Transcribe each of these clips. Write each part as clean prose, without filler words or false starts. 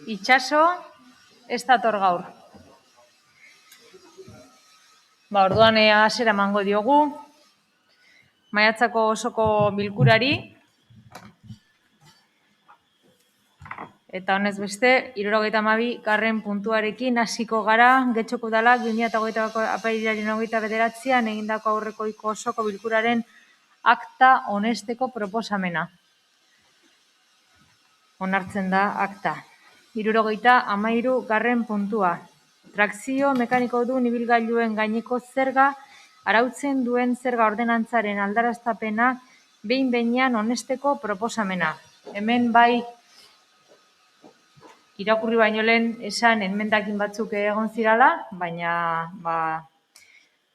Itxaso, ez dator gaur. Orduan hasiera emango diogu. Maiatzako osoko bilkurari. Eta honez beste, 72. puntuarekin hasiko gara, Getxoko Udalak 2008ko apirilaren 29an egindako aurrekoiko osoko bilkuraren akta onesteko proposamena. Onartzen da akta. 73. puntua. Trakzio mekanikodun ibilgailuen gaineko zerga arautzen duen zerga ordenantzaren aldaraztapena behin-behinean onesteko proposamena. Hemen bai irakurri baino lehen esan enmendakin batzuk egon zirala, baina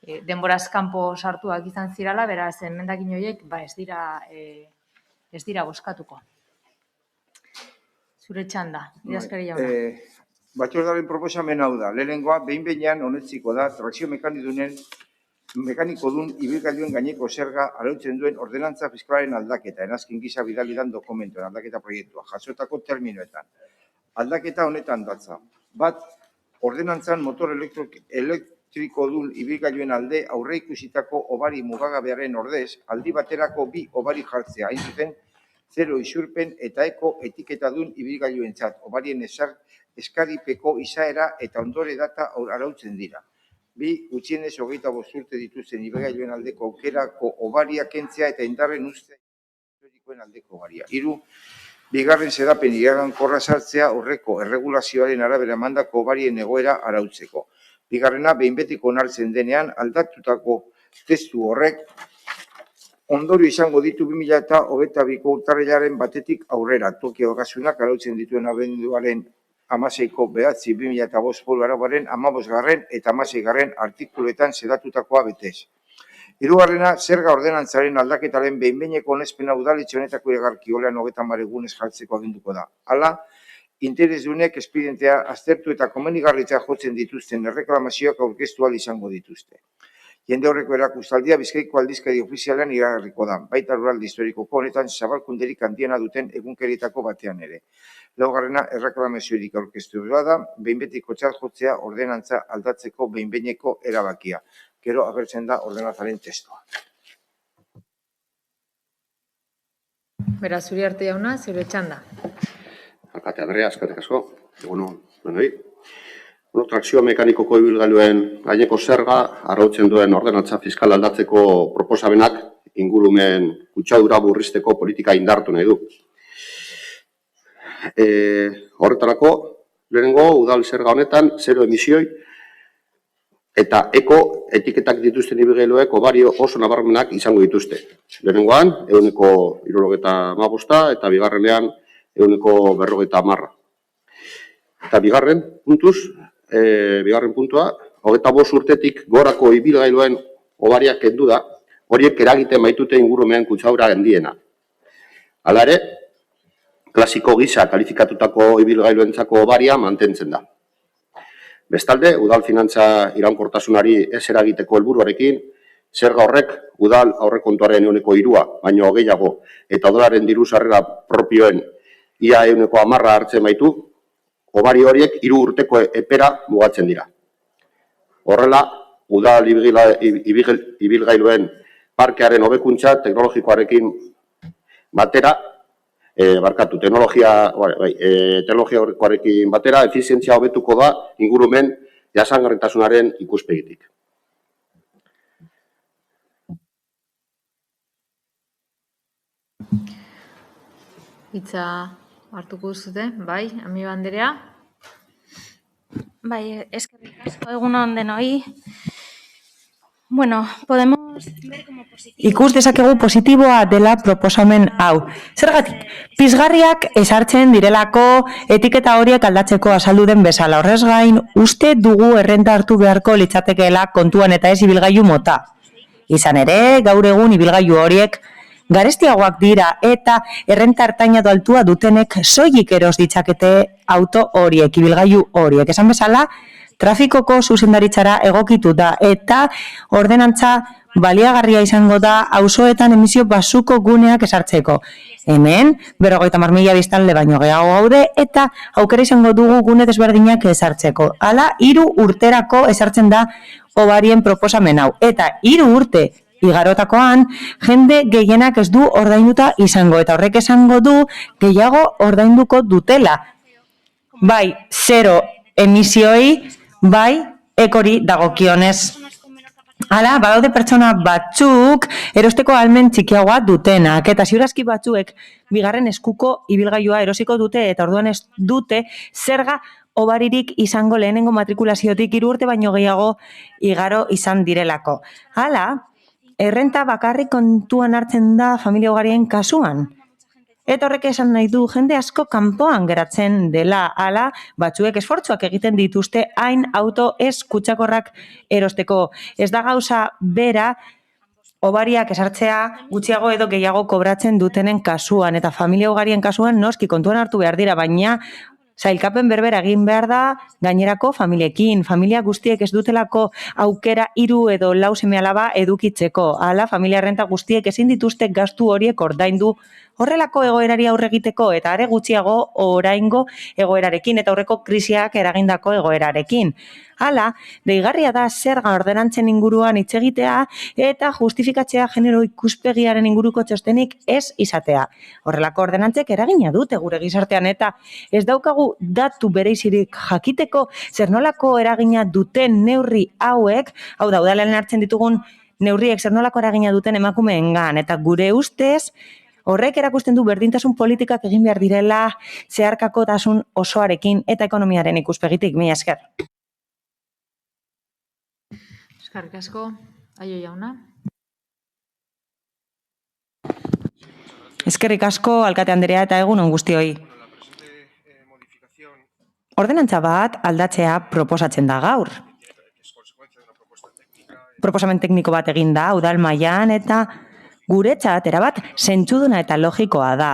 denboraz kanpo sartuak izan zirala, beraz enmendakin horiek ez dira bozkatuko. Zure txanda, idazkari jauna. Batzordearen proposamen hau da. Lehenengoa, behin-behinean onetsiko da trakzio mekanikodun ibilgailuen gaineko zerga arautzen duen ordenantza fiskalaren aldaketa, enazkin gisa bidalidan dokumentuen aldaketa proiektua, jasotako terminoetan. Aldaketa honetan datza. Bat, ordenantzan motor elektrikodun ibilgailuen alde aurreikusitako obari mugagabearen ordez, aldi baterako 2 obari jartzea, hain zuten, 0 isurpen eta eko etiketadun ibilgailuentzat, obarien eskaripeko izaera eta ondore data arautzen dira. 2, gutxienez 25 urte dituzten ibilgailuen aldeko aukerako obaria kentzea eta indarren uste historikoen aldeko obaria. 3, bigarren xedapen iragankorra sartzea horreko erregulazioaren arabera mandako obarien egoera arautzeko. Bigarrena, behin betiko onartzen denean aldatutako testu horrek ondorio izango ditu 2022ko urtarrilaren batetik aurrera. Tokio Gasunak arautzen dituen abenduaren 16ko 2005 foru arauaren 15. eta 16. artikuluetan xedatutakoa betez. Hirugarrena, zerga ordenantzaren aldaketaren behin-behineko onespena udaletxe honetako iragarki olean 30 egunez jartzeko aginduko da. Hala, interesdunek espedientea aztertu eta komenigarritza jotzen dituzten erreklamazioak aurkeztu ahal izango dituzte. Jende horreko erakustaldia Bizkaiko aldizkari ofizialean iragarriko da, baita lurralde historikoko honetan zabalkunderik handiena duten egunkerietako batean ere. Laugarrena, erreklamaziorik aurkeztu da, behin betiko jotzea ordenantza aldatzeko behin-behineko erabakia. Gero agertzen da ordenantzaren testua. Beraz, zuri arte jauna, zure txanda. Alkate Andrea, eskerrik asko. Trakzio mekanikoko ibilgailuen gaineko zerga arautzen duen ordenantza fiskal aldatzeko proposamenak ingurumen kutsadura murrizteko politika indartu nahi du. Horretarako, lehenengo udal zerga honetan 0 emisioi eta eko etiketak dituzten ibilgailuek obario oso nabarmenak izango dituzte. Lehenengoan, 75 eta bigarrenean 150. Eta bigarren puntua, 25 urtetik gorako ibilgailuen obariak kendu da, horiek eragiten baitute ingurumen kutsadura handiena. Hala ere, klasiko gisa kalifikatutako ibilgailuentzako obaria mantentzen da. Bestalde, udal finantza iraunkortasunari ez eragiteko helburuarekin, zerga horrek udal aurrekontuaren 3%, baino gehiago, eta udalaren diru sarrera propioen ia 10% hartzen baitu, obari horiek 3 urteko epera mugatzen dira. Horrela, udal ibilgailuen parkearen hobekuntza teknologikoarekin batera, teknologiarekin batera, efizientzia hobetuko da ingurumen jasangarritasunaren ikuspegitik. Hitza hartuko zute, bai, Amiba Anderea. Bai, eskerrik asko, egunon denoi. Bueno, podemos ver como positivo. Ikus dezakegu positiboa dela proposamen hau. Zergatik, pizgarriak ezartzen direlako etiketa horiek aldatzeko azaldu den bezala. Horrez gain, uste dugu errenta hartu beharko litzatekeela kontuan eta ez ibilgailu mota. Izan ere, gaur egun ibilgailu horiek garestiagoak dira eta errenta ertaina edo altua dutenek soilik eros ditzakete auto horiek, ibilgailu horiek. Esan bezala, trafikoko zuzendaritzara egokitu da eta ordenantza baliagarria izango da auzoetan emisio basuko guneak esartzeko. Hemen, 50.000 biztanle baino gehiago gaude eta aukera izango dugu gune desberdinak esartzeko. Hala, 3 urterako esartzen da hobarien proposamen hau. Eta 3 urte igarotakoan, jende gehienak ez du ordainduta izango, eta horrek esango du gehiago ordainduko dutela. Bai, 0 emisioei, bai, ekori dagokionez. Hala, badaude pertsona batzuk erosteko ahalmen txikiagoa dutenak, eta ziurazki batzuek bigarren eskuko ibilgailua erosiko dute, eta orduan ez dute zerga hobaririk izango lehenengo matrikulaziotik 3 urte baino gehiago igaro izan direlako. Hala, errenta bakarrik kontuan hartzen da familia ugarien kasuan. Eta horrek esan nahi du jende asko kanpoan geratzen dela, hala batzuek esfortzuak egiten dituzte hain auto ez kutsakorrak erosteko. Ez da gauza bera hobariak esartzea gutxiago edo gehiago kobratzen dutenen kasuan, eta familia ugarien kasuan noski kontuan hartu behar dira, baina sailkapen berbera egin behar da gainerako familiekin. Familia guztiek ez dutelako aukera 3 edo 4 seme-alaba edukitzeko. Hala, familia renta guztiek ezin dituzte gastu horiek ordaindu horrelako egoerari aurre egiteko, eta are gutxiago oraingo egoerarekin eta aurreko krisiak eragindako egoerarekin. Hala, deigarria da zerga ordenantzen inguruan hitz egitea eta justifikatzea genero ikuspegiaren inguruko txostenik ez izatea. Horrelako ordenantzek eragina dute gure gizartean, eta ez daukagu datu bereizirik jakiteko zer nolako eragina duten neurri hauek, hau da, udalean hartzen ditugun neurriek zer nolako eragina duten emakumeengan, eta gure ustez horrek erakusten du berdintasun politikak egin behar direla zeharkakotasun osoarekin eta ekonomiaren ikuspegitik. Mila esker. Eskerrik asko, Aio jauna. Eskerrik asko, alkate Andrea, eta egun on guztioi. Ordenantza bat aldatzea proposatzen da gaur. Proposamen tekniko bat egin da udal mailan, eta guretzat erabat zentzuduna eta logikoa da.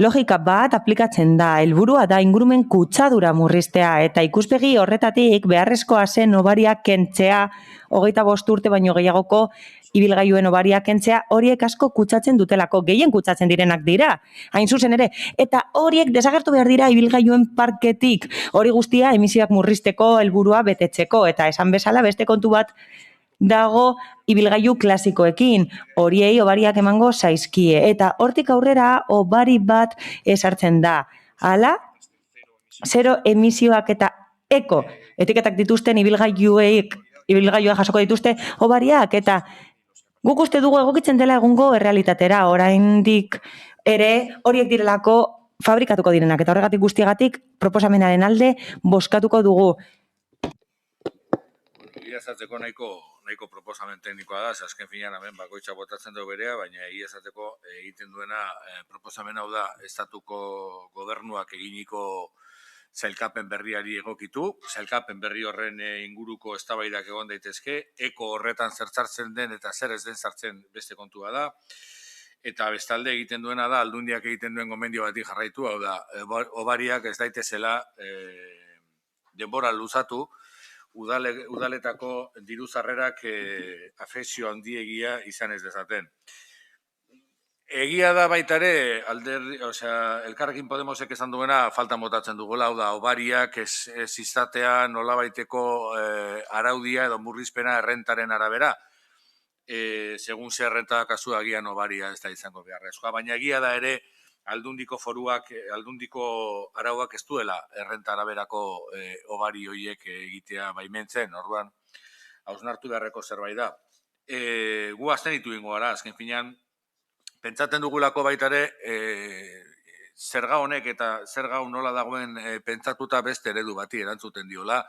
Logika bat aplikatzen da, helburua da ingurumen kutsadura murriztea, eta ikuspegi horretatik beharrezkoa zen hobariak kentzea, 25 urte baino gehiagoko ibilgailuen hobariak kentzea, horiek asko kutsatzen dutelako, gehien kutsatzen direnak dira, hain zuzen ere, eta horiek desagertu behar dira ibilgailuen parketik, hori guztia emisioak murrizteko helburua betetzeko, eta esan bezala beste kontu bat dago ibilgailu klasikoekin, horiei hobariak emango zaizkie, eta hortik aurrera hobari bat ezartzen da. Hala, 0 emisioak eta eko etiketak dituzten ibilgailuak jasoko dituzte hobariak, eta guk uste dugu egokitzen dela egungo errealitatera, oraindik ere horiek direlako fabrikatuko direnak, eta horregatik guztiagatik proposamenaren alde bozkatuko dugu. Egia esateko nahiko proposamen teknikoa da, azken finean hemen bakoitza botatzen dugu berea, baina egia esateko egiten duena proposamen hau da estatuko gobernuak eginiko sailkapen berriari egokitu, sailkapen berri horren inguruko eztabaidak egon daitezke, eko horretan zer sartzen den eta zer ez den sartzen beste kontua da, eta bestalde egiten duena da aldundiak egiten duen gomendio bati jarraitu, hau da, hobariak ez daitezela denbora luzatu, udaletako diru sarrerak afekzio handiegia izan ez dezaten. Egia da baita ere, Elkarrekin Podemosek esan duena faltan botatzen dugula, hau da, hobariak ez izatea nolabaiteko araudia edo murrizpena errentaren arabera, segun ze errenta kasu agian hobaria ez da izango beharrezkoa, baina egia da ere, aldundiko arauak ez duela errenta araberako hobari horiek egitea baimentzen, orduan hausnartu beharreko zerbait da. Gu azten ditu ingo gara, azken finean, pentsatzen dugulako baita ere, zerga honek eta zerga hau nola dagoen pentsatuta beste eredu bati erantzuten diola,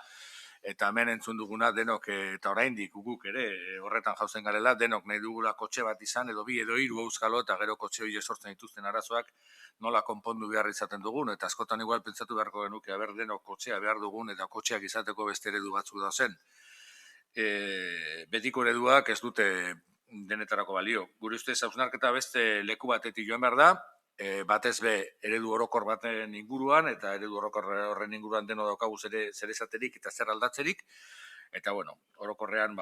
eta hemen entzun duguna denok, eta oraindik guk ere horretan jauzen garela, denok nahi dugula kotxe bat izan, edo 2 edo 3 euskalo, eta gero kotxe hori sortzen dituzten arazoak nola konpondu behar izaten dugun, eta askotan igual pentsatu beharko genuke, denok kotxea behar dugun, eta kotxeak izateko beste eredu batzuk da zen. Betiko ereduak ez dute denetarako balio. Gure ustez, hausnarketa beste leku batetik joan behar da, batez be eredu orokor baten inguruan, eta eredu orokor horren inguruan deno daukagu zer esaterik eta zer aldatzerik, Eta, bueno, orokorrean,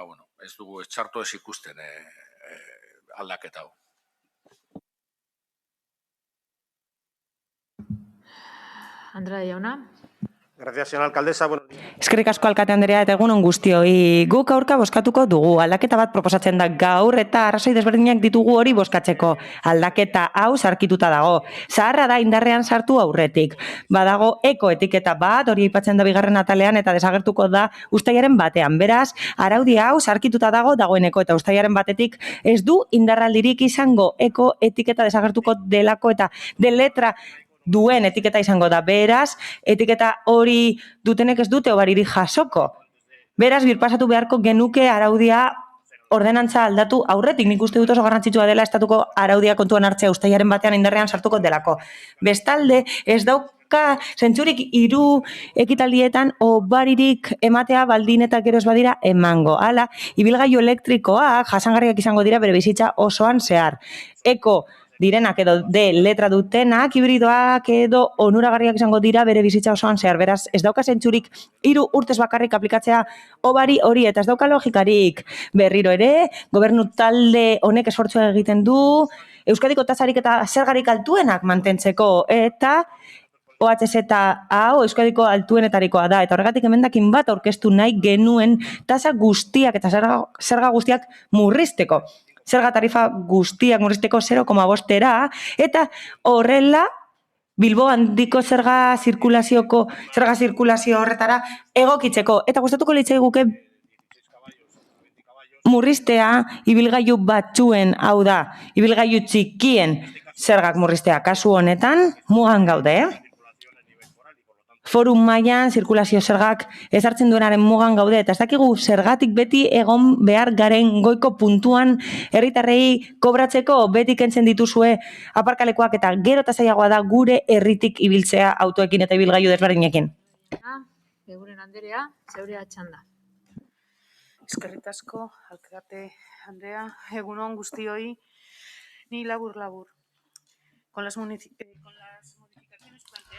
ez dugu txarto ez ikusten aldaketa hau. Andrea jauna. Gracias, señora alcaldesa. Eskerrik asko alkate Andrea eta egun on guztioi. Guk aurka bozkatuko dugu. Aldaketa bat proposatzen da gaur eta arrazoi desberdinak ditugu hori bozkatzeko. Aldaketa hau sarkituta dago. Zaharra da indarrean sartu aurretik. Badago eko etiketa bat, hori aipatzen da bigarren atalean eta desagertuko da uztailaren batean. Beraz, araudi hau sarkituta dagoeneko eta uztailaren batetik ez du indarraldirik izango eko etiketa desagertuko delako eta de letra duen etiketa izango da. Beraz, etiketa hori dutenek ez dute hobaririk jasoko. Beraz, birpasatu beharko genuke araudia ordenantza aldatu aurretik. Nik uste dut oso garrantzitsua dela estatuko araudia kontuan hartzea uztailaren batean indarrean sartuko delako. Bestalde, ez dauka zentzurik 3 ekitaldietan hobaririk ematea baldin eta gero ez badira emango. Hala, ibilgailu elektrikoak jasangarriak izango dira bere bizitza osoan zehar. Eko direnak edo de letra dutenak, hibridoak edo onuragarriak izango dira bere bizitza osoan zehar. Beraz, ez dauka zentzurik 3 urtez bakarrik aplikatzea hobari hori eta ez dauka logikarik. Berriro ere, gobernu talde honek esfortzua egiten du Euskadiko tasarik eta zergarik altuenak mantentzeko eta OHZ hau Euskadiko altuenetarikoa da eta horregatik emendakin bat aurkeztu nahi genuen tasa guztiak eta zerga guztiak murrizteko. Zerga tarifa guztiak murrizteko 0,5era eta horrela Bilbo handiko zerga zirkulazio horretara egokitzeko. Eta gustatuko litzaiguke murriztea ibilgailu batzuen, hau da, ibilgailu txikien zergak murriztea. Kasu honetan, mugan gaude, Forum mailan zirkulazio zergak ezartzen duenaren mugan gaude eta ez dakigu zergatik beti egon behar garen goiko puntuan herritarrei kobratzeko beti kentzen dituzue aparkalekuak eta gero eta zailagoa da gure herritik ibiltzea autoekin eta ibilgailu desberdinekin. Eguren Andrea, zeurea txanda. Eskerrik asko, alkate Andrea, egunon guztioi, ni labur. Con las modificaciones planteadas.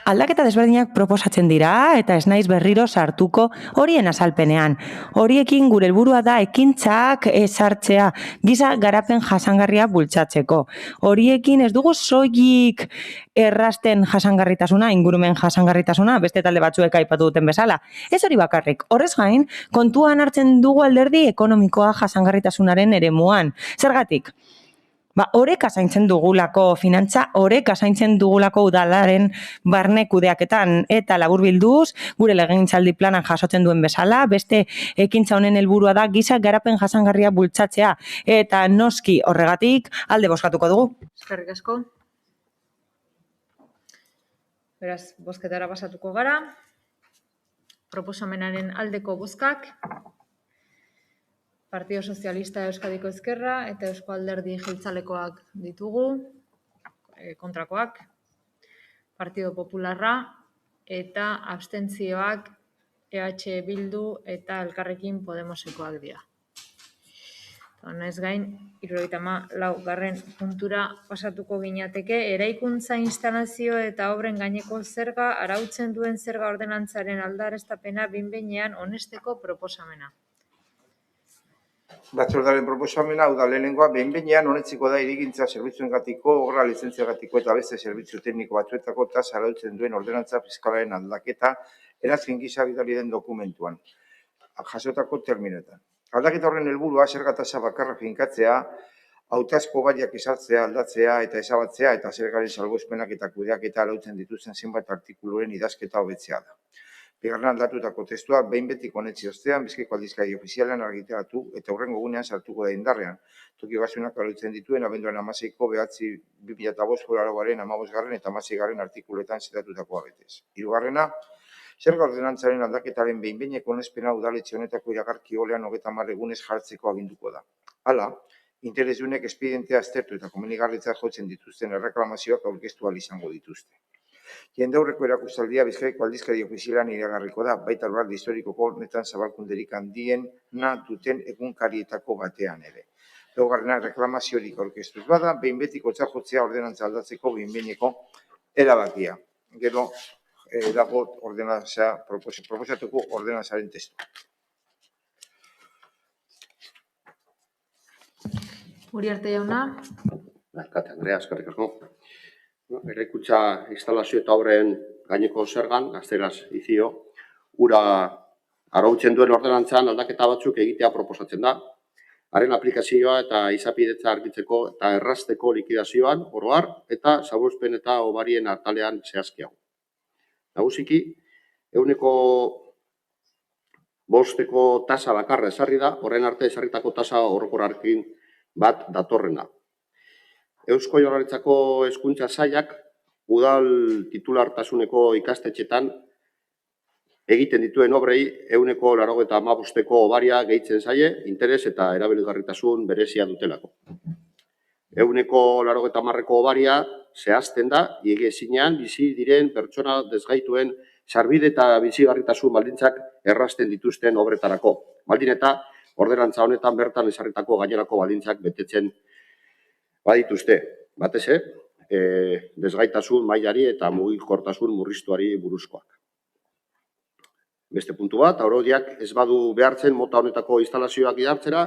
Aldaketa desberdinak proposatzen dira eta ez naiz berriro sartuko horien azalpenean. Horiekin gure helburua da ekintzak ezartzea, giza garapen jasangarria bultzatzeko. Horiekin ez dugu soilik errasten jasangarritasuna, ingurumen jasangarritasuna, beste talde batzuek aipatu duten bezala. Ez hori bakarrik. Horrez gain, kontuan hartzen dugu alderdi ekonomikoa jasangarritasunaren eremuan. Zergatik? Oreka zaintzen dugulako finantza, oreka zaintzen dugulako udalaren barne kudeaketan eta laburbilduz, gure legegintzaldi planan jasotzen duen bezala, beste ekintza honen helburua da giza garapen jasangarria bultzatzea eta noski horregatik alde bozkatuko dugu. Eskerrik asko. Beraz, bozketara pasatuko gara. Proposamenaren aldeko bozkak. Partido Sozialista Euskadiko Ezkerra eta Eusko Alderdi Jeltzalekoak ditugu, kontrakoak, Partido Popularra eta abstentzioak EH Bildu eta Elkarrekin Podemosekoak dira. Honez gain, 74. puntura pasatuko ginateke, eraikuntza instalazio eta obren gaineko zerga arautzen duen zerga ordenantzaren aldarreztapena behin-behinean onesteko proposamena. Batzordaren proposamena, hau da lehenengoa, behin-behinean onetsiko da hirigintza zerbitzuengatiko, obra lizentziagatiko eta beste zerbitzu tekniko batzuetako tasa arautzen duen ordenantza fiskalaren aldaketa erazkin gisa bidali den dokumentuan, jasotako terminoetan. Aldaketa horren helburua zerga tasa bakarra finkatzea, hautazko gaiak ezartzea, aldatzea eta ezabatzea eta zergaren salbuespenak eta kudeaketa arautzen dituzten zenbait artikuluren idazketa hobetzea da. Bigarren aldatutako testua behin betiko onetsi ostean Bizkaiko aldizkari ofizialean argitaratu eta hurrengo egunean sartuko da indarrean. Toki ogasunak arautzen dituen abenduaren 16ko 2005 foru arauaren 15. eta 16. artikuluetan zetatutakoa betez. Hirugarrena, zerga ordenantzaren aldaketaren behin-behineko onespena udaletxe honetako iragarki olean 30 egunez jartzeko aginduko da. Hala, interesdunek espedientea aztertu eta komenigarritzat jotzen dituzten erreklamazioak aurkeztu ahal izango dituzte. Jendaurreko erakustaldia Bizkaiko aldizkari ofizialean iragarriko da, baita lurralde historikoko honetan zabalkunderik handiena duten egunkarietako batean ere. Laugarrena, reklamaziorik aurkeztuz bada, behin betiko jotzea ordenantza aldatzeko behin-behineko erabakia. Gero dago proposatuko ordenantzaren testu. Uriarte jauna. Kate Andrea, eskerrik asko. Eraikuntza instalazio eta obren gaineko zergan, gazteraz izio, ura arautzen duen ordenantzan aldaketa batzuk egitea proposatzen da. Haren aplikazioa eta izapidetza argitzeko eta errazteko likidazioan, oro har, eta salbuespen eta obarien atalean zehazki hau. Nagusiki, 5% tasa bakarra ezarri da, horren arte ezarritako tasa orokorrarekin bat datorrena. Eusko Jaurlaritzako Hezkuntza Sailak udal titulartasuneko ikastetxetan egiten dituen obrei 185ko obaria gehitzen zaie, interes eta erabilgarritasun berezia dutelako. 180ko obaria zehazten da, hiegezinean bizi diren pertsona desgaituen sarbide eta bizigarritasun baldintzak errazten dituzten obretarako. Baldin eta ordenantza honetan bertan ezarritako gainerako baldintzak betetzen badituzte, batez desgaitasun mailari eta mugikortasun murriztuari buruzkoak. Beste puntu bat, araudiak ez badu behartzen mota honetako instalazioak idartzera,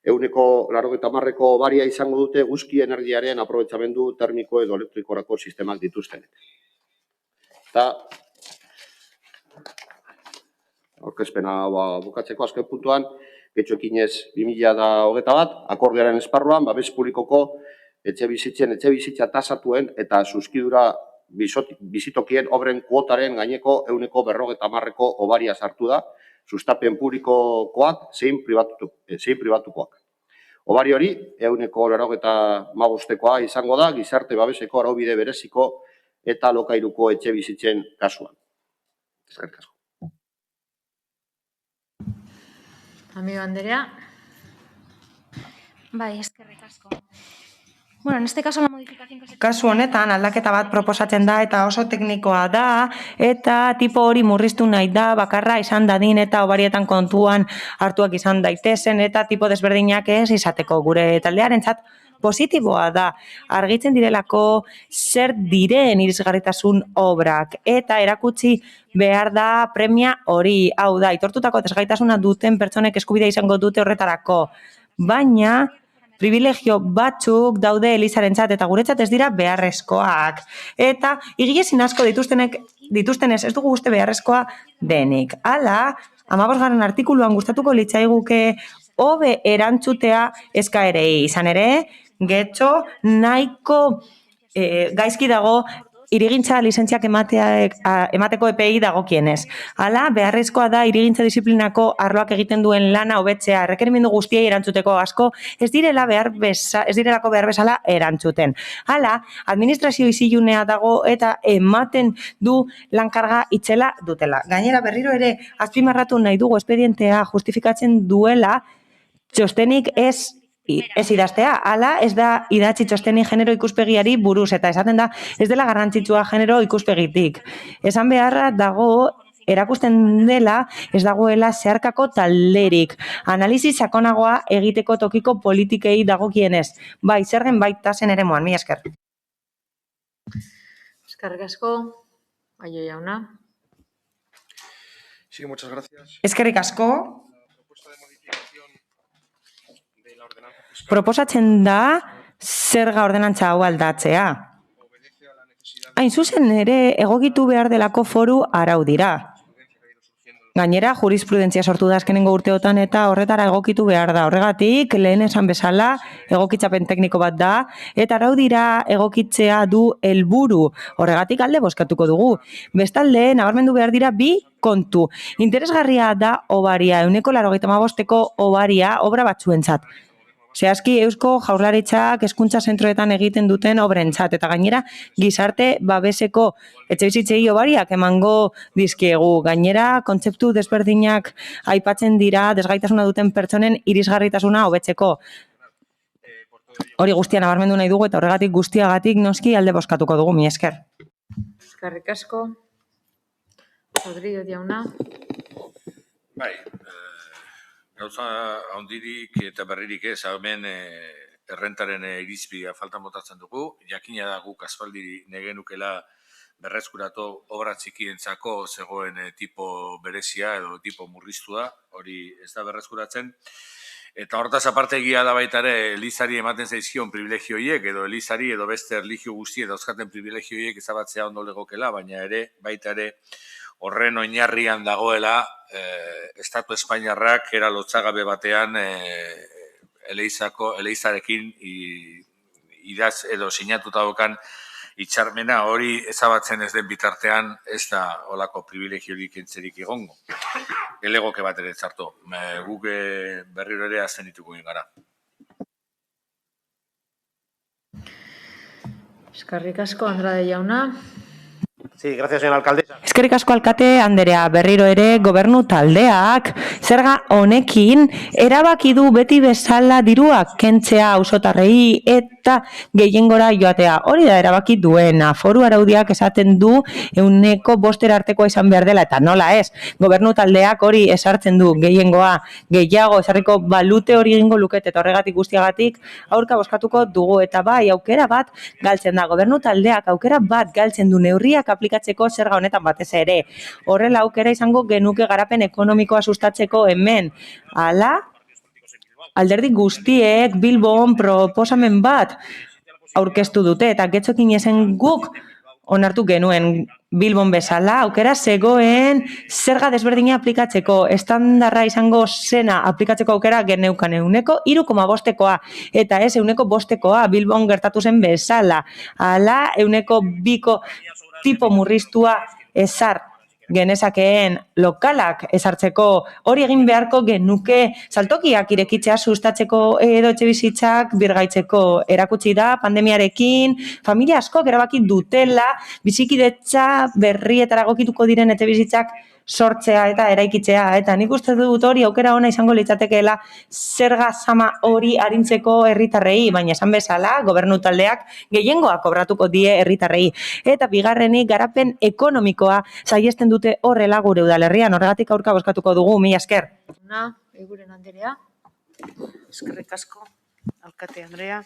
180ko obaria izango dute guzki energiaren aprobetxamendu termiko edo elektrikorako sistemak dituztenek. Eta aurkezpena bukatzeko azken puntuan, getxoekinez 2021, akordioaren esparruan, babes publikoko etxebizitza tasatuen eta suskidura bizitokien obren kuotaren gaineko 150ko obaria sartu da, sustapen publikokoak zein pribatukoak. Obari hori, 185koa izango da, gizarte babeseko araubide bereziko eta lokairuko etxebizitzen kasuan. Eskerrik asko. Amigo Andrea. Bai, eskerrik asko. Bueno, en este caso la modificación que se... Kasu honetan aldaketa bat proposatzen da eta oso teknikoa da eta tipo hori murriztu nahi da bakarra izan dadin eta obarietan kontuan hartuak izan daitezen eta tipo desberdinak ez izateko gure taldearentzat positiboa da. Argitzen direlako zer diren irisgarritasun obrak eta erakutsi behar da premia hori. Hau da, aitortutako desgaitasuna duten pertsonek eskubidea izango dute horretarako. Baina privilegio batzuk daude Elizarentzat eta guretzat ez dira beharrezkoak. Eta igilezin asko dituztenez ez dugu uste beharrezkoa denik. Hala, 15. artikuluan gustatuko litzaiguke hobe erantzutea eskaerei. Izan ere, getxo nahiko gaizki dago irigintza lizentziak emateko EPI dagokienez. Hala, beharrezkoa da irigintza disiplinako arloak egiten duen lana hobetzea, errekerimendu guztiei erantzuteko asko, ez direlako behar bezala erantzuten. Hala, administrazio izilunea dago eta ematen du lankarga itzela dutela. Gainera berriro ere azpimarratu nahi dugu espedientea justifikatzen duela txostenik ez idaztea, hala ez da idatzi txostenik genero ikuspegiari buruz, eta esaten da ez dela garrantzitsua genero ikuspegitik. Esan beharra dago erakusten dela ez dagoela zeharkako talderik. Analizi sakonagoa egiteko tokiko politikei dagokienez. Bai, zergen baita zen ere moan, mi esker. Eskerrik asko, Aio jauna. Sí, muchas gracias. Eskerrik asko. Propuesta de modificación de la ordenanza fiscal Proposatzen da zerga ordenantza hau aldatzea. obedece a la necesidad Hain zuzen ere egokitu behar delako foru araudira. Gainera, jurisprudentzia sortu da azkenengo urteotan eta horretara egokitu behar da. Horregatik, lehen esan bezala, egokitzapen tekniko bat da, eta araudira egokitzea du helburu. Horregatik alde bozkatuko dugu. Bestalde, nabarmendu behar dira bi kontu. Interesgarria da obaria, 185ko obaria obra batzuentzat. Zehazki Eusko Jaurlaritzak hezkuntza zentroetan egiten duten obrentzat eta gainera gizarte babeseko etxebizitzei obariak emango dizkiegu. Gainera kontzeptu desberdinak aipatzen dira desgaitasuna duten pertsonen irisgarritasuna hobetzeko. Hori guztia nabarmendu nahi dugu eta horregatik guztiagatik noski alde bozkatuko dugu, mi esker. Eskerrik asko. Rodrigo jauna. Bai, gauza handirik eta berririk ez, hemen errentaren irizpidea faltan botatzen dugu, jakina da guk aspaldi negenukela berreskuratu obra txikientzako zegoen tipo berezia edo tipo murriztua, hori ez da berreskuratzen. Eta hortaz aparte egia da baita ere, Elizari ematen zaizkion privilegioiek, edo Elizari edo beste erlijio guzti dauzkaten privilegioiek ezabatzea ondo legokela, baina baita ere, horren oinarrian dagoela, Estatu Espainiarrak era lotzagabe batean Elizarekin idaz edo sinatuta daukan hitzarmena hori ezabatzen ez den bitartean ez da olako privilegiorik entzerik egongo. Elegoke bat ere txarto. Guk berriro ere azten ditugu gara. Eskerrik asko, Andrade jauna. Sí, gracias, señora alcaldesa. Eskerrik asko alkate Anderea, berriro ere gobernu taldeak zerga honekin erabaki du beti bezala diruak kentzea auzotarrei eta gehiengora joatea. Hori da erabaki duena. Foru araudiak esaten du 100% artekoa izan behar dela eta nola ez. Gobernu taldeak hori esartzen du gehiengoa gehiago esarriko balute hori egingo lukete eta horregatik guztiagatik aurka bozkatuko dugu eta bai aukera bat galtzen da. Gobernu taldeak aukera bat galtzen du neurriak aplikatzeko zerga honetan batez ere. Horrela aukera izango genuke garapen ekonomikoa sustatzeko hemen. Hala, alderdi guztiek Bilbon proposamen bat aurkeztu dute eta getxokin esen guk onartu genuen Bilbon bezala, aukera zegoen zerga desberdina aplikatzeko, estandarra izango zena aplikatzeko aukera geneukan 3,5koa eta ez 5koa Bilbon gertatu zen bezala. Hala, 2ko tipo murriztua ezar genezakeen lokalak ezartzeko hori egin beharko genuke saltokiak irekitzea sustatzeko edo etxebizitzak birgaitzeko erakutsi da pandemiarekin familia askok erabaki dutela bizikidetza berrietara egokituko diren etxebizitzak sortzea eta eraikitzea eta nik uste dut hori aukera ona izango litzatekeela zerga sama hori arintzeko herritarrei, baina esan bezala gobernu taldeak gehiengoa kobratuko die herritarrei eta bigarrenik garapen ekonomikoa saihesten dute horrela gure udalerrian, horregatik aurka bozkatuko dugu, mila esker. Eguren Anderea. Eskerrik asko, alkate Andrea.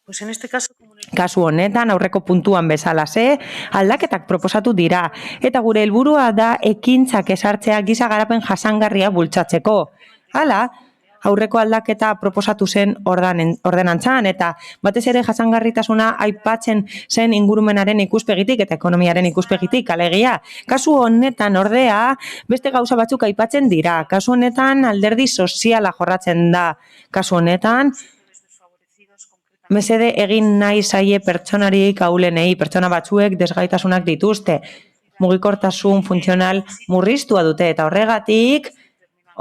Pues en este caso... Kasu honetan, aurreko puntuan bezalase, aldaketak proposatu dira, eta gure helburua da ekintzak esartzea giza garapen jasangarria bultzatzeko. Hala, aurreko aldaketa proposatu zen ordenantzan, eta batez ere jasangarritasuna aipatzen zen ingurumenaren ikuspegitik eta ekonomiaren ikuspegitik, alegia. Kasu honetan ordea, beste gauza batzuk aipatzen dira. Kasu honetan alderdi soziala jorratzen da. Kasu honetan, mesede egin nahi zaie pertsonarik ahulenei, pertsona batzuek desgaitasunak dituzte. Mugikortasun funtzional murriztua dute eta horregatik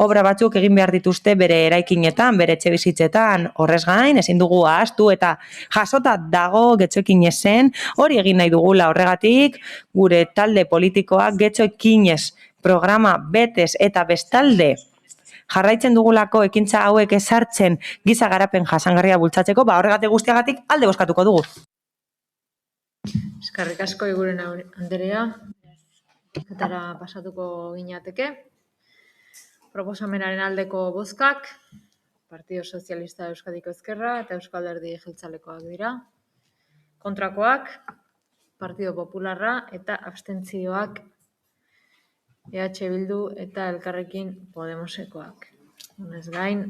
obra batzuk egin behar dituzte bere eraikinetan, bere etxebizitzetan, horrez gain, ezin dugu ahaztu eta jasota dago getxoekinesen, hori egin nahi dugula horregatik, gure talde politikoak getxoekinez programa betez eta bestalde jarraitzen dugulako ekintza hauek ezartzen giza garapen jasangarria bultzatzeko, horregatik guztiagatik alde bozkatuko dugu. Eskerrik asko Eguren Anderea. Etara pasatuko ginateke. Proposamenaren aldeko bozkak, Partido Sozialista Euskadiko Ezkerra eta Euskal Alderdi Jeltzalekoak dira. Kontrakoak, Partido Popularra eta abstentzioak EH Bildu eta Elkarrekin Podemosekoak. Honez gain,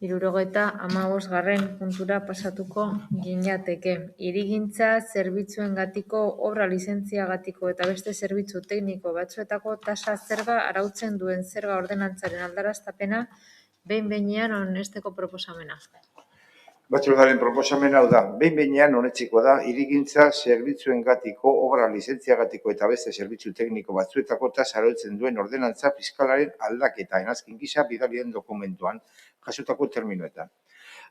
75. puntura pasatuko ginateke. Hirigintza zerbitzuengatiko obra lizentziagatiko eta beste zerbitzu tekniko batzuetako tasa zerga arautzen duen zerga ordenantzaren aldaraztapena behin-behinean onesteko proposamena. Batzordaren proposamen hau da, behin-behinean onetsiko da, hirigintza zerbitzuengatiko obra lizentziagatiko eta beste zerbitzu tekniko batzuetako tasa arautzen duen ordenantza fiskalaren aldaketa enazkin gisa bidalien dokumentuan jasotako terminoetan.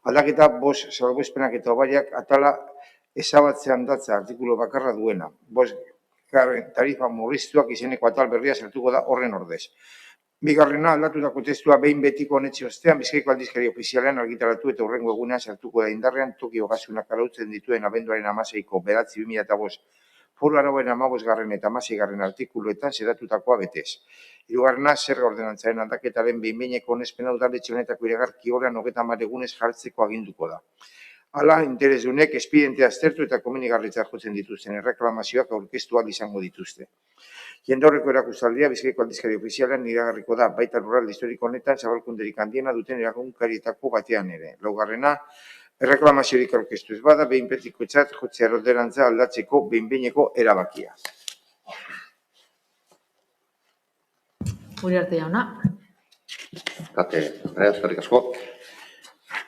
Aldaketa 5 salbuespenak eta hobariak atala ezabatzean datza artikulu bakarra duena. 5. tarifa murriztuak izeneko atal berria sartuko da horren ordez. 2. aldatutako testua behin betiko onetzi ostean Bizkaiko aldizkari ofizialean argitaratu eta hurrengo egunean sartuko da indarrean toki ogasunak arautzen dituen abenduaren 16ko 9/2005 foru arauen 15. eta 16. artikuluetan xedatutakoa betez. 3. zerga ordenantzaren aldaketaren behin-behineko onespena udaletxe honetako iragarki horrean 30 egunez jartzeko aginduko da. Hala, interesdunek espedientea aztertu eta komenigarritzat jotzen dituzten erreklamazioak aurkeztu ahal izango dituzte. Jendaurreko erakustaldia Bizkaiko aldizkari ofizialean iragarriko da, baita lurralde historiko honetan zabalkunderik handiena duten erakunkarietako batean ere. Laugarrena, erreklamaziorik aurkeztu ez bada, behin betikotzat jotzea ordenantza aldatzeko behin-behineko erabakia. Uriarte jauna. Eskerrik asko.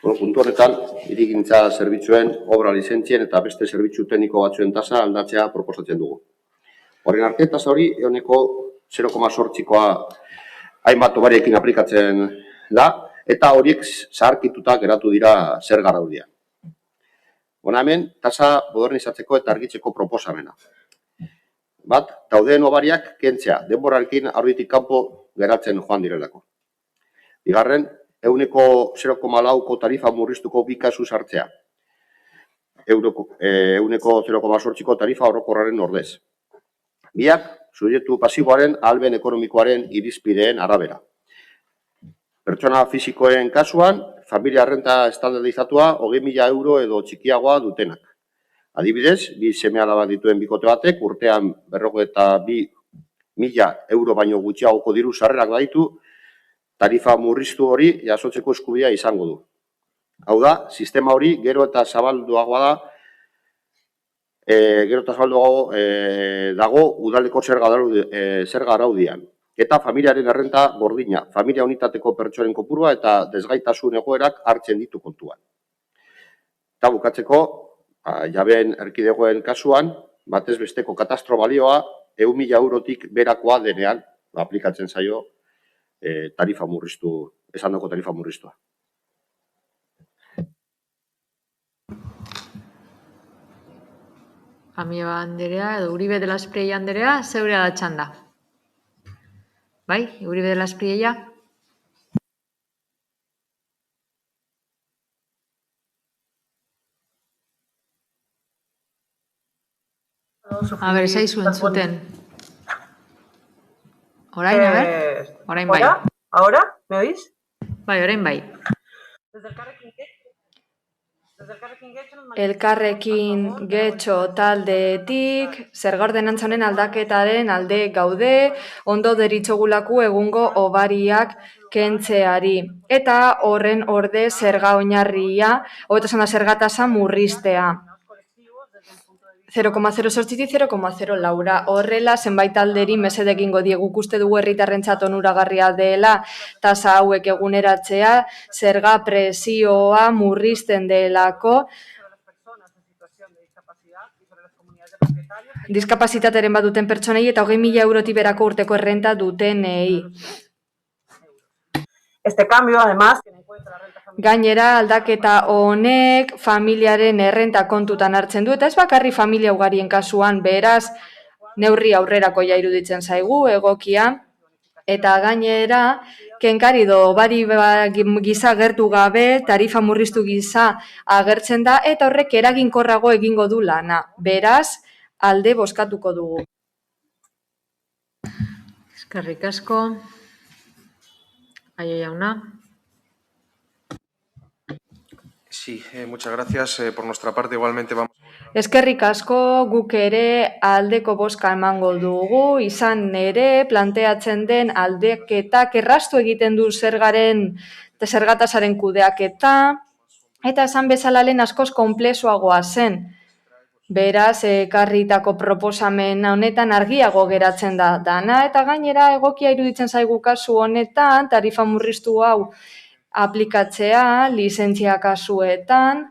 Puntu honetan, hirigintza zerbitzuen, obra lizentzien eta beste zerbitzu tekniko batzuen tasa aldatzea proposatzen dugu. Horren arte, tasa hori ehuneko 0,8koa hainbat obariekin aplikatzen da, eta horiek zaharkituta geratu dira zerga araudian. Hona hemen, tasa modernizatzeko eta argitzeko proposamena. Bat, dauden obariak kentzea, denborarekin arauditik kanpo geratzen joan direlako. Bigarren, ehuneko 0,4ko tarifa murriztuko bi kasu sartzea. Ehuneko 0,8ko tarifa orokorraren ordez. Biak, subjektu pasiboaren ahalmen ekonomikoaren irizpideen arabera. Pertsona fisikoen kasuan, familia renta estandardizatua 20.000 euro edo txikiagoa dutenak. Adibidez, bi seme-alaba dituen bikote batek urtean 42.000 euro baino gutxiagoko diru sarrerak baditu, tarifa murriztu hori jasotzeko eskubidea izango du. Hau da, sistema hori gero eta zabalduagoa dago udaleko zerga araudian. Eta familiaren errenta gordina, familia unitateko pertsonen kopurua eta desgaitasun egoerak hartzen ditu kontuan. Eta bukatzeko, jabeen erkidegoen kasuan, batez besteko katastro balioa 100.000 eurotik berakoa denean aplikatzen zaio tarifa murriztu, esandako tarifa murriztua. Amieba Anderea edo Uribe de las Prieia Anderea, zeurea da txanda. Bai, Uribe de las Prieia. A ber, zaizu entzuten. Orain, a ber? Orain bai. ¿Ahora? ¿Me oís? Bai, orain bai. Elkarrekin getxo taldetik, zerga ordenantza honen aldaketaren alde gaude, ondo deritzogulako egungo hobariak kentzeari. Eta horren orde zerga oinarria, hobeto esanda zerga tasa murriztea. 0,08tik 0,0 laura. Horrela, zenbait alderi mesede egingo diegu uste dugu herritarrentzat onuragarria dela tasa hauek eguneratzea, zerga presioa murrizten delako, diskapazitateren bat duten pertsonei eta 20.000 eurotik berako urteko errenta dutenei. Este cambio, además, Gainera, aldaketa honek familiaren errenta kontutan hartzen du, eta ez bakarri familia ugarien kasuan, beraz, neurri aurrerakoia iruditzen zaigu, egokia, eta gainera, kenkari hobari gisa gertu gabe, tarifa murriztu gisa agertzen da, eta horrek eraginkorrago egingo du lana. Beraz, alde bozkatuko dugu. Eskerrik asko. Aio jauna. Sí, muchas gracias. Por nuestra parte, igualmente vamos. Eskerrik asko, guk ere aldeko bozka emango dugu, izan ere planteatzen den aldeketak erraztu egiten du zergatasaren kudeaketa, eta esan bezala lehen askoz konplexuagoa zen. Beraz, ekarritako proposamen honetan argiago geratzen da dana, eta gainera egokia iruditzen zaigu kasu honetan, tarifa murriztu hau aplikatzea, lizentzia kasuetan,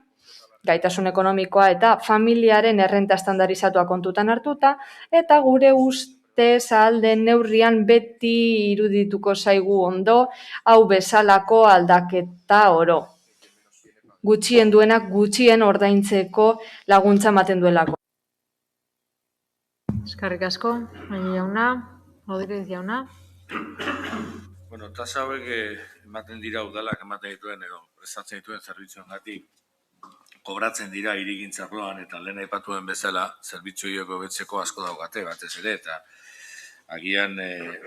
gaitasun ekonomikoa eta familiaren errenta estandarizatua kontutan hartuta, eta gure ustez alden neurrian beti irudituko zaigu ondo, hau bezalako aldaketa oro. Gutxien duenak gutxien ordaintzeko laguntza ematen duelako. Eskerrik asko, Aio jauna, Rodríguez jauna. Bueno, tasa hauek ematen dira udalak ematen dituen edo prestatzen dituen zerbitzuengatik kobratzen dira hirigintza arloan eta lehen aipatuen bezala zerbitzu horiek hobetzeko asko daukate batez ere eta agian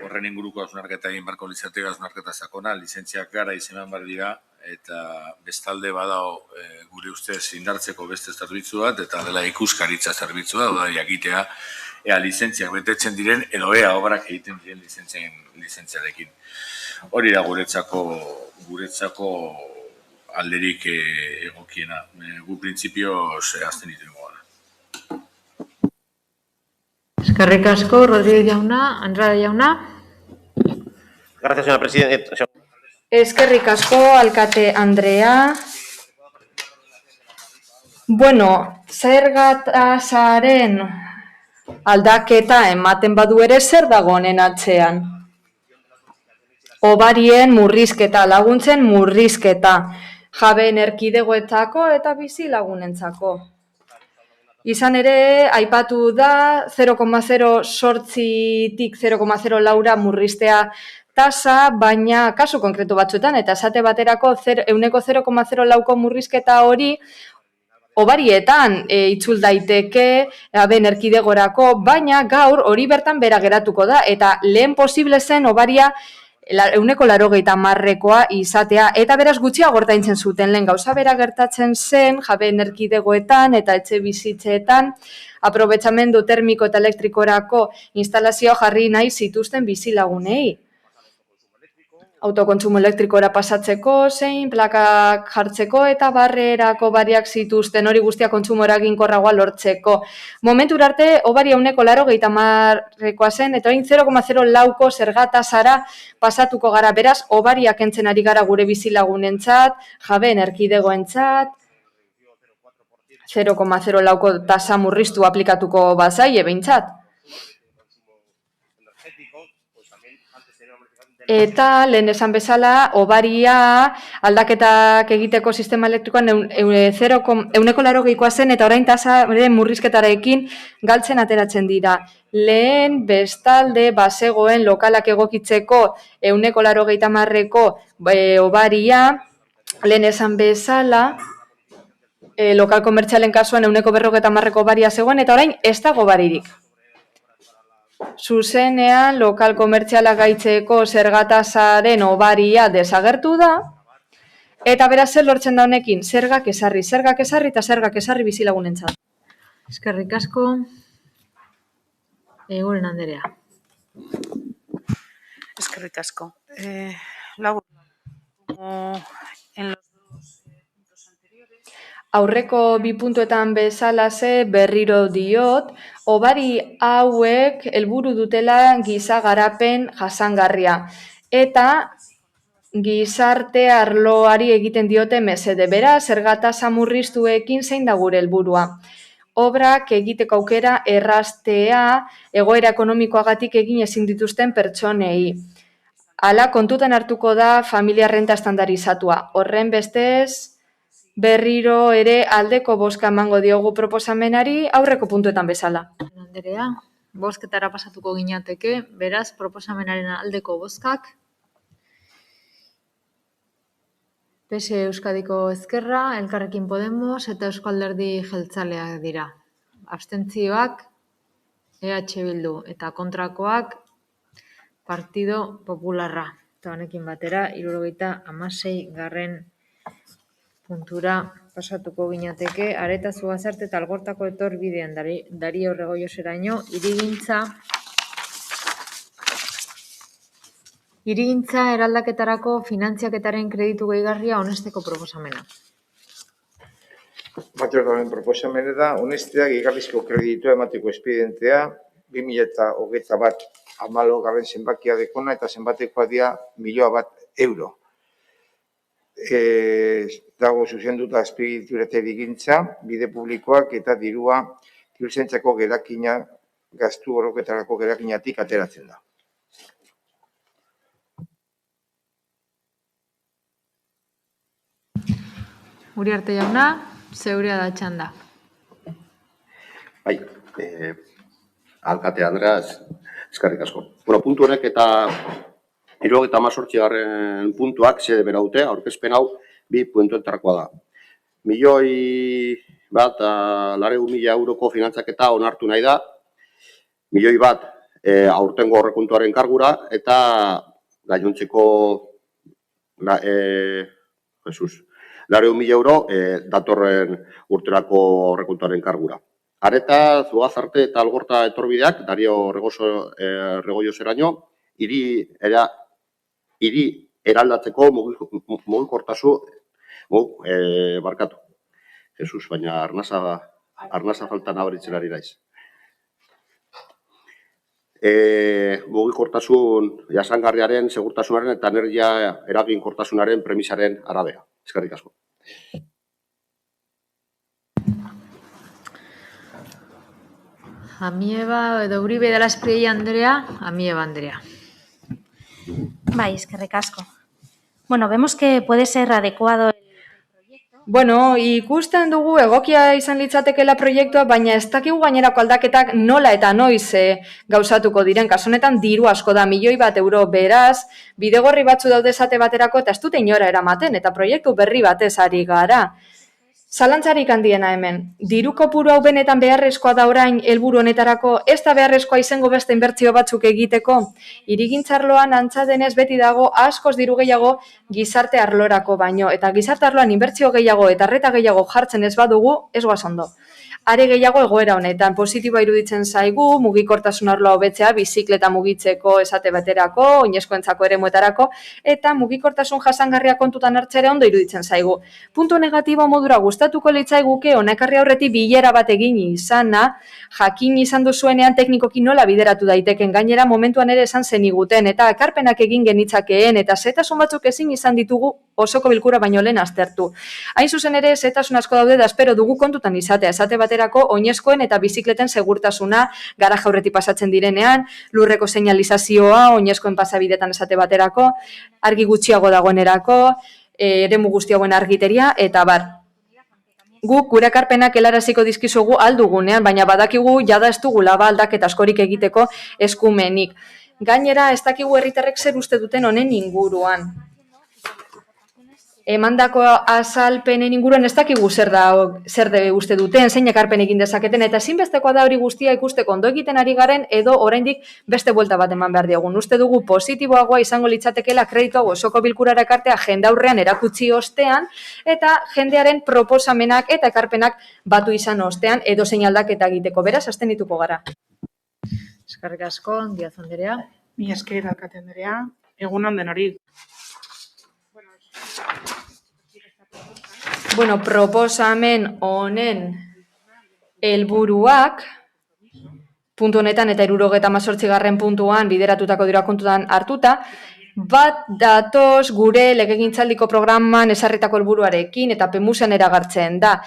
horren inguruko hausnarketa egin beharko litzateke hausnarketa sakona, lizentziak gara izeman behar dira eta bestalde badao gure ustez indartzeko beste zerbitzu bat, eta dela ikuskaritza zerbitzua, da jakitea ea lizentziak betetzen diren, edo ea obrak egiten diren lizentziarekin. Hori da guretzako alderik egokiena. Gu printzipioz azten ditu gara. Eskerrik asko, Rodríguez jauna, Andrade jauna. Gracias, señora presidenta. Eskerrik asko, alkate Andrea. Bueno, zergatasaren aldaketa ematen badu ere zer dago honen atzean? Obarien murrizketa, laguntzen murrizketa, jabeen erkidegoetako eta bizi lagunentzako. Izan ere, aipatu da 0,08tik 0,0 laura murriztea tasa, baina kasu konkretu batzuetan, eta esate baterako 0,0 lauko murrizketa hori obarietan itzul daiteke, jabeen erkidegorako, baina gaur hori bertan bera geratuko da, eta lehen posible zen obaria 180koa izatea, eta beraz gutxiago ordaintzen zuten lehen gauza bera gertatzen zen, jabeen erkidegoetan eta etxe bizitzeetan, aprobetxamendu termiko eta elektrikorako instalazioa jarri nahi zituzten bizilagunei. Autokontsumo elektrikora pasatzeko, zein plakak jartzeko eta barrerako bariak zituzten, hori guztia kontsumo eraginkorragoa lortzeko. Momentura arte, obaria 180koa zen, eta orain 0,0 lauko zergatasara pasatuko gara. Beraz, obariak kentzen ari gara gure bizilagunentzat, jabeen erkidegoentzat, 0,0 lauko tasa murriztu aplikatuko bazaie behintzat. Eta, lehen esan bezala, obaria aldaketak egiteko sistema elektrikoan 180koa zen, eta orain tasaren murrizketarekin galtzen ateratzen dira. Lehen bestalde bazegoen lokalak egokitzeko 180ko obaria, lehen esan bezala, lokal komertzialen kasuan 150ko obaria zegoen, eta orain ez dago baririk. Zuzenean, lokal komertziala gaitzeko zergatasaren obaria desagertu da, eta beraz zer lortzen da honekin, zergak ezarri eta zergak ezarri bizilagunentzat. Eskerrik asko, Eguren Anderea. Eskerrik asko. Labur, como en los dos puntos anteriores. Aurreko bi puntuetan bezalaze berriro diot, obari hauek helburu dutela giza garapen jasangarria. Eta gizarte arloari egiten diote mesede. Beraz, zergatasa murriztuekin zein da gure helburua. Obrak egiteko aukera erraztea egoera ekonomikoagatik egin ezin dituzten pertsonei. Hala, kontutan hartuko da familia renta estandarizatua. Horren bestez, berriro ere aldeko bozka emango diogu proposamenari aurreko puntuetan bezala. Anderea, bozketara pasatuko ginateke, beraz, proposamenaren aldeko bozkak. PSE Euskadiko Ezkerra, Elkarrekin Podemos eta Eusko Alderdi Jeltzaleak dira. Abstentzioak EH Bildu eta kontrakoak Partido Popularra. Eta honekin batera, 76. puntura pasatuko ginateke, Areta Zugazarte eta Algortako etorbidean Dario Regoyoseraino, hirigintza eraldaketarako finantziaketaren kreditu gehigarria onesteko proposamena. Batzordearen proposamena da, onestea gehigarrizko kreditua emateko espedientea 2021 10 zenbakia dekona eta zenbatekoa dira €1.000.000. Dago zuzenduta azpiegiturate egintza, bide publikoak eta dirua diruzaintzako gerakina, gastu oroketarako gerakinatik ateratzen da. Uriarte jauna, zeurea da txanda. Bai, alkate Andrea, eskerrik asko. Bueno, puntu honek eta 78. puntuak xede beraute, aurkezpen hau, bi puntuetarakoa da. €1.100.000 finantzaketa onartu nahi da, €1.000.000 aurtengo aurrekontuaren kargura, eta gainontzeko Jesus. 900.000 euro datorren urterako aurrekontuaren kargura. Areta, Zugazarte eta Algorta etorbideak, Dario Regoioseraino, hiri eraldatzeko barkatu. Jesus, baina arnasa falta nabaritzen ari naiz. Mugikortasun jasangarriaren, segurtasunaren eta energia eraginkortasunaren premisaren arabera. Eskerrik asko. Amieba edo Uribe dela Espriella Andrea, Amieba Andrea. Bai, eskerrik asko. Bueno, vemos que puede ser adecuado. Bueno, ikusten dugu egokia izan litzatekeela proiektua, baina ez dakigu gainerako aldaketak nola eta noiz gauzatuko diren. Kasu honetan diru asko da, 1.000.000 euro, beraz, bidegorri batzu daude esate baterako eta ez dute inora eramaten, eta proiektu berri batez ari gara. Zalantzarik handiena hemen, diru kopuru hau benetan beharrezkoa da orain helburu honetarako, ez da beharrezkoa izango beste inbertsio batzuk egiteko. Hirigintzarloan antza denez beti dago askoz diru gehiago gizarte arlorako baino, eta gizarte arloan inbertsio gehiago eta arreta gehiago jartzen ez badugu, ez goaz ondo. Are gehiago egoera honetan, positiboa iruditzen zaigu, mugikortasun arloa hobetzea, bizikleta mugitzeko esate baterako, oinezkoentzako eremuetarako, eta mugikortasun jasangarria kontutan hartzere ondo iruditzen zaigu. Puntu negatibo modura gustatuko litzaiguke honekarri aurretik bilera bat egin izana, jakin izan duzuenean teknikoki nola bideratu daiteken, gainera momentuan ere esan zeniguten, eta ekarpenak egin genitzakeen, eta zetasun batzuk ezin izan ditugu osoko bilkura baino lehen aztertu. Hain zuzen ere, zetasun asko daude da espero dugu kontutan izatea, esate baterako oinezkoen eta bizikleten segurtasuna, garaje aurretik pasatzen direnean, lurreko seinalizazioa, oinezkoen pasabidetan esate baterako, argi gutxiago dagoenerako, eremu guztiagoen argiteria, eta bar. Guk gure ekarpenak helaraziko dizkizugu aldugunean, baina badakigu jada ez dugula aldaketa askorik egiteko eskumenik. Gainera, ez dakigu herritarrek zer uste duten honen inguruan. Emandako azalpenen inguruan ez dakigu zer uste duten, zein ekarpen egin dezaketen, eta ezinbestekoa da hori guztia ikusteko ondo egiten ari garen edo oraindik beste buelta bat eman behar diogun. Uste dugu positiboagoa izango litzatekeela kreditu hau osoko bilkurara ekartea jendaurrean erakutsi ostean, eta jendearen proposamenak eta ekarpenak batu izan ostean edo zein aldaketa egiteko. Beraz, abstenituko gara. Eskerrik asko, Diaz Andrea. Mila esker, alkate Andrea. Egunon denori. Bueno, proposamen honen helburuak puntu honetan eta 78. puntuan bideratutako dira kontutan hartuta, bat datoz gure legegintzaldiko programan ezarritako helburuarekin eta PEMUSen eragartzen da.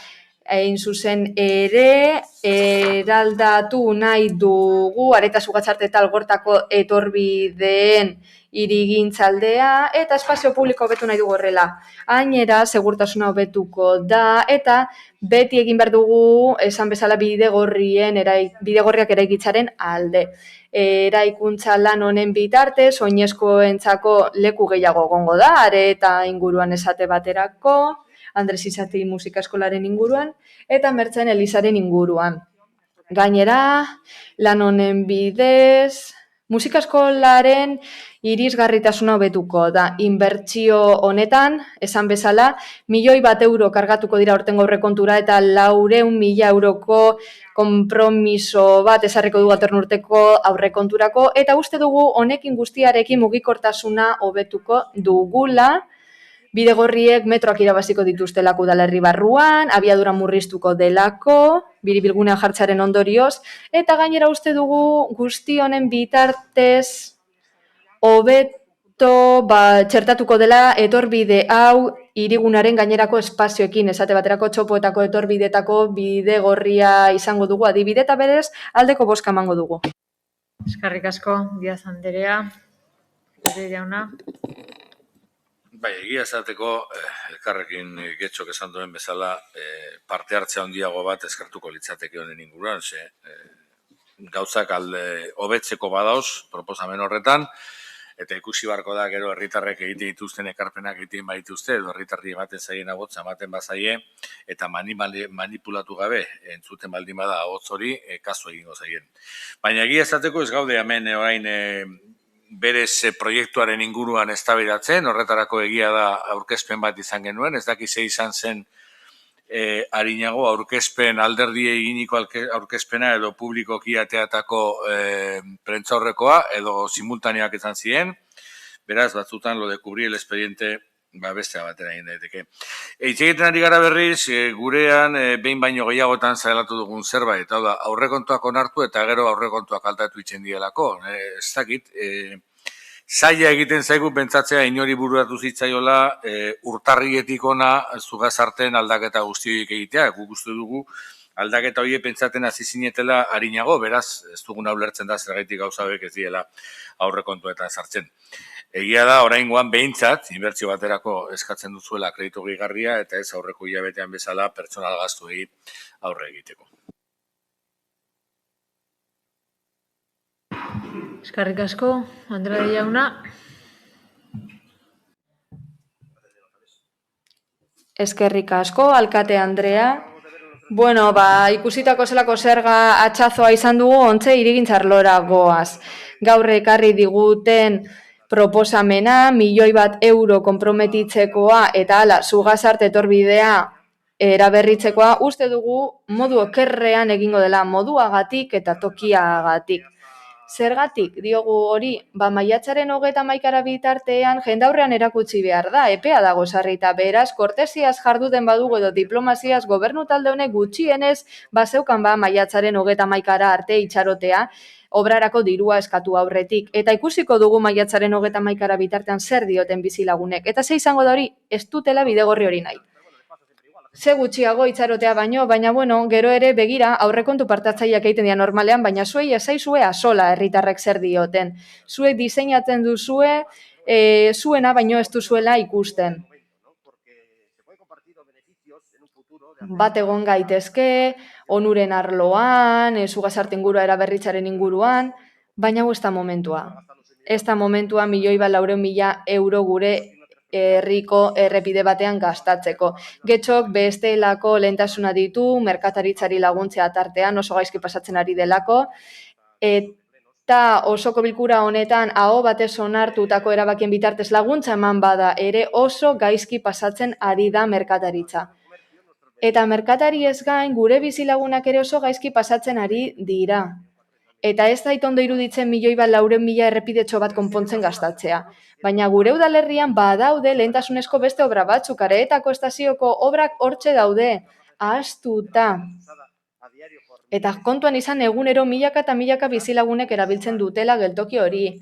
Hain zuzen ere, eraldatu nahi dugu Areta Zugatzarte eta Algortako etorbideen hirigintzaldea eta espazio publiko hobetu nahi dugu horrela. Gainera, segurtasuna hobetuko da eta beti egin behar dugu esan bezala bidegorriak eraikitzaren alde. Eraikuntza lan honen bitartez, oinezkoentzako leku gehiago egongo da, Areta inguruan esate baterako, Andres Izati musika eskolaren inguruan, eta Mertzen Elizaren inguruan. Gainera, lan honen bidez, musika eskolaren irisgarritasuna hobetuko da. Inbertsio honetan, esan bezala, 1.000.000 euro kargatuko dira aurtengo aurrekontura eta 400.000 euroko konpromiso bat ezarriko dugu datorren urteko aurrekonturako, eta uste dugu honekin guztiarekin mugikortasuna hobetuko dugula. Bidegorriek metroak irabaziko dituztelako udalerri barruan, abiadura murriztuko delako, biribilgunean jartzearen ondorioz, eta gainera uste dugu guzti honen bitartez hobeto txertatuko dela etorbide hau hirigunaren gainerako espazioekin, esate baterako txopoetako etorbidetako bidegorria izango dugu adibide eta berez aldeko bozka emango dugu. Eskerrik asko, Diaz Andrea. Jauna. Bai, egia esateko, elkarrekin getxok esan duen bezala, parte hartzea handiago bat eskartuko litzateke honen inguruan, gauzak alde hobetzeko badauz, proposamen horretan, eta ikusi barko da gero herritarrek egite dituzten ekarpenak egiten baituzte, edo herritarri ematen zaien agotza, ematen bazaie, eta manipulatu gabe, entzuten baldin bada agotz hori, kasu egingo zaien. Baina egia esateko ez gaude hemen orain berez proiektuaren inguruan eztabaidatzen, horretarako egia da aurkezpen bat izan genuen, ez dakiz izan zen harinago aurkezpen alderdiei eginiko aurkezpena edo publikoki ateatako prentzaurrekoa edo simultaneak izan ziren, beraz batzutan lo de cubrir el expediente bestea batera egin daiteke. Hitz egiten ari gara berriz, gurean behin baino gehiagotan zailatu dugun zerbait, hau da, aurrekontuak onartu eta gero aurrekontuak aldatu itzen dielako. Ez dakit, zaila egiten zaigu pentsatzea inori bururatu zitzaiola urtarrietik ona zugazarten aldaketa guztioik egitea, guk uste dugu aldaketa horiek pentsaten hasi zinetela harinago, beraz, ez duguna ulertzen da zergaitik gauza hauek ez diela aurrekontuetan sartzen. Egia da, oraingoan behintzat, inbertsio baterako eskatzen duzuela kreditu gehigarria eta ez aurreko hilabetean bezala pertsonal gastuei aurre egiteko. Eskerrik asko, Andrade jauna. Eskerrik asko, alkate Andrea. Bueno, ikusitako zelako zerga atxazoa izan dugu, ontze irigintzarlora goaz. Gaur ekarri diguten proposamena, €1.000.000 konprometitzekoa eta hala, zugazarte etorbidea eraberritzekoa, uste dugu modu okerrean egingo dela, moduagatik eta tokiagatik. Zergatik, diogu hori, maiatzaren 31 bitartean jendaurrean erakutsi behar da, epea dago sarrita, beraz, kortesiaz jarduten badugu edo diplomaziaz gobernu talde honek gutxienez, bazeukan maiatzaren 31 arte itxarotea, obrarako dirua eskatu aurretik. Eta ikusiko dugu maiatzaren 31 bitartean zer dioten bizilagunek. Eta ze izango da hori, ez dutela bidegorri hori nahi. Ze gutxiago itxarotea baino, baina bueno, gero ere begira aurrekontu partatzaileak egiten dira normalean, baina zuei ezaizue asola herritarrek zer dioten. Zuek diseinatzen duzue, zuena baino ez duzuela ikusten. Bat egon gaitezke, onuren arloan, zugazarte ingurua eraberritzaren inguruan, baina hau ez da momentua. Ez da momentua €1.400.000 gure herriko errepide batean gastatzeko. Getxok bestelako lehentasuna ditu, merkataritzari laguntzea tartean, oso gaizki pasatzen ari delako, eta osoko bilkura honetan aho batez onartutako erabakien bitartez laguntza eman bada ere oso gaizki pasatzen ari da merkataritza. Eta merkatari ez gain, gure bizilagunak ere oso gaizki pasatzen ari dira. Eta ez da ondo iruditzen €1.400.000 errepidetxo bat konpontzen gastatzea. Baina gure udalerrian badaude lehentasunezko beste obra batzuk, Areetako estazioko obrak hortxe daude, ahaztuta. Eta kontuan izan egunero milaka eta milaka bizilagunek erabiltzen dutela geltoki hori.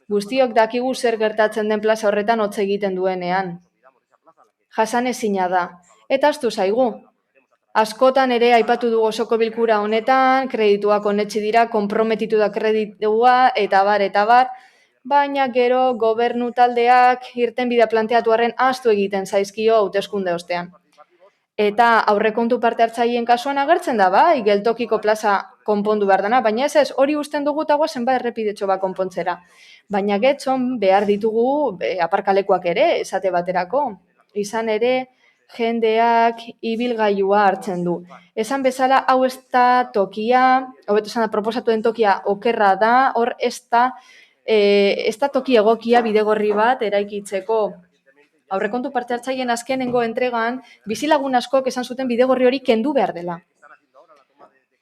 Guztiok dakigu zer gertatzen den plaza horretan hotz egiten duenean. Jasanezina da. Eta ahaztu zaigu. Askotan ere aipatu dugu osoko bilkura honetan, kredituak onetsi dira, konprometitu da kreditua, eta bar, baina gero gobernu taldeak irtenbidea planteatu arren ahaztu egiten zaizkio hauteskunde ostean. Eta aurrekontu parte hartzaileen kasuan agertzen da, geltokiko plaza konpondu behar dana, baina ez, hori usten dugu eta guazen errepidetxo bat konpontzera. Baina getxon behar ditugu aparkalekuak ere, esate baterako. Izan ere, jendeak ibilgailua hartzen du. Esan bezala, hau ez da tokia, hobeto esan da, proposatu den tokia okerra da, hor ez da toki egokia bidegorri bat eraikitzeko. Aurrekontu parte hartzaileen azkenengo entregan, bizilagun askok esan zuten bidegorri hori kendu behar dela.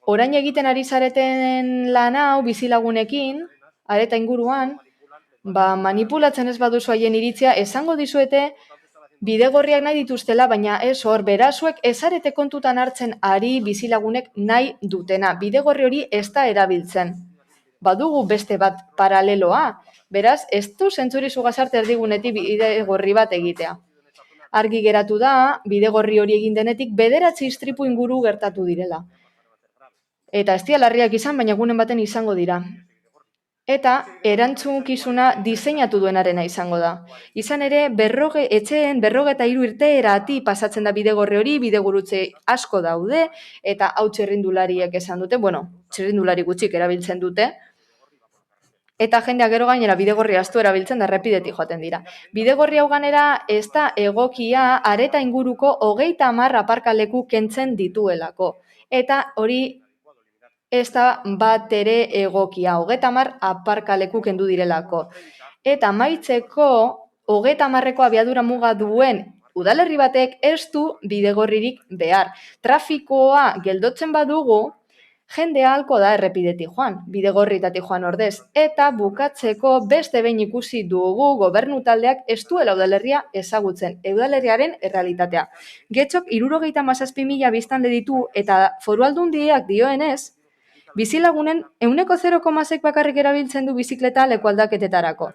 Orain egiten ari zareten lan hau bizilagunekin, areta inguruan, manipulatzen ez baduzu haien iritzia, esango dizuete, bidegorriak nahi dituztela, baina ez hor, berazuek ezarete kontutan hartzen ari bizilagunek nahi dutena. Bidegorri hori ez da erabiltzen. Badugu beste bat paraleloa, beraz, ez du zentzuri zugazarte erdigunetik bidegorri bat egitea. Argi geratu da, bidegorri hori egin denetik 9 istripu inguru gertatu direla. Eta ez dira larriak izan, baina egunen baten izango dira. Eta erantzunkizuna diseinatu duenarena izango da. Izan ere, etxeen 43 urteerati pasatzen da bidegorri hori, bidegurutze asko daude, eta hau txirrindulariek esan dute, txirrindulari gutxik erabiltzen dute, eta jendea gero gainera bidegorri astu erabiltzen da errepidetik joaten dira. Bidegorri hau ganera ez da egokia areta inguruko 30 aparkaleku kentzen dituelako. Eta hori ez da bat ere egokia, 30 aparkaleku kendu direlako. Eta amaitzeko, 30eko abiadura muga duen udalerri batek ez du bidegorririk behar. Trafikoa geldotzen badugu, jendea ahalko da errepidetik joan, bidegorritatik joan ordez. Eta bukatzeko beste behin ikusi dugu gobernu taldeak ez duela udalerria ezagutzen, udalerriaren errealitatea. Getxok 77.000 biztanle ditu eta Foru Aldundiak dioenez, bizilagunen 0,6 bakarrik erabiltzen du bizikleta lekualdaketetarako.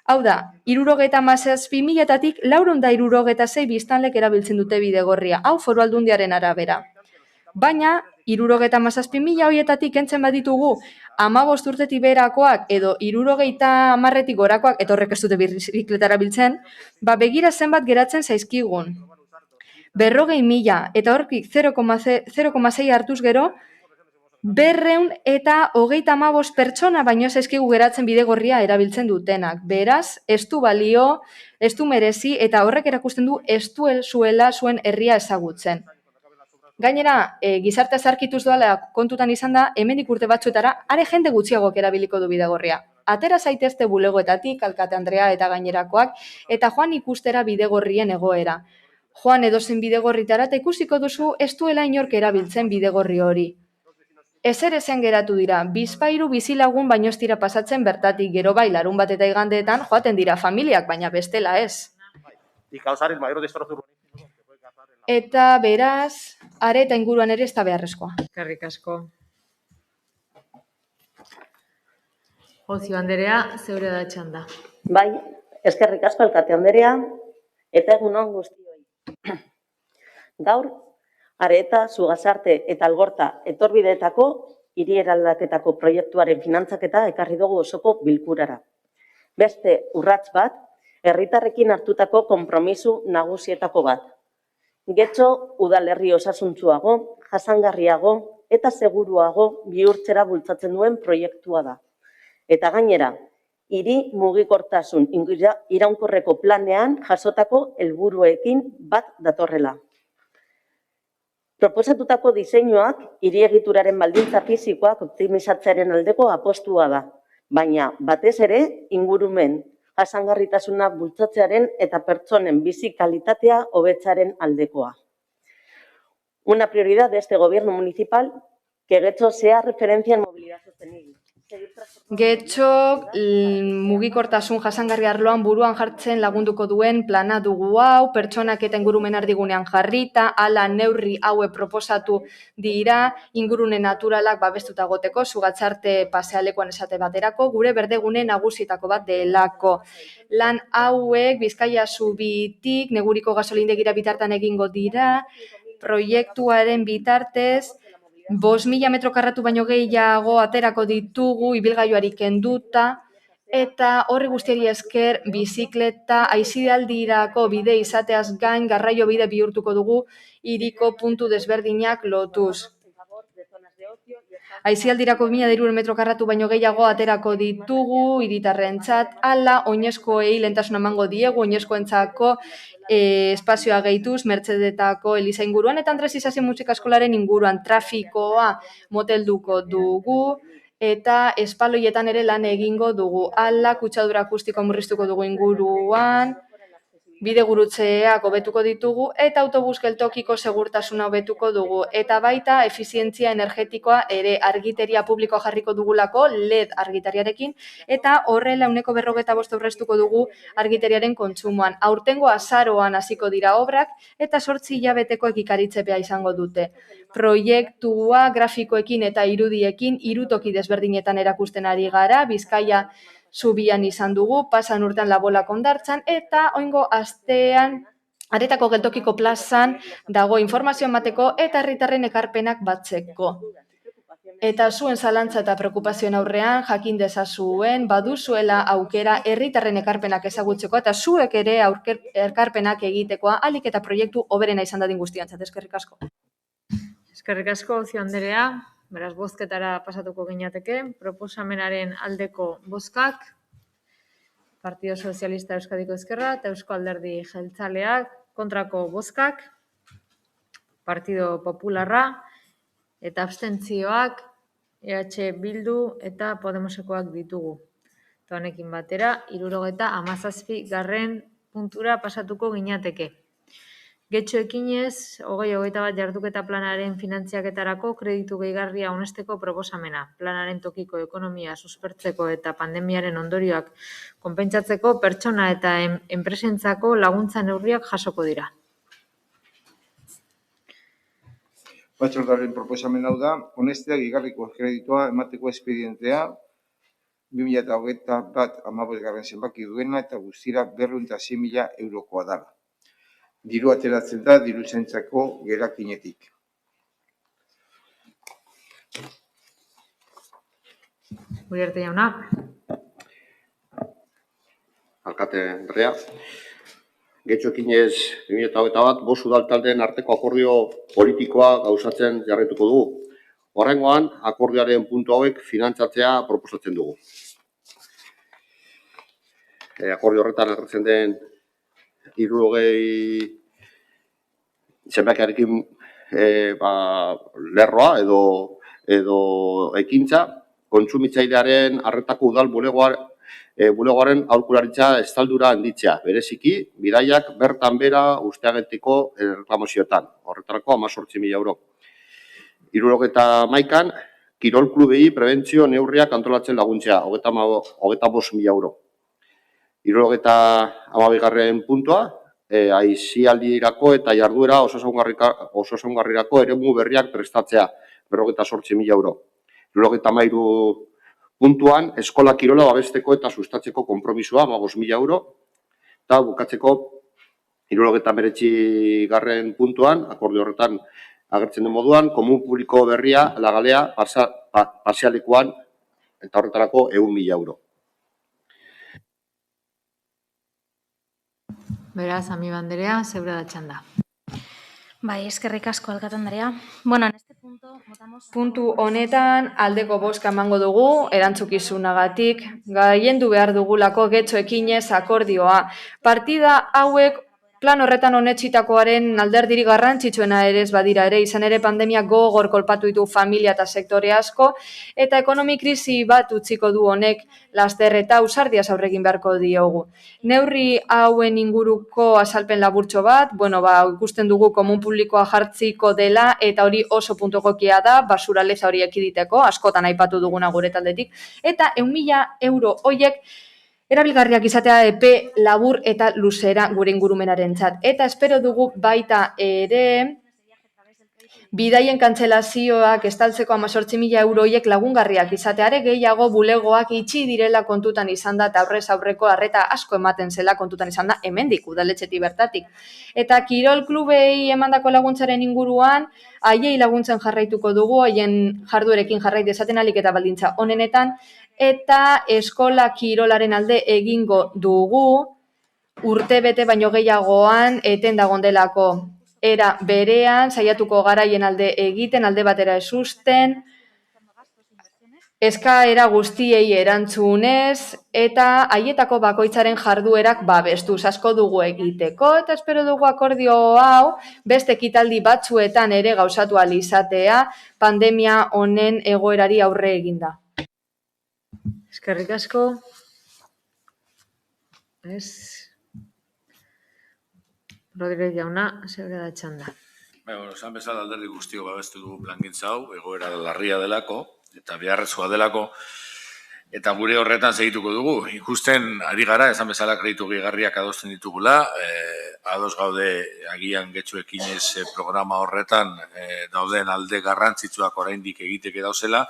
Hau da, 77.000-tatik 466 biztanlek erabiltzen dute bidegorria, hau Foru Aldundiaren arabera. Baina, 77.000 horietatik kentzen baditugu 15 urtetik beherakoak edo 70 gorakoak, eta horrek ez dute bizikleta erabiltzen, begira zenbat geratzen zaizkigun. 40.000 eta horkik 0,6 hartuz gero, 235 pertsona baino zaizkigu geratzen bidegorria erabiltzen dutenak. Beraz, ez du balio, ez du merezi, eta horrek erakusten du ez zuela zuen herria ezagutzen. Gainera, gizartea zarkituz doala kontutan izan da, hemendik urte batzuetara, are jende gutxiagok erabiliko du bidegorria. Atera zaitezte bulegoetatik, Alkate Andrea eta gainerakoak, eta joan ikustera bidegorrien egoera. Joan edozen bidegorritara eta ikusiko duzu ez duela inork erabiltzen bidegorri hori. Ezerezen geratu dira, bizpahiru bizilagun baino ez dira pasatzen bertatik, gero bai larunbat eta igandeetan joaten dira familiak, baina bestela ez. Eta beraz, are eta inguruan ere ez da beharrezkoa. Eskerrik asko. Ocio Anderea, zeure da txanda. Bai, eskerrik asko Alkate Anderea, eta egun on guztioi. Gaur, Areta, Zugazarte eta Algorta etorbideetako hiri eraldaketako proiektuaren finantzaketa ekarri dugu osoko bilkurara. Beste urrats bat, herritarrekin hartutako konpromisu nagusietako bat. Getxo udalerri osasuntsuago, jasangarriago eta seguruago bihurtzera bultzatzen duen proiektua da. Eta gainera, hiri mugikortasun iraunkorreko planean jasotako helburuekin bat datorrela. Proposatutako diseinuak hiri egituraren baldintza fisikoak optimizatzearen aldeko apostua da, baina batez ere ingurumen jasangarritasuna bultzatzearen eta pertsonen bizi kalitatea hobetzaren aldekoa. Una prioridad de este gobierno municipal que Getxo sea referencia en movilidad sostenible. Getxok mugikortasun jasangarri arloan buruan jartzen lagunduko duen plana dugu hau, pertsonak eta ingurumen ardigunean jarrita, hala neurri haue proposatu dira, ingurune naturalak babestuta goteko, Zugatzarte pasealekuan esate baterako, gure berdegune nagusietako bat delako. Lan hauek Bizkaia Zubitik, Neguriko gasolindegira bitartan egingo dira, proiektuaren bitartez, 5.000 metro karratu baino gehiago aterako ditugu ibilgailuari kenduta, eta horri guztiari esker bizikleta aisialdirako bide izateaz gain garraio bide bihurtuko dugu hiriko puntu desberdinak lotuz. Aisialdirako 1.200 metro karratu baino gehiago aterako ditugu hiritarrentzat, hala oinezkoei lehentasuna emango diegu, oinezkoentzako espazioa gehituz, Mertzedetako Eliza inguruan, eta Andres Isasi Musika Eskolaren inguruan trafikoa motelduko dugu, eta espaloietan ere lan egingo dugu. Hala, kutsadura akustikoa murriztuko dugu inguruan, bide gurutzeak hobetuko ditugu, eta autobus geltokiko segurtasuna hobetuko dugu. Eta baita, efizientzia energetikoa ere argiteria publikoa jarriko dugulako, LED argitariarekin, eta horrela 45% aurreztuko dugu argitariaren kontsumoan. Aurtengo azaroan hasiko dira obrak, eta 8 hilabeteko ekikaritzepea izango dute. Proiektua grafikoekin eta irudiekin hirutoki desberdinetan erakusten ari gara, Bizkaia Zubian izan dugu, pasan urtean Labolak Hondartzan, eta oingo astean Aretako geltokiko plazan dago informazio emateko eta herritarren ekarpenak batzeko. Eta zuen zalantza eta preokupazioen aurrean jakin dezazuen baduzuela aukera herritarren ekarpenak ezagutzeko eta zuek ere ekarpenak egitekoa ahalik eta proiektu hoberena izan dadin guztiantzat. Eskerrik asko. Eskerrik asko, Ocio Anderea. Beraz, bozketara pasatuko ginateke. Proposamenaren aldeko bozkak, Partido Sozialista Euskadiko Ezkerra eta Eusko Alderdi Jeltzaleak, kontrako bozkak, Partido Popularra eta abstentzioak EH Bildu eta Podemosekoak ditugu. Eta honekin batera, 77. puntura pasatuko ginateke. Getxo ekinez, 2021 jarduketa planaren finantziaketarako kreditu gehigarria onesteko proposamena. Planaren tokiko ekonomia suspertzeko eta pandemiaren ondorioak konpentsatzeko pertsona eta enpresentzako laguntza neurriak jasoko dira. Batzordearen proposamen hau da, onestea gehigarriko kreditua emateko espedientea 2021 zenbaki duena eta guztira 206.000 eurokoa dela. Diru ateratzen da diruzaintzako gerakinetik. Uriarte jauna. Alkate Andrea. Getxo ekinez 2021 bost udaltaldeen arteko akordio politikoa gauzatzen jarraituko dugu. Horrengoan, akordioaren puntu hauek finantzatzea proposatzen dugu. Akordio horretan agertzen den 60 zenbakiarekin lerroa edo ekintza, kontsumitzailearen arretako udal bulegoaren aholkularitza estaldura handitzea, bereziki, bidaiak bertan bera usteagetiko reklamazioetan, horretarako 18.000 euro. 71an, kirol klubei prebentzio neurriak antolatzen laguntzea, 25.000 euro. 72. puntua, aisialdirako eta jarduera osasungarrirako eremu berriak prestatzea, 58.000 euro. 73. puntuan, eskola kirola babesteko eta sustatzeko konpromisoa, 5.000 euro. Eta bukatzeko, 79. puntuan, akordio horretan agertzen den moduan, komun publiko berria, lagalea, pasealekuan, eta horretarako 100.000 euro. Beraz, Amiba Anderea, zeure da txanda. Bai, eskerrik asko, alkate Andrea. Bueno, en este punto Puntu honetan aldeko bozka emango dugu erantzukizunagatik, gailendu behar dugulako getxo ekinez akordioa. Partida hauek plan horretan onetsitakoaren alderdirik garrantzitsuena ere ez badira ere, izan ere pandemia gogor kolpatu ditu familia eta sektore asko, eta ekonomi krisi bat utziko du honek laster eta ausardiaz aurregin beharko diogu. Neurri hauen inguruko azalpen laburtxo bat, ikusten dugu komun publikoa jartziko dela, eta hori oso puntu egokia da, basuraleza hori ekiditeko, askotan aipatu duguna gure taldetik, eta 100.000 euro hoiek erabilgarriak izatea epe labur eta luzera gure ingurumenarentzat. Eta espero dugu baita ere bidaien kantzelazioak estaltzeko 18.000 euro horiek lagungarriak izateare gehiago bulegoak itxi direla kontutan izan da eta aurrez aurreko arreta asko ematen zela kontutan izan da hemendik udaletxetik bertatik. Eta kirol klubei emandako laguntzaren inguruan haiei laguntzen jarraituko dugu, haien jarduerekin jarrait dezaten alik eta baldintza honenetan, eta eskola kirolaren alde egingo dugu urtebete baino gehiagoan eten dagondelako. Era berean, saiatuko garaien alde egiten, alde batera esusten, eskaera guztiei erantzunez, eta haietako bakoitzaren jarduerak babestuz asko dugu egiteko, eta espero dugu akordio hau beste ekitaldi batzuetan ere gauzatu ahal izatea, pandemia honen egoerari aurre eginda. Eskerrik asko. Rodríguez jauna, zeure da txanda. Esan bezala alderdi guztio babestu dugu plangintza hau, egoera larria delako, eta beharrezkoa delako, eta gure horretan segituko dugu. Ikusten ari gara, esan bezala kreditu gehigarriak adosten ditugula, ados gaude agian getxo ekinez programa horretan dauden alde garrantzitsuak oraindik egiteke dauzela.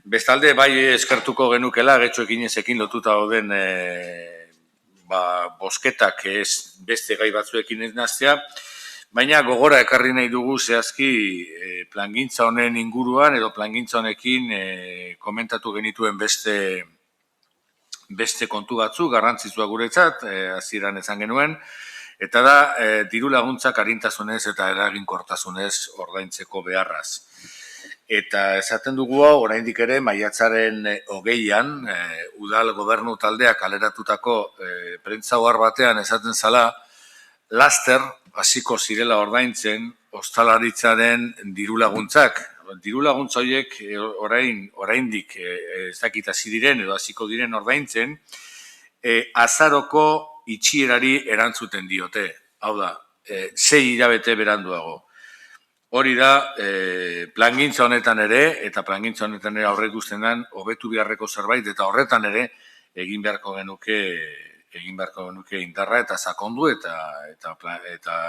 Bestalde, bai eskertuko genukela getxo ekinezekin lotuta dauden bosketak ez beste gai batzuekin ez naztea, baina gogora ekarri nahi dugu zehazki plangintza honen inguruan edo plangintza honekin komentatu genituen beste kontu batzu, garrantzitsua guretzat, hasieran esan genuen, eta da diru laguntzak arintasunez eta eraginkortasunez ordaintzeko beharraz. Eta esaten dugu hau, oraindik ere, maiatzaren 20an, udal gobernu taldeak aleratutako prentza ohar batean esaten zala, laster hasiko zirela ordaintzen ostalaritzaren diru laguntzak, diru laguntza horiek oraindik ez dakit hasi diren edo hasiko diren ordaintzen, azaroko itxierari erantzuten diote. Hau da, 6 hilabete beranduago. Hori da, plangintza honetan ere, eta plangintza honetan ere aurre ikusten den, hobetu beharreko zerbait, eta horretan ere egin beharko genuke indarra eta sakondu eta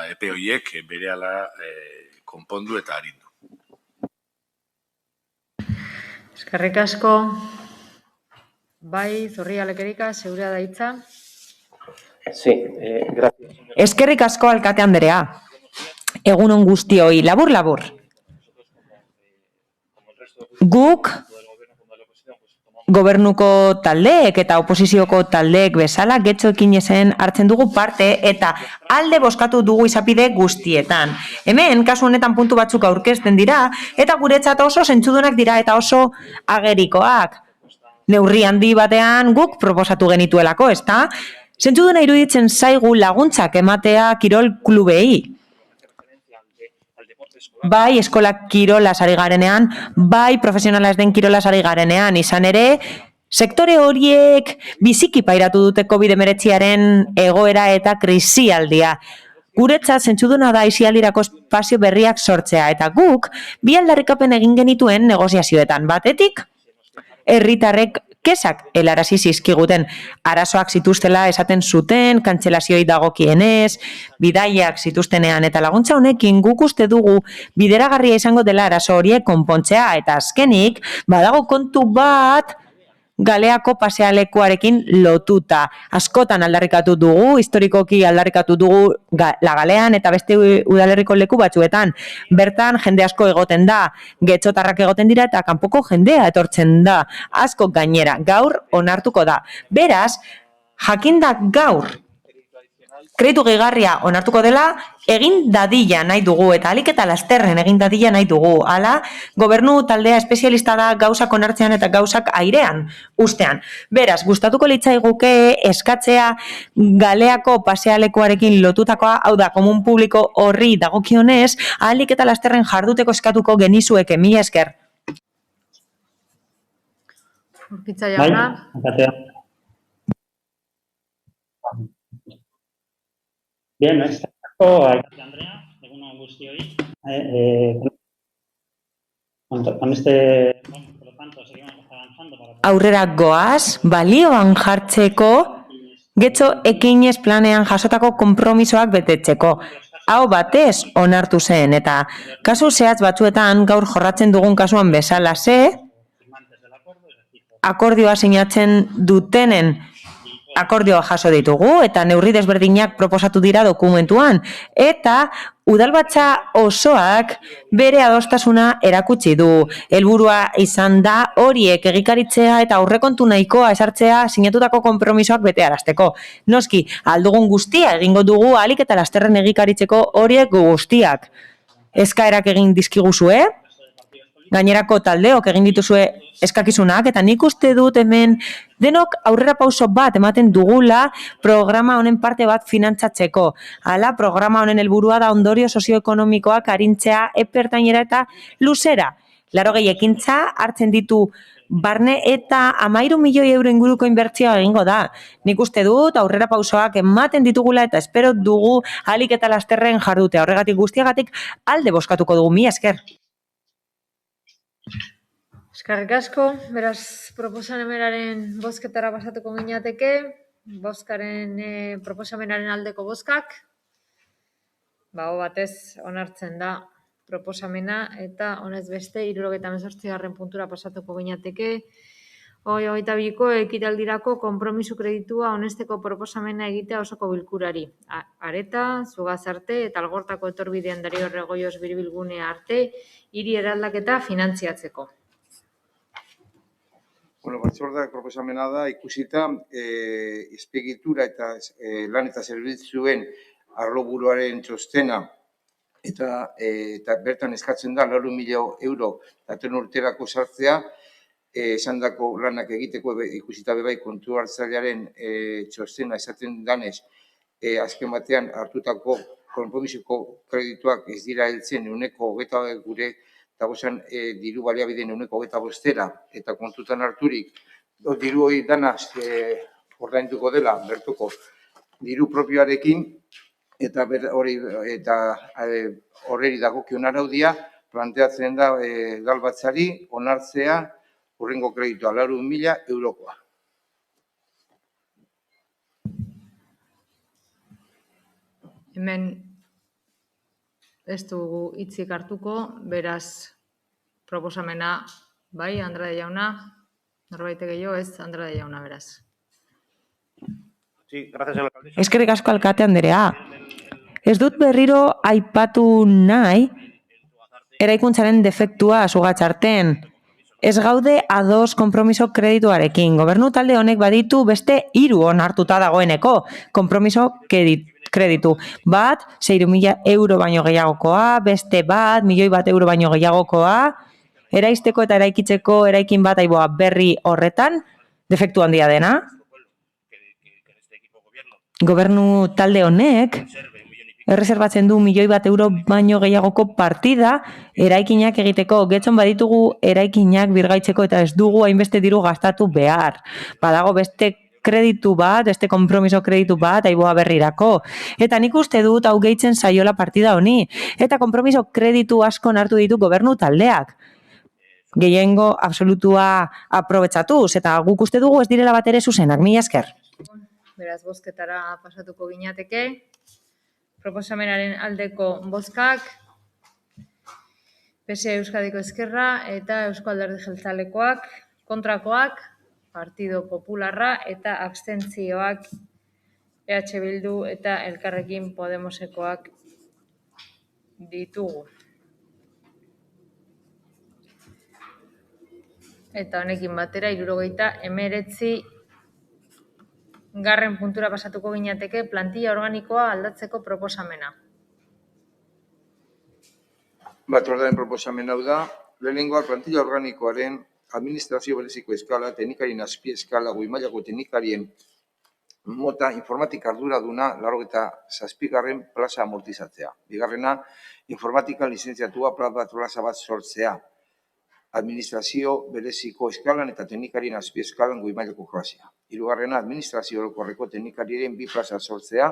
epe horiek berehala konpondu eta arindu. Eskerrik asko. Bai, Zorrilla Lekerika, zeurea da hitza. Sí, gracias. Eskerrik asko alkate anderea. Egunon guztioi, labur. Guk gobernuko taldeek eta oposizioko taldeek bezala getxoekin ezen hartzen dugu parte eta alde bozkatu dugu izapide guztietan. Hemen, kasu honetan puntu batzuk aurkezten dira eta guretzat oso zentzudunak dira eta oso agerikoak. Neurri handi batean guk proposatu genituelako, ezta? Zentzuduna iruditzen zaigu laguntzak ematea kirol klubei. Bai eskolak kirolaz ari garenean, bai profesionala ez den kirolaz ari garenean, izan ere, sektore horiek biziki pairatu dute COVID-19 egoera eta krisialdia. Guretzat zentzuduna da aisialdirako espazio berriak sortzea, eta guk bi aldarrikapen egin genituen negoziazioetan. Batetik, herritarrek kesak helarazi zizkiguten, arazoak zituztela esaten zuten, kantzelazioi dagokienez, bidaiak zituztenean eta laguntza honekin guk uste dugu bideragarria izango dela arazo horiek konpontzea eta azkenik badago kontu bat Galeako pasealekuarekin lotuta. Askotan aldarrikatu dugu, historikoki aldarrikatu dugu La Galean eta beste udalerriko leku batzuetan. Bertan jende asko egoten da, getxotarrak egoten dira eta kanpoko jendea etortzen da. Asko gainera, gaur onartuko da. Beraz, jakinda gaur kreditu gehigarria onartuko dela, egin dadila nahi dugu, eta alik eta lasterren egin dadila nahi dugu. Hala, gobernu taldea espezialista da gauzak onartzean eta gauzak airean ustean. Beraz, gustatuko litzaiguke eskatzea Galeako pasealekuarekin lotutakoa, hau da, komun publiko horri dagokionez, alik eta lasterren jarduteko eskatuko genizueke, mila esker. Urkitza jauna. Bien, esto Andrea, egunon guztioi. Con este, por lo tanto, seguimos avanzando para... Aurrera goaz, balioan jartzeko, getxo ekinez planean jasotako konpromisoak betetzeko. Hau batez onartu zen, eta kasu zehatz batzuetan gaur jorratzen dugun kasuan bezala akordioa sinatzen dutenen akordioa jaso ditugu eta neurri desberdinak proposatu dira dokumentuan eta udalbatza osoak bere adostasuna erakutsi du. Helburua izan da horiek egikaritzea eta aurrekontu nahikoa esartzea sinatutako konpromisoak betearazteko. Noski, aldugun guztia egingo dugu ahalik eta lasterren egikaritzeko horiek guztiak. Eskaerak egin dizkiguzue, gainerako taldeok egin dituzue eskakizunak, eta nik uste dut hemen denok aurrera pauso bat ematen dugula programa honen parte bat finantzatzeko. Hala, programa honen helburua da ondorio sozioekonomikoak arintzea epertainera eta luzera. 80 ekintza hartzen ditu barne eta 13 milioi euro inguruko inbertsioa egingo da. Nik uste dut aurrera pausoak ematen ditugula eta espero dugu ahalik eta lasterren jardutea. Horregatik guztiagatik alde bozkatuko dugu, mila esker. Eskerrik asko, beraz proposamenaren bozketara pasatuko ginateke, proposamenaren aldeko bozkak, bago batez onartzen da proposamena eta honez beste 78. puntura pasatuko ginateke, 22ko ekitaldirako konpromiso kreditua onesteko proposamena egitea osoko bilkurari. Areta, Zugazarte eta Algortako etorbidean Dario Regoios biribilgunea arte, hiri eraldaketa finantziatzeko. Batzordeak proposamena da ikusita azpiegitura eta lan eta zerbitzuen arloburuaren txostena eta bertan eskatzen da 4.000 euro datorren urterako sartzea, esandako lanak egiteko ikusita bebai kontu hartzailearen txostena esaten danez, azken batean hartutako konpromisoko kredituak ez dira heltzen 100% gure dagozen diru baliabideen 25%, eta kontutan harturik, diru hori dana ordainduko dela, bertuko diru propioarekin, eta horreri dagokion araudia, planteatzen da udalbatzari onartzea hurrengo kreditua 400.000 eurokoa. Hemen ez dugu hitzik hartuko, beraz proposamena, bai, Andrade jauna, norbait gehiago ez, Andrade jauna, beraz. Sí, gracias, señor alcalde. Eskerrik asko alkate Anderea. Ez dut berriro aipatu nahi eraikuntzaren defektua sugatxarten. Ez gaude ados konpromiso kredituarekin. Gobernu talde honek baditu beste 3 onartuta dagoeneko konpromiso kreditu. Bat, 6.000 euro baino gehiagokoa, beste bat, 1.000.000 euro baino gehiagokoa, eraisteko eta eraikitzeko eraikin bat aiboa berri horretan, defektu handia dena. Gobernu talde honek erreserbatzen du 1.000.000 euro baino gehiagoko partida eraikinak egiteko. Getxon baditugu eraikinak birgaitzeko eta ez dugu hainbeste diru gastatu behar. Badago beste kreditu bat, beste konpromiso kreditu bat aiboa berrirako. Eta nik uste dut hau gehitzen saiola partida honi. Eta konpromiso kreditu asko hartu ditu gobernu taldeak. Gehiengo absolutua aprobetxatuz eta guk uste dugu ez direla bat ere zuzenak. Mila esker. Beraz, bozketara pasatuko ginateke. Proposamenaren aldeko bozkak, PSE Euskadiko Ezkerra eta Eusko Alderdi Jeltzalekoak, kontrakoak, Partido Popularra eta abstentzioak EH Bildu eta Elkarrekin Podemosekoak ditugu. Eta honekin batera 79 garren puntura pasatuko ginateke plantilla organikoa aldatzeko proposamena. Batzordearen proposamen hau da, lehenengoa plantilla organikoaren administrazio bereziko eskala, teknikarien azpi eskala, goi mailako teknikarien mota informatika arduraduna 87. plaza amortizatzea. Bigarrena, informatika lizentziatua plaza bat sortzea. Administrazio bereziko eskalan eta teknikarien azpi eskalan goi mailako klasea. Hirugarrena, administrazio orokorreko teknikarien 2 plaza sortzea,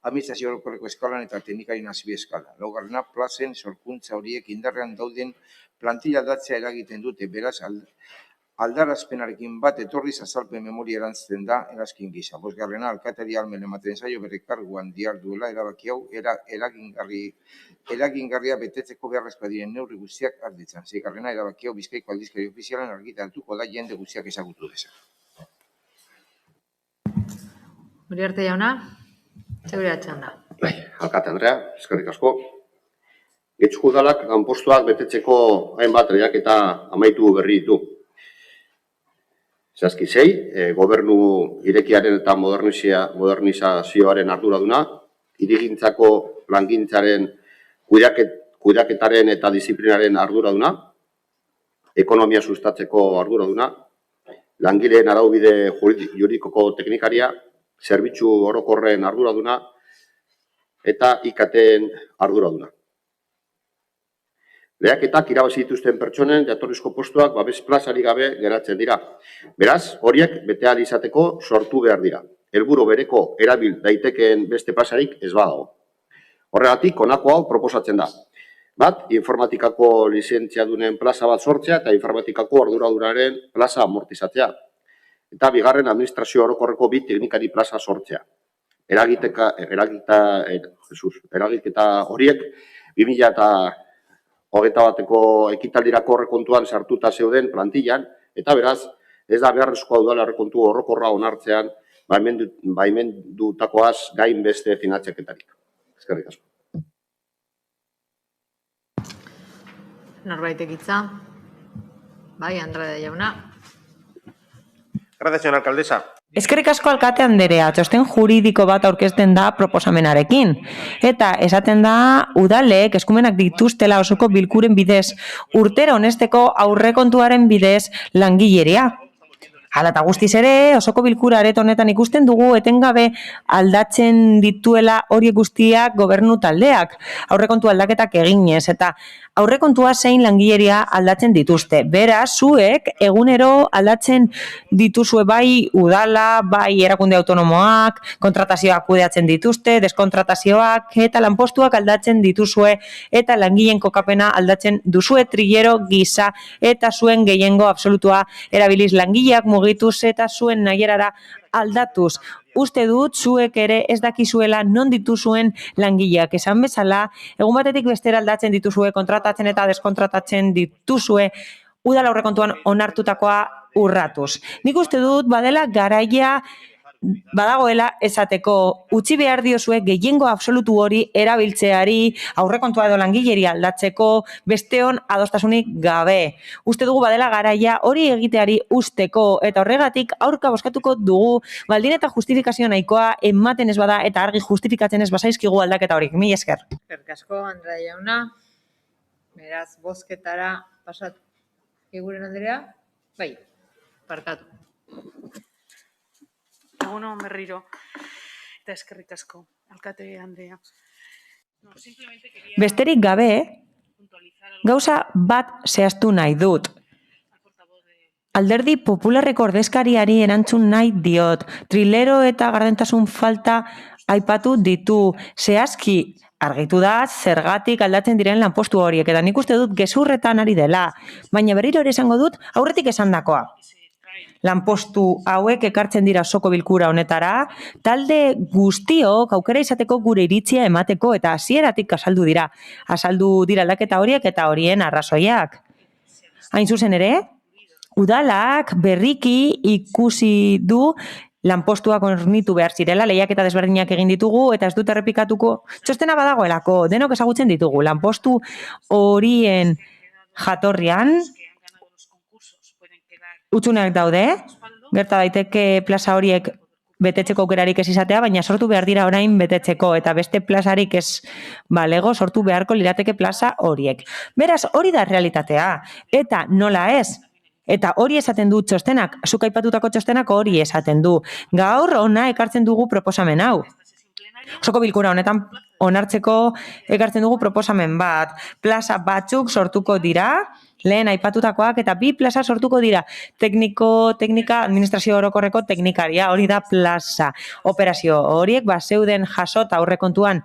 administrazio orokorreko eskalan eta teknikarien azpi eskalan. Laugarrena, plazen sorkuntza horiek indarrean dauden plantilla aldatzea eragiten dute, beraz aldarazpenarekin bat etorriz azalpen memoria erantzten da erazkin gisa. Bosgarrena, alkateri almen ematen zaio bere karguan diharduela erabaki hau eragingarria betetzeko beharrezkoa diren neurri guztiak arditzan. Seigarrena, erabaki hau Bizkaiko aldizkari ofizialan argitaratuko da jende guztiak ezagutu dezan. Uriarte jauna, zeure atxanda. Bai, alkate Andrea, eskerrik asko. Getxuko udalak lanpostuak betetzeko hainbat lehiaketa amaitu berri ditu. Zehazki 6, gobernu irekiaren eta modernizazioaren arduraduna, hirigintzako langintzaren kudeaketaren eta disiplinaren arduraduna, ekonomia sustatzeko arduraduna, langileen araubide juridikoko teknikaria, zerbitzu orokorren arduraduna eta IKT-en arduraduna. Lehiaketak irabazi dituzten pertsonen jatorrizko postuak babes plazarik gabe geratzen dira. Beraz, horiek bete ahal izateko sortu behar dira. Helburu bereko erabil daitekeen beste plazarik ez badago. Horregatik, honako hau proposatzen da. Bat, informatikako lizentziadunen plaza bat sortzea eta informatikako arduradunaren plaza amortizatzea. Eta bigarren, administrazio orokorreko 2 teknikari plaza sortzea. Eragiketa horiek 2021ko ekitaldirako aurrekontuan sartuta zeuden plantillan, eta beraz, ez da beharrezkoa udala aurrekontu orokorra onartzean baimendutakoaz gain beste finantzaketarik. Eskerrik asko. Norbaitek hitza. Bai, Andrade jauna. Gracias, señora alcaldesa. Eskerrik asko alkate Anderea, txosten juridiko bat aurkezten da proposamenarekin. Eta esaten da udalek eskumenak dituztela osoko bilkuren bidez, urtero honesteko aurrekontuaren bidez langileria. Hala eta guztiz ere, osoko bilkura areto honetan ikusten dugu etengabe aldatzen dituela horiek guztiak gobernu taldeak, aurrekontu aldaketak eginez, eta aurrekontua zein langileria aldatzen dituzte. Beraz, zuek egunero aldatzen dituzue bai udala, bai erakunde autonomoak, kontratazioak kudeatzen dituzte, deskontratazioak eta lanpostuak aldatzen dituzue eta langileen kokapena aldatzen duzue trillero gisa eta zuen gehiengo absolutua erabiliz langileak mugituz eta zuen nahierara aldatuz. Uste dut, zuek ere ez dakizuela non dituzuen langileak. Esan bezala, egun batetik bestera aldatzen dituzue, kontratatzen eta deskontratatzen dituzue, udal aurrekontuan onartutakoa urratuz. Nik uste dut, badela garaia badagoela esateko utzi behar diozue gehiengo absolutu hori erabiltzeari aurrekontua edo langilleri aldatzeko besteon adostasunik gabe. Uste dugu badela garaia hori egiteari usteko eta horregatik aurka bozkatuko dugu baldin eta justifikazio nahikoa ematen ez bada eta argi justifikatzen ez bazaizkigu aldaketa horik. Mila esker. Eskerrik asko, Andrea jauna. Beraz, bozketara pasatu. Iguren Andrea? Bai, parkatu. Egunon berriro. Eta eskerrik asko, alkate Andrea. Besterik gabe, gauza bat zehaztu nahi dut. Alderdi Popularreko ordezkariari erantzun nahi diot. Trilero eta gardentasun falta aipatu ditu. Zehazki argitu da zergatik aldatzen diren lanpostu horiek. Eta nik uste dut gezurretan ari dela. Baina berriro ere esango dut aurretik esandakoa. Lanpostu hauek ekartzen dira osoko bilkura honetara, talde guztiok aukera izateko gure iritzia emateko eta hasieratik azaldu dira. Azaldu dira aldaketa horiek eta horien arrazoiak. Hain zuzen ere, udalak berriki ikusi du lanpostuak hornitu behar zirela, lehiaketa desberdinak egin ditugu eta ez dut errepikatuko txostena badagoelako, denok ezagutzen ditugu. Lanpostu horien jatorrian utzuneak daude, gerta daiteke plaza horiek betetzeko aukerarik ez izatea, baina sortu behar dira orain betetzeko eta beste plazarik ez balego sortu beharko lirateke plaza horiek. Beraz, hori da realitatea eta nola ez? Eta hori esaten du txostenak, zuk aipatutako txostenak hori esaten du. Gaur ona ekartzen dugu proposamen hau. Osoko bilkura honetan onartzeko ekartzen dugu proposamen bat. Plaza batzuk sortuko dira, lehen aipatutakoak eta 2 plaza sortuko dira. Teknika, administrazio orokorreko teknikaria, hori da plaza. Operazio horiek zeuden jasota aurrekontuan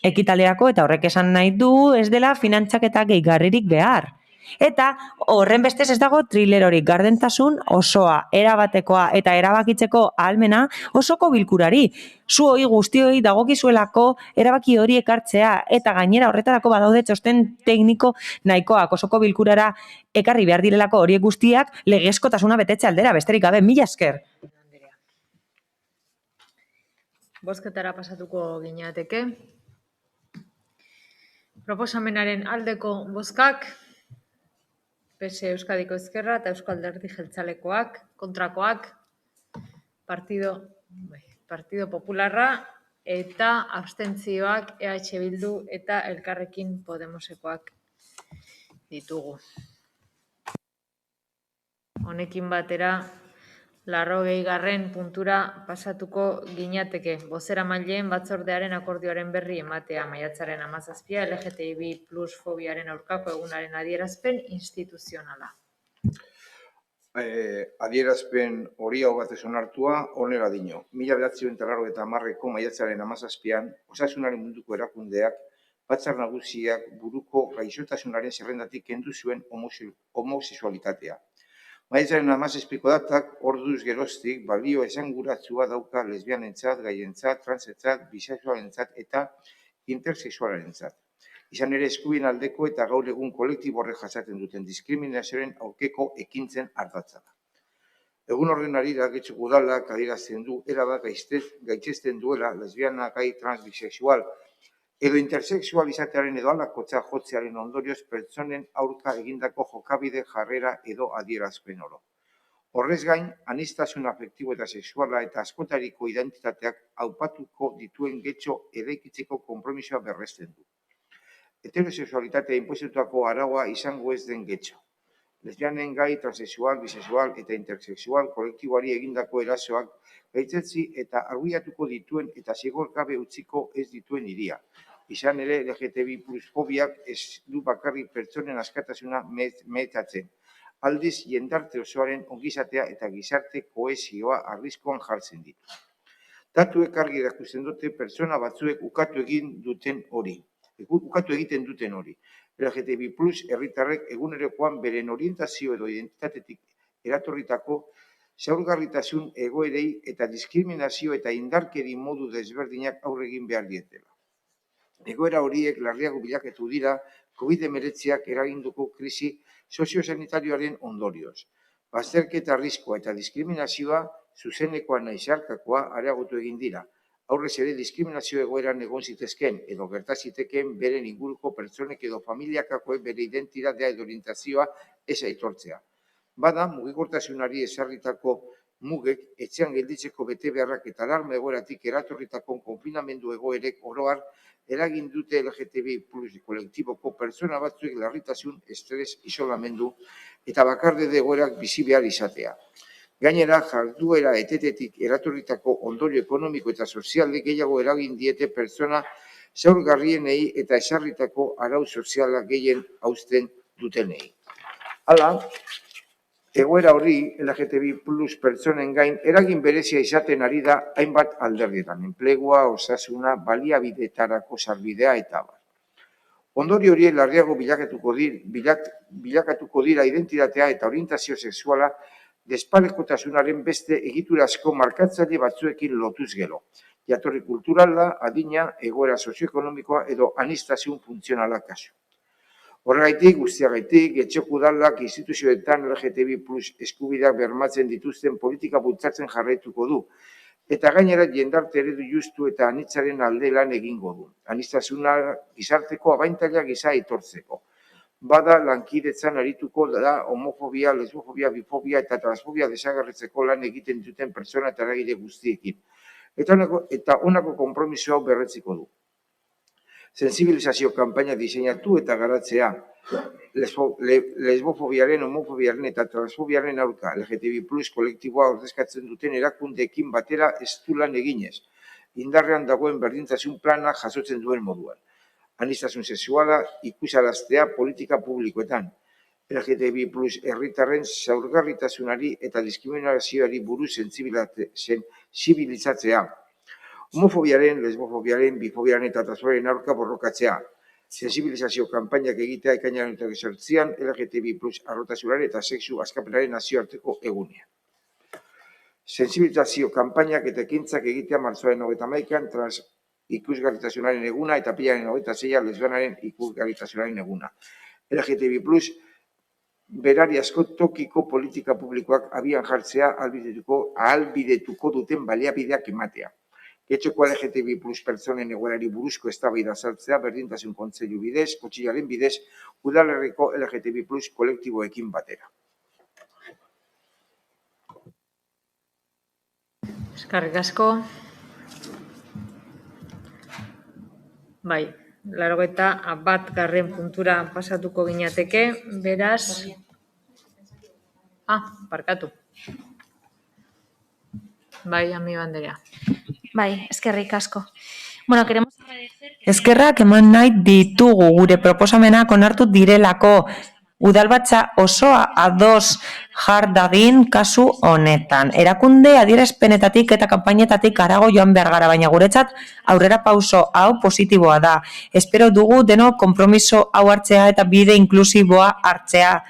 ekitaldirako eta horrek esan nahi du ez dela finantzaketa gehigarririk behar. Eta horren bestez ez dago trilerorik, gardentasun osoa, erabatekoa eta erabakitzeko ahalmena osoko bilkurari. Zuoi guztioi dagokizuelako erabaki hori ekartzea eta gainera horretarako badaude txosten tekniko nahikoak osoko bilkurara ekarri behar direlako horiek guztiak legezkotasuna betetze aldera, besterik gabe, mila esker. Bozketara pasatuko gineateke. Proposamenaren aldeko bozkak, PS Euskadiko Ezkerra eta Euskal Alderdi Jeltzalekoak, kontrakoak, Partido Popularra eta abstentzioak EH Bildu eta Elkarrekin Podemosekoak ditugu. Honekin batera, 80. puntura pasatuko gineateke. Bozeramaileen batzordearen akordioaren berri ematea maiatzaren 17 LGTBI plus fobiaren aurkako egunaren adierazpen instituzionala. Adierazpen hori hau batez onartua honela dio. 1990ko maiatzaren 17an Osasunaren munduko erakundeak batzar nagusiak buruko gaixotasunaren zerrendatik kendu zuen homosexualitatea. Maiatzaren 17ko datak orduz geroztik balio esanguratsua dauka lesbianentzat, gaientzat, transentzat, bisexualentzat eta intersexualentzat. Izan ere eskubideen aldeko eta gaur egun kolektibo horrek jasaten duten diskriminazioaren aurkeko ekintzen ardatza da. Egun horren harira Getxoko Udalak adierazten du erabat gaitzesten duela lesbiana, gai, trans, bisexual edo intersexual izatearen edo halakotza jotzearen ondorioz pertsonen aurka egindako jokabide jarrera edo adierazpen oro. Horrez gain, aniztasun afektibo eta sexuala eta askotariko identitateak aupatuko dituen getxo eraikitzeko konpromisoa berresten du. Heterosexualitatea inpositutako araua izango ez den getxo. Lesbianen, gai, transexual, bisexual eta intersexual kolektiboari egindako erasoak gaitzetsi eta arbuiatuko dituen eta zigorgabe utziko ez dituen hiria. Izan ere, LGTBI+ fobiak ez du bakarrik pertsonen askatasuna mehetatzen. Aldiz, jendarte osoaren ongizatea eta gizarte kohesioa arriskuan jartzen ditu. Datuek argi erakusten dute pertsona batzuek ukatu egiten duten hori. LGTBI+ herritarrek egunerokoan beren orientazio edo identitatetik eratorritako zaurgarritasun egoerei eta diskriminazio eta indarkeri modu desberdinak aurre egin behar dietela. Egoera horiek larriago bilakatu dira COVID-19ak eraginduko krisi soziosanitarioaren ondorioz. Bazterketa arriskua eta diskriminazioa zuzenekoa nahi zeharkakoa areagotu egin dira. Aurrez ere diskriminazio egoeran egon zitezkeen edo gerta zitekeen beren inguruko pertsonek edo familiakakoek bere identitatea edo orientazioa ez aitortzea. Bada, mugikortasunari ezarritako mugek etxean gelditzeko betebeharrak eta alarma egoeratik eratorritako konfinamendu egoerek oro har eragin dute LGTBI+ kolektiboko pertsona batzuek larritasun, estres, isolamendu eta bakardade egoerak bizi behar izatea. Gainera, jarduera etetetik eratorritako ondorio ekonomiko eta sozialek gehiago eragin diete pertsona zaurgarrienei eta ezarritako arau soziala gehien hausten dutenei. Hala, egoera hori LGTBI+ pertsonen gain eragin berezia izaten ari da hainbat alderdietan, enplegua, osasuna, baliabideetarako sarbidea eta abar. Ondorio horiek larriago bilakatuko dira identitatea eta orientazio sexuala desparekotasunaren beste egiturazko markatzaile batzuekin lotuz gero. Jatorri kulturala, adina, egoera sozioekonomikoa edo aniztasun funtzionala kasu. Horregaitik, guztiagaitik, etxeko udalak instituzioetan LGTBI+ eskubideak bermatzen dituzten politika bultzatzen jarraituko du. Eta gainera jendarte eredu justu eta anitzaren alde lan egingo du. Aniztasuna gizarteko abaintaila gisa aitortzeko. Bada lankidetzan arituko da homofobia, lesbofobia, bifobia eta transfobia desagerratzeko lan egiten duten pertsona eta eragile guztiekin. Eta honako konpromiso hau berretziko du. Sensibilizazio kanpaina diseinatu eta garatzea, lesbofobiaren, homofobiaren eta transfobiaren aurka, LGTBI+ kolektiboa ordezkatzen duten erakundeekin batera estu lan eginez, indarrean dagoen berdintasun plana jasotzen duen moduan. Aniztasun sexuala ikusaraztea politika publikoetan, LGTBI+ herritarren zaurgarritasunari eta diskriminazioari buruz sentsibilizatzea, homofobiaren, lesbofobiaren, bifobiaren eta transfobiaren aurka borrokatzea, sensibilizazio kanpainak egitea ekainaren 28an LGTBI+ arrotasunaren eta sexu askapenaren nazioarteko egunean. Sensibilizazio kanpainak eta ekintzak egitea martxoaren 31an trans ikusgarritasunaren eguna eta pilaren 26a lesbianaren ikusgarritasunaren eguna. LGTBI+ berariazko tokiko politika publikoak abian jartzea ahalbidetuko duten baliabideak ematea. Getxoko LGTBI+ pertsonen egoerari buruzko eztabaida sartzea berdintasun kontseilu bidez, kotxilaren bidez, udalerriko LGTBI+ kolektiboekin batera. Eskerrik asko. Bai, 81. puntura pasatuko ginateke, beraz... barkatu. Bai, amigo Andrea. Bai, eskerrik asko. Bueno, queremos agradecer... Eskerrak eman nahi ditugu gure proposamenak onartu direlako. Udalbatza osoa ados jar dadin kasu honetan. Erakunde adierazpenetatik eta kanpainetatik harago joan behar gara, baina guretzat aurrera pauso hau positiboa da. Espero dugu denok konpromiso hau hartzea eta bide inklusiboa hartzea.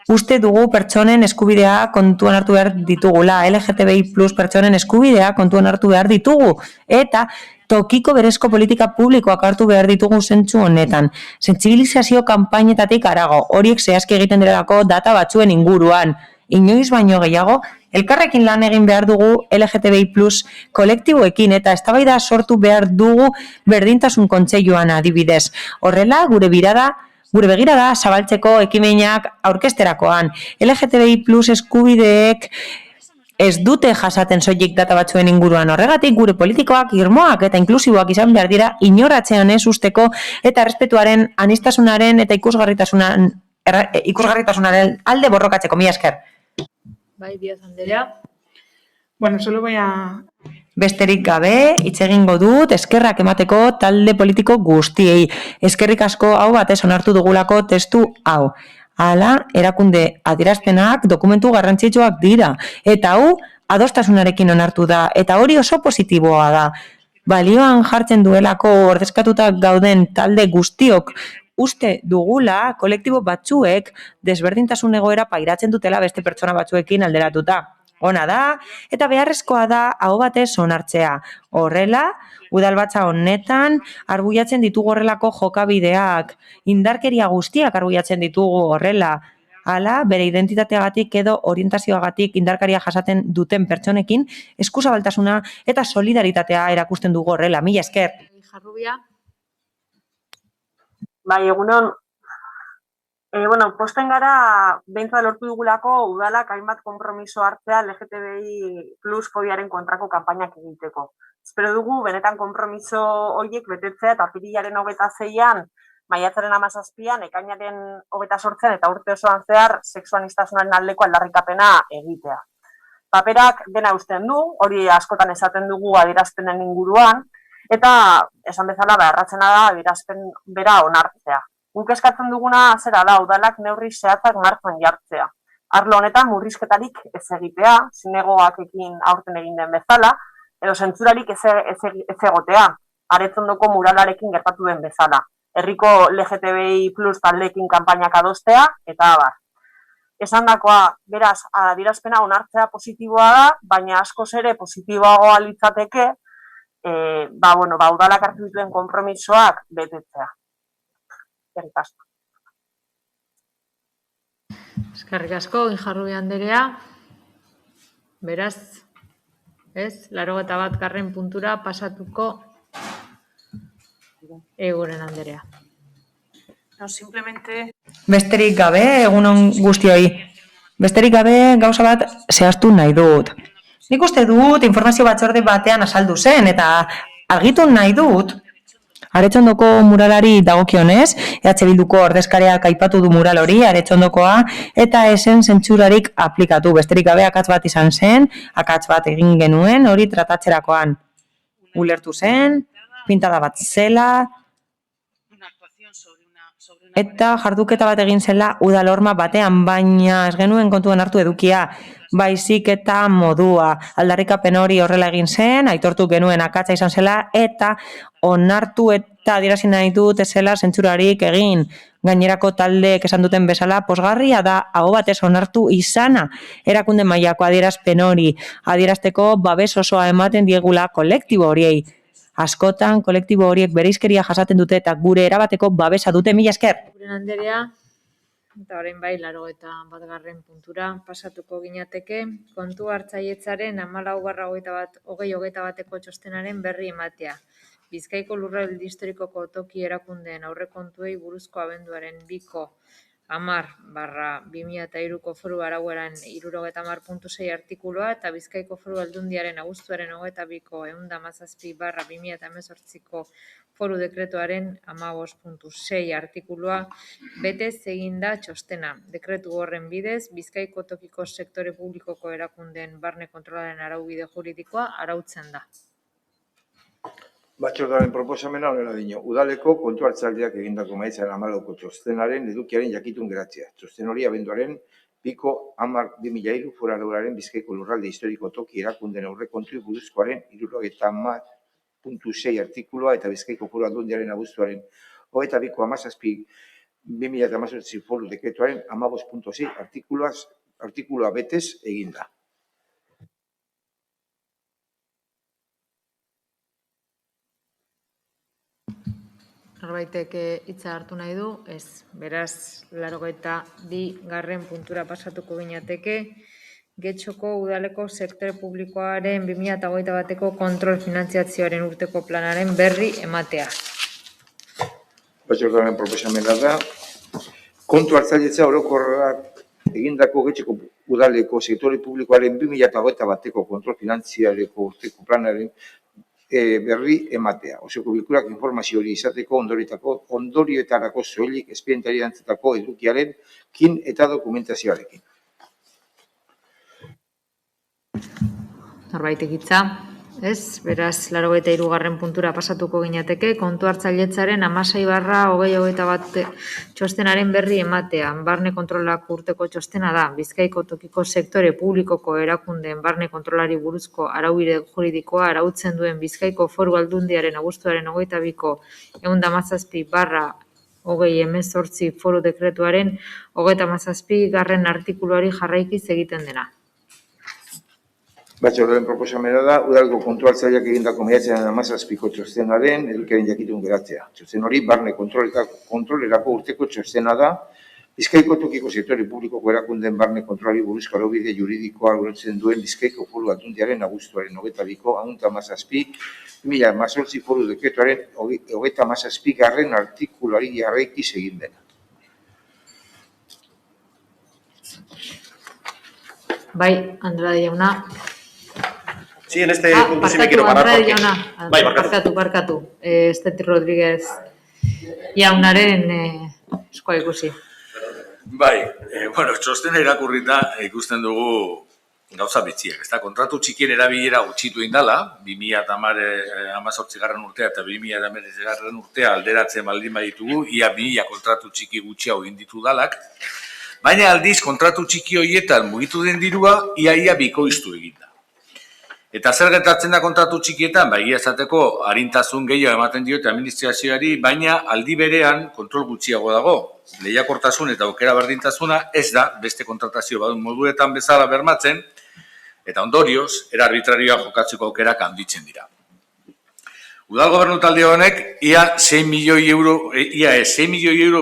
Uste dugu pertsonen eskubidea kontuan hartu behar ditugula, LGTBI+ pertsonen eskubidea kontuan hartu behar ditugu, eta tokiko berezko politika publikoak hartu behar ditugu zentzu honetan. Sentsibilizazio kanpainetatik harago, horiek zehazki egiten direlako data batzuen inguruan. Inoiz baino gehiago, elkarrekin lan egin behar dugu LGTBI+ kolektiboekin eta eztabaida sortu behar dugu berdintasun kontseiluan adibidez. Horrela, gure begirada zabaltzeko ekimenak aurkezterakoan. LGTBI+ eskubideek ez dute jasaten soilik data batzuen inguruan. Horregatik gure politikoak irmoak eta inklusiboak izan behar dira inoratzean ez usteko eta errespetuaren, aniztasunaren eta ikusgarritasunaren alde borrokatzeko. Mila esker. Bai, Díaz Andrea. Bueno, solo voy a Besterik gabe, hitz egingo dut, eskerrak emateko talde politiko guztiei. Eskerrik asko hau batez onartu dugulako testu hau. Hala, erakunde adierazpenak dokumentu garrantzitsuak dira. Eta hau, adostasunarekin onartu da. Eta hori oso positiboa da. Balioan jartzen duelako ordezkatuta gauden talde guztiok uste dugula kolektibo batzuek desberdintasun egoera pairatzen dutela beste pertsona batzuekin alderatuta. Ona da, eta beharrezkoa da aho batez onartzea. Horrela, udalbatza honetan arbuiatzen ditugu horrelako jokabideak, indarkeria guztiak arbuiatzen ditugu horrela. Hala, bere identitateagatik edo orientazioagatik indarkaria jasaten duten pertsonekin eskuzabaltasuna eta solidaritatea erakusten dugu horrela. Mila esker. Jarrubia. Bai, egunon. Posten gara, behintzat lortu dugulako udalak hainbat konpromiso hartzea LGTBI plus fobiaren kontrako kanpainak egiteko. Espero dugu, benetan konpromiso horiek betetzea eta apirilaren 26an, maiatzaren 17an, ekainaren 28an eta urte osoan zehar sexuanistasunaren aldeko aldarrikapena egitea. Paperak dena usten du, hori askotan esaten dugu adierazpenen inguruan, eta esan bezala erratzena da adierazpen bera onartzea. Guk eskatzen duguna zera da, udalak neurri zehatzak martxan jartzea. Arlo honetan murrizketarik ez egitea, zinegoakekin aurten egin den bezala, edo zentzurarik ez egotea, aretzondoko muralarekin gertatu den bezala. Herriko LGTBI plus taldeekin kanpainak adostea, eta abar. Esandakoa, beraz, adierazpena onartzea positiboa da, baina askoz ere positiboagoa litzateke, udalak hartu dituen konpromisoak betetzea. Eskerrik asko, Injarrubi anderea. Beraz, 81. puntura pasatuko Eguren anderea. Simplemente... Besterik gabe, egunon guztioi. Besterik gabe, gauza bat zehaztu nahi dut. Nik uste dut informazio batzorde batean azaldu zen, eta argitu nahi dut, Aretxondoko muralari dagokionez, EH Bilduko ordezkariak aipatu du mural hori, Aretxondokoa, eta esen zentsurarik aplikatu. Besterik gabe akats bat izan zen, akats bat egin genuen, hori tratatzerakoan. Ulertu zen, pintada bat zela, eta jarduketa bat egin zela udalorma batean, baina ez genuen kontuan hartu edukia, baizik eta modua. Aldarrikapen hori horrela egin zen, aitortu genuen akatsa izan zela, eta onartu eta adierazi nahi dut ezela zentsurarik egin. Gainerako taldeek esan duten bezala, pozgarria da aho batez onartu izana. Erakunde mailako adierazpen hori, adierazteko babes osoa ematen diegula kolektibo horiei. Askotan, kolektibo horiek bereizkeria jasaten dute eta gure erabateko babesa dute. Mila esker. Eguren anderea, eta orain bai, 81. puntura pasatuko ginateke, kontu hartzaietzaren 14/2021 txostenaren berri ematea. Bizkaiko lurralde historikoko toki erakundeen aurrekontuei buruzko abenduaren 2/10/2003 foru arauaren 70.6 artikulua eta Bizkaiko Foru Aldundiaren abuztuaren 22ko 117/2018ko foru dekretuaren 15.6 artikulua betez egin da txostena. Dekretu horren bidez, Bizkaiko tokiko sektore publikoko erakundeen barne kontrolaren araubide juridikoa arautzen da. Batzordearen proposamena honela dio. Udaleko kontu hartzaileak egindako maiatzaren 14ko txostenaren edukiaren jakitun geratzea. Txosten hori abenduaren 2/10/2003 foru arauaren Bizkaiko lurralde historiko toki erakundeen aurrekontuei buruzkoaren 70.6 artikulua eta Bizkaiko Foru Aldundiaren abuztuaren 22ko 17/2018 foru dekretuaren 15.6 artikulua betez egin da. Norbaitek hitza hartu nahi du, ez. Beraz, 82. puntura pasatuko ginateke, Getxoko udaleko sektore publikoaren 2021ko kontrol finantziazioaren urteko planaren berri ematea. Batzordearen proposamena da, kontu hartzailetza orokorrak egindako Getxoko udaleko sektore publikoaren 2021ko kontrol finantziareko urteko planaren berri ematea. Osoko bilkurak informazio hori izateko ondorioetarako soilik espedienteari erantzutako edukiaren kin eta dokumentazioarekin. Norbaitek hitza, Ez, beraz, 83. puntura pasatuko ginateke, kontu hartzailetzaren 16/2021 txostenaren berri ematean. Barne kontrolak urteko txostena da. Bizkaiko tokiko sektore publikoko erakundeen barne kontrolari buruzko araubide juridikoa arautzen duen Bizkaiko Foru Aldundiaren abuztuaren 22ko 117/2018 Foru Dekretuaren 37. artikuluari jarraikiz egiten dena. Batzordearen proposamena da, udaleko kontu hartzaileak egindako maiatzaren 17ko txostenaren edukien jakitun geratzea. Txosten hori barne kontrolerako urteko txostena da, Bizkaiko tokiko sektore publikoko erakundeen barne kontrolari buruzko araubide juridikoa arautzen duen Bizkaiko Foru Aldundiaren abuztuaren 22ko 117/2018 Foru Dekretuaren 37. artikuluari jarraikiz egin dena. Bai, Andrade jauna. Sí, en este punto sí me quiero parar porque... Barkatu. Esteti Rodríguez jaunaren eskoa ikusi. Bai, txostena irakurrita ikusten dugu gauza bitxiak. Kontratu txikien erabilera gutxitu indala, 2018. urtea eta 2019. urtea alderatzen baldin baditugu, ia 2000 kontratu txiki gutxiago inditu dalak, baina aldiz kontratu txiki horietan mugitu den dirua, ia bikoiztu eginda. Eta zer gertatzen da kontratu txikietan, egia esateko arintasun gehiago ematen diote administrazioari, baina aldi berean kontrol gutxiago dago. Lehiakortasun eta aukera berdintasuna ez da beste kontratazio badun moduetan bezala bermatzen, eta ondorioz, era arbitrarioa jokatzeko aukerak handitzen dira. Udal gobernu talde honek ia 6 milioi euro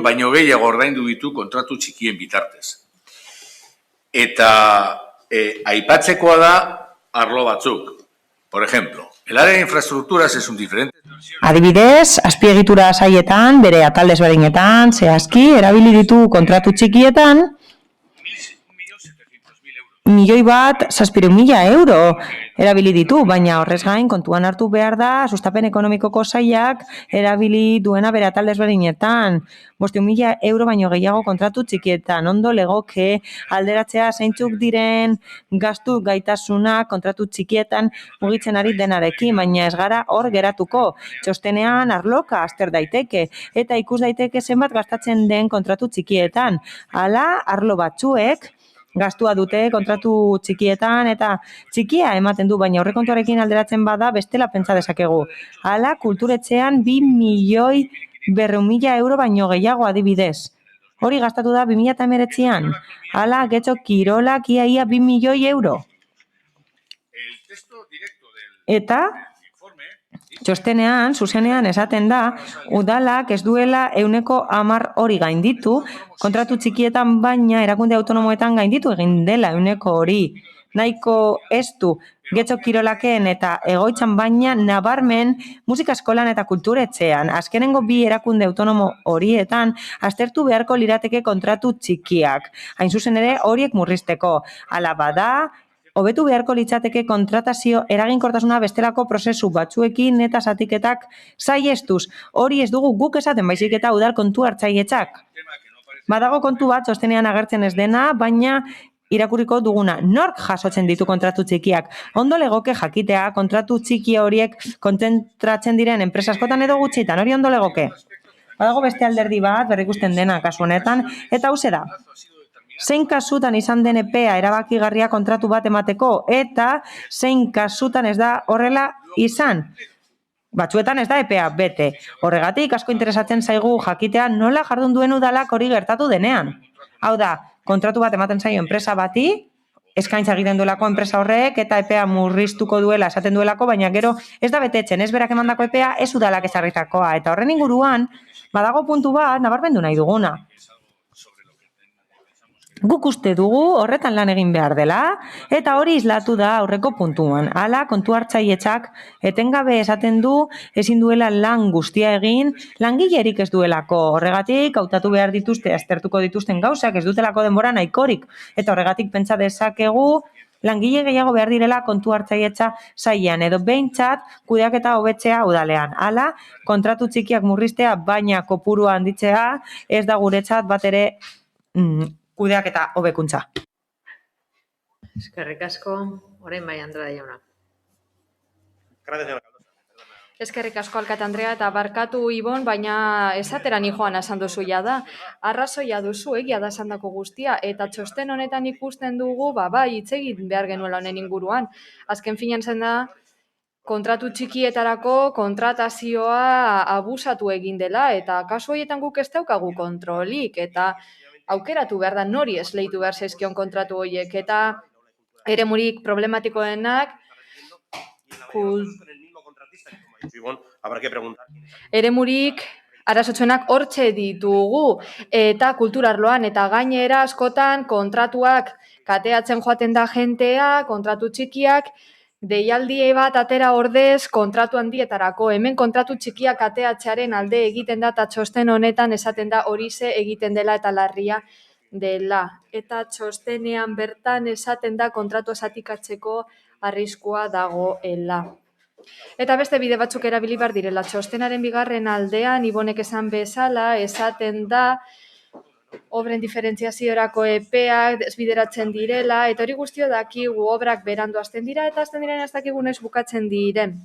baino gehiago ordaindu ditu kontratu txikien bitartez. Eta aipatzekoa da arlo batzuk. Por ejemplo, el área de infraestructuras es un diferente... Adibidez, azpiegitura saietan, bere atal desberdinetan, zehazki, erabili ditu kontratu txikietan, 1.700.000 euro erabili ditu, baina horrez gain kontuan hartu behar da, sustapen ekonomikoko sailak erabili duena bere atal desberdinetan, 500.000 euro baino gehiago kontratu txikietan, ondo legoke alderatzea zeintzuk diren gastu gaitasuna kontratu txikietan mugitzen ari denarekin, baina ez gara hor geratuko. Txostenean arloka azter daiteke, eta ikus daiteke zenbat gastatzen den kontratu txikietan. Hala, arlo batzuek gastua dute kontratu txikietan eta txikia ematen du, baina aurrekontuarekin alderatzen bada bestela pentsa dezakegu. Hala, kulturetxean 2.200.000 euro baino gehiago adibidez. Hori gastatu da 2019an. Hala, Getxo kirolak ia 2 milioi euro. Eta txostenean, zuzenean esaten da, udalak ez duela 110 hori gainditu, kontratu txikietan baina erakunde autonomoetan gainditu egin dela 100 hori. Nahiko ez du Getxo kirolaken eta egoitzan baina nabarmen musika eskolan eta kulturetxean. Azkenengo 2 erakunde autonomo horietan aztertu beharko lirateke kontratu txikiak. Hain zuzen ere horiek murrizteko. Hala bada, hobetu beharko litzateke kontratazio eraginkortasuna bestelako prozesu batzuekin eta zatiketak saihestuz. Hori ez dugu guk esaten baizik eta udal kontu hartzailetzak. Badago kontu bat txostenean agertzen ez dena, baina irakurriko duguna. Nork jasotzen ditu kontratu txikiak? Ondo legoke jakitea kontratu txiki horiek kontzentratzen diren enpresa askotan edo gutxitan, hori ondo legoke. Badago beste alderdi bat berrikusten dena kasu honetan, eta hauxe da. Zein kasutan izan den epea erabakigarria kontratu bat emateko, eta zein kasutan ez da horrela izan. Batzuetan ez da epea bete. Horregatik asko interesatzen zaigu jakitea nola jardun duen udalak hori gertatu denean. Hau da, kontratu bat ematen zaio enpresa bati, eskaintza egiten duelako enpresa horrek, eta epea murriztuko duela esaten duelako, baina gero ez da betetzen, ez berak emandako epea, ez udalak ezarritakoa. Eta horren inguruan, badago puntu bat, nabarmendu nahi duguna. Guk uste dugu horretan lan egin behar dela, eta hori islatu da aurreko puntuan. Hala, kontu hartzailetzak etengabe esaten du ezin duela lan guztia egin, langilerik ez duelako. Horregatik, hautatu behar dituzte, aztertuko dituzten gauzak, ez dutelako denbora nahikorik. Eta horregatik pentsa dezakegu, langile gehiago behar direla kontu hartzailetza sailean, edo behintzat kudeaketa hobetzea udalean. Hala, kontratu txikiak murriztea, baina kopurua handitzea, ez da guretzat bat ere kudeaketa hobekuntza. Eskerrik asko, orain bai Andrade jauna. Eskerrik asko alkate Andrea eta barkatu Ibon, baina esatera ni joan esan duzu ja da. Arrazoia duzu, egia da esandako guztia, eta txosten honetan ikusten dugu, bai, hitz egin behar genuela honen inguruan. Azken finean zen da, kontratu txikietarako kontratazioa abusatu egin dela, eta kasu horietan guk ez daukagu kontrolik, eta aukeratu behar da nori esleitu behar zaizkion kontratu horiek, eta eremurik problematikoenak eremurik arazotsuenak hortxe ditugu eta kulturarloan eta gainera askotan kontratuak kateatzen joaten da jentea, kontratu txikiak, deialdi bat atera ordez kontratu handietarako. Hemen kontratu txikiak kateatzearen alde egiten da eta txosten honetan esaten da horixe egiten dela eta larria dela. Eta txostenean bertan esaten da kontratu zatikatzeko arriskua dagoela. Eta beste bide batzuk erabili behar direla. Txostenaren bigarren aldean, Ibonek esan bezala, esaten da obren diferentziaziorako epeak desbideratzen direla, eta hori guztio dakigu obrak berandu hasten dira, eta hasten diren ez dakigu noiz bukatzen diren.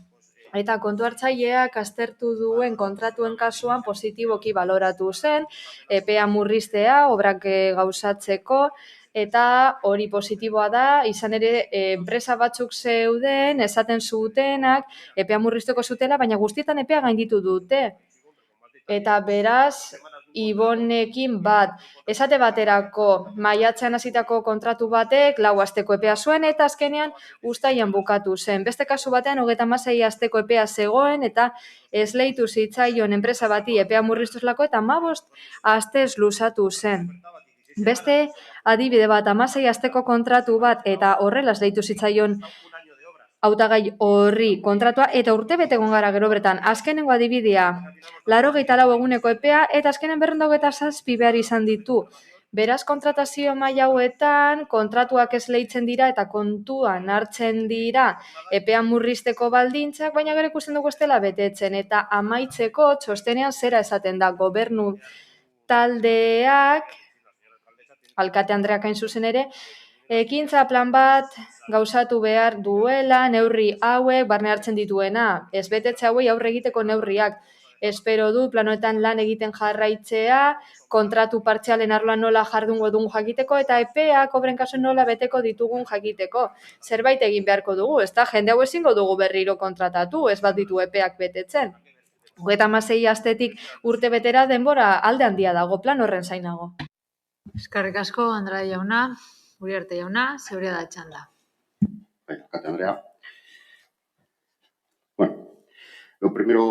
Eta kontu hartzaileak aztertu duen kontratuen kasuan positiboki baloratu zen, epea murriztea, obrak gauzatzeko, eta hori positiboa da, izan ere enpresa batzuk zeuden, esaten zutenak, epea murrizteko zutela, baina guztietan epea gainditu dute. Eta beraz, Ibonekin bat, esate baterako maiatzean hasitako kontratu batek 4 asteko epea zuen eta azkenean uztailean bukatu zen. Beste kasu batean 36 asteko epea zegoen eta esleitu zitzaion enpresa bati epea murriztuzlako eta 15 astez luzatu zen. Beste adibide bat, 16 asteko kontratu bat eta horrela esleitu zitzaion hautagai horri kontratua eta urtebete egon gara gero bertan. Azkenengo adibidea, 84 eguneko epea eta azkenen 227 behar izan ditu. Beraz, kontratazio maila hauetan kontratuak esleitzen dira eta kontuan hartzen dira epea murrizteko baldintzak, baina gero ikusten dugu ez dela betetzen eta amaitzeko txostenean zera esaten da gobernu taldeak, alkate Andreak hain zuzen ere, ekintza plan bat gauzatu behar duela, neurri hauek barne hartzen dituena, ez betetze hauei aurre egiteko neurriak. Espero du planoetan lan egiten jarraitzea, kontratu partzialen arloan nola jardungo dugun jakiteko, eta epeak obren kasuen nola beteko ditugun jakiteko. Zerbait egin beharko dugu, ez da, jende hau ezingo dugu berriro kontratatu, ez bat ditu epeak betetzen. 36 astetik urte betera denbora alde handia dago, plan horren zainago. Eskerrik asko, Andrea jauna, Uriarte jauna, zeurea da txanda. Alkate Andrea. Bueno, lo primero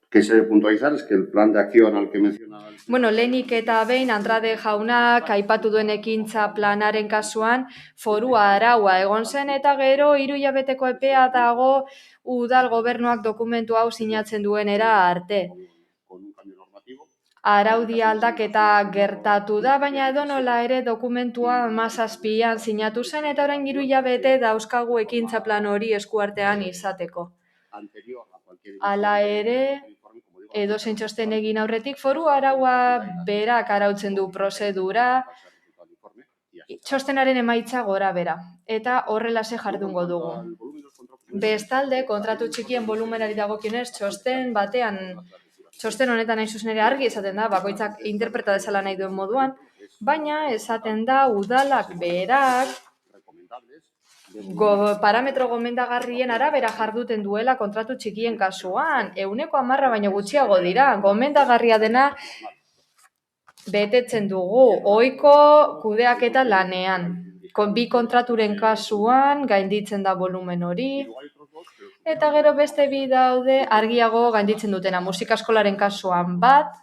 que se debe puntualizar es que el plan de acción al que menciona... Bueno, lehenik eta behin Andrade jaunak aipatu duen ekintza planaren kasuan foru araua egon zen eta gero 3 hilabeteko epea dago udal gobernuak dokumentu hau sinatzen duenera arte. Araudia aldaketa gertatu da, baina edonola ere dokumentua 17an sinatu zen eta orain 3 hilabete dauzkagu ekintza plan hori eskuartean izateko. Hala ere, edozein txosten egin aurretik, foru araua berak arautzen du prozedura, txostenaren emaitza gora bera, eta horrelase jardungo dugu. Bestalde, kontratu txikien volumenari dagokionez, txosten honetan hain zuzen ere argi esaten da, bakoitzak interpreta dezala nahi duen moduan, baina esaten da udalak berak parametro gomendagarrien arabera jarduten duela kontratu txikien kasuan, 10% baino gutxiago dira, gomendagarria dena betetzen dugu, ohiko kudeaketa lanean. Bi kontraturen kasuan gainditzen da volumen hori, eta gero beste bi daude argiago gainditzen dutena. Musika eskolaren kasuan bat,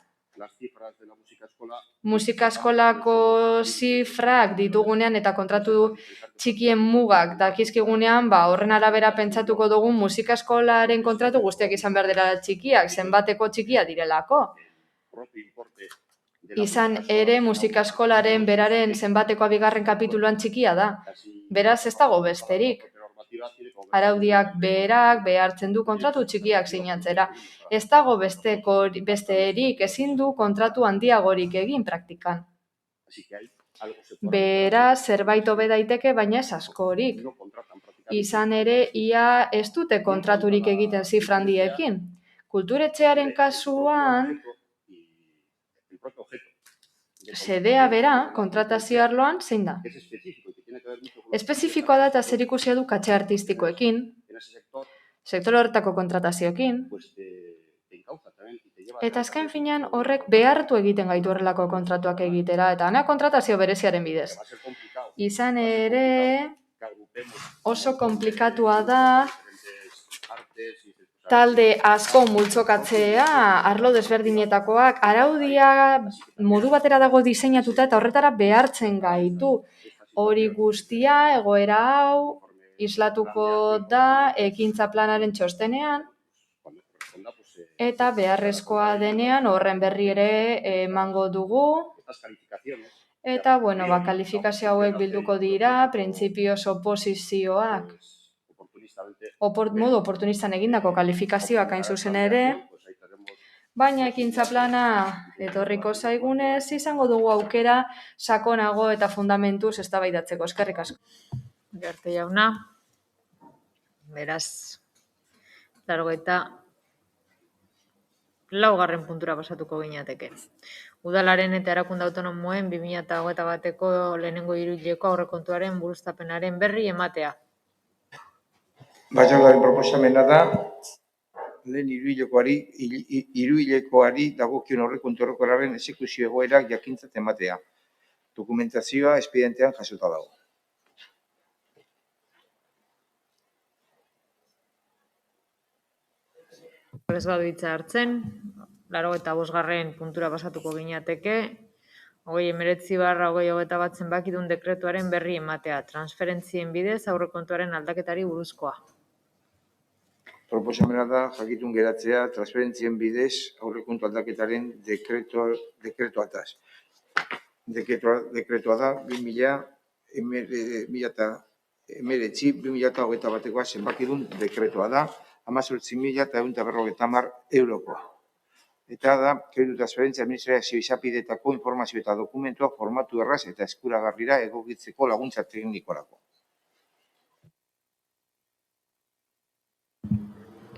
musika eskolako zifrak ditugunean eta kontratu txikien mugak dakizkigunean, horren arabera pentsatuko dugu musika eskolaren kontratu guztiak izan behar dela txikiak, zenbateko txikia direlako. Izan ere musika eskolaren beraren zenbatekoa 2. kapituluan txikia da. Beraz ez dago besterik. Araudiak berak behartzen du kontratu txikiak sinatzera. Ez dago besterik, ezin du kontratu handiagorik egin praktikan. Beraz zerbait hobe daiteke, baina ez askorik. Izan ere, ia ez dute kontraturik egiten zifra handiekin. Kulturetxearen kasuan, sedea bera, kontratazio arloan, zein da? Espezifikoa da eta zerikusia du katxe artistikoekin, sektore horretako kontratazioekin, eta azken finean horrek behartu egiten gaitu horrelako kontratuak egitera, eta ana kontratazio bereziaren bidez. Izan ere, oso komplikatua da talde asko multzokatzea, arlo desberdinetakoak, araudia modu batera dago diseinatuta eta horretara behartzen gaitu. Hori guztia, egoera hau, islatuko da ekintza planaren txostenean, eta beharrezkoa denean horren berri ere emango dugu. Eta, bueno, kalifikazio hauek bilduko dira, printzipioz oposizioak, modu oportunistan egindako kalifikazioak hain zuzen ere, baina ekintza plana etorriko zaigunez, izango dugu aukera sakonago eta fundamentuz eztabaidatzeko. Eskerrik asko. Ugarte jauna, beraz, 84. puntura pasatuko ginateke. Udalaren eta erakunde autonomoen 2021ko lehenengo hiruhileko aurrekontuaren buruztapenaren berri ematea. Batzordearen proposamena da, lehen hiruhilekoari dagokion aurrekontu orokorraren exekuzio egoerak jakintzat ematea. Dokumentazioa espedientean jasota dago. Ez badu hitza hartzen, 85. puntura pasatuko ginateke, 2019/2021 zenbakidun dekretuaren berri ematea, transferentzien bidez aurrekontuaren aldaketari buruzkoa. Proposamena da, jakitun geratzea, transferentzien bidez aurrekontu aldaketaren dekretuataz. Dekretua da, 2019/2021 zenbakidun dekretua da, 18.150 eurokoa. Eta da, kreditu transferentzia administrazio izapidetako informazio eta dokumentuak formatu erraz eta eskuragarrira egokitzeko laguntza teknikorako.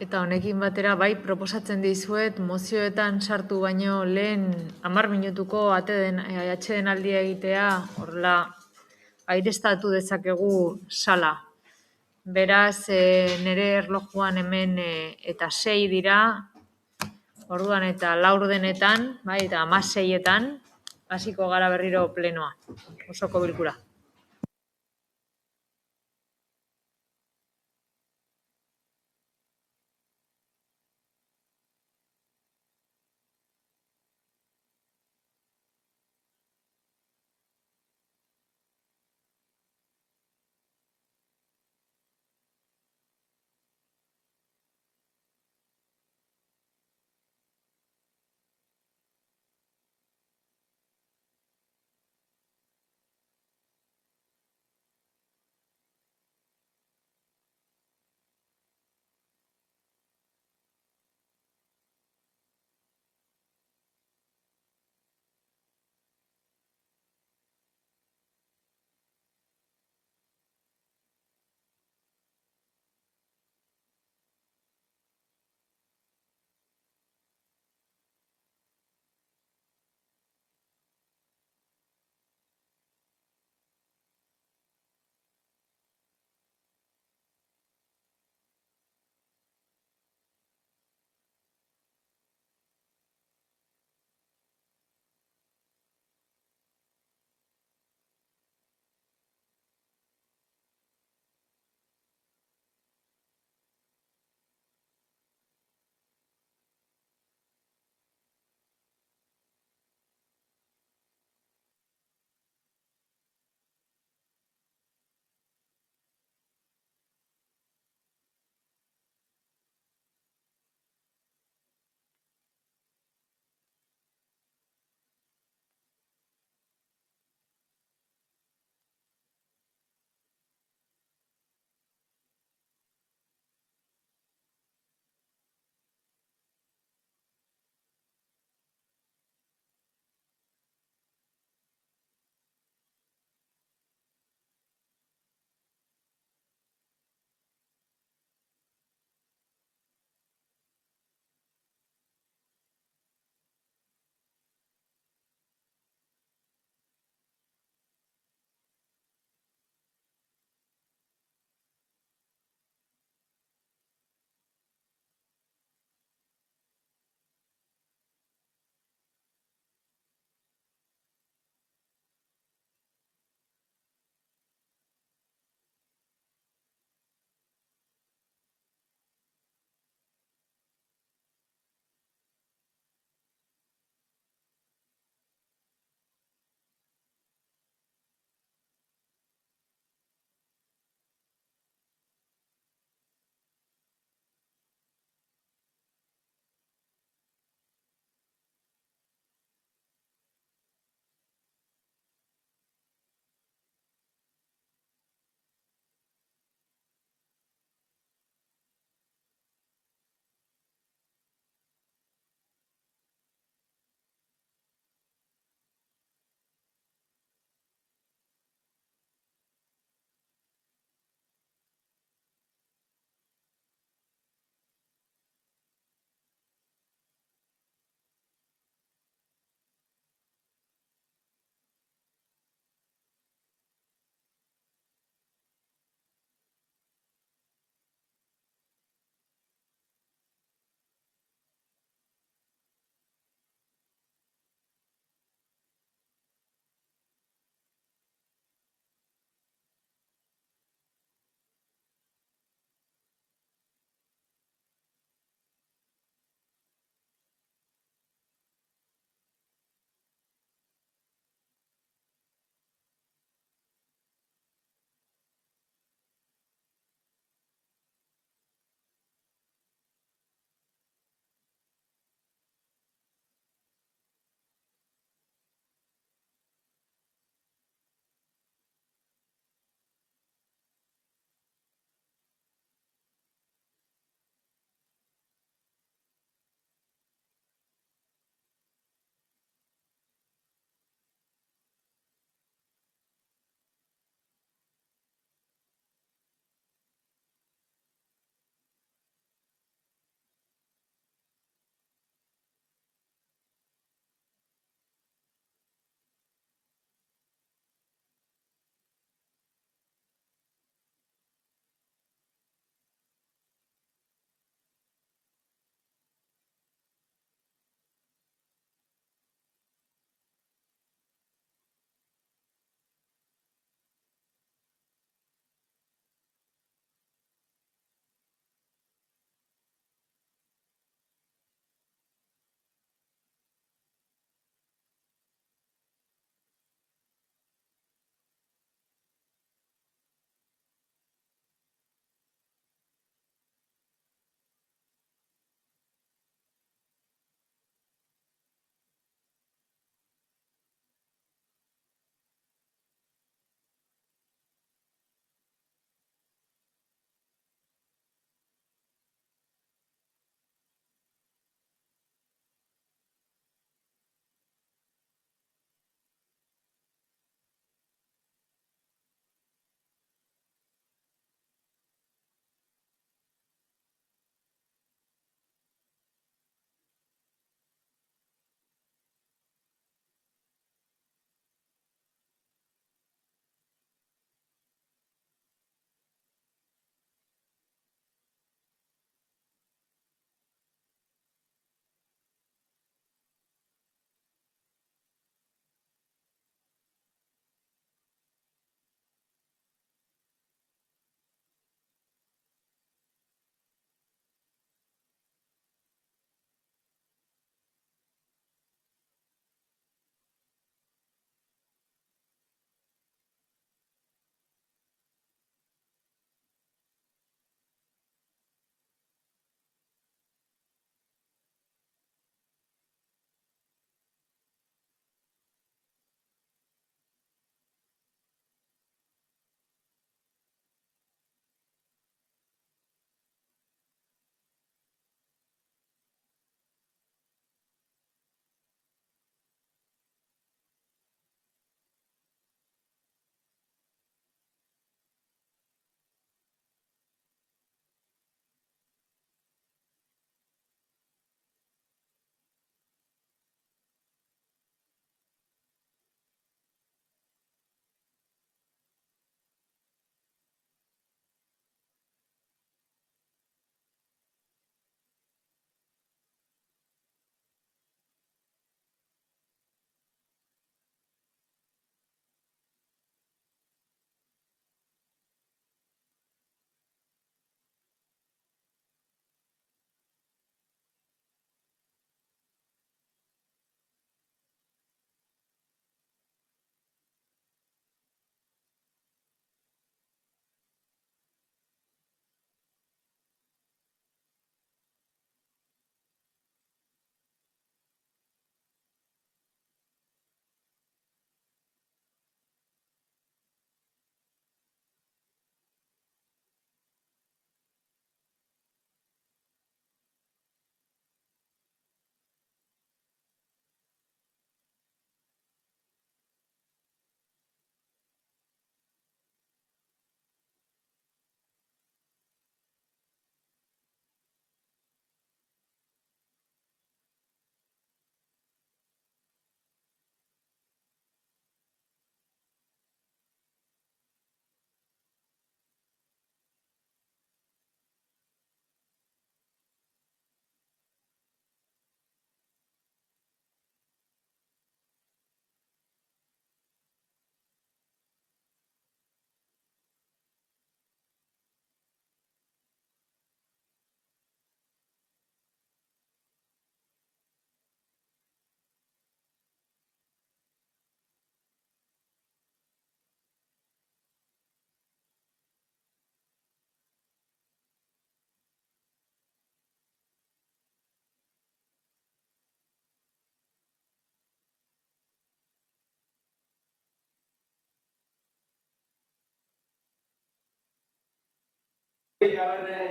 Eta honekin batera, bai, proposatzen dizuet, mozioetan sartu baino lehen 10 minutuko atsedenaldia egitea, horrela, aireztatu dezakegu sala. Beraz, nire erlojuan hemen eta 6 dira, orduan eta 4 bai, eta 16etan, hasiko gara berriro plenoa, osoko bilkura.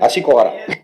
hasiko gara.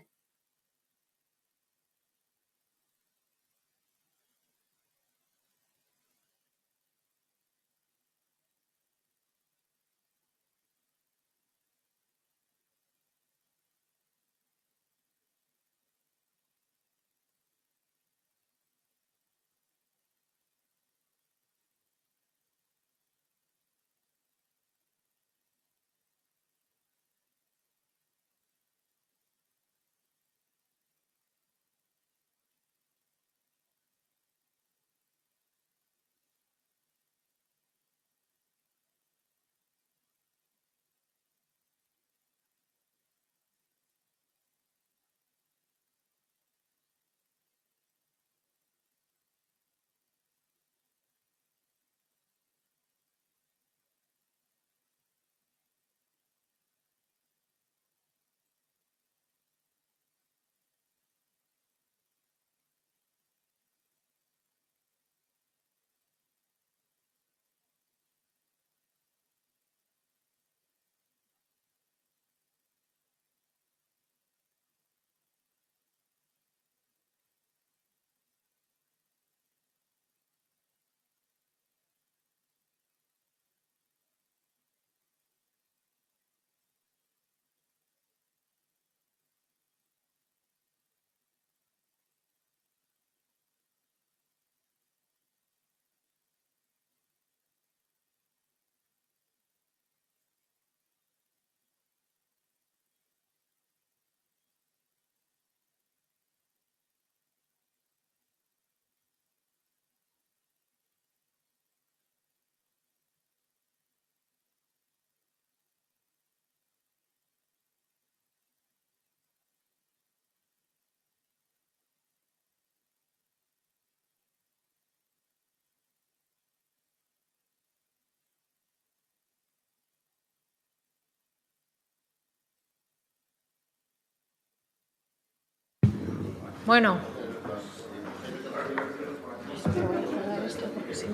Bueno.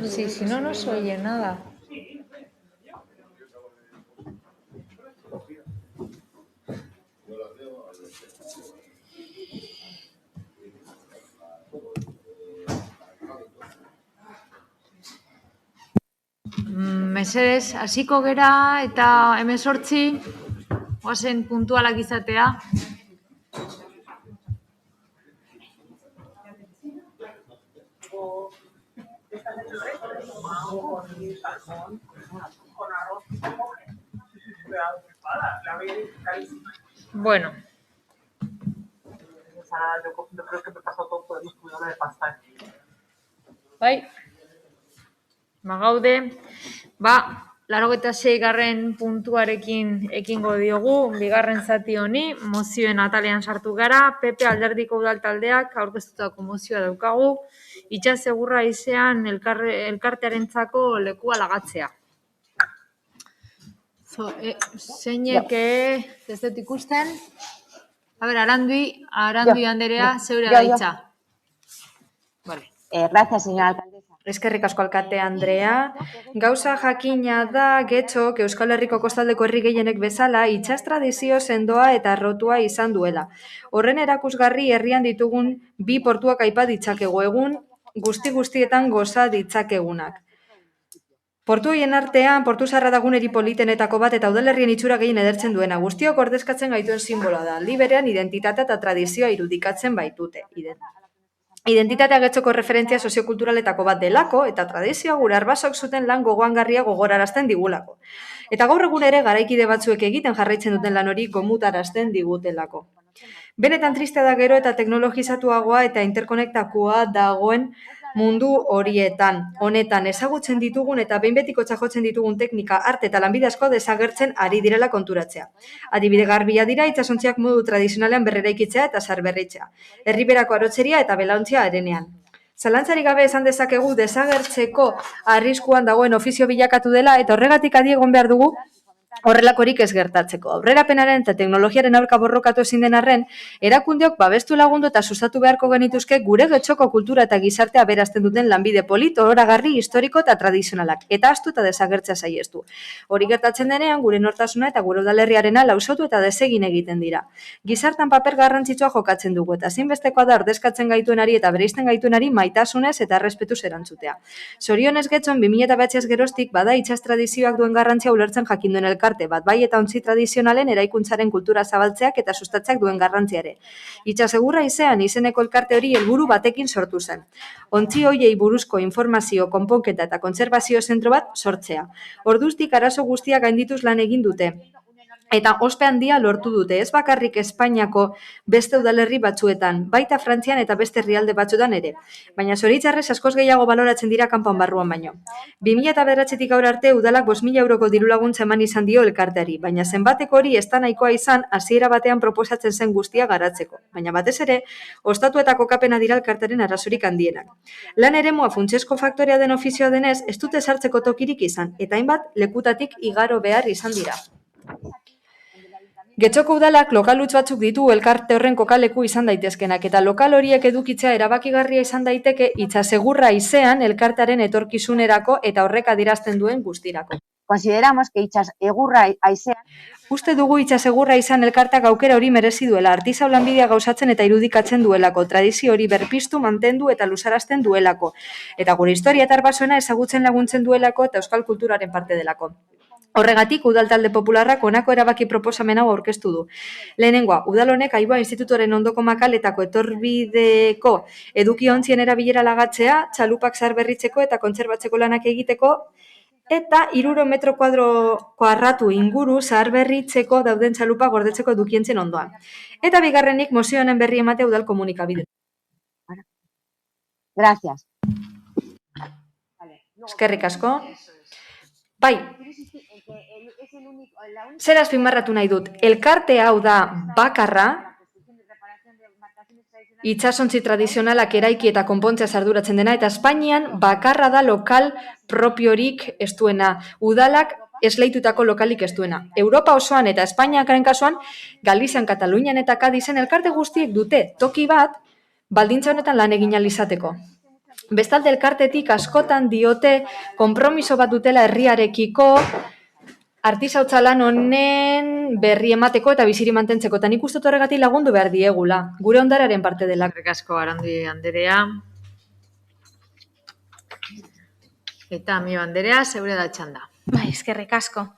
Sí, si no, no se oye nada. Mesedez, hasiko gera eta 18 goazen puntualak izatea. Bueno. Yo creo que me pasó todo por el estudio de pasta. Bai. Magaude. 86. puntuarekin ekingo diogu, bigarren zati honi, mozioen atalean sartu gara, PP Alderdiko Udal Taldeak aurkeztutako mozioa daukagu, itsasegurra haizean elkartearentzako lekua lagatzea. Zeinek ez dut ikusten? Arandui Anderea, zeure da hitza. Vale. Gracias, señora alcaldesa. Eskerrik asko alkate Andrea. Gauza jakina da Getxok Euskal Herriko kostaldeko herri gehienek bezala itsas tradizio sendoa eta arrotua izan duela. Horren erakusgarri herrian ditugun bi portuak aipa ditzakegu egun guztietan goza ditzakegunak. Portu horien artean, Portu Zaharra da guneri politenetako bat eta udalerrien itxura gehien edertzen duena. Guztiok ordezkatzen gaituen simboloa da. Aldi berean identitatea eta tradizioa irudikatzen baitute. Identitatea Getxoko referentzia soziokulturaletako bat delako eta tradizioa gure arbasok zuten lan gogoangarria gogorarazten digulako. Eta gaur egun ere garaikide batzuek egiten jarraitzen duten lan hori gomutarazten digutelako. Benetan tristea da gero eta teknologizatuagoa eta interkonektakoa dagoen mundu horietan. Honetan ezagutzen ditugun eta behin betiko txajotzen ditugun teknika, arte eta lanbide asko desagertzen ari direla konturatzea. Adibide garbia dira itsasontziak modu tradizionalean berreraikitzea eta zaharberritzea. Herriberako arotzeria eta belaontzia arenean. Zalantzarik gabe esan dezakegu desagertzeko arriskuan dagoen ofizio bilakatu dela eta horregatik adi egon behar dugu horrelakorik ez gertatzeko. Aurrerapenaren eta teknologiaren aurka borrokatu ezin den arren, erakundeok babestu lagundu eta sustatu beharko genituzke gure getxoko kultura eta gizartea aberazten duten lanbide polit, oragarri, historiko eta tradizionalak, eta ahaztu eta desagertzea saiestu. Hori gertatzen denean, gure nortasuna eta gure udalerriarena lausotu eta desegin egiten dira. Gizartan paper garrantzitsua jokatzen dugu, eta ezinbestekoa da ordezkatzen gaituenari eta bereizten gaituenari maitasunez eta errespetuz erantzutea. Zorionez Getxon 2009 geroztik bada itsas tradizioak duen garrantzia ulertzen jakin duen elkarte bat bai eta ontzi tradizionalen eraikuntzaren kultura zabaltzeak eta sustatzeak duen garrantziare. Itsasegurra Haizean izeneko elkarte hori helburu batekin sortu zen. Ontzi hoiei buruzko informazio, konponketa eta kontserbazio zentro bat sortzea. Orduztik arazo guztiak gaindituz lan egin dute. Eta ospe handia lortu dute, ez bakarrik Espainiako beste udalerri batzuetan, baita Frantzian eta beste herrialde batzuetan ere. Baina zoritxarrez askoz gehiago baloratzen dira kanpoan barruan baino. 2009tik gaur arte udalak 5.000 euroko diru laguntza eman izan dio elkarteari, baina zenbateko hori ez da nahikoa izan hasiera batean proposatzen zen guztia garatzeko. Baina batez ere, ostatu eta kokapena dira elkartearen arazorik handienak. Lan eremua funtsezko faktorea den ofizioa denez, ez dute sartzeko tokirik izan, eta hainbat lekutatik igaro behar izan dira. Getxoko udalak lokal huts batzuk ditu elkarte horren kokaleku izan daitezkenak eta lokal horiek edukitzea erabakigarria izan daiteke Itsasegurra Haizean elkartearen etorkizunerako eta horrek adierazten duen guztirako. Consideramos que Itsasegurra Haizean Uste dugu Itsasegurra Izan elkarteak aukera hori merezi duela, artisau lanbidea gauzatzen eta irudikatzen duelako, tradizio hori berpiztu, mantendu eta luzarazten duelako, eta gure historia eta arbasoena ezagutzen laguntzen duelako eta euskal kulturaren parte delako. Horregatik, udal talde popularrak honako erabaki proposamen hau aurkeztu du. Lehenengoa, udal honek Aiboa Institutoren ondoko makaletako etorbideko edukiontzien erabilera lagatzea, txalupak zaharberritzeko eta kontserbatzeko lanak egiteko, eta 300 metro kuadratu inguru zaharberritzeko dauden txalupak gordetzeko edukientzien ondoan. Eta bigarrenik, mozio honen berri ematea udal komunikabide. Gracias. Eskerrik asko. Bai, zer azpimarratu nahi dut, elkarte hau da bakarra, itsasontzi tradizionalak eraiki eta konpontzea arduratzen dena, eta Espainian bakarra da lokal propiorik ez duena, udalak esleitutako lokalik ez duena. Europa osoan eta Espainiakaren kasuan, Galizian, Katalunian eta Kadizen elkarte guztiek dute toki bat, baldintza honetan lan egin ahal izateko. Bestalde elkartetik askotan diote konpromiso bat dutela herriarekiko, artisautza lan honen berri emateko eta biziri mantentzeko, eta nik uste dut horregatik lagundu behar diegula, gure ondararen parte dela. Eskerrik asko Arandi anderea. Eta mi banderea, zeure da txanda. Bai, eskerrik asko.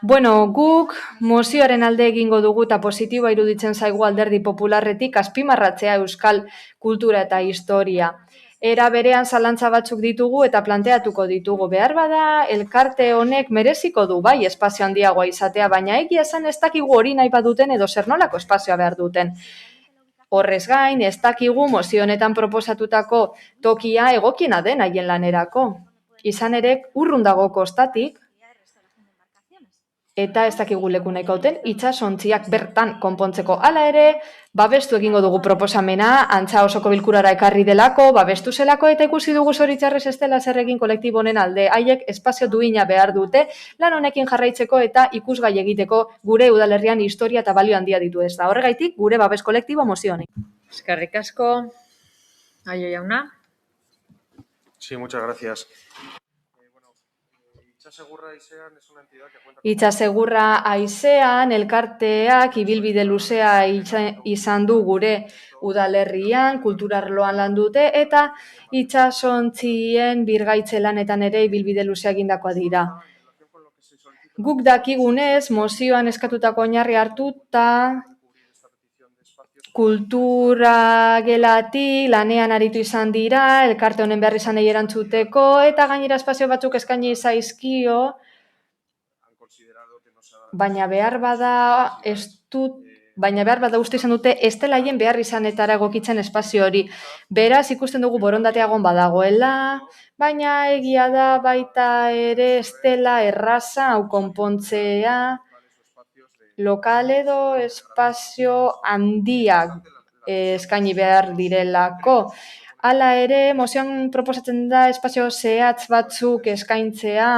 Bueno, guk mozioaren alde egingo dugu eta positiboa iruditzen zaigu Alderdi Popularretik azpimarratzea euskal kultura eta historia. Era berean zalantza batzuk ditugu eta planteatuko ditugu. Behar bada, elkarte honek mereziko du, bai, espazio handiagoa izatea, baina egia esan ez dakigu hori nahi baduten edo zer nolako espazioa behar duten. Horrez gain, ez dakigu mozio honetan proposatutako tokia egokiena den haien lanerako. Izan ere, urrun dago kostatik, eta ez dakigu leku nahiko hauten, itsasontziak bertan konpontzeko. Hala ere, babestu egingo dugu proposamena, antza osoko bilkurara ekarri delako, babestu zelako, eta ikusi dugu zoritxarrez ez dela zer egin kolektibo honen alde. Haiek espazio duina behar dute, lan honekin jarraitzeko eta ikusgai egiteko gure udalerrian historia eta balio handia ditu ez da. Horregaitik, gure babes kolektibo mozio honi. Eskerrik asko, Aio jauna. Sí, muchas gracias. Itsasegurra Haizean es una entidad que cuenta... Itsasegurra Haizean elkarteak ibilbide luzea izan du gure udalerrian, kulturarloan lan dute, eta itsasontzien birgaitze lanetan ere ibilbide luzea egindakoa dira. Guk dakigunez, mozioan eskatutako oinarri hartuta, kultura gelatik lanean aritu izan dira, elkarte honen behar izanei erantzuteko, eta gainera espazio batzuk eskaini zaizkio, baina behar bada uste izan dute ez dela haien behar izanetara egokitzen espazio hori. Beraz, ikusten dugu borondateagon badagoela, baina egia da baita ere ez dela erraza hau konpontzea, lokal edo espazio handiak eskaini behar direlako. Hala ere, mozioan proposatzen da espazio zehatz batzuk eskaintzea,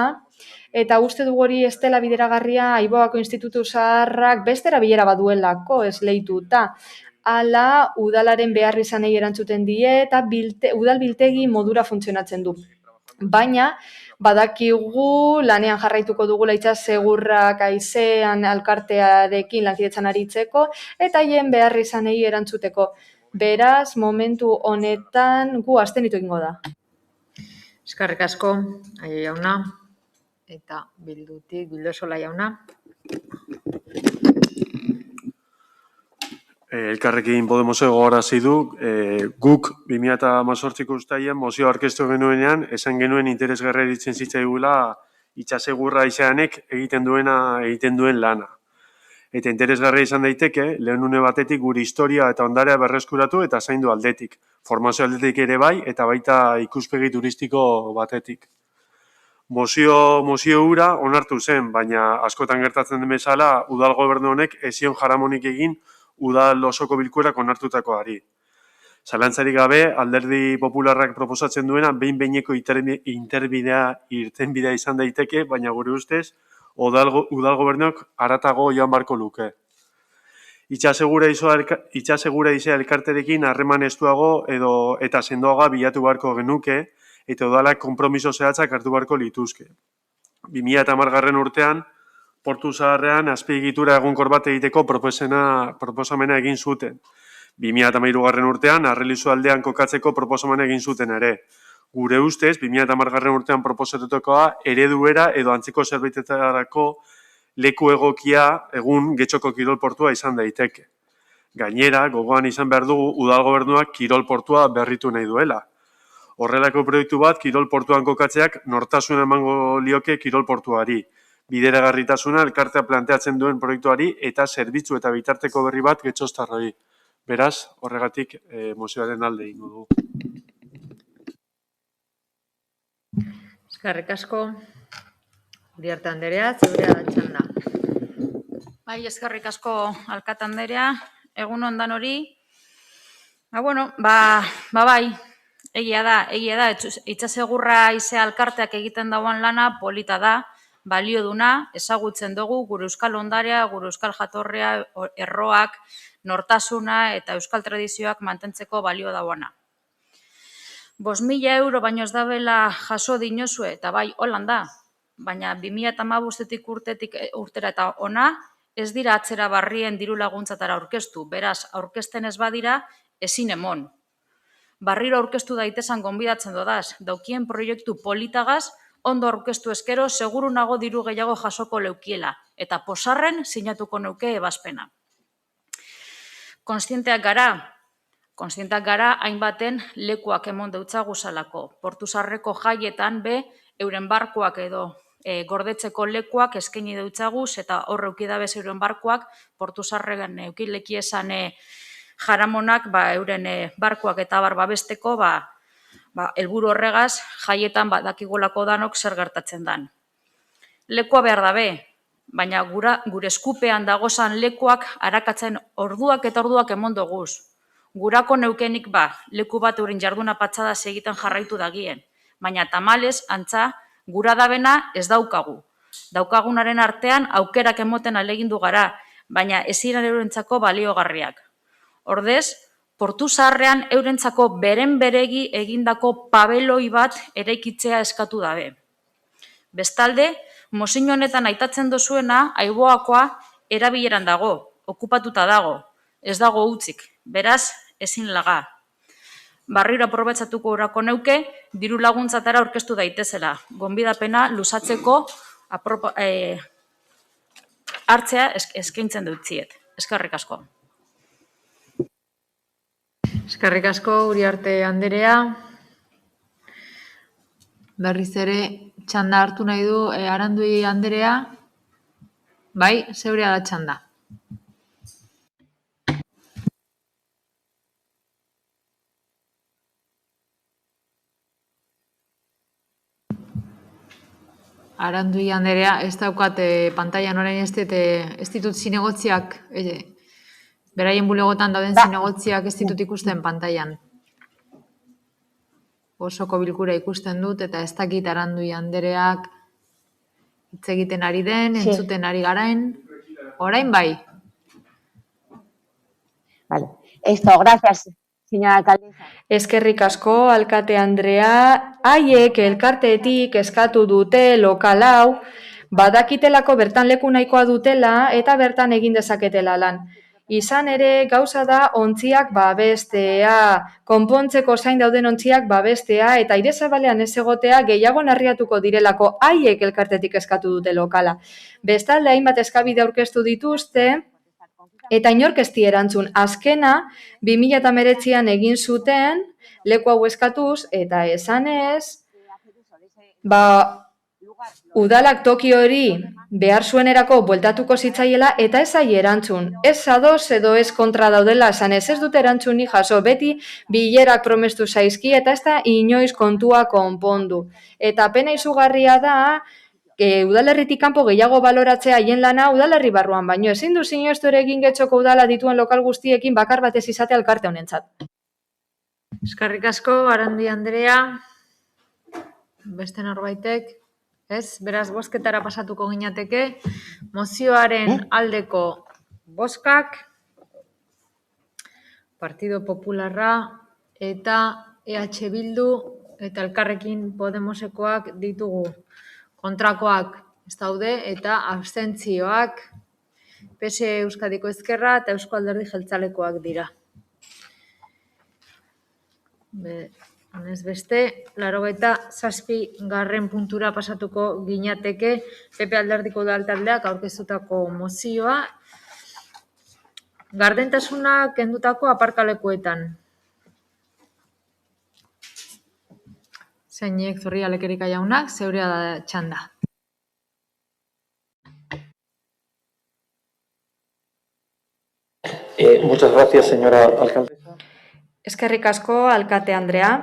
Eta uste dugu hori ez dela bideragarria Aiboako Institutu Zaharrak bestera bilera baduelako esleituta. Hala, udalaren behar izanei erantzuten die eta udal biltegi modura funtzionatzen du. Baina, badakigu lanean jarraituko dugula Itsasegurrak Haizean elkartearekin lankidetzan aritzeko eta haien behar izanei erantzuteko. Beraz, momentu honetan gu abstenitu egingo da. Eskerrik asko, Aio jauna, eta Bildutik Bildosola jauna. Elkarrekin Podemosek gogorarazi du, guk 2018ko uztailean mozio aurkeztu genuenean, esan genuen interesgarria iruditzen zitzaigula Itsasegurra Haizeanek egiten duen lana. Eta interesgarria izan daiteke, lehen une batetik gure historia eta ondarea berreskuratu eta zaindu aldetik. Formazio aldetik ere bai, eta baita ikuspegi turistiko batetik. Mozio hura onartu zen, baina askotan gertatzen den bezala, udal gobernu honek ez zion jaramonik egin udal osoko bilkurak onartutakoari. Zalantzarik gabe, Alderdi Popularrak proposatzen duena behin-behineko irtenbidea izan daiteke, baina gure ustez, udal gobernuak haratago joan barko luke. Itsasegura Haizea elkarterekin harreman estuago eta sendoaga bilatu beharko genuke, eta udalak konpromiso zehatzak hartu beharko lituzke. 2010 urtean, Portu Zaharrean azpiegitura egonkor bat egiteko proposamena egin zuten. 2013 urtean, Arrelizu aldean kokatzeko proposamena egin zuten ere. Gure ustez, 2010 urtean proposatutakoa ereduera edo antzeko zerbaitetarako leku egokia egun Getxoko kirolportua izan daiteke. Gainera, gogoan izan behar dugu udal gobernuak kirolportua berritu nahi duela. Horrelako proiektu bat kirolportuan kokatzeak nortasuna emango lioke kirolportuari. Bideragarritasuna elkartea planteatzen duen proiektuari eta zerbitzu eta bitarteko berri bat getxoztarroi. Beraz, horregatik mozioaren alde ingo dugu. Eskerrik asko, Uriarte Anderea, zurea da txanda. Bai, eskerrik asko alkate anderea, egun ondan hori. Bai, egia da, Itsasegurra Haizea elkarteak egiten dagoen lana polita da, balio duna, ezagutzen dugu gure euskal ondarea, gure euskal jatorria, erroak, nortasuna eta euskal tradizioak mantentzeko balio dauana. 5.000 euro baino ez dabela jaso dinozue, eta bai, holan da, baina 2015 urtera eta ona, ez dira atzera barrien diru laguntzatara aurkeztu, beraz, aurkezten ez badira, ezin emon. Barriro aurkeztu daitezan gonbidatzen dodaz, daukien proiektu politagaz, ondo aurkeztu eskero, seguru nago diru gehiago jasoko leukiela, eta posarren sinatuko neuke ebazpena. Kontzienteak gara hainbaten lekuak emon deutzagu zalako. Portu Zaharreko jaietan euren barkuak edo gordetzeko lekuak eskaini deutzaguz eta hor eukidabez euren barkuak Portu Zaharren eukileki esan jaramonak euren barkuak eta babesteko helburu horregaz jaietan dakigolako danok zer gertatzen dan. Lekua behar dabe, baina gure eskupean dagozan lekuak arakatzen orduak eta orduak emon doguz. Gurako neukenik leku bat euren jarduna patxada egiten jarraitu dagien, baina tamalez, antza, gura dabena ez daukagu. Daukagunaren artean aukerak emoten alegindu gara, baina ezin eurentzako baliogarriak. Ordez, Portu Zaharrean eurentzako beren beregi egindako pabeloi bat eraikitzea eskatu dabe. Bestalde, mozio honetan aitatzen dozuena, Aiboakoa erabileran dago, okupatuta dago, ez dago utzik, beraz, ezin laga. Barriro aprobetxatuko urako neuke, diru laguntzatara aurkeztu daitezela. Gonbidapena luzatzeko hartzea eskaintzen dutziet. Eskerrik asko. Eskerrik asko, Uriarte Anderea. Berriz ere, txanda hartu nahi du Arandui Anderea. Bai, zeurea da txanda. Arandui Anderea, ez daukat pantailan orain ez ditut zinegotziak, beraien bulegotan dauden zinegotziak ez ditut ikusten pantailan. Osoko bilkura ikusten dut eta ez dakit Arandui Andereak hitz egiten ari den, Sí. entzuten ari garain, orain bai. Vale. Esto, gracias, señora alcaldesa. Eskerrik asko, alkate Andrea, haiek elkartetik eskatu dute lokal hau, badakitelako bertan leku nahikoa dutela eta bertan egin dezaketela lan. Izan ere, gauza da ontziak babestea, konpontzeko zain dauden ontziak babestea eta aire zabalean ez egotea gehiago narriatuko direlako haiek elkartetik eskatu dute lokala. Bestalde, hainbat eskabide aurkeztu dituzte, eta inork ez die erantzun. Azkena, 2019an egin zuten, leku hau eskatuz, eta esanez, udalak toki hori behar zuenerako bueltatuko zitzaiela eta ez zai erantzun. Ez ados edo ez kontra daudela, esanez ez dute erantzunik jaso, beti bilerak promestu zaizki eta ez da inoiz kontua konpondu. Eta pena izugarria da, udalerritik kanpo gehiago baloratzea haien lana udalerri barruan, baino ezin du sinestu ere egin Getxoko udala dituen lokal guztiekin bakar batez izatea elkarte honentzat. Eskerrik asko, Arandi Andrea, beste norbaitek, ez? Beraz, bozketara pasatuko ginateke, mozioaren aldeko bozkak, Partido Popularra eta EH Bildu eta Elkarrekin Podemosekoak ditugu. Kontrakoak ez daude eta abstentzioak PSE Euskadiko Ezkerra eta Eusko Alderdi Jeltzalekoak dira. Honez beste, 87. puntura pasatuko ginateke PP Alderdiko Udaltaldeak aurkeztutako mozioa, gardentasuna kendutako aparkalekuetan. Zeinek Zorrilla Lekerika jaunak, zeurea da txanda. Muchas gracias, señora alcaldesa. Eskerrik asko, alkate Andrea.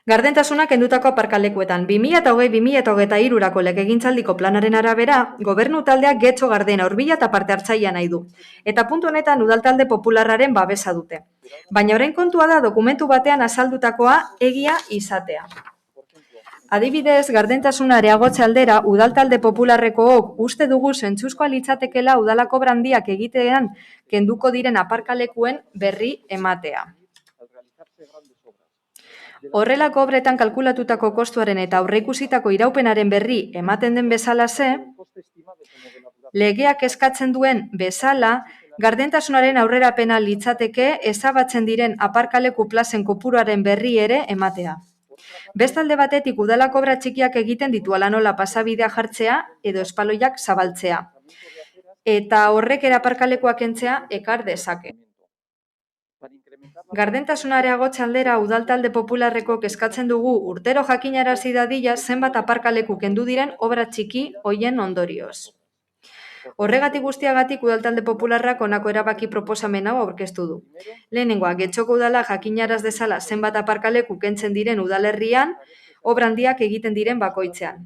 Gardentasuna kendutako aparkalekuetan 2020-2023 legegintzaldiko planaren arabera, gobernu taldeak Getxo Gardena Hurbila eta parte hartzailea nahi du. Eta puntu honetan udaltalde popularraren babesa dute. Baina orain kontua da dokumentu batean azaldutakoa egia izatea. Adibidez, gardentasuna areagotze aldera udaltalde popularrekook uste dugu zentzuzkoa litzatekela udalako brandiak egitean kenduko diren aparkalekuen berri ematea. Horrelako obretan kalkulatutako kostuaren eta aurreikusitako iraupenaren berri ematen den bezalaxe, legeak eskatzen duen bezala, gardentasunaren aurrerapena litzateke ezabatzen diren aparkaleku plazen kopuruaren berri ere ematea. Bestalde batetik udalako obra txikiak egiten ditu ala nola pasabidea jartzea edo espaloiak zabaltzea. Eta horrek ere aparkalekuak kentzea ekar dezake. Gardentasuna areagotze aldera udaltalde popularreko eskatzen dugu urtero jakinarazi dadila zenbat aparkaleku kendu diren obra txiki hoien ondorioz. Horregatik guztiagatik udaltalde popularrak honako erabaki proposamen hau aurkeztu du. Lehenengoa, Getxoko udala jakinaraz dezala zenbat aparkaleku kentzen diren udalerrian, obra handiak egiten diren bakoitzean.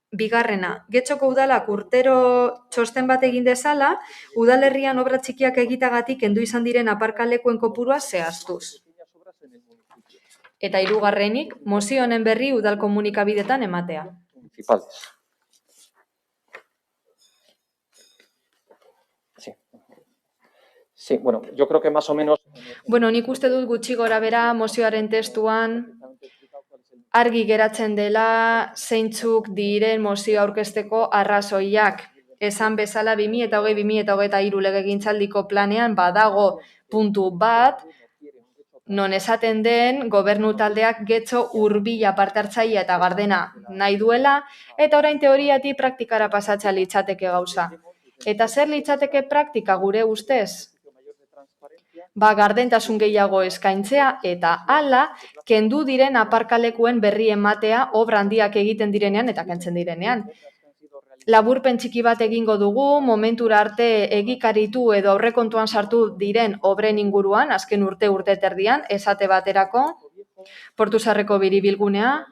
Bigarrena, Getxoko udalak urtero txosten bat egin dezala, udalerrian obra txikiak egitagatik kendu izan diren aparkalekuen kopurua zehaztuz. Eta hirugarrenik, mozio honen berri udal komunikabidetan ematea. Sí, bueno, yo creo que más o menos... Bueno, nik uste dut gutxi gora bera mozioaren testuan argi geratzen dela zeintzuk diren mozio aurkezteko arrazoiak. Esan bezala 2020-2023 legegintzaldiko planean badago puntu bat, non esaten den gobernu taldeak Getxo Hurbila parte hartzailea eta Gardena nahi duela, eta orain teoriatik praktikara pasatzea litzateke gauza. Eta zer litzateke praktika gure ustez? Gardentasun gehiago eskaintzea eta hala kendu diren aparkalekuen berri ematea obra handiak egiten direnean eta kentzen direnean. Laburpen txiki bat egingo dugu, momentura arte egikaritu edo aurrekontuan sartu diren obren inguruan, azken urte terdian, esate baterako, Portuzarreko biribilgunea,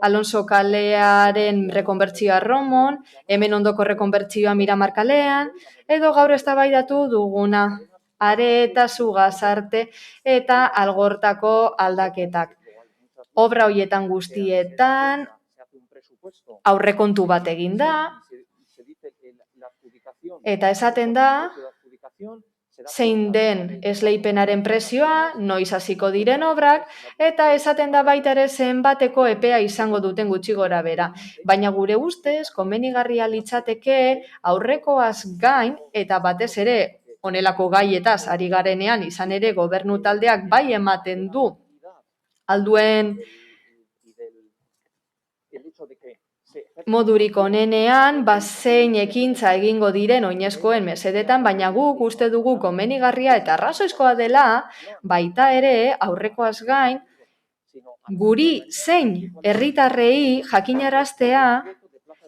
Alonso kalearen rekonbertzioa Romon, hemen ondoko rekonbertzioa Miramar kalean, edo gaur eztabaidatu duguna, Are eta Zugazarte eta Algortako aldaketak. Obra horietan guztietan, aurrekontu bat egin da, eta esaten da zein den esleipenaren prezioa, noiz hasiko diren obrak, eta esaten da baita ere zenbateko epea izango duten gutxi gora bera. Baina gure ustez, komenigarria litzateke aurrekoaz gain, eta batez ere honelako gaietaz ari garenean, izan ere gobernu taldeak bai ematen du alduen modurik onenean, zein ekintza egingo diren oinezkoen mesedetan, baina guk uste dugu komenigarria eta arrazoizkoa dela, baita ere aurrekoaz gain, guri zein herritarrei jakinaraztea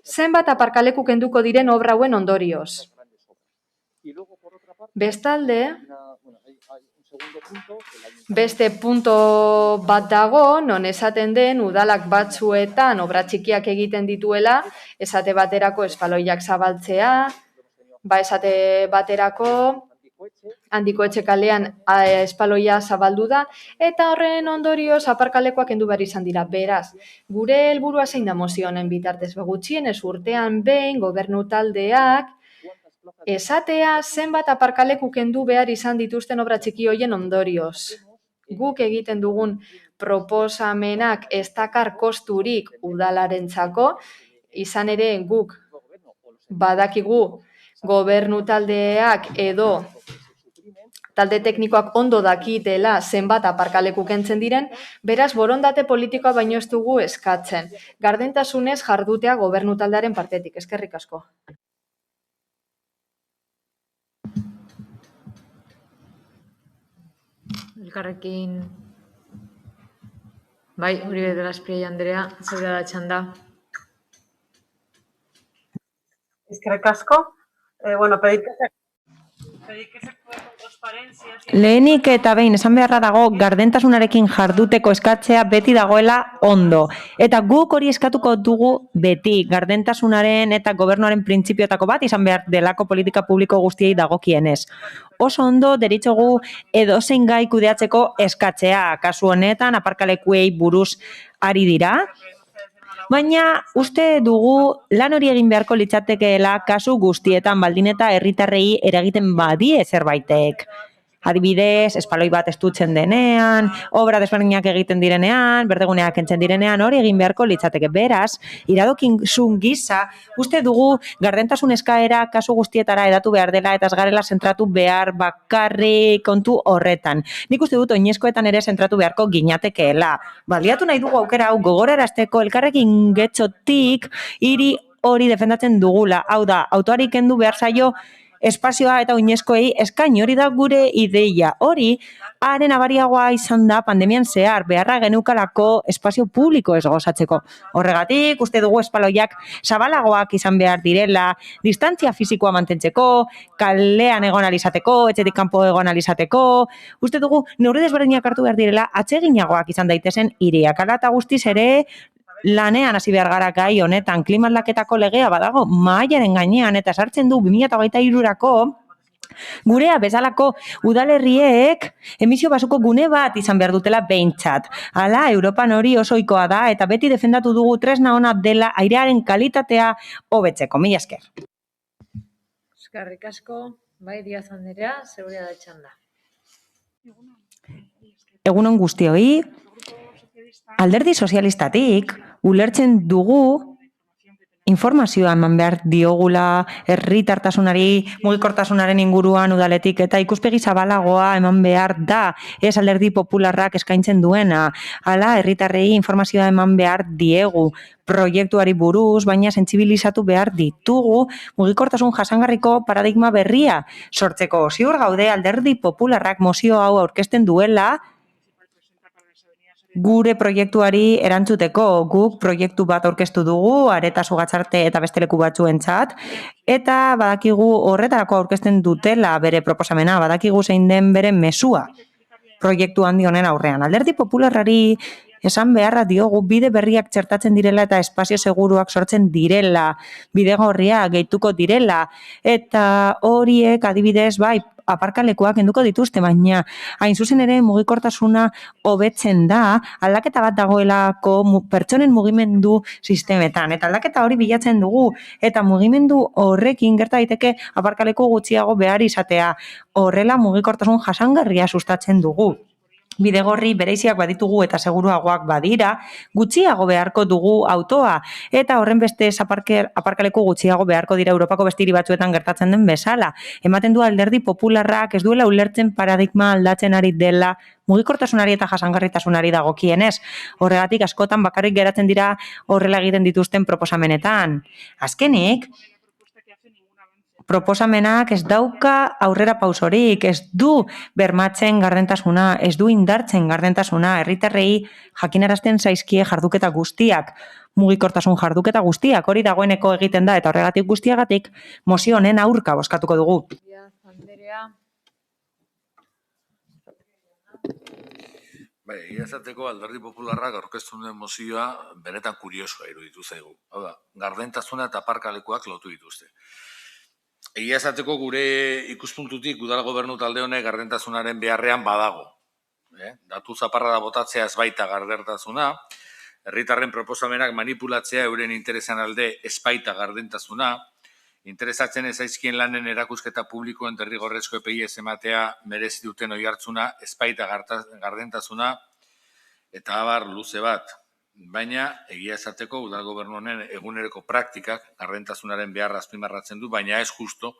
zenbat aparkaleku kenduko diren obra hauen ondorioz. Bestalde, beste punto bat dago, non esaten den udalak batzuetan obra txikiak egiten dituela, esate baterako espaloiak zabaltzea, esate baterako Handiko Etxe kalean espaloia zabaldu da, eta horren ondorioz aparkalekoak kendu behar izan dira. Beraz, gure helburua zein da mozio honen bitartez, gutxienez urtean behin gobernu taldeak esatea zenbat aparkaleku kendu behar izan dituzten obra txiki hoien ondorioz. Guk egiten dugun proposamenak ez dakar kosturik udalarentzako, izan ere guk badakigu gobernu taldeak edo talde teknikoak ondo dakitela zenbat aparkaleku kentzen diren, beraz borondate politikoa baino ez dugu eskatzen. Gardentasunez jardutea gobernu taldearen partetik. Eskerrik asko. Elkarrekin, bai, Uribe de la Espriella Andrea, zeurea da txanda. Eskerrik asko. Pedir que se pueda con transparencia. Lehenik eta behin esan beharra dago gardentasunarekin jarduteko eskatzea beti dagoela ondo. Eta guk hori eskatuko dugu beti gardentasunaren eta gobernuaren printzipioetako bat izan behar delako politika publiko guztiei dagokienez. Oso ondo deritzogu edozein gai kudeatzeko eskatzea, kasu honetan aparkalekuei buruz ari dira. Baina uste dugu lan hori egin beharko litzatekeela kasu guztietan baldin eta herritarrei eragiten badie zerbaitek. Adibidez, espaloi bat estutzen denean, obra desberdinak egiten direnean, berdeguneak kentzen direnean, hori egin beharko litzateke. Beraz, iradokinzun gisa, uste dugu gardentasun eskaera kasu guztietara edatu behar dela eta ez garela zentratu behar bakarrik kontu horretan. Nik uste dut oinezkoetan ere zentratu beharko ginatekeela. Baliatu nahi dugu aukera hau gogorarazteko elkarrekin getxotik hiri hori defendatzen dugula. Hau da, autoari kendu behar zaio espazioa eta oinezkoei eskaini, hori da gure ideia. Hori, haren abariagoa izan da pandemian zehar, beharra genukalako espazio publiko ez gozatzeko. Horregatik, uste dugu espaloiak zabalagoak izan behar direla, distantzia fisikoa mantentzeko, kalean egon alizateko, etxetik kanpo egon alizateko, uste dugu neurri desberdinak hartu behar direla, atseginagoak izan daitezen hiriak. Hala eta guztiz ere, lanean hasi behar gara gai honetan, klima aldaketako legea badago mahaiaren gainean eta sartzen du 2023-rako gurea bezalako udalerriek emisio basuko gune bat izan behar dutela behintzat. Hala, Europan hori oso ohikoa da eta beti defendatu dugu tresna ona dela airearen kalitatea hobetzeko. Mila esker. Eskerrik asko, bai Diaz Andrea, zeurea da txanda. Egunon guztioi, Alderdi Sozialistatik ulertzen dugu informazioa eman behar diogula herritartasunari, mugikortasunaren inguruan udaletik eta ikuspegi zabalagoa eman behar da ez Alderdi Popularrak eskaintzen duena. Hala, herritarrei informazioa eman behar diegu proiektuari buruz, baina sentsibilizatu behar ditugu mugikortasun jasangarriko paradigma berria sortzeko. Ziur gaude Alderdi Popularrak mozio hau aurkezten duela gure proiektuari erantzuteko. Guk proiektu bat aurkeztu dugu, Areta Sugatzarte eta beste leku batzuentzat, eta badakigu horretarako aurkezten dutela bere proposamena, badakigu zein den bere mezua proiektu handi honen aurrean. Alderdi Popularrari esan beharra diogu bide berriak txertatzen direla eta espazio seguruak sortzen direla, bidegorriak gehituko direla, eta horiek adibidez bai, aparkalekuak kenduko dituzte, baina hain zuzen ere mugikortasuna hobetzen da, aldaketa bat dagoelako pertsonen mugimendu sistemetan, eta aldaketa hori bilatzen dugu, eta mugimendu horrekin gerta daiteke aparkaleku gutxiago behar izatea, horrela mugikortasun jasangarria sustatzen dugu. Bidegorri bereiziak baditugu eta seguruagoak badira, gutxiago beharko dugu autoa, eta horren bestez aparkaleku gutxiago beharko dira Europako beste hiri batzuetan gertatzen den bezala. Ematen du Alderdi Popularrak ez duela ulertzen paradigma aldatzen ari dela mugikortasunari eta jasangarritasunari dagokienez. Horregatik askotan bakarrik geratzen dira horrela egiten dituzten proposamenetan. Azkenik, proposamenak ez dauka aurrera pausorik, ez du bermatzen gardentasuna, ez du indartzen gardentasuna, herritarrei jakinarazten zaizkie jarduketa guztiak, mugikortasun jarduketa guztiak, hori dagoeneko egiten da, eta horregatik guztiagatik mozio honen aurka bozkatuko dugu. Bai, egia esateko Alderdi Popularrak aurkeztu duen mozioa benetan kuriosoa iruditu zaigu. Hau da, gardentasuna eta aparkalekuak lotu dituzte. Egia esateko gure ikuspuntutik udal gobernu talde honek gardentasunaren beharrean badago. Datu zaparra da botatzea ez baita gardentasuna, herritarren proposamenak manipulatzea euren interesan alde ez baita gardentasuna, interesatzen ez zaizkien lanen erakusketa publikoen derrigorrezko epeia ez ematea merezi duten oihartzuna ez baita gardentasuna, eta abar luze bat. Baina, egia esateko, udal gobernu honen eguneroko praktikak gardentasunaren beharra azpimarratzen du, baina ez justo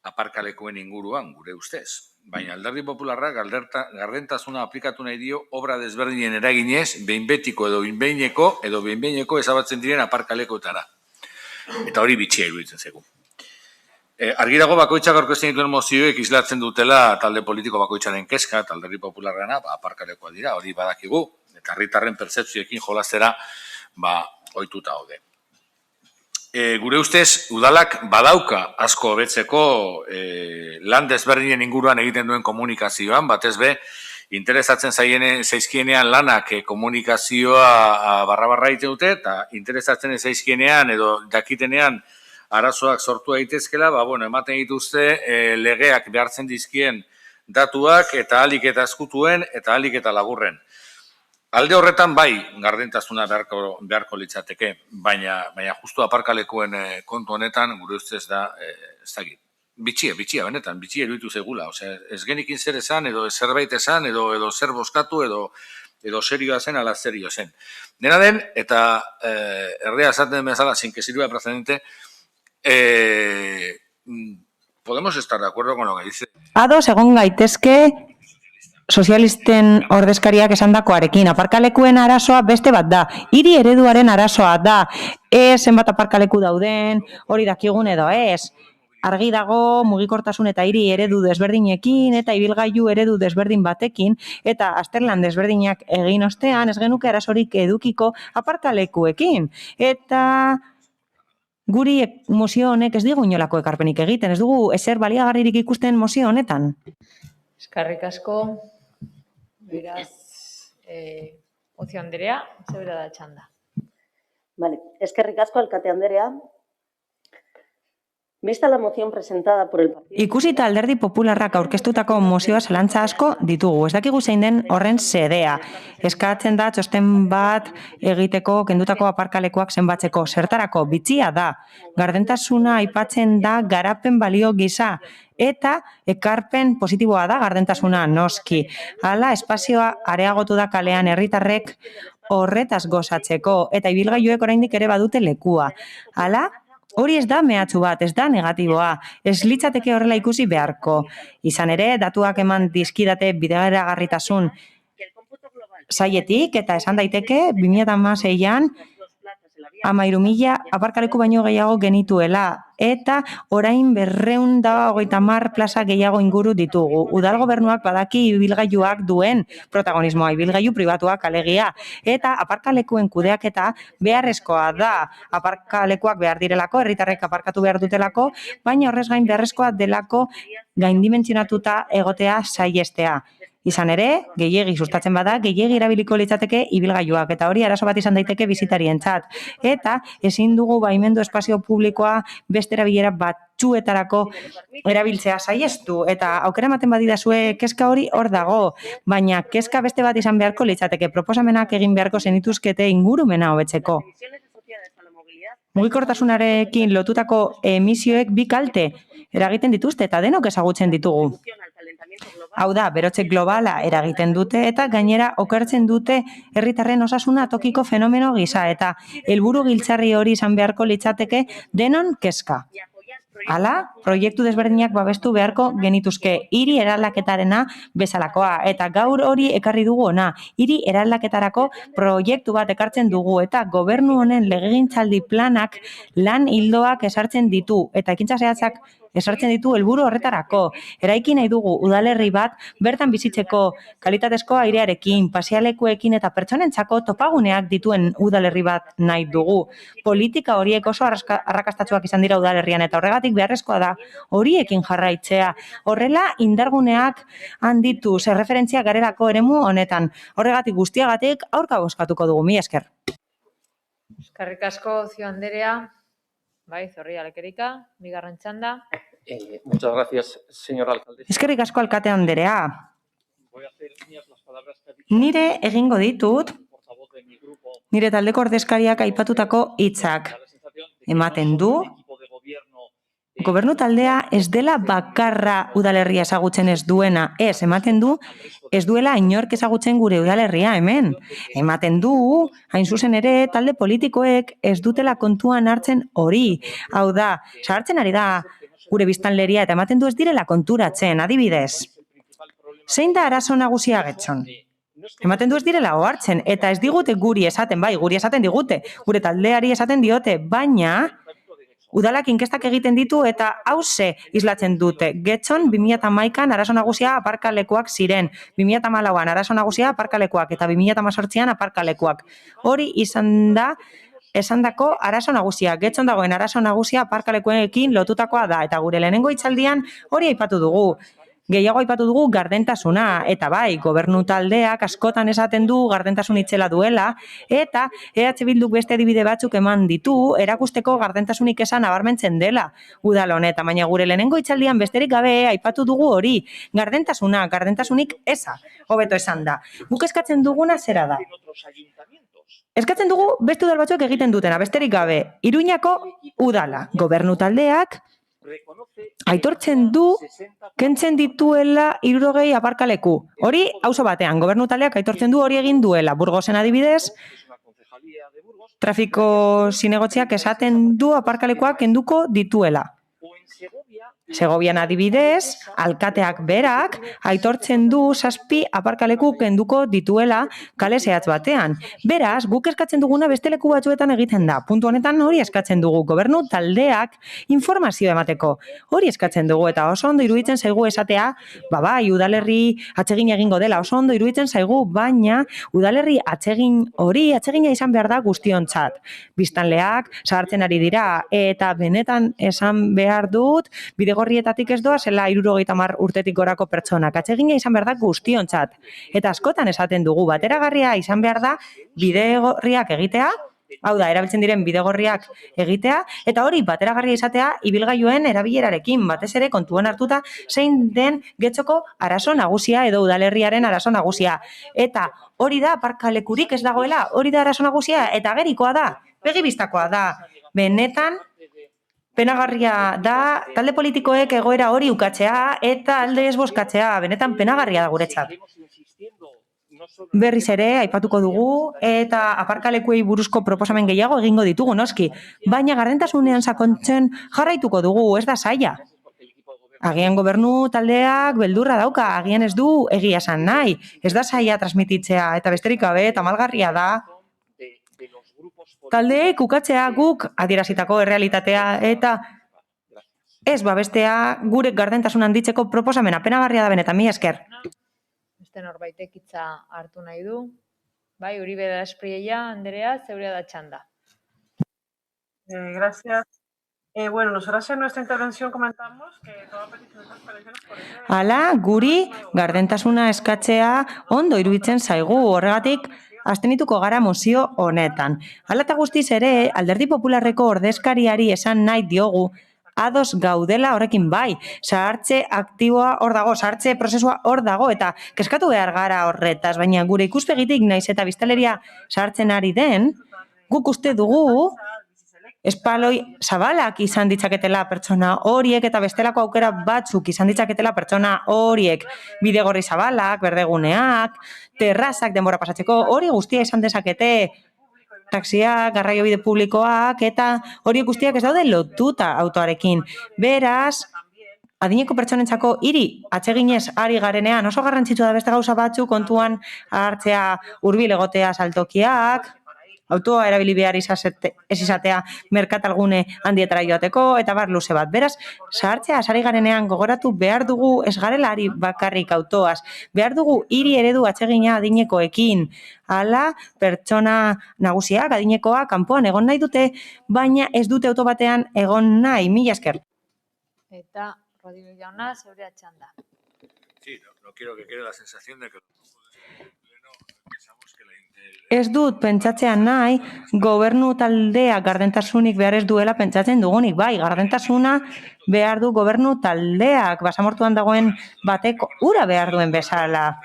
aparkalekuen inguruan, gure ustez. Baina Alderdi Popularrak gardentasuna aplikatu nahi dio obra desberdinen eraginez, behinbetiko edo behinbeineko ezabatzen diren aparkalekoetara. Eta hori bitxia iruditzen zaigu. Argi dago bakoitzak aurkezten dituen mozioek islatzen dutela talde politiko bakoitzaren kezka, eta Alderdi Popularrena aparkalekoa dira, hori badakigu, eta herritarren pertzepzioekin jolastera ohituta gaude. Gure ustez, udalak badauka asko hobetzeko lan desberdinen inguruan egiten duen komunikazioan, batez be, interesatzen zaizkienean lanak komunikazioa barra egiten dute, eta interesatzen zaizkienean edo dakitenean arazoak sortu daitezkela, ematen dituzte legeak behartzen dizkien datuak eta ahalik eta ezkutuen eta ahalik eta laburren. Alde horretan bai gardentasuna beharko litzateke, baina justu aparkalekuen kontu honetan gure ustez da, ez dakit, bitxia benetan, bitxia iruditu zegula. Ez genikin zer esan, edo zerbait esan, edo zer bozkatu, edo serioa zen, ala serio zen. Dena den, eta erdea esaten bezala, sin que sirva precedente, podemos estar de acuerdo con lo que dice. Ados egon gaitezke sozialisten ordezkariak esandakoarekin, aparkalekuen arazoa beste bat da, hiri ereduaren arazoa da, zenbat aparkaleku dauden, hori dakigun edo ez. Argi dago mugikortasun eta hiri eredu desberdinekin eta ibilgailu eredu desberdin batekin eta azterlan desberdinak egin ostean ez genuke arazorik edukiko aparkalekuekin. Eta guri mozio honek ez digu inolako ekarpenik egiten, ez dugu ezer baliagarririk ikusten mozio honetan. Eskerrik asko, beraz, Ocio Andrea, zebera da txanda. Vale, eskerrik asko, alkate Andrea. Vista la moción presentada por el partido... Ikusita Alderdi Popularrak aurkeztutako mozioa zalantza asko ditugu. Ez dakigu zein den horren xedea. Eskatzen da txosten bat egiteko kendutako aparkalekuak zenbatzeko. Zertarako bitxia da. Gardentasuna aipatzen da garapen balio gisa. Eta ekarpen positiboa da gardentasuna noski. Hala, espazioa areagotu da kalean herritarrek horretaz gozatzeko. Eta ibilgailuek oraindik ere badute lekua. Hala, hori ez da mehatxu bat, ez da negatiboa, ez litzateke horrela ikusi beharko. Izan ere, datuak eman dizkidate bideragarritasun sailetik eta esan daiteke 2016an 13.000 aparkaleku baino gehiago genituela eta orain 230 plaza gehiago inguru ditugu. Udal gobernuak badaki ibilgailuak duen protagonismoa, ibilgailu pribatuak alegia eta aparkalekuen kudeaketa beharrezkoa da. Aparkalekuak behar direlako, herritarrek aparkatu behar dutelako, baina horrez gain beharrezkoa delako gaindimentsionatuta egotea saihestea. Izan ere, gehiegi sustatzen bada, gehiegi erabiliko litzateke ibilgailuak, eta hori arazo bat izan daiteke bisitarientzat. Eta ezin dugu baimendu espazio publikoa beste erabilera batzuetarako erabiltzea saiestu, eta aukera ematen badidazue kezka hori hor dago, baina kezka beste bat izan beharko litzateke, proposamenak egin beharko zenituzkete ingurumena hobetzeko. Mugikortasunarekin lotutako emisioek bi kalte eragiten dituzte eta denok ezagutzen ditugu. Hau da, berotze globala eragiten dute eta gainera okertzen dute herritarren osasuna tokiko fenomeno gisa eta helburu giltzarri hori izan beharko litzateke denon kezka. Hala, proiektu desberdinak babestu beharko genituzke hiri eraldaketarena bezalakoa eta gaur hori ekarri dugu ona. Hiri eraldaketarako proiektu bat ekartzen dugu eta gobernu honen legegintzaldi planak lan ildoak esartzen ditu eta ekintza zehatzak esartzen ditu helburu horretarako. Eraiki nahi dugu udalerri bat bertan bizitzeko kalitatezko airearekin, pasealekuekin eta pertsonentzako topaguneak dituen udalerri bat nahi dugu. Politika horiek oso arrakastatsuak izan dira udalerrian eta horregatik beharrezkoa da horiekin jarraitzea. Horrela indarguneak handitu erreferentzia garelako eremu honetan. Horregatik guztiagatik aurka bozkatuko dugu. Mila esker. Eskerrik asko, Zio Anderea. Bai, Zorri Alekerika, bigarren txanda. Muchas gracias, señora alcaldesa. Eskerrik asko alkate anderea. Nire egingo ditut, nire taldeko ordezkariak aipatutako hitzak. Ematen du, gobernu taldea ez dela bakarra udalerria ezagutzen ez duena. Ez, ematen du, ez duela inork ezagutzen gure udalerria hemen. Ematen du, hain zuzen ere, talde politikoek ez dutela kontuan hartzen hori. Hau da, sartzen ari da gure biztanleria eta ematen du ez direla konturatzen, adibidez. Zein da arazo nagusia Getxon? Ematen du ez direla ohartzen eta ez digute guri esaten, bai, guri esaten digute, gure taldeari esaten diote, baina udalak inkestak egiten ditu eta hauze islatzen dute. Getxon 2011an arazo nagusia aparkalekuak ziren, 2014an arazo nagusia aparkalekuak eta 2018an aparkalekuak. Hori izan da esandako arazo nagusia. Getxon dagoen arazo nagusia aparkalekuekin lotutakoa da eta gure lehenengo hitzaldian hori aipatu dugu. Gehiago aipatu dugu gardentasuna, eta bai, gobernu taldeak askotan esaten du gardentasun itzela duela, eta EH Bilduk beste adibide batzuk eman ditu, erakusteko gardentasunik esan nabarmentzen dela udal honetan, baina gure lehenengo hitzaldian besterik gabe aipatu dugu hori, gardentasuna, gardentasunik eza, hobeto esan da. Guk eskatzen duguna zera da. Eskatzen dugu beste udal batzuek egiten dutena, besterik gabe, Iruñako udala, gobernu taldeak, aitortzen du kentzen dituela 60 aparkaleku. Hori, auzo batean, gobernu taldeak aitortzen du hori egin duela. Burgosen adibidez, trafiko zinegotziak esaten du aparkalekuak kenduko dituela. Segovian adibidez, alkateak berak aitortzen du 7 aparkaleku kenduko dituela kale zehatz batean. Beraz, guk eskatzen duguna beste leku batzuetan egiten da. Puntu honetan hori eskatzen dugu gobernu taldeak informazio emateko. Hori eskatzen dugu eta oso ondo iruditzen zaigu esatea, bai, udalerri atsegin egingo dela, oso ondo iruditzen zaigu, baina udalerri atsegina izan behar da guztiontzat. Biztanleak zahartzen ari dira eta benetan esan behar dut, bidegorrietatik ez doa zela 70 urtetik gorako pertsonak. Atsegina izan behar da guztiontzat. Eta askotan esaten dugu, bateragarria izan behar da bidegorriak egitea, hau da, erabiltzen diren bidegorriak egitea, eta hori bateragarria izatea ibilgailuen erabilerarekin, batez ere kontuan hartuta zein den Getxoko arazo nagusia edo udalerriaren arazo nagusia. Eta hori da aparkalekurik ez dagoela, hori da arazo nagusia, eta agerikoa da, begibistakoa da, benetan, penagarria da, talde politikoek egoera hori ukatzea eta alde ez bozkatzea, benetan penagarria da guretzat. Berriz ere, aipatuko dugu, eta aparkalekuei buruzko proposamen gehiago egingo ditugu, noski. Baina gardentasunean sakontzen jarraituko dugu, ez da zaila. Agian gobernu taldeak beldurra dauka, agian ez du egia esan nahi. Ez da zaila transmititzea, eta besterik gabe, tamalgarria da. Taldeek ukatzea guk adierazitako errealitatea eta ez babestea gure gardentasun handitzeko proposamena penagarria da benetan, mila esker. Beste norbaitek hitza hartu nahi du. Bai, Uribe da Esprieia, Anderea, zeurea da txanda. Gracias. Bueno, nosotras en nuestra intervención comentamos que toda petición de transparencia nos parece... Hala, guri gardentasuna eskatzea ondo iruditzen zaigu, horregatik abstenituko gara mozio honetan. Hala eta guztiz ere, Alderdi Popularreko ordezkariari esan nahi diogu, ados gaudela horrekin bai, zahartze aktiboa hor dago, zahartze prozesua hor dago, eta keskatu behar gara horretaz, baina gure ikuspegitik naiz eta biztanleria zahartzen ari den, guk uste dugu, espaloi zabalak izan ditzaketela pertsona horiek eta bestelako aukera batzuk izan ditzaketela pertsona horiek, bidegorri zabalak, berdeguneak, terrazak denbora pasatzeko, hori guztia izan dezakete, taxiak, garraiobide publikoak, eta horiek guztiak ez daude lotuta autoarekin. Beraz, adineko pertsonentzako hiri atseginez ari garenean oso garrantzitsua da beste gauza batzuk kontuan hartzea hurbil egotea saltokiak, autoa erabili behar ez izatea merkatalgune handietara joateko, eta bar luze bat. Beraz, zahartzea asari garenean gogoratu behar dugu ez garelari bakarrik autoaz, behar dugu hiri eredu atsegina adinekoekin, hala pertsona nagusiak, adinekoa, kanpoan egon nahi dute, baina ez dute auto batean egon nahi, mila esker. Eta, Rodrigo jauna, zeurea txanda. Sí, no quiero que quede la sensación de que Ez dut pentsatzea nahi, gobernu taldea gardentasunik behar ez duela pentsatzen dugunik. Bai, gardentasuna behar du gobernu taldeak, basamortuan dagoen bateko ura behar duen bezala.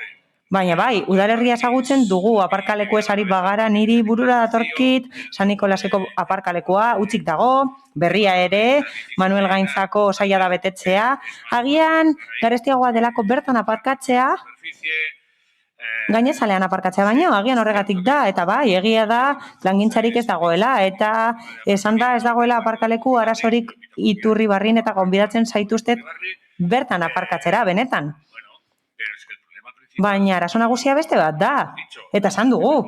Baina bai, udalerria ezagutzen dugu, aparkaleku esari bagara niri burura datorkit, San Nikolaseko aparkalekoa, utzik dago, berria ere, Manuel Gainzako saia da betetzea, agian garestiagoa delako bertan aparkatzea, gainezalean aparkatzea baino, agian horregatik da, eta bai, egia da, plangintzarik ez dagoela, eta esan da ez dagoela aparkaleku arazorik Iturri Barrin eta gonbidatzen zaituztet bertan aparkatzera, benetan. Baina arazo nagusia beste bat da, eta esan dugu.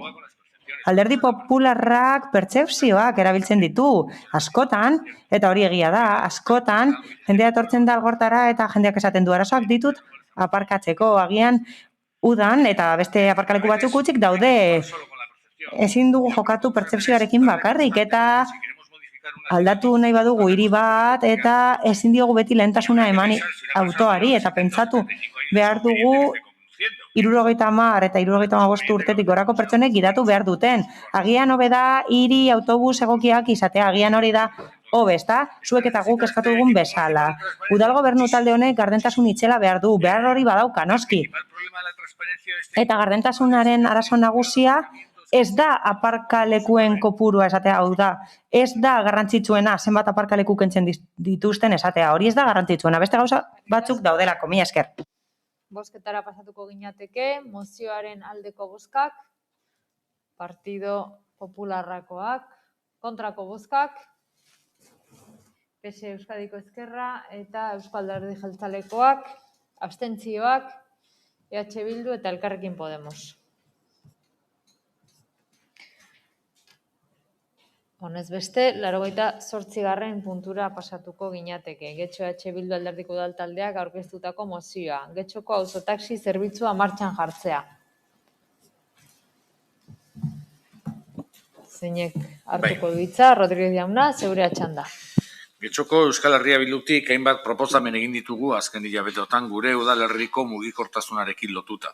Alderdi Popularrak pertzepzioak erabiltzen ditu, askotan, eta hori egia da, askotan, jendea etortzen da algortara eta jendeak esaten du arazoak ditut aparkatzeko, agian udan eta beste aparkaleku batzuk utzik daude. Ezin dugu jokatu pertzepzioarekin bakarrik eta aldatu nahi badugu hiri bat eta ezin diogu beti lehentasuna eman autoari eta pentsatu behar dugu 70 eta 75 urtetik gorako pertsonek gidatu behar duten. Agian hobe da hiri autobus egokiak izatea, agian hori da hobe, ezta? Zuek eta guk eskatu dugun bezala. Udal gobernu talde honek gardentasun itzela behar du, behar hori badauka, noski. Eta gardentasunaren arazo nagusia ez da aparkalekuen kopurua esatea, hau da, ez da garrantzitsuena zenbat aparkaleku kentzen dituzten esatea, hori ez da garrantzitsuena, beste gauza batzuk daudelako, mila esker. Bozketara pasatuko ginateke, mozioaren aldeko bozkak, Partido Popularrakoak, kontrako bozkak, PS Euskadiko Ezkerra eta Euskal Alderdi Jeltzalekoak, abstentzioak, EH Bildu eta Elkarrekin Podemos. Honez beste, 88. puntura pasatuko ginateke. Getxo EH Bildu Alderdiko Udal taldeak aurkeztutako mozioa. Getxoko auzotaxi zerbitzua martxan jartzea. Zeinek hartuko du hitza, Rodríguez jauna, zeurea txanda. Getxoko Euskal Herria Bildutik hainbat proposamen egin ditugu azken hilabeteotan gure udalerriko mugikortasunarekin lotuta.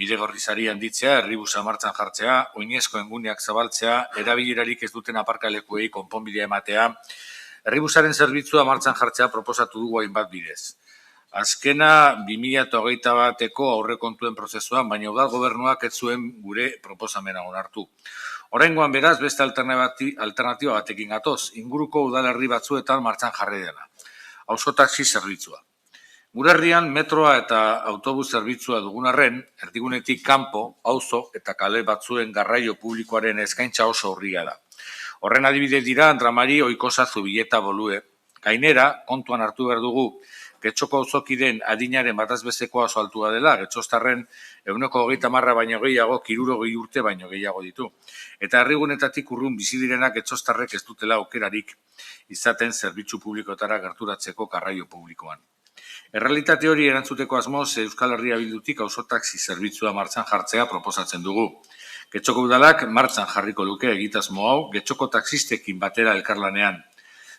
Bidegorri sari handitzea, herribusa martxan jartzea, oinezko enguneak zabaltzea, erabilerarik ez duten aparkalekuei konponbidea ematea, herribusaren zerbitzua martxan jartzea proposatu dugu hainbat bidez. Azkena 2021eko aurrekontuen prozesuan, baina udal gobernuak ez zuen gure proposamena onartu. Oraingoan beraz beste alternatiba batekin gatoz, inguruko udalerri batzuetan martxan jarri dela. Auzotaxi zerbitzua. Gure herrian metroa eta autobus zerbitzua dugun arren, erdigunetik kanpo, auzo eta kale batzuen garraio publikoaren eskaintza oso urria da. Horren adibide dira Andramari Oikosa Zubileta Bolue. Gainera, kontuan hartu behar dugu, Getxoko auzokideen adinaren batazbezekoa oso altua dela, Getxostarren 130 baino gehiago, 60 urte baino gehiago ditu. Eta herrigunetatik urrun bizi direnak Getxostarrek ez dutela aukerarik izaten zerbitzu publikoetara gerturatzeko garraio publikoan. Errealitate hori erantzuteko asmoz Euskal Herria Bildutik auzotaxi zerbitzua martxan jartzea proposatzen dugu. Getxoko udalak martxan jarriko luke egitasmo hau Getxoko taxistekin batera elkarlanean.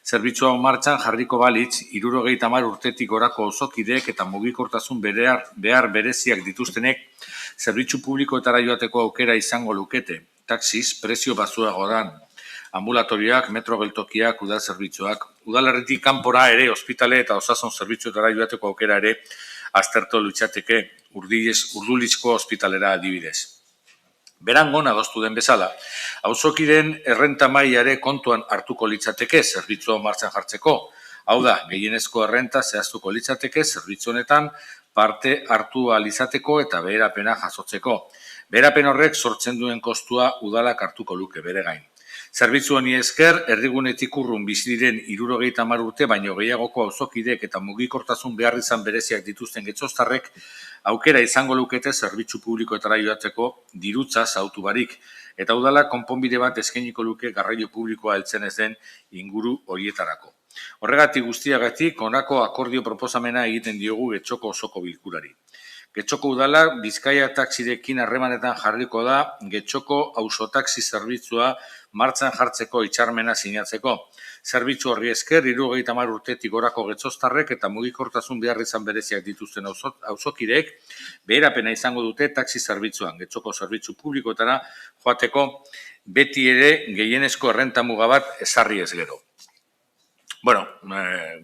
Zerbitzua martxan jarriko balitz, 70 urtetik gorako auzokideek eta mugikortasun behar bereziak dituztenek zerbitzu publikoetara joateko aukera izango lukete. Taxiz, prezio batzuagoan, ambulatorioak, metro geltokiak, udal zerbitzuak, udalerritik kanpora ere, ospitale eta osasun zerbitzuetara joateko aukera ere aztertu litzateke Urdulizko ospitalera adibidez. Berangon adostu den bezala, auzokideen errenta mailare kontuan hartuko litzateke zerbitzua martxan jartzeko. Hau da, gehienezko errenta zehaztuko litzateke zerbitzu honetan parte hartu alizateko eta beherapena jasotzeko. Beherapen horrek sortzen duen kostua udalak hartuko luke bere gain. Zerbitzu honi esker, erdigunetik urrun bizi diren 70 urte baino gehiagoko auzokideek eta mugikortasun behar izan bereziak dituzten getxoztarrek aukera izango lukete zerbitzu publikoetara joatzeko dirutza zautu barik, eta udala konponbide bat eskainiko luke garraio publikoa heltzen ez den inguru horietarako. Horregatik guztiagatik, honako akordio proposamena egiten diogu Getxoko osoko bilkurari. Getxoko udala Bizkaia taxirekin harremanetan jarriko da Getxoko auzotaxi zerbitzua martxan jartzeko hitzarmena sinatzeko. Zerbitzu horri esker, 70 urtetik gorako getxoztarrek eta mugikortasun behar izan bereziak dituzten auzokideek beherapena izango dute taxi zerbitzuan, Getxoko zerbitzu publikoetara joateko beti ere gehienezko errenta muga bat ezarri ez gero. Bueno,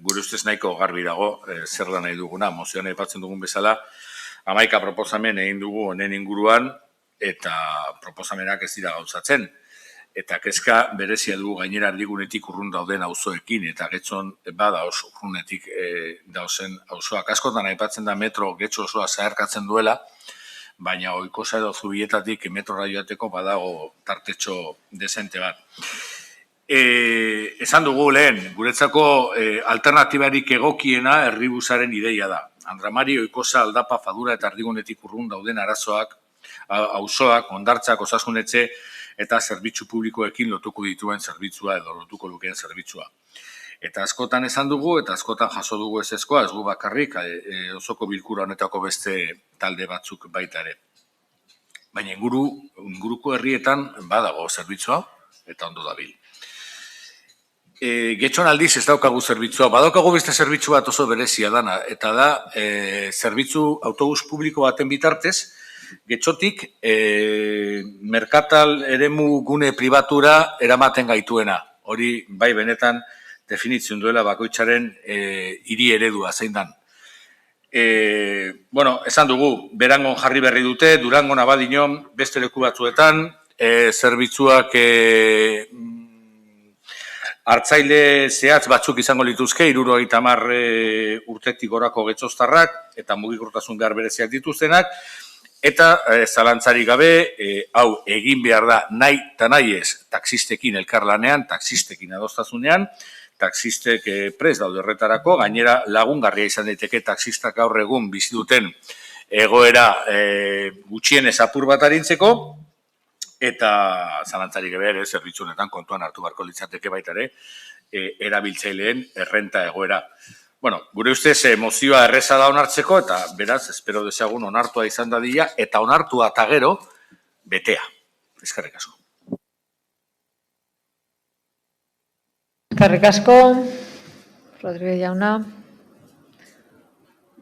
gure ustez nahiko garbi dago zer da nahi duguna, mozioan aipatzen dugun bezala, 11 proposamen egin dugu honen inguruan eta proposamenak ez dira gauzatzen. Eta kezka berezia dugu gainera erdigunetik urrun dauden auzoekin eta Getxon bada oso urrunetik dauzen auzoak. Askotan aipatzen da metro Getxo osoa zeharkatzen duela, baina ohikosa edo zubietatik metrora joateko badago tartetxo dezente bat. Esan dugu lehen, guretzako alternatibarik egokiena herribusaren ideia da. Andramari, ohikosa, Aldapa, Fadura eta erdigunetik urrun dauden arazoak, auzoak, hondartzak, osasunetxe eta zerbitzu publikoekin lotuko dituen zerbitzua edo lotuko lukeen zerbitzua. Eta askotan esan dugu eta askotan jaso dugu ezezkoa, ez gu bakarrik osoko bilkura honetako beste talde batzuk baita ere. Baina inguruko herrietan badago zerbitzua eta ondo dabil. Getxon aldiz ez daukagu zerbitzua, badaukagu beste zerbitzu bat oso berezia dana, eta da zerbitzu autobus publiko baten bitartez, Getxotik merkatal eremu gune pribatura eramaten gaituena. Hori bai benetan definitzen duela bakoitzaren hiri eredua zein dan. Esan dugu, Berangon jarri berri dute, Durangon Abadiñon, beste leku batzuetan, zerbitzuak hartzaile zehatz batzuk izango lituzke, 70 urtetik gorako getxoztarrak eta mugikortasun behar bereziak dituztenak, eta zalantzarik gabe, hau egin behar da nahi eta nahi ez taxistekin elkarlanean, taxistekin adostasunean, taxistek prest daude horretarako, gainera lagungarria izan daiteke taxistak gaur egun bizi duten egoera gutxienez apur bat arintzeko, eta zalantzarik gabe ere zerbitzu honetan kontuan hartu beharko litzateke baita ere erabiltzaileen errenta egoera. Gure ustez mozioa erreza da onartzeko eta beraz, espero dezagun onartua izan dadila eta onartua eta gero betea. Eskerrik asko. Eskerrik asko, Rodríguez jauna.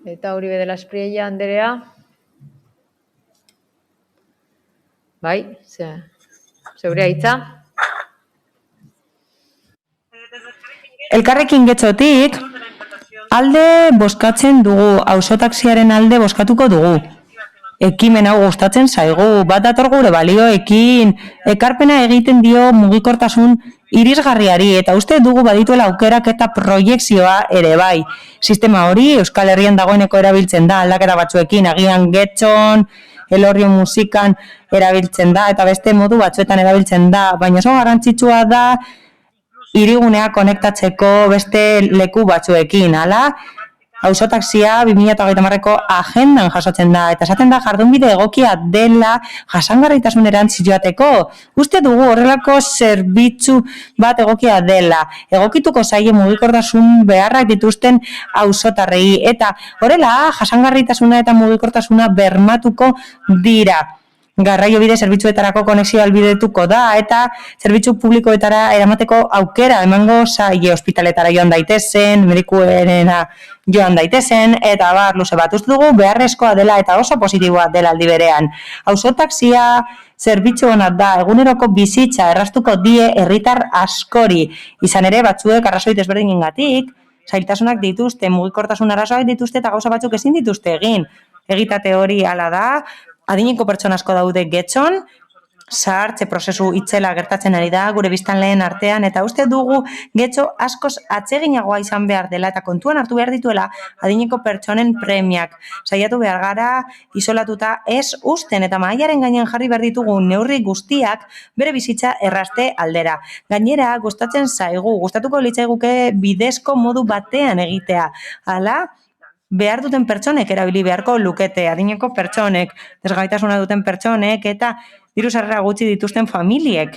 Eta Uribe de la Espriella Anderea. Bai, zeurea hitza. Elkarrekin Getxotik alde bozkatzen dugu, auzotaxiaren alde bozkatuko dugu. Ekimen hau gustatzen zaigu, bat dator gure balioekin, ekarpena egiten dio mugikortasun irisgarriari, eta uste dugu badituela aukerak eta proiekzioa ere bai. Sistema hori Euskal Herrian dagoeneko erabiltzen da, aldaketa batzuekin, agian Getxon, Elorrio musikan erabiltzen da, eta beste modu batzuetan erabiltzen da, baina oso garrantzitsua da hirigunea konektatzeko beste leku batzuekin, hala? Auzotaxia 2030ko agendan jasotzen da, eta esaten da jardunbide egokia dela jasangarritasunerantz joateko. Uste dugu horrelako zerbitzu bat egokia dela. Egokituko zaie mugikortasun beharrak dituzten auzotarrei, eta horrela jasangarritasuna eta mugikortasuna bermatuko dira. garraiobide zerbitzuetarako konexioa albidetuko da eta zerbitzu publikoetara eramateko aukera emango zaie ospitaletara joan daitezen, medikuenera joan daitezen, eta luze bat uste dugu beharrezkoa dela eta oso positiboa dela aldi berean. Auzotaxia zerbitzu honat da, eguneroko bizitza erraztuko die herritar askori, izan ere batzuek arrazoi desberdinengatik, zailtasunak dituzte, mugikortasun arazoak dituzte eta gauza batzuk ezin dituzte egin. Egitate hori hala da, adineko pertsona asko daude getxon, zahartze prozesu itzela gertatzen ari da gure biztanleen artean eta uste dugu getxo askoz atseginagoa izan behar dela eta kontuan hartu behar dituela adineko pertsonen premiak. Saiatu behar gara isolatuta ez usten eta mahaiaren gainean jarri behar ditugu neurri guztiak bere bizitza errazte aldera. Gainera, gustatuko litzaiguke bidezko modu batean egitea. Hala, behar duten pertsonek erabili beharko lukete, adineko pertsonek, desgaitasuna duten pertsonek eta diru sarrera gutxi dituzten familiek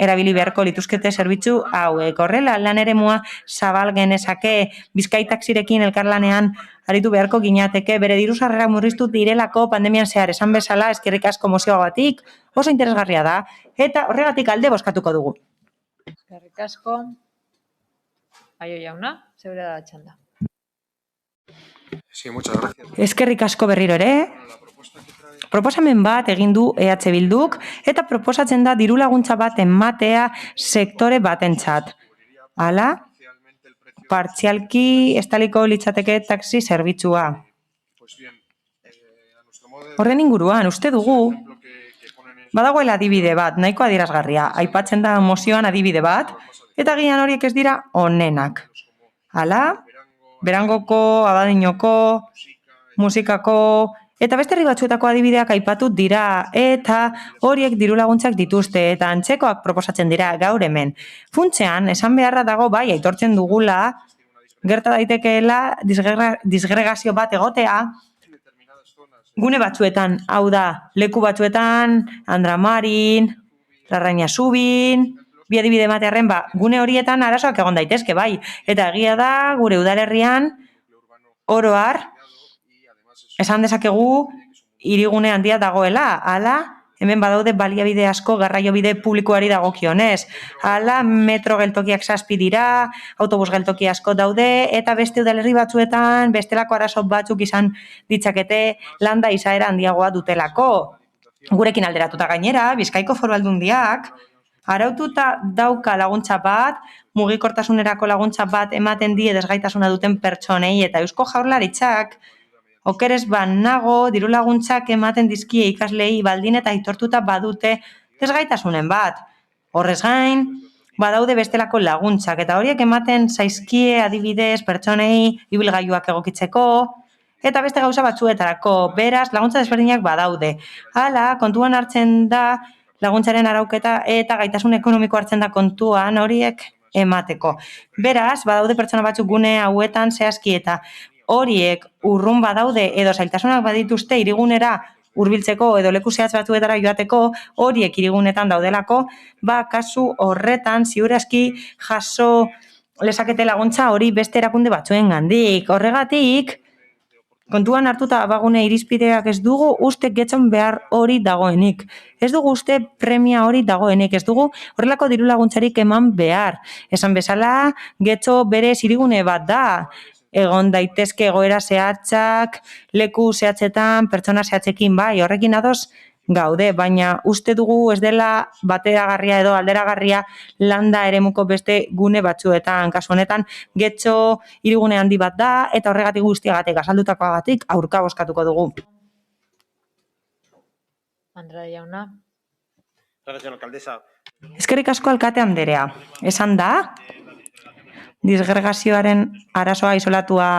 erabili beharko lituzkete zerbitzu hauek. Horrela, lan eremua zabal genezake, Bizkai taxirekin elkarlanean aritu beharko ginateke, bere diru sarrera murriztu direlako pandemian zehar esan bezala, eskerrik asko mozioagatik, oso interesgarria da, eta horregatik alde bozkatuko dugu. Eskerrik asko. Aio jauna, zeure da txanda. Sí, muchas gracias. Eskerrik asko berriro ere. Proposamen bat egin du EH Bilduk eta proposatzen da diru laguntza bat ematea sektore batentzat. Hala, partzialki estaliko litzateke taxi zerbitzua. Horren inguruan, uste dugu, badagoela adibide bat, nahiko adierazgarria, aipatzen da mozioan adibide bat, eta gian horiek ez dira onenak. Hala, Berangoko, Abadinoko, musikako, eta beste herri batzuetako adibideak aipatu dira, eta horiek diru laguntzak dituzte, eta antzekoak proposatzen dira gaur hemen. Funtzean, esan beharra dago bai, aitortzen dugula, gerta daitekeela disgregazio bat egotea, gune batzuetan, hau da, leku batzuetan, Andramarin, Larraina Zubin, bi adibide ematearren, gune horietan arazoak egon daitezke, bai. Eta egia da, gure udalerrian, oroar, esan dezakegu, hirigune handia dagoela, hala, hemen badaude baliabide asko garraiobide publikoari dagokionez. Hala, metro geltokiak 7 dira, autobus geltoki asko daude, eta beste udalerri batzuetan, bestelako arazo batzuk izan ditzakete landa izaera handiagoa dutelako. Gurekin alderatuta gainera, Bizkaiko Foru Aldundiak, araututa dauka laguntza bat, mugikortasunerako laguntza bat ematen die desgaitasuna duten pertsonei eta Eusko Jaurlaritzak okerez banago diru laguntzak ematen dizkie ikaslei baldin eta aitortuta badute desgaitasunen bat. Horrez gain, badaude bestelako laguntzak eta horiek ematen zaizkie adibidez pertsonei ibilgailuak egokitzeko eta beste gauza batzuetarako, beraz laguntza desberdinak badaude. Hala, kontuan hartzen da laguntzaren arauketa eta gaitasun ekonomiko hartzen da kontuan horiek emateko. Beraz, badaude pertsona batzuk gune hauetan zehazki eta horiek urrun badaude edo zailtasunak badituzte hirigunera hurbiltzeko edo leku zehatz batzuetara joateko horiek hirigunetan daudelako, kasu horretan ziurazki jaso lezakete laguntza hori beste erakunde batzuengandik. Horregatik, kontuan hartuta abagune irizpideak ez dugu uste getxon behar hori dagoenik. Ez dugu uste premia hori dagoenik. Ez dugu horrelako diru laguntzarik eman behar. Esan bezala, getxo berez hirigune bat da. Egon daitezke egoera zehatzak, leku zehatzetan, pertsona zehatzekin bai, horrekin ados gaude, baina uste dugu ez dela bateragarria edo alderagarria landa eremuko beste gune batzuetan. Kasu honetan, getxo hirigune handi bat da, eta horregatik guztiagatik, azaldutakoagatik, aurka bozkatuko dugu. Andrea jauna. Gracias, alcaldesa. Eskerrik asko alkate anderea. Esan da, disgregazioaren arazoa isolatua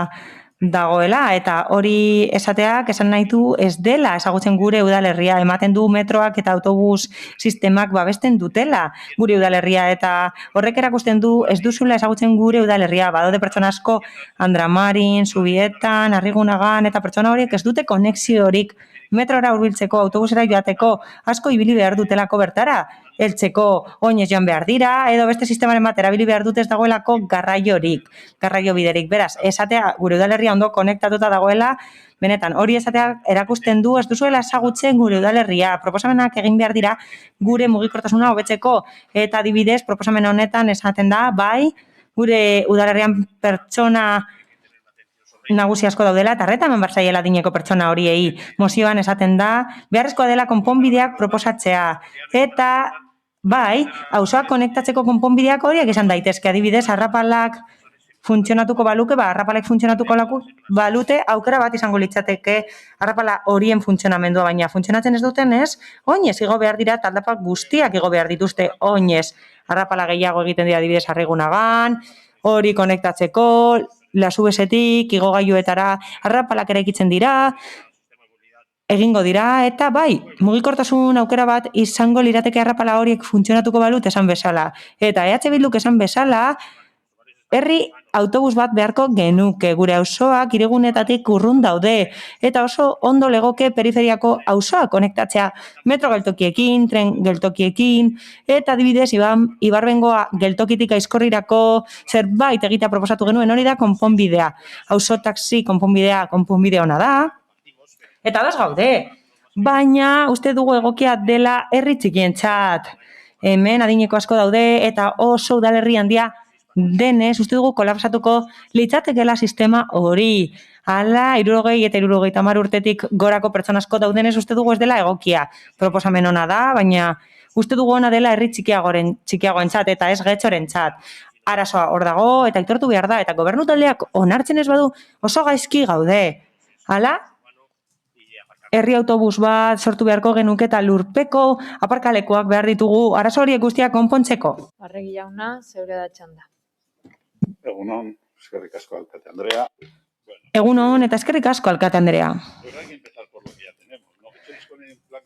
dagoela, eta hori esateak esan nahi du ez dela ezagutzen gure udalerria, ematen du metroak eta autobus sistemak babesten dutela gure udalerria, eta horrek erakusten du ez duzula ezagutzen gure udalerria, badaude pertsona asko Andramarin, Zubietan, Arrigunagan, eta pertsona horiek ez dute konexiorik metrora hurbiltzeko, autobusera joateko, asko ibili behar dutelako bertara, heltzeko oinez joan behar dira, edo beste sistemaren bat erabili behar dute ez dagoelako garraio biderik. Beraz, esatea gure udalerria ondo konektatuta dagoela, benetan, hori esatea erakusten du, ez duzuela ezagutzen gure udalerria, proposamenak egin behar dira gure mugikortasuna hobetzeko, eta adibidez, proposamen honetan esaten da, bai, gure udalerrian pertsona nagusi asko daudela, eta arreta eman barzaiela adineko pertsona horiei. Mozioan esaten da, beharrezkoa dela konponbideak proposatzea, eta bai, auzoak konektatzeko konponbideak horiek izan daitezke, adibidez, arrapalak funtzionatuko baluke, arrapalek funtzionatuko balute, aukera bat izango litzateke arrapala horien funtzionamendua, baina funtzionatzen ez duten ez, oinez igo behar dira, taldapak guztiak igo behar dituzte oinez. Arrapala gehiago egiten dira adibidez Arrigunagan, hori konektatzeko, Lasubesetik, igogailuetara, arrapalak eraikitzen dira, egingo dira, eta bai, mugikortasun aukera bat izango lirateke arrapala horiek funtzionatuko balut esan bezala. Eta EH Bilduk esan bezala, herri autobus bat beharko genuke, gure auzoak hirigunetatik urrun daude, eta oso ondo legoke periferiako auzoak konektatzea metro geltokiekin, tren geltokiekin, eta adibidez Ibarbengoa geltokitik Aizkorrirako zerbait egitea proposatu genuen, hori da konponbidea. Auzo taxi konponbide ona da, eta ados gaude, baina uste dugu egokia dela herri txikientzat. Hemen adineko asko daude, eta oso udalerri handia denez, uste dugu kolapsatuko litzatekela sistema hori. Hala, 60 eta 70 urtetik gorako pertsona asko daudenez, uste dugu ez dela egokia. Proposamen ona da, baina uste dugu ona dela herri txikiagoentzat eta ez getxorentzat. Arazoa hor dago eta aitortu behar da, eta gobernu taldeak onartzen ez badu oso gaizki gaude. Hala, herri autobus bat sortu beharko genuke eta lurpeko aparkalekuak behar ditugu arazo horiek guztiak konpontzeko. Arregi jauna, zeure da txanda. Egunon, eskerrik asko alkate Andrea. Egunon eta eskerrik asko alkate Andrea.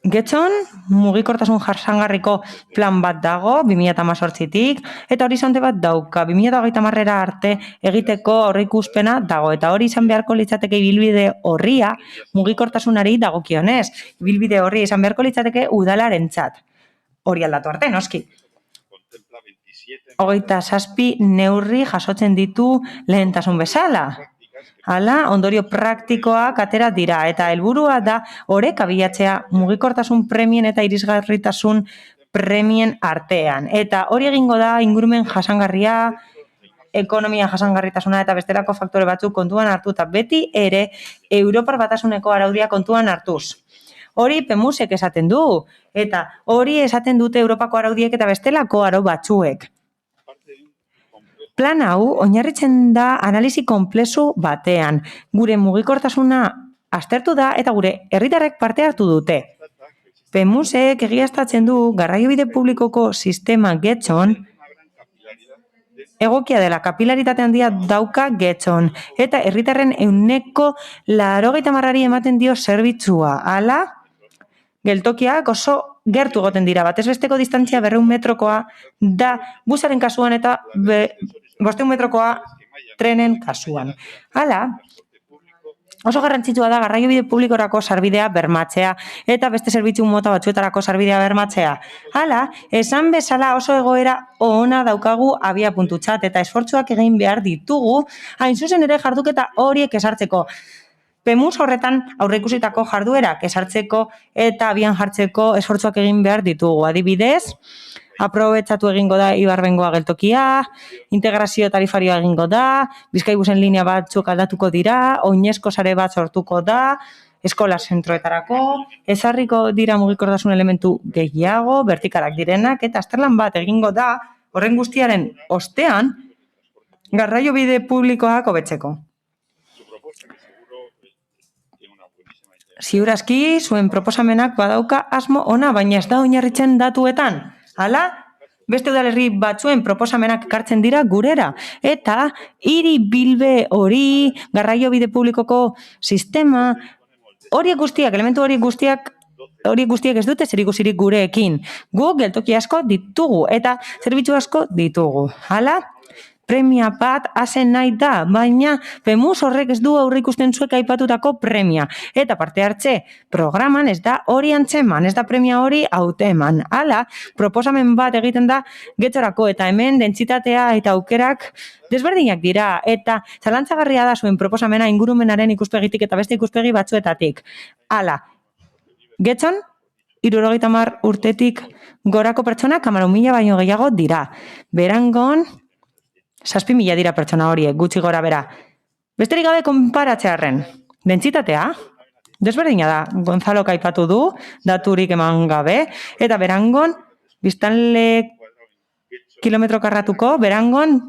Getxon, mugikortasun jasangarriko plan bat dago, 2018tik, eta horizonte bat dauka, 2030 arte egiteko aurreikuspena dago, eta hori izan beharko litzateke ibilbide horria mugikortasunari dagokionez. Ibilbide horri izan beharko litzateke udalarentzat. Hori aldatu arte, noski. 27 neurri jasotzen ditu lehentasun bezala. Hala, ondorio praktikoak atera dira, eta helburua da oreka bilatzea mugikortasun premien eta irisgarritasun premien artean. Eta hori egingo da ingurumen jasangarria, ekonomia jasangarritasuna eta bestelako faktore batzuk kontuan hartu, eta beti ere Europar Batasuneko araudia kontuan hartuz. Hori PEMUSek esaten du, eta hori esaten dute Europako araudiek eta bestelako arau batzuek. Plan hau oinarritzen da analisi konplexu batean. Gure mugikortasuna aztertu da eta gure herritarrek parte hartu dute. PEMUSek egiaztatzen du garraiobide publikoko sistema Getxon egokia dela, kapilaritate handia dauka Getxon, eta herritarren 80%-ari ematen dio zerbitzua. Hala, geltokiak oso gertu egoten dira, batez besteko distantzia 200 metrokoa da busaren kasuan eta 500 metrokoa trenen kasuan. Hala, oso garrantzitsua da garraiobide publikorako sarbidea bermatzea eta beste zerbitzu mota batzuetarako sarbidea bermatzea. Hala, esan bezala oso egoera ona daukagu abiapuntutzat eta esfortzuak egin behar ditugu, hain zuzen ere jarduketa horiek esartzeko. PEMUS horretan aurreikusitako jarduerak esartzeko eta abian jartzeko esfortzuak egin behar ditugu. Adibidez, aprobetxatu egingo da Ibarbengoa geltokia, integrazio tarifarioa egingo da, Bizkaibusen linea batzuk aldatuko dira, oinezko sare bat sortuko da, eskola zentroetarako, ezarriko dira mugikortasun elementu gehiago, vertikalak direnak, eta azterlan bat egingo da, horren guztiaren ostean, garraiobide publikoak hobetzeko. Ziurazki, zuen proposamenak badauka asmo ona, baina ez da oinarritzen datuetan. Hala, beste udalerri batzuen proposamenak ekartzen dira gurera. Eta hiri bilbe hori, garraiobide publikoko sistema, horiek guztiak, elementu horiek guztiak ez dute zerikusirik gureekin. Gu geltoki asko ditugu eta zerbitzu asko ditugu. Hala, premia bat hasen nahi da, baina PEMUS horrek ez du aurreikusten zuek aipatutako premia. Eta parte hartze programan ez da hori antzeman, ez da premia hori hauteman. Hala, proposamen bat egiten da Getxorako eta hemen dentsitatea eta aukerak desberdinak dira. Eta zalantzagarria da zuen proposamena ingurumenaren ikuspegitik eta beste ikuspegi batzuetatik. Hala, Getxon, 70 urtetik gorako pertsonak 14.000 baino gehiago dira. Berangon, 7.000 dira pertsona horiek, gutxi gora bera. Besterik gabe konparatzearren, dentsitatea, desberdina da, Gonzalo aipatu du, daturik eman gabe, eta Berangon, biztanle kilometro karratuko, Berangon,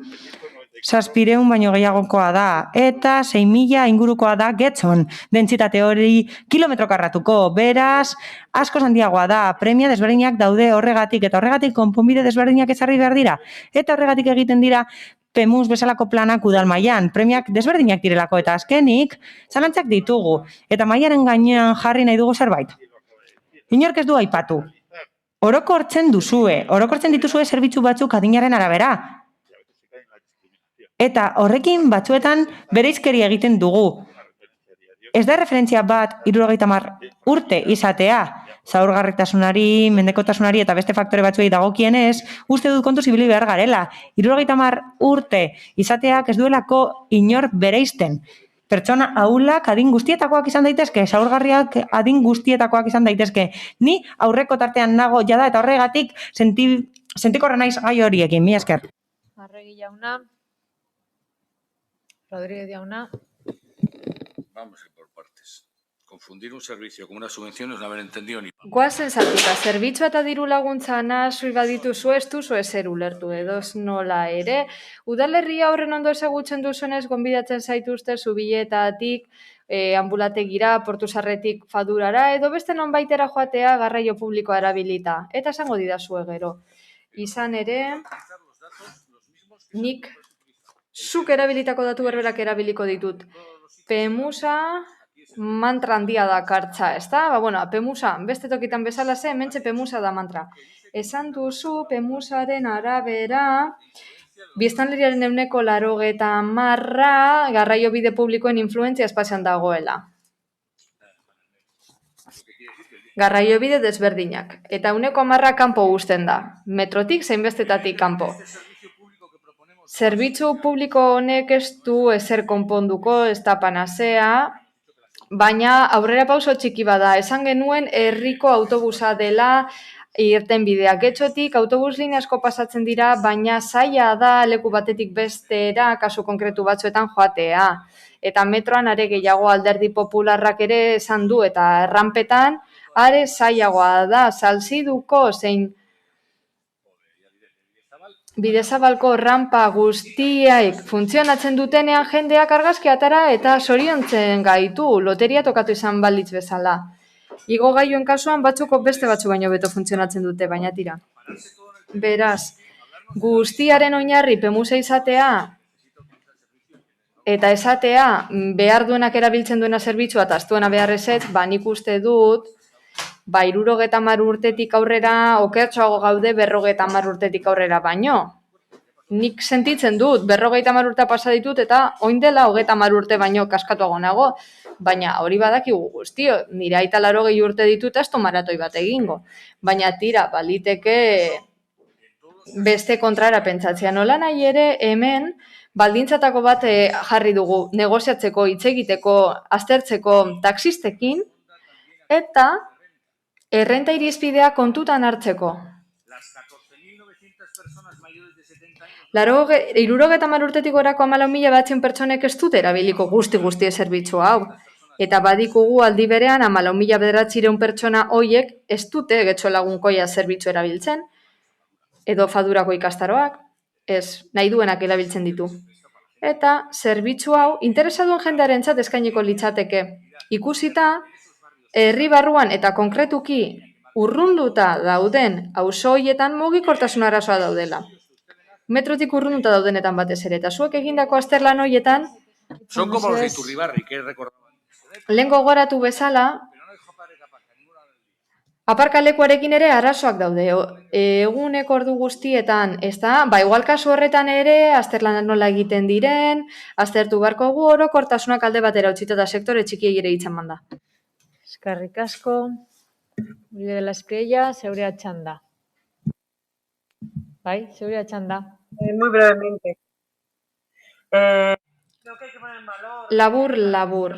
700 baino gehiagokoa da, eta 6.000 ingurukoa da Getxon, dentsitate hori kilometro karratuko, beraz, asko handiagoa da, premia desberdinak daude horregatik, eta horregatik konponbide desberdinak ezarri behar dira, eta horregatik egiten dira PEMUS bezalako planak udal mailan, premiak desberdinak direlako, eta azkenik, zalantzak ditugu, eta mailaren gainean jarri nahi dugu zerbait. Inork ez du aipatu. Orokortzen dituzue zerbitzu batzuk adinaren arabera. Eta horrekin batzuetan bereizkeria egiten dugu. Ez da referentzia bat 70 urte izatea, zaurgarritasunari, mendekotasunari eta beste faktore batzuei dagokienez, uste dut kontuz ibili behar garela. 70 urte izateak ez duelako inor bereizten. Pertsona ahulak adin guztietakoak izan daitezke, zaurgarriak adin guztietakoak izan daitezke. Ni aurreko tartean nago jada eta horregatik sentikorra naiz gai horiekin, mila esker. Arregi jauna. Rodríguez jauna. Vamos a ir por partes. Confundir un servicio con una subvención es no haber entendido ni... Goazen zatuta, zerbitzua eta diru laguntza nahazui badituzu ez duzu ezer ulertu edoz nola ere. Udalerria horren ondo ezagutzen duzuenez, gonbidatzen zaituzte zubiletatik, ambulategira, portuzarretik fadurara, edo beste nonbaitera joatea garraio publikoa erabilita. Eta esango didazue gero. Izan ere, nik zuk erabilitako datu berberak erabiliko ditut. PEMUSa mantra handia da kartza, ez da? PEMUSa, beste tokitan bezala ze, hementxe PEMUSa da mantra. Esan duzu PEMUSaren arabera, biztanleriaren 80% garraio bide publikoen influentzia espazian dagoela. Garraio bide desberdinak. Eta 1% kanpo uzten da. Metrotik zein bestetatik kanpo. Zerbitzu publiko honek ez du ezer konponduko, ez da panazea, baina aurrera pauso txiki bada. Esan genuen herriko autobusa dela irten bidea. Getxotik autobus linea asko pasatzen dira, baina zaila da leku batetik bestera, kasu konkretu batzuetan joatea. Eta metroan are gehiago Alderdi Popularrak ere esan du, eta erranpetan are zailagoa da, Salziduko zein Bidezabalko rampa guztiaik funtzionatzen dutenean jendeak argazki atara eta soriontzen gaitu, loteria tokatu izan balitz bezala. Igo gailuen kasuan batzuko beste batzu baino beto funtzionatzen dute, baina tira. Beraz, guztiaren oinarri PEMUSa izatea eta esatea behar duenak erabiltzen duena zerbitzua eta aztuena behar ezetz, nik uste dut, 70 urtetik aurrera, okertxoago gaude 50 urtetik aurrera baino. Nik sentitzen dut, 50 urte pasa ditut eta oin dela 30 urte baino kaskatuago nago, baina hori badakigu guztio, nire aita 80 urte ditut ez du maratoi bat egingo. Baina tira, baliteke beste kontrara pentsatzea. Nola nahi ere hemen baldintzatako bat jarri dugu negoziatzeko, hitz egiteko, aztertzeko taxistekin eta errenta irizpidea kontutan hartzeko. 70 urtetik gorako 14.000 pertsonek ez dute erabiliko guzti zerbitzu hau. Eta badikugu aldi berean 14.900 pertsona hoiek ez dute Getxo Lagunkoia zerbitzu erabiltzen, edo Fadurako ikastaroak, ez, nahi duenak erabiltzen ditu. Eta zerbitzu hau interesaduen jendearentzat eskainiko litzateke. Ikusita, herri barruan eta konkretuki urrunduta dauden auzo horietan mugikortasun arazoa daudela. Metrotik urrunduta daudenetan batez ere, eta zuek egindako azterlan horietan... Son como los de Iturribarri, que recordaban. Lehen gogoratu bezala, Aparkalekuarekin ere arazoak daude, eguneko ordu guztietan, ezta? Igual kasu horretan ere, azterlanak nola egiten diren, aztertu beharko gu orokortasunak alde batera utzita eta sektore txikiei ere hitza eman da. Eskerrik asko. Uribe de la Espriella, zeurea txanda. Bai, zeurea txanda. Muy brevemente. Creo que hay que poner en valor... Labur.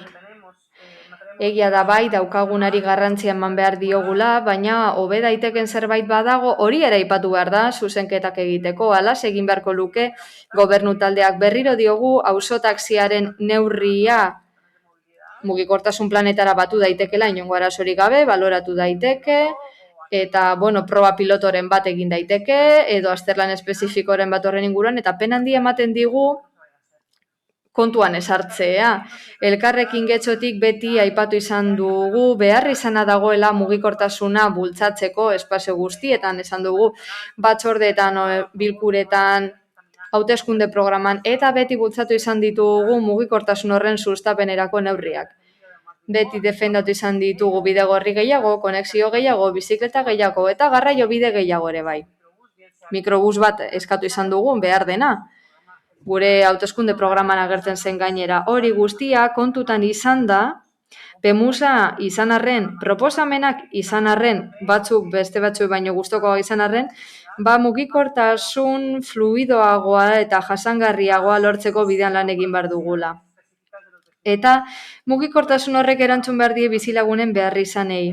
Egia da bai, daukagunari garrantzia eman behar diogula, baina hobe daiteken zerbait badago, hori ere aipatu behar da, zuzenketak egiteko, alas egin beharko luke, gobernu taldeak berriro diogu, auzotaxiaren neurria mugikortasun planetara batu daitekela, inongo arazorik gabe, baloratu daiteke, eta, proba pilotoren bat egin daiteke, edo azterlan espezifikoren bat horren inguruan, eta pen handia ematen digu, kontuan esartzea. Elkarrekin getxotik beti aipatu izan dugu, behar izana dagoela mugikortasuna bultzatzeko espazio guztietan, esan dugu, batzordeetan, bilkuretan, hauteskunde programan, eta beti bultzatu izan ditugu mugikortasun horren sustapenerako neurriak. Beti defendatu izan ditugu bidegorri gehiago, konexio gehiago, bizikleta gehiago, eta garraio bide gehiago ere bai. Mikrobus bat eskatu izan dugu, behar dena. Gure hauteskunde programan agertzen zen gainera. Hori guztia kontutan izan da, PEMUSA izan arren, proposamenak izan arren, batzuk beste batzuk baino gustokoa izan arren, mugikortasun fluidoagoa eta jasangarriagoa lortzeko bidean lan egin behar dugula. Eta mugikortasun horrek erantzun behar die bizilagunen behar izanei.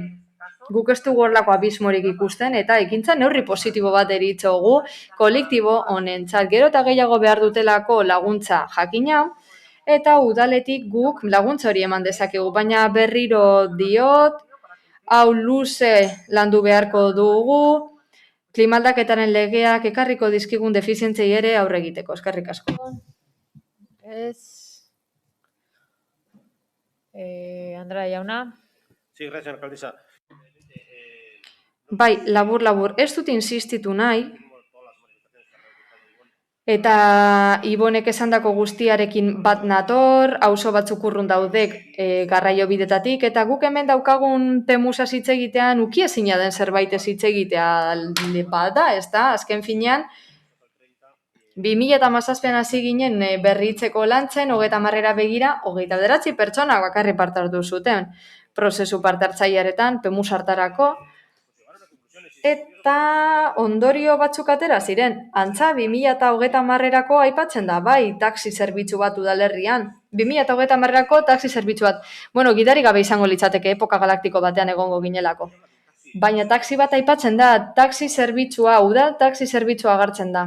Guk ez dugu horlako abismorik ikusten eta ekintza neurri positibo bat deritzogu kolektibo honentzat. Gero eta gehiago behar dutelako laguntza jakin hau, eta udaletik guk laguntza hori eman dezakegu, baina berriro diot, hau luze landu beharko dugu, klimaldaketaren legeak ekarriko dizkigun defizientzei ere aurre egiteko. Eskerrik asko. Andrea jauna. Sí, gracias, alcaldesa. Bai, labur, ez dut insistitu nahi, eta Ibonek esandako guztiarekin bat nator, auzo batzuk urrun daudek garraio bidetatik, eta guk hemen daukagun PEMUSA hitz egitean ukiezina den zerbait ez hitz egitea bada, ez da? Azken finean, 2017an hasi ginen berritzeko lantzen, 30 begira, 29 pertsonak bakarrik parte hartu zuten prozesu parte hartzailearetan, PEMUSA hartarako, eta ondorio batzuk atera ziren. Antza, 2030erako aipatzen da, bai, taxi zerbitzu bat udalerrian. 2030erako taxi zerbitzu bat. Gidari gabe izango litzateke epoka galaktiko batean egongo ginelako. Baina taxi bat aipatzen da, taxi zerbitzua, udal taxi zerbitzua agertzen da.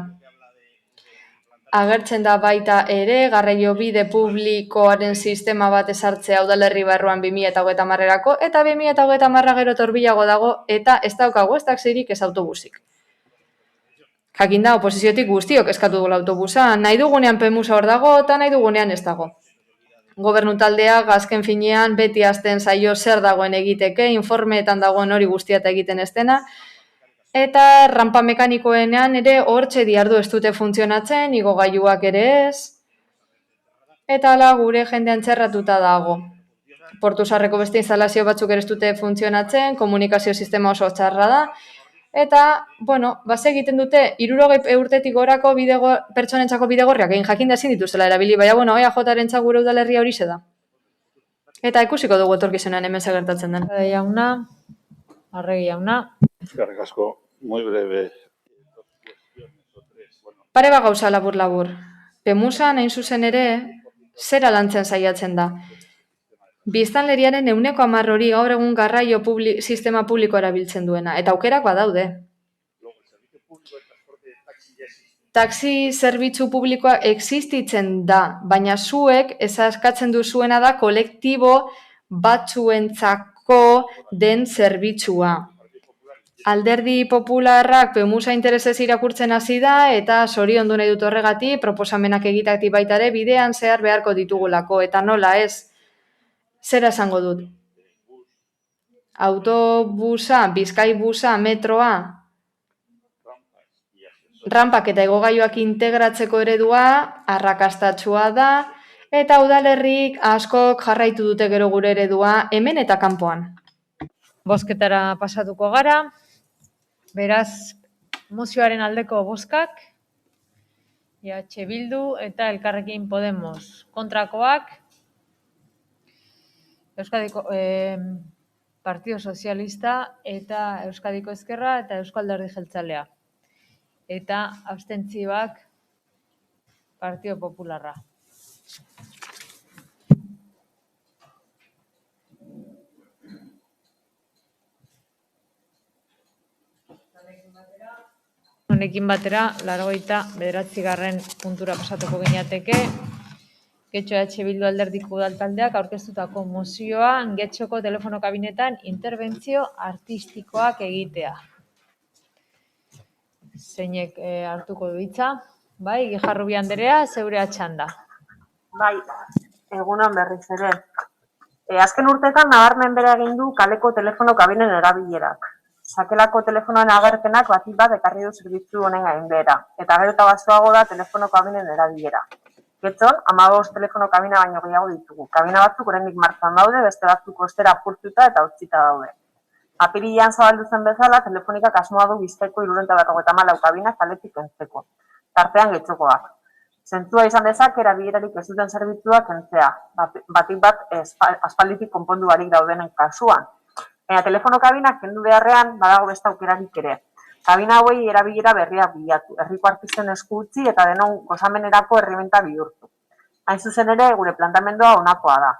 Agertzen da baita ere, garraio bide publikoaren sistema bat ezartzea udalerri barruan 2030erako, eta 2030 gero torbilago dago, eta ez daukagu ez taxirik ez autobusik. Jakin da, oposiziotik guztiok eskatu dugu autobusa, nahi dugunean PEMUSA hor dago, eta nahi dugunean ez dago. Gobernu taldeak azken finean beti azten zaio zer dagoen egiteke, informeetan dagoen hori guztia eta egiten ez dena, eta rampa mekanikoenean ere hortxe diardu ez dute funtzionatzen, igogailuak ere ez, eta hala gure jendean txerratuta dago. Portusarreko beste instalazio batzuk ere ez dute funtzionatzen, komunikazio sistema oso txarra da, eta, egiten dute, 60 urtetik gorako pertsonentzako bidegorriak egin jakin da ezin dituzela erabili, baina, EAJ-arentzat gure udalerria hori da. Eta ikusiko dugu etorkizunean hemen gertatzen den. Arregi jauna. Eskerrik asko, muy breve. Pare bat gauza labur. PEMUSA hain zuzen ere, zera lantzen saiatzen da. Biztanleriaren 10% hori gaur egun garraio sistema publiko erabiltzen duena, eta aukerak badaude. Taxi zerbitzu publikoa existitzen da, baina zuek eskatzen duzuena da kolektibo batzuentzako den zerbitzua. Alderdi Popularrak PEMUSA interesez irakurtzen hasi da, eta zoriondu nahi dut horregatik, proposamenak egitatik baita ere bidean zehar beharko ditugulako, eta nola ez, zera esango dut. Autobusa, Bizkaibusa, metroa, rampak eta igogailuak integratzeko eredua, arrakastatsua da, eta udalerrik askok jarraitu dute gero gure eredua hemen eta kanpoan. Bozketara pasatuko gara. Beraz, mozioaren aldeko bozkak, EH Bildu eta Elkarrekin Podemos. Kontrakoak, Euskadiko Partido Sozialista eta Euskadiko Ezkerra eta Euskal Alderdi Jeltzalea. Eta abstentzioak Partido Popularra. Honekin batera, 89. puntura pasatuko gineateke. Getxo EH Bildu alderdiko udaltaldeak aurkeztutako mozioa Getxoko telefono kabinetan interbentzio artistikoak egitea. Zeinek hartuko du hitza? Bai, Gijarrubi Anderea, zeure atxanda. Bai, egunon berriz ere. Azken urteetan nabarmen bere egin du kaleko telefono kabinen erabilerak. Sakelako telefonoen agerpenak batik bat ekarri du zerbitzu honen gainbehera, eta gero eta bastoago da telefono kabinen erabilera. Getxon, 15 telefono kabina baino gehiago ditugu. Kabina batzuk oraindik martxan daude, beste batzuk ostera apurtuta eta utzita daude. Apirilean zabaldu zen bezala, Telefonikak asmoa du Bizkaiko 354 kabinak kaletik kentzeko, tartean Getxokoak. Zentzua izan dezake erabilerarik ez duten zerbitzuak kentzea, batik bat aspalditik konpondu barik daudenen kasuan. Telefono kabinak kendu beharrean badago beste aukerarik ere. Kabina hauei erabilera berriak bilatu, herriko artisten esku utzi eta denon gozamenerako erreminta bihurtu. Hain zuzen ere, gure planteamendua honakoa da.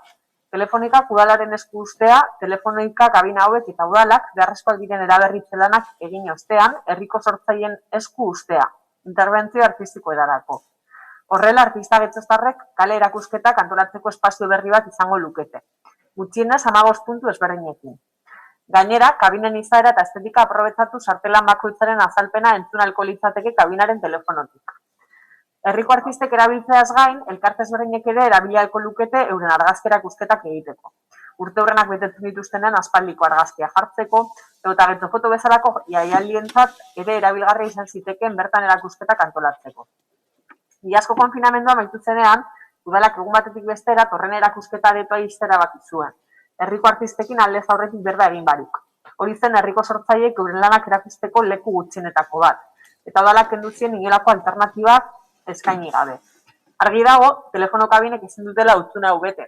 Telefonikak udalaren esku ustea, Telefonika kabina hauek eta udalak beharrezkoak diren eraberritze lanak egin ostean, herriko sortzaileen esku ustea, interbentzio artistiko edarako. Horrela, artista getxoztarrek kale erakusketak antolatzeko espazio berri bat izango lukete. Gutxienez 15 puntu ezberdinekin. Gainera, kabinen izaera eta estetika aprobetxatu sartelan bakoitzaren azalpena entzun ahalko litzateke kabinaren telefonotik. Herriko artistek erabiltzeaz gain, elkarte ezberdinek ere erabili ahalko lukete euren argazki erakusketak egiteko. Urteurrenak betetzen dituztenen aspaldiko argazkia jartzeko, eta Getxo foto bezalako jaialdientzat ere erabilgarria izan zitekeen bertan erakusketak antolatzeko. Iazko konfinamendua amaitu zenean, udalak egun batetik bestera torren erakusketa aretoa ixtera baki zuen. Herriko artistekin aldez aurretik berba egin barik. Hori zen herriko sortzaileek euren lanak erakusteko leku gutxienetako bat, eta udalak kendu zien inolako alternatibak eskaini gabe. Argi dago, telefono kabinek ezin dutela hutsune hau bete.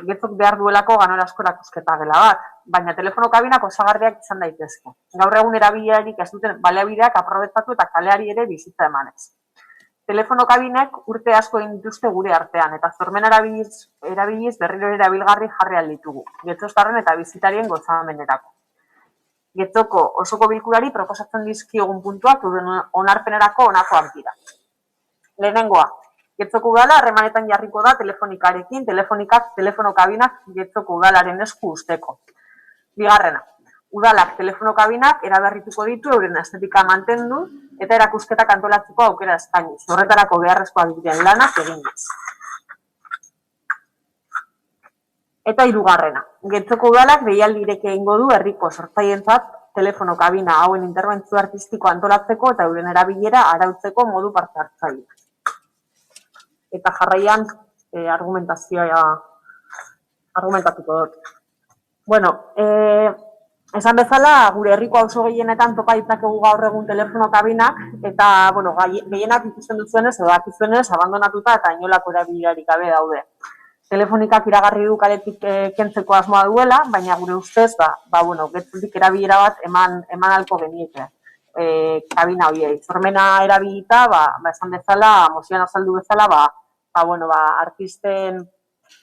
Getxok behar duelako ganorazko erakusketa gela bat, baina telefono kabinak osagarriak izan daitezke. Gaur egun erabilerarik ez duten baliabideak aprobetxatu eta kaleari ere bizitza emanez. Telefono kabinek urte asko egin dituzte gure artean, eta zormen erabiliz berriro erabilgarri jarri alditugu, getxoztarren eta bizitarien gozamenerako. Getxoko osoko bilkurari proposatzen dizkiogun puntuak euren onarpenerako honakoak dira. Lehenengoa, Getxoko udala harremanetan jarriko da Telefonikarekin, Telefonikak telefono kabinak Getxoko udalaren esku usteko. Bigarrena, udalak telefono kabinak eraberrituko ditu euren estetika mantendu eta erakusketak antolatzeko aukera eskainiz. Horretarako beharrezkoak diren lanak eginez. Eta hirugarrena, Getxoko udalak deialdirek egingo du herriko sortzaientzat telefono kabina hauen interbentzio artistiko antolatzeko eta euren erabilera arautzeko modu parte hartzaile. Eta jarraian argumentatuko dut. Bueno, esan bezala, gure herriko auzo gehienetan topa ditzakegu gaur egun telefono kabinak, eta gehienak ikusten duzuenez edo dakizuenez abandonatuta eta inolako erabilerarik gabe daude. Telefonikak iragarri du kaletik kentzeko asmoa duela, baina gure ustez, Getxotik erabilera bat eman ahalko genieke kabina horiei. Zormena erabilita, esan bezala, mozioan azaldu bezala,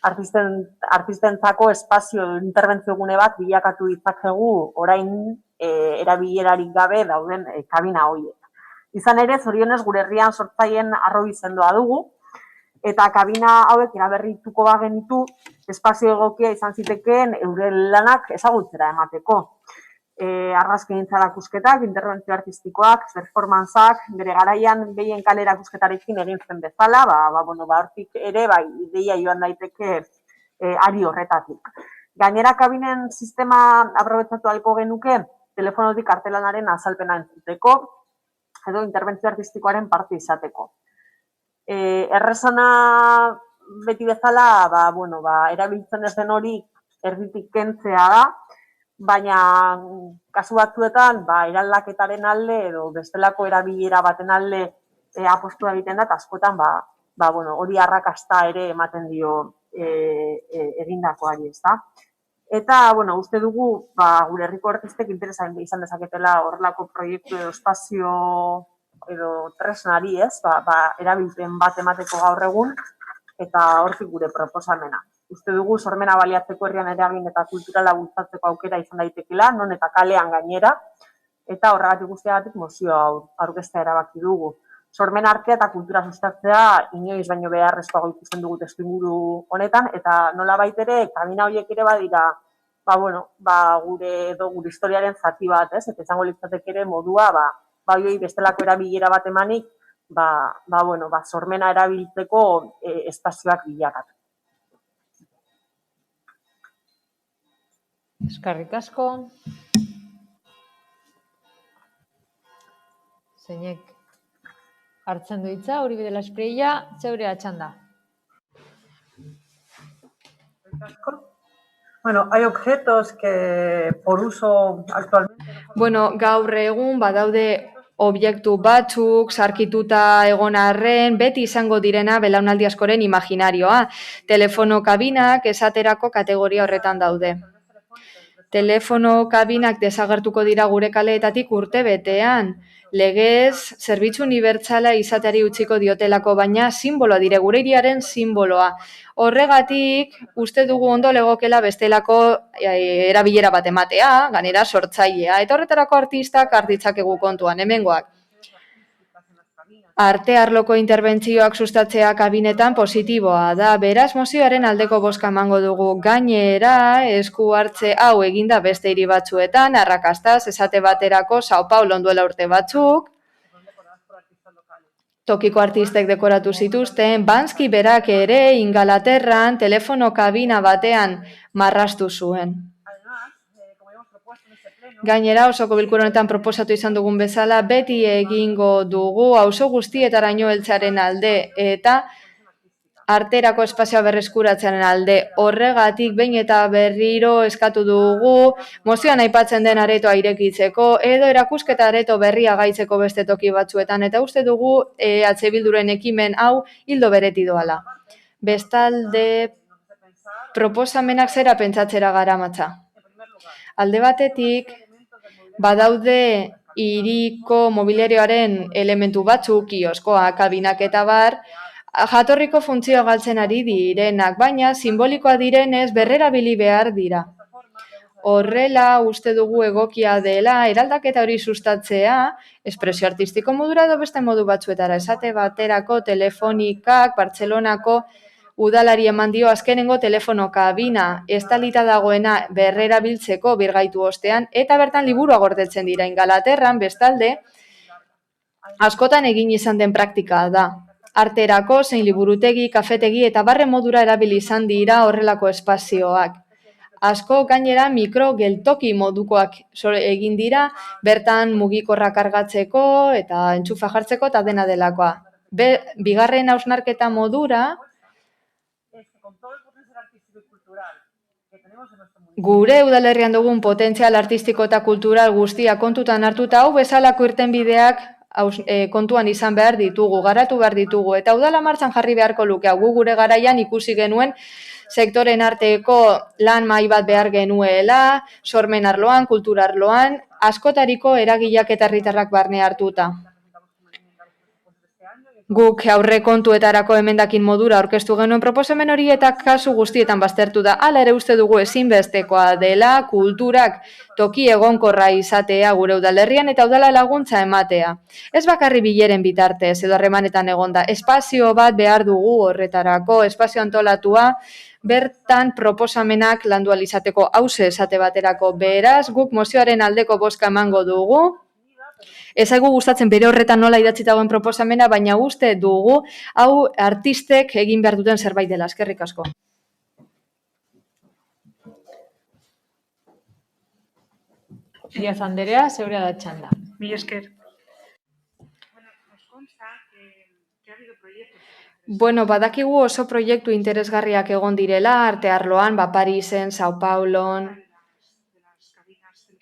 artistentzako espazio interbentzio gune bat bilakatu ditzakegu orain erabilerarik gabe dauden kabina horiek. Izan ere, zorionez gure herrian sortzaileen arrobi sendoa dugu, eta kabina hauek eraberrituko bagenitu espazio egokia izan zitekeen euren lanak ezagutzera emateko. Argazkigintza erakusketak, interbentzio artistikoak, performantzak, bere garaian behien kale erakusketarekin egin zen bezala, hortik ere ideia joan daiteke ari horretatik. Gainera kabinen sistema aprobetxatu ahalko genuke telefonotik artelanaren azalpena entzuteko edo interbentzio artistikoaren parte izateko. Errezana beti bezala, erabiltzen ez den hori erditik kentzea da, baina kasu batzuetan eraldaketaren alde edo bestelako erabilera baten alde apostua egiten da, eta askotan hori arrakasta ere ematen dio egindakoari, ezta? Eta, uste dugu, gure herriko artistek interesa izan dezaketela horrelako proiektu edo espazio edo tresnari, ez? Erabilpen bat emateko gaur egun, eta hortik gure proposamena. Uste dugu, sormena baliatzeko herrian eragin eta kulturala bultzatzeko aukera izan daitekela, non eta kalean gainera, eta horregatik guztiagatik mozioa aurkeztea erabaki dugu. Sormen artea eta kultura sustatzea inoiz baino beharrezkoago ikusten dugu testuinguru honetan, eta nolabait ere, kabina horiek ere badira, gure historiaren zati bat, ez? Eta izango litzateke ere modua, hori bestelako erabilera bat emanik, sormena erabiltzeko espazioak bilakatu. Eskerrik asko. Zeinek hartzen du hitza, Uribe de la Espriella, zeure atxanda. Hay objetos que por uso actualmente... Gaur egun badaude objektu batzuk, sarkituta egon arren, beti izango direna belaunaldi askoren imaginarioa. Telefono kabinak esaterako kategoria horretan daude. Telefono kabinak desagertuko dira gure kaleetatik urtebetean. Legez, zerbitzu unibertsala izateari utziko diotelako, baina simboloa dire, gure hiriaren simboloa. Horregatik, uste dugu ondo legokela bestelako erabilera bat ematea, ganera sortzailea. Eta horretarako artistak hartitzakegu kontuan, hemengoak. Arte arloko interbentzioak sustatzea kabinetan positiboa da, beraz mozioaren aldeko bozka emango dugu. Gainera, esku hartze hau eginda beste hiri batzuetan, arrakastaz, esate baterako Sao Paulo duela urte batzuk, tokiko artistek dekoratu zituzten, Bansky berak ere Ingalaterran telefono kabina batean marrastu zuen. Gainera, osoko bilkura honetan proposatu izan dugun bezala, beti egingo dugu auzo guztietaraino heltzearen alde eta arterako espazioa berreskuratzearen alde. Horregatik behin eta berriro eskatu dugu mozioan aipatzen den aretoa irekitzeko edo erakusketa areto berria gaitzeko beste toki batzuetan, eta uste dugu EH Bilduren ekimen hau hildo bereti doala. Bestalde, proposamenak zera pentsatzera garamatza. Alde batetik, badaude hiriko mobiliarioaren elementu batzuk, kioskoa, kabinak eta bar, jatorriko funtzioa galtzen ari direnak, baina simbolikoa direnez berrerabili behar dira. Horrela, uste dugu egokia dela, eraldaketa hori sustatzea, espresio artistiko modura edo beste modu batzuetara, esate baterako Telefonikak, Bartzelonako udalari eman dio azkenengo telefono kabina, estalita dagoena berrerabiltzeko birgaitu ostean, eta bertan liburua gordetzen dira. Ingalaterran, bestalde, askotan egin izan den praktika da. Arterako, zein liburutegi, kafetegi eta barre modura erabili izan dira horrelako espazioak. Asko gainera mikrogeltoki modukoak egin dira, bertan mugikorra kargatzeko eta entxufa jartzeko eta dena delakoa. Bigarren hausnarketa modura, gure udalerrian dugun potentzial artistiko eta kultural guztia kontutan hartuta, hau bezalako irtenbideak kontuan izan behar ditugu, garatu behar ditugu, eta udala martxan jarri beharko luke, gu gure garaian ikusi genuen sektoren arteko lan mahai bat behar genuela, sormen arloan, kultura arloan, askotariko eragileak eta herritarrak barne hartuta. Guk aurrekontuetarako emendakin modura aurkeztu genuen proposamen hori eta kasu guztietan baztertu da. Hala ere uste dugu ezinbestekoa dela kulturak toki egonkorra izatea gure udalerrian eta udala laguntza ematea. Ez bakarri bileren bitartez edo harremanetan egonda, espazio bat behar dugu horretarako, espazio antolatua, bertan proposamenak landu ahal izateko hauze esate baterako. Beraz, guk mozioaren aldeko bozka emango dugu. Ez zaigu gustatzen bere horretan nola idatzita dagoen proposamena, baina uste dugu hau artistek egin behar duten zerbait dela. Eskerrik asko. Díaz Anderea, zeurea da txanda. Mila esker. Badakigu oso proiektu interesgarriak egon direla, arte arloan, Parisen, Sao Paulon.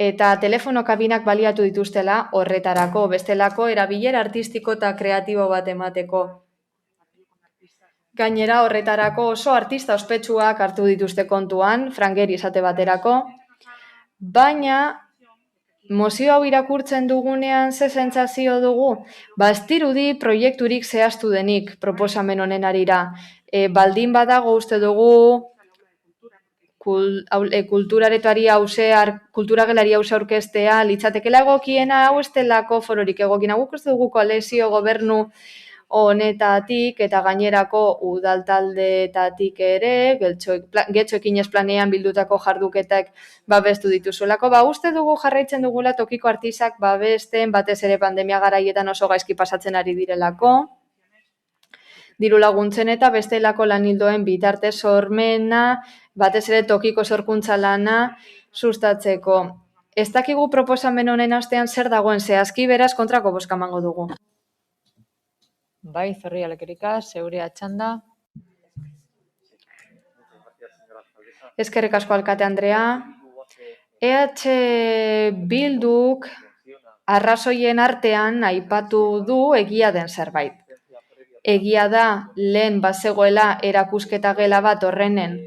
eta telefono kabinak baliatu dituztela horretarako, bestelako erabilera artistiko eta kreatibo bat emateko. Gainera horretarako oso artista ospetsuak hartu dituzte kontuan, Frankeri esate baterako, baina mozio hau irakurtzen dugunean ze sentsazio dugu? Ez dirudi proiekturik zehaztu denik proposamen honen harira. Baldin badago uste dugu kulturagelari hause aurkeztea litzatekela egokiena, hau estelako fororik egokiena. Guk uste dugu koalizio gobernu honetatik eta gainerako udaltaldeetatik ere, getxo ekinez planean bildutako jarduketak babestu dituzuelako. Uste dugu jarraitzen dugula tokiko artistak babesten, batez ere pandemia garaietan oso gaizki pasatzen ari direlako, diru laguntzen eta bestelako lanildoen bitartez sormena, batez ere tokiko sorkuntza lana sustatzeko. Ez dakigu proposamen honen astean zer dagoen zehazki, beraz kontrako bozka emango dugu. Bai, Zorrilla Lekerika, zeurea txanda. Eskerrik asko alkate Andrea. EH Bilduk arrazoien artean aipatu du egia den zerbait. Egia da lehen bazegoela erakusketa gela bat horrenen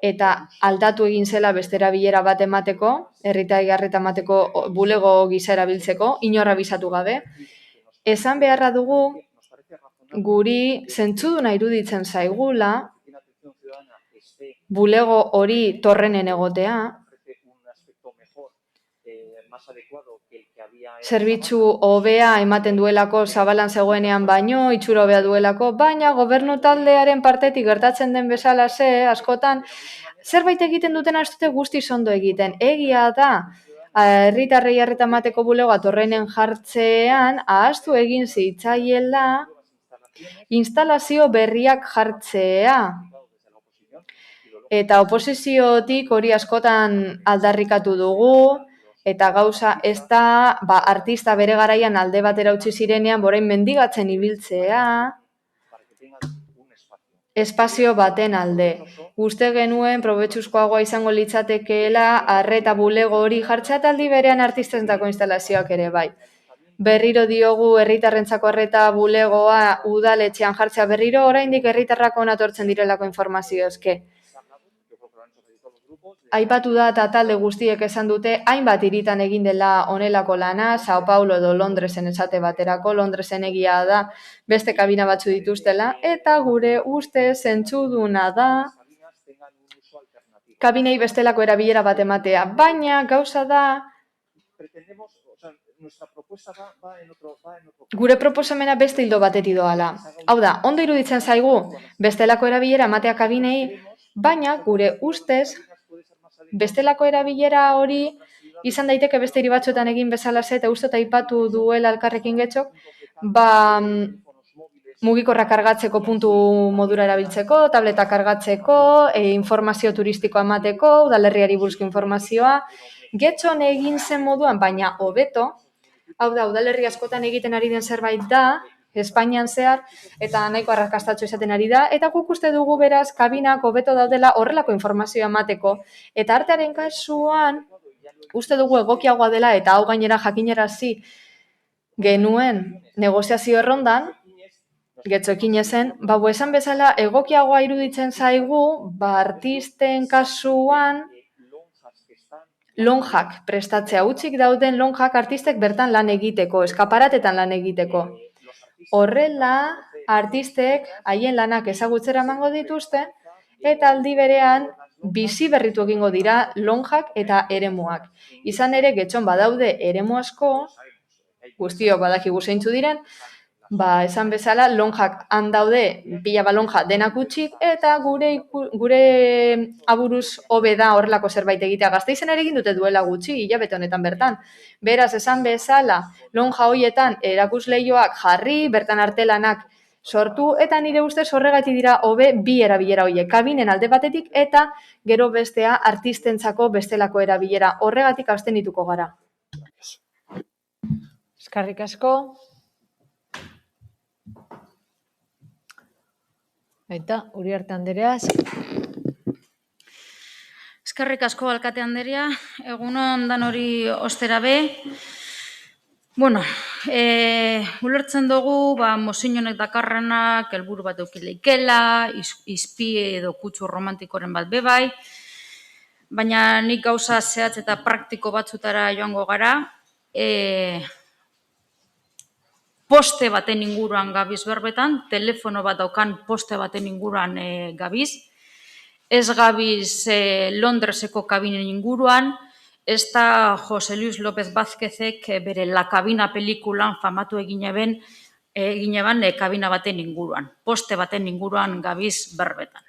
eta aldatu egin zela beste erabilera bat emateko, herritarrei arreta emateko bulego gisa erabiltzeko, inorra abisatu gabe. Esan beharra dugu, guri zentzuduna iruditzen zaigula, bulego hori torrenen egotea, zerbitzu hobea ematen duelako zabalan zegoenean baino, itxura hobea duelako, baina gobernu taldearen partetik gertatzen den bezala askotan, zerbait egiten duten ez dute guztiz ondo egiten. Egia da, herritarrei arreta emateko bulegoa torrenen jartzean, ahaztu egin zitzaiela instalazio berriak jartzea. Eta oposiziotik hori askotan aldarrikatu dugu, eta gauza ez da artista bere garaian alde batera utzi zirenean, orain mendigatzen ibiltzea, espazio baten alde. Uste genuen probetxuzkoagoa izango litzatekeela arreta bulego hori jartzea eta aldi berean artistentako instalazioak ere bai. Berriro diogu herritarrentzako arreta bulegoa udaletxean jartzea berriro, oraindik herritarrak hona etortzen direlako informazio eske. Aipatu da eta talde guztiek esan dute hainbat hiritan egin dela honelako lana, Sao Paulo edo Londresen esate baterako, Londresen egia da beste kabina batzu dituztela, eta gure uste zentzuduna da kabinei bestelako erabilera bat ematea, baina gauza da gure proposamena beste hildo batetik doala. Hau da, ondo iruditzen zaigu bestelako erabilera ematea kabinei, baina gure ustez bestelako erabilera hori izan daiteke beste hiri batzuetan egin bezala eta uste eta aipatu duela elkarrekin getxok, mugikorra kargatzeko puntu modura erabiltzeko, tableta kargatzeko, informazio turistikoa emateko, udalerriari buruzko informazioa, getxon egin zen moduan, baina hobeto, hau da, udalerri askotan egiten ari den zerbait da, Espainian zehar, eta nahiko arrakastatxo izaten ari da, eta guk uste dugu beraz, kabinak hobeto daudela horrelako informazioa emateko. Eta artearen kasuan, uste dugu egokiagoa dela, eta hau gainera jakinerazi genuen negoziazio errondan, getxoekin ezen, esan bezala egokiagoa iruditzen zaigu, artisten kasuan, lonjak prestatzea, utzik dauden lonjak artistek bertan lan egiteko, eskaparatetan lan egiteko. Horrela, artistek haien lanak ezagutzera emango dituzte, eta aldi berean bizi berritu egingo dira lonjak eta eremuak. Izan ere, getxon badaude eremu asko, guztiok badakigu zeintzu diren, esan bezala, lonjak han daude, pila balonja denak utxik, eta gure aburuz hobe da horrelako zerbait egitea. Gasteizen ere egin dute duela gutxi, hilabete honetan bertan. Beraz, esan bezala, lonja hoietan erakusleioak jarri, bertan artelanak sortu, eta nire ustez horregatik dira hobe bi erabilera horiek, kabinen alde batetik, eta gero bestea artistentzako bestelako erabilera. Horregatik abstenituko gara. Eskerrik asko. Eta, Uriarte Andrea. Eskerrik asko alkate anderea, egunon dan hori ostera be. Bueno, ulertzen dugu, mozinonek dakarrenak, helburu bat eukileikela, izpi edo kutsu romantikoren bat bebai, baina nik gauza zehatz eta praktiko batzutara joango gara, poste baten inguruan gabiz berbetan, telefono bat daukan poste baten inguruan gabiz, ez gabiz Londreseko kabinen inguruan, ez da Jose Luis López Vázquezek bere La Cabina pelikulan famatu egin eban kabina baten inguruan, poste baten inguruan gabiz berbetan.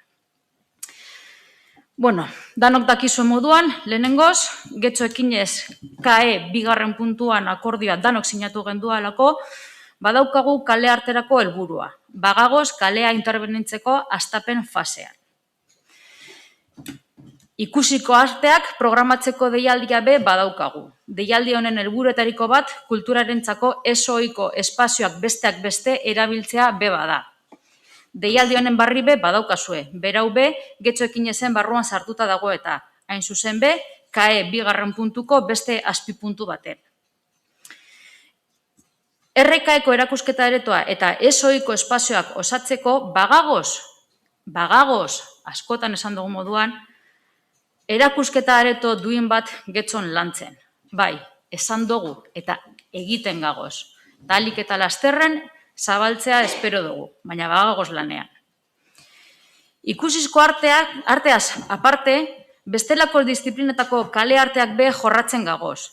Bueno, danok dakizu moduan, lehenengoz, getxo ekinez KE bigarren puntuan akordioa danok sinatu gendualako, badaukagu kale arterako helburua, bagagoz kalea interbenintzeko hastapen fasean. Ikusiko arteak programatzeko deialdia be badaukagu. Deialdi honen helburuetariko bat kulturarentzako ez-ohiko espazioak besteak beste erabiltzea be bada. Deialdi honen barri be badaukazue, berau be getxo ekinezen barruan sartuta dago eta hain zuzen be KE bigarren puntuko beste azpipuntu baten. RKeko erakusketa aretoa eta ez-ohiko espazioak osatzeko bagagoz, askotan esan dugu moduan, erakusketa areto duin bat getxon lantzen. Bai, esan dugu eta egiten gagoz. Dalik eta lasterren zabaltzea espero dugu, baina bagagoz lanean. Ikusizko arteaz aparte, bestelako disiplinetako kale arteak be jorratzen gagoz.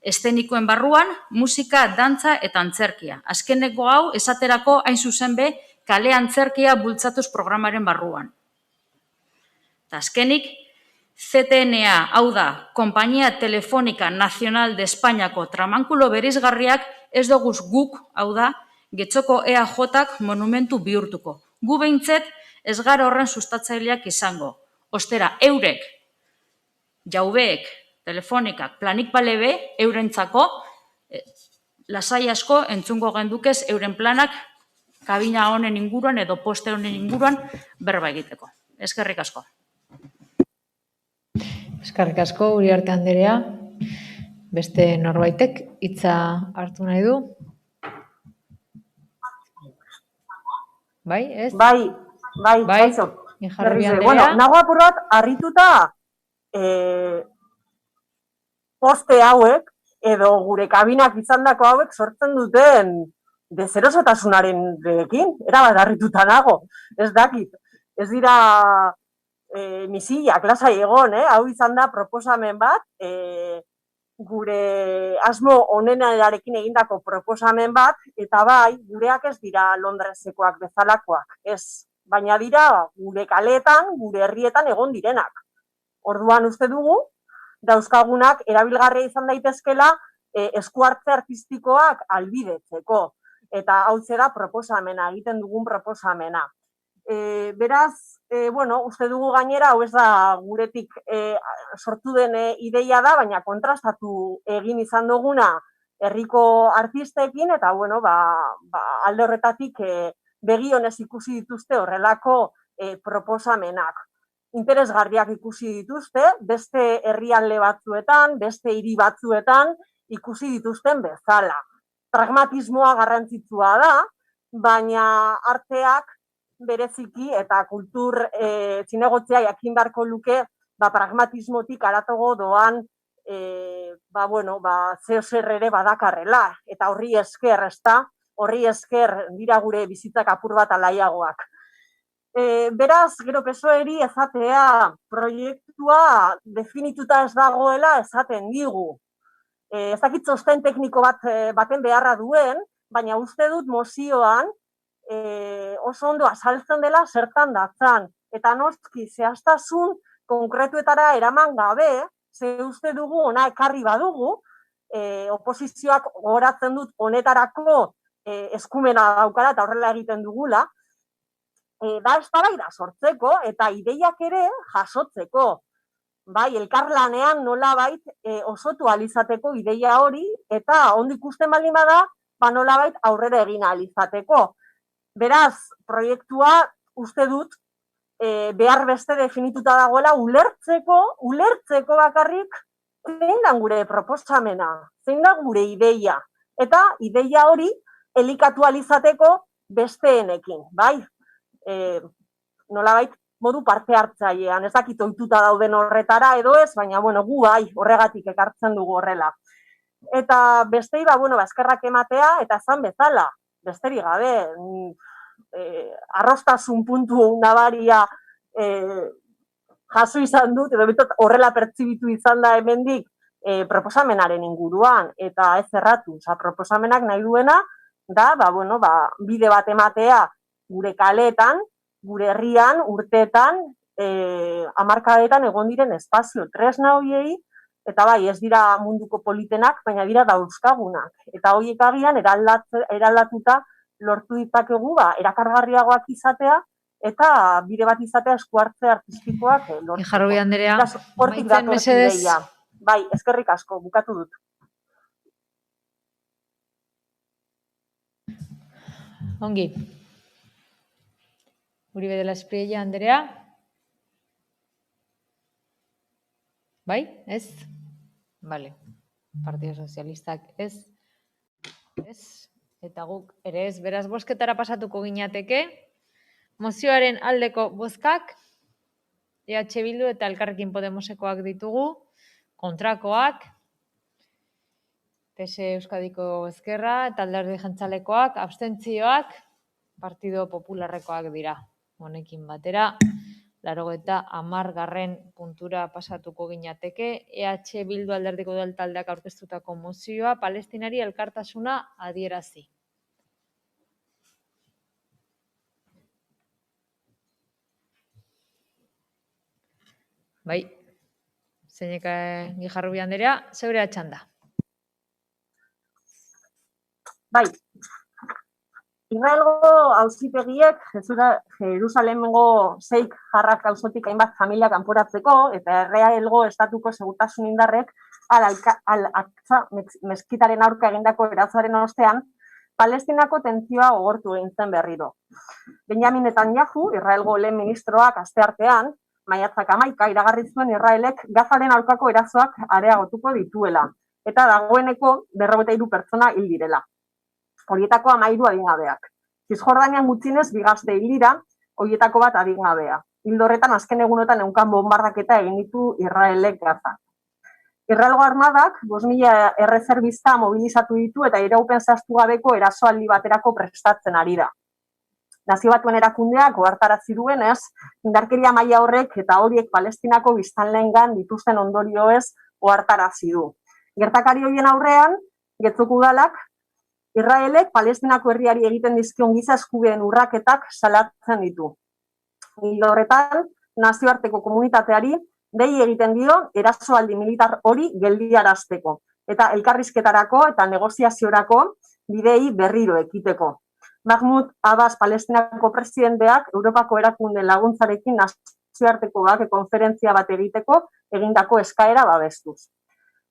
Eszenikoen barruan, musika, dantza eta antzerkia. Azkeneko hau esaterako hain zuzen be kale antzerkia bultzatuz programaren barruan. Eta azkenik, CTNA, hau da, Kompainia Telefonika Nazional de Espainiako tramankulo berizgarriak ez doguz guk, hau da, getxoko EAJak monumentu bihurtuko. Gu behintzet ez gara horren sustatzaileak izango. Ostera, eurek, jaubeek, telefonikak, planik balebe, eurentzako, lasai asko entzungo gendukez euren planak kabina honen inguruan edo poste honen inguruan berba egiteko. Eskerrik asko. Eskerrik asko, Uriarte anderea. Beste norbaitek hitza hartu nahi du? Bai, ez? Bai, kaixo. Ijarbi anderea. Bueno, nago apur bat, harrituta poste hauek, edo gure kabinak izandako hauek sortzen duten dezerosotasunaren dekin, erabat harrituta nago, ez dakit. Ez dira misilak, lasai egon, hau izan da proposamen bat, gure asmo onenarekin egindako proposamen bat, eta bai, gureak ez dira Londresekoak bezalakoak, ez, baina dira gure kaleetan, gure herrietan egon direnak. Orduan uste dugu, dauzkagunak erabilgarria izan daitezkela eskuartze artistikoak albidetzeko, eta hau zera proposamena, egiten dugun proposamena. Beraz, uste dugu gainera, hau ez da guretik sortu den ideia da, baina kontrastatu egin izan duguna herriko artistekin, eta alde horretatik begionez ikusi dituzte horrelako proposamenak. Interesgarriak ikusi dituzte, beste herrialde batzuetan, beste hiri batzuetan ikusi dituzten bezala. Pragmatismoa garrantzitsua da, baina arteak bereziki eta kultur zinegotzea jakin beharko luke pragmatismotik haratago doan zeozer ere badakarrela. Eta horri esker, horri esker dira gure bizitzak apur bat alaiagoak. Beraz, gero PSOEri ezatea proiektua definituta ez dagoela esaten digu. Ez dakit txosten tekniko baten beharra duen, baina uste dut mozioan oso ondo azaltzen dela zertan datzan. Eta noski, zehaztasun konkretuetara eraman gabe, ze uste dugu ona ekarri badugu, oposizioak gogoratzen dut honetarako eskumena daukara eta horrela egiten dugula, da eztabaida sortzeko eta ideiak ere jasotzeko. Bai, elkarlanean nolabait osotu alizateko ideia hori eta ondo ikusten baldin bada, nolabait aurrera egin alizateko. Beraz, proiektua uste dut behar beste definituta dagoela ulertzeko bakarrik zein da gure proposamena, zein da gure ideia. Eta ideia hori elikatu alizateko besteenekin, bai? Nolabait modu parte hartzailean, ez dakit ohituta dauden horretara edo ez, baina gu bai, horregatik ekartzen dugu horrela. Eta bestei, eskerrak ematea, eta esan bezala, besterik gabe, arrostasun puntu nabaria jaso izan dut, edo betot horrela pertsibitu izan da hemendik proposamenaren inguruan, eta ez erratu, proposamenak nahi duena, da, bide bat ematea gure kaleetan, gure herrian, urteetan, hamarkadetan egon diren espazio tresna horiei, eta bai, ez dira munduko politenak, baina dira dauzkagunak. Eta horiek agian eraldatuta lortu ditzakegu erakargarriagoak izatea, eta bide bat izatea eskuartze artistikoak lortzeko. Ijarrubi Andrea, amaitzen mesedez. Bai, eskerrik asko, bukatu dut. Ongi. Uribe de la Espriella Andrea. Bai, ez? Bale. Partido Sozialistak ez. Ez. Eta guk ere ez. Beraz, bozketara pasatuko ginateke. Mozioaren aldeko bozkak. EH Bildu eta Elkarrekin Podemosekoak ditugu. Kontrakoak. PSE Euskadiko Ezkerra eta Alderdi Jeltzalekoak. Abstentzioak. Partido Popularrekoak dira. Honekin batera. 80. puntura pasatuko ginateke, EH Bildu Alderdiko Udaltaldeak aurkeztutako mozioa, Palestinari elkartasuna adierazi. Bai, zeinek Gijarrubi Andrea, zeurea txanda. Bai, Israelgo auzitegiek Jerusalemengo 6 jarrak auzotik hainbat familia kanporatzeko eta Israelgo estatuko segurtasun indarrek Al-Aqsa meskitaren aurka egindako erasoaren ostean Palestinako tentzioa gogortu egin zen berriro. Benjamin Netanyahu, Israelgo lehen ministroak asteartean, maiatzak 11 iragarri zuen Israelek Gazaren aurkako erasoak areagotuko dituela eta dagoeneko 53 pertsona hil direla. Horietako 13 adingabeak. Cisjordanian gutxienez 2 gazte hil dira, horietako bat adingabea. Ildo horretan azken egunotan ehunka bonbardaketa egin ditu Israelek Gazan. Israelgo armadak 5.000 errezerbista mobilizatu ditu eta iraupen zehaztu gabeko erasoaldi baterako prestatzen ari da. Nazio Batuen erakundeak ohartarazi duenez, indarkeria maila horrek eta horiek Palestinako biztanleengan dituzten ondorioez ohartarazi du. Gertakari horien aurrean, Getzoko udalak Israelek Palestinako herriari egiten dizkion giza eskubideen urraketak salatzen ditu. Ildo horretan, nazioarteko komunitateari dei egiten dio erasoaldi militar hori geldiarazteko eta elkarrizketarako eta negoziaziorako bidei berriro ekiteko. Mahmoud Abbas Palestinako presidenteak Europako erakunde laguntzarekin nazioarteko bake konferentzia bat egiteko egindako eskaera babestuz.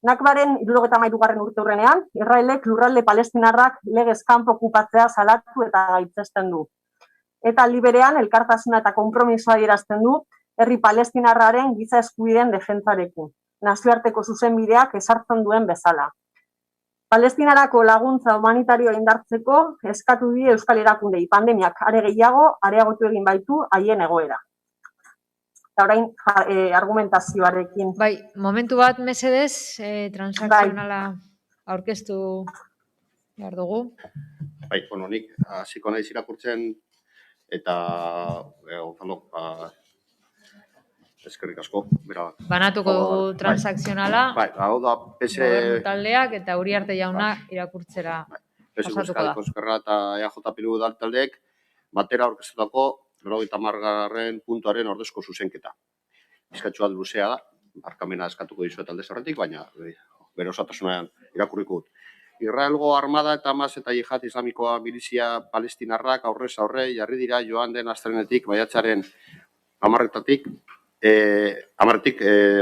Nakbaren 73. urteurrenean, Israelek lurralde palestinarrak legez kanpo okupatzea salatu eta gaitzesten du. Eta aldi berean elkartasuna eta konpromisoa adierazten du herri palestinarraren giza eskubideen defentsarekin, nazioarteko zuzenbideak ezartzen duen bezala. Palestinarako laguntza humanitarioa indartzeko eskatu die Euskal Erakundei pandemiak are gehiago areagotu egin baitu haien egoera. Eta orain argumentazioarekin. Bai, momentu bat mesedez, transakzionala aurkeztu behar dugu. Bai, nik hasiko naiz irakurtzen eta Gonzalo, eskerrik asko. Banatuko dugu transakzionala. Bai, hau da PSE Gobernu taldeak eta Uriarte jauna irakurtzera pasatuko da. Eskerra eta EAJ Bildu Udaltaldeek batera aurkeztutako 90. puntuaren ordezko zuzenketa. Bizkatxua luzea da, barkamena eskatuko dizuet aldez horretik, baina bere osotasunean irakurriko dut. Israelgo armada eta Hamas eta Jihad Islamikoa milizia palestinarrak aurrez aurre jarri dira joan den astelehenetik maiatzaren 10-tik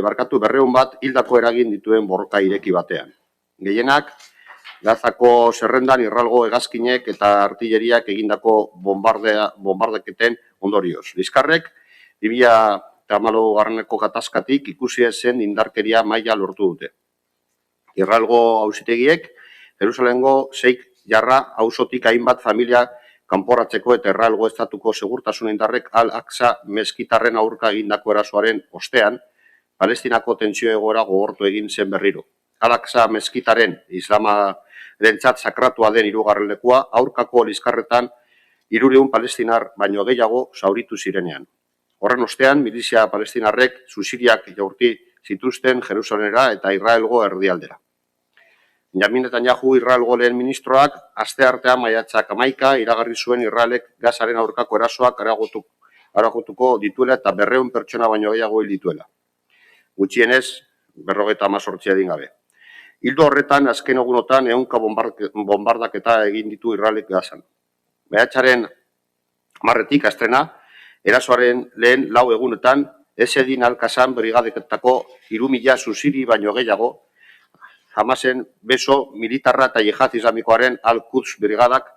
barkatu 200 bat hildako eragin dituen borroka ireki batean. Gehienak Gazako zerrendan Israelgo hegazkinek eta artilleriak egindako bombardaketen ondorioz. Liskarrek 2014ko gatazkatik ikusi zen indarkeria maila lortu dute. Israelgo auzitegiek Jerusalengo 6 jarra auzotik hainbat familia kanporatzeko eta Israelgo estatuko segurtasun indarrek Al-Aqsa meskitarren aurka egindako erasoaren ostean, Palestinako tentsio egoera gogortu egin zen berriro. Al-Aqsa meskitaren islamarentzat sakratua den hirugarren lekua aurkako liskarretan 300 palestinar baino gehiago zauritu zirenean. Horren ostean, milizia palestinarrek susiriak jaurti zituzten Jerusalenera eta Israelgo erdialdera. Benjamin Netanyahu Israelgo lehen ministroak asteartean maiatzak 11 iragarri zuen Israelek Gazaren aurkako erasoak areagotuko dituela eta 200 pertsona baino gehiago hil dituela. Gutxienez 58 adingabe. Ildo horretan azken egunotan 100 bombardaketa egin ditu Israelek Gazan. Maiatzaren 10 astrena erasoaren lehen 4 egunetan Esedin Al-Qassam brigadetako 3.000 susiri baino gehiago, Hamasen beso militarra eta jihad islamikoaren Al-Quds brigadak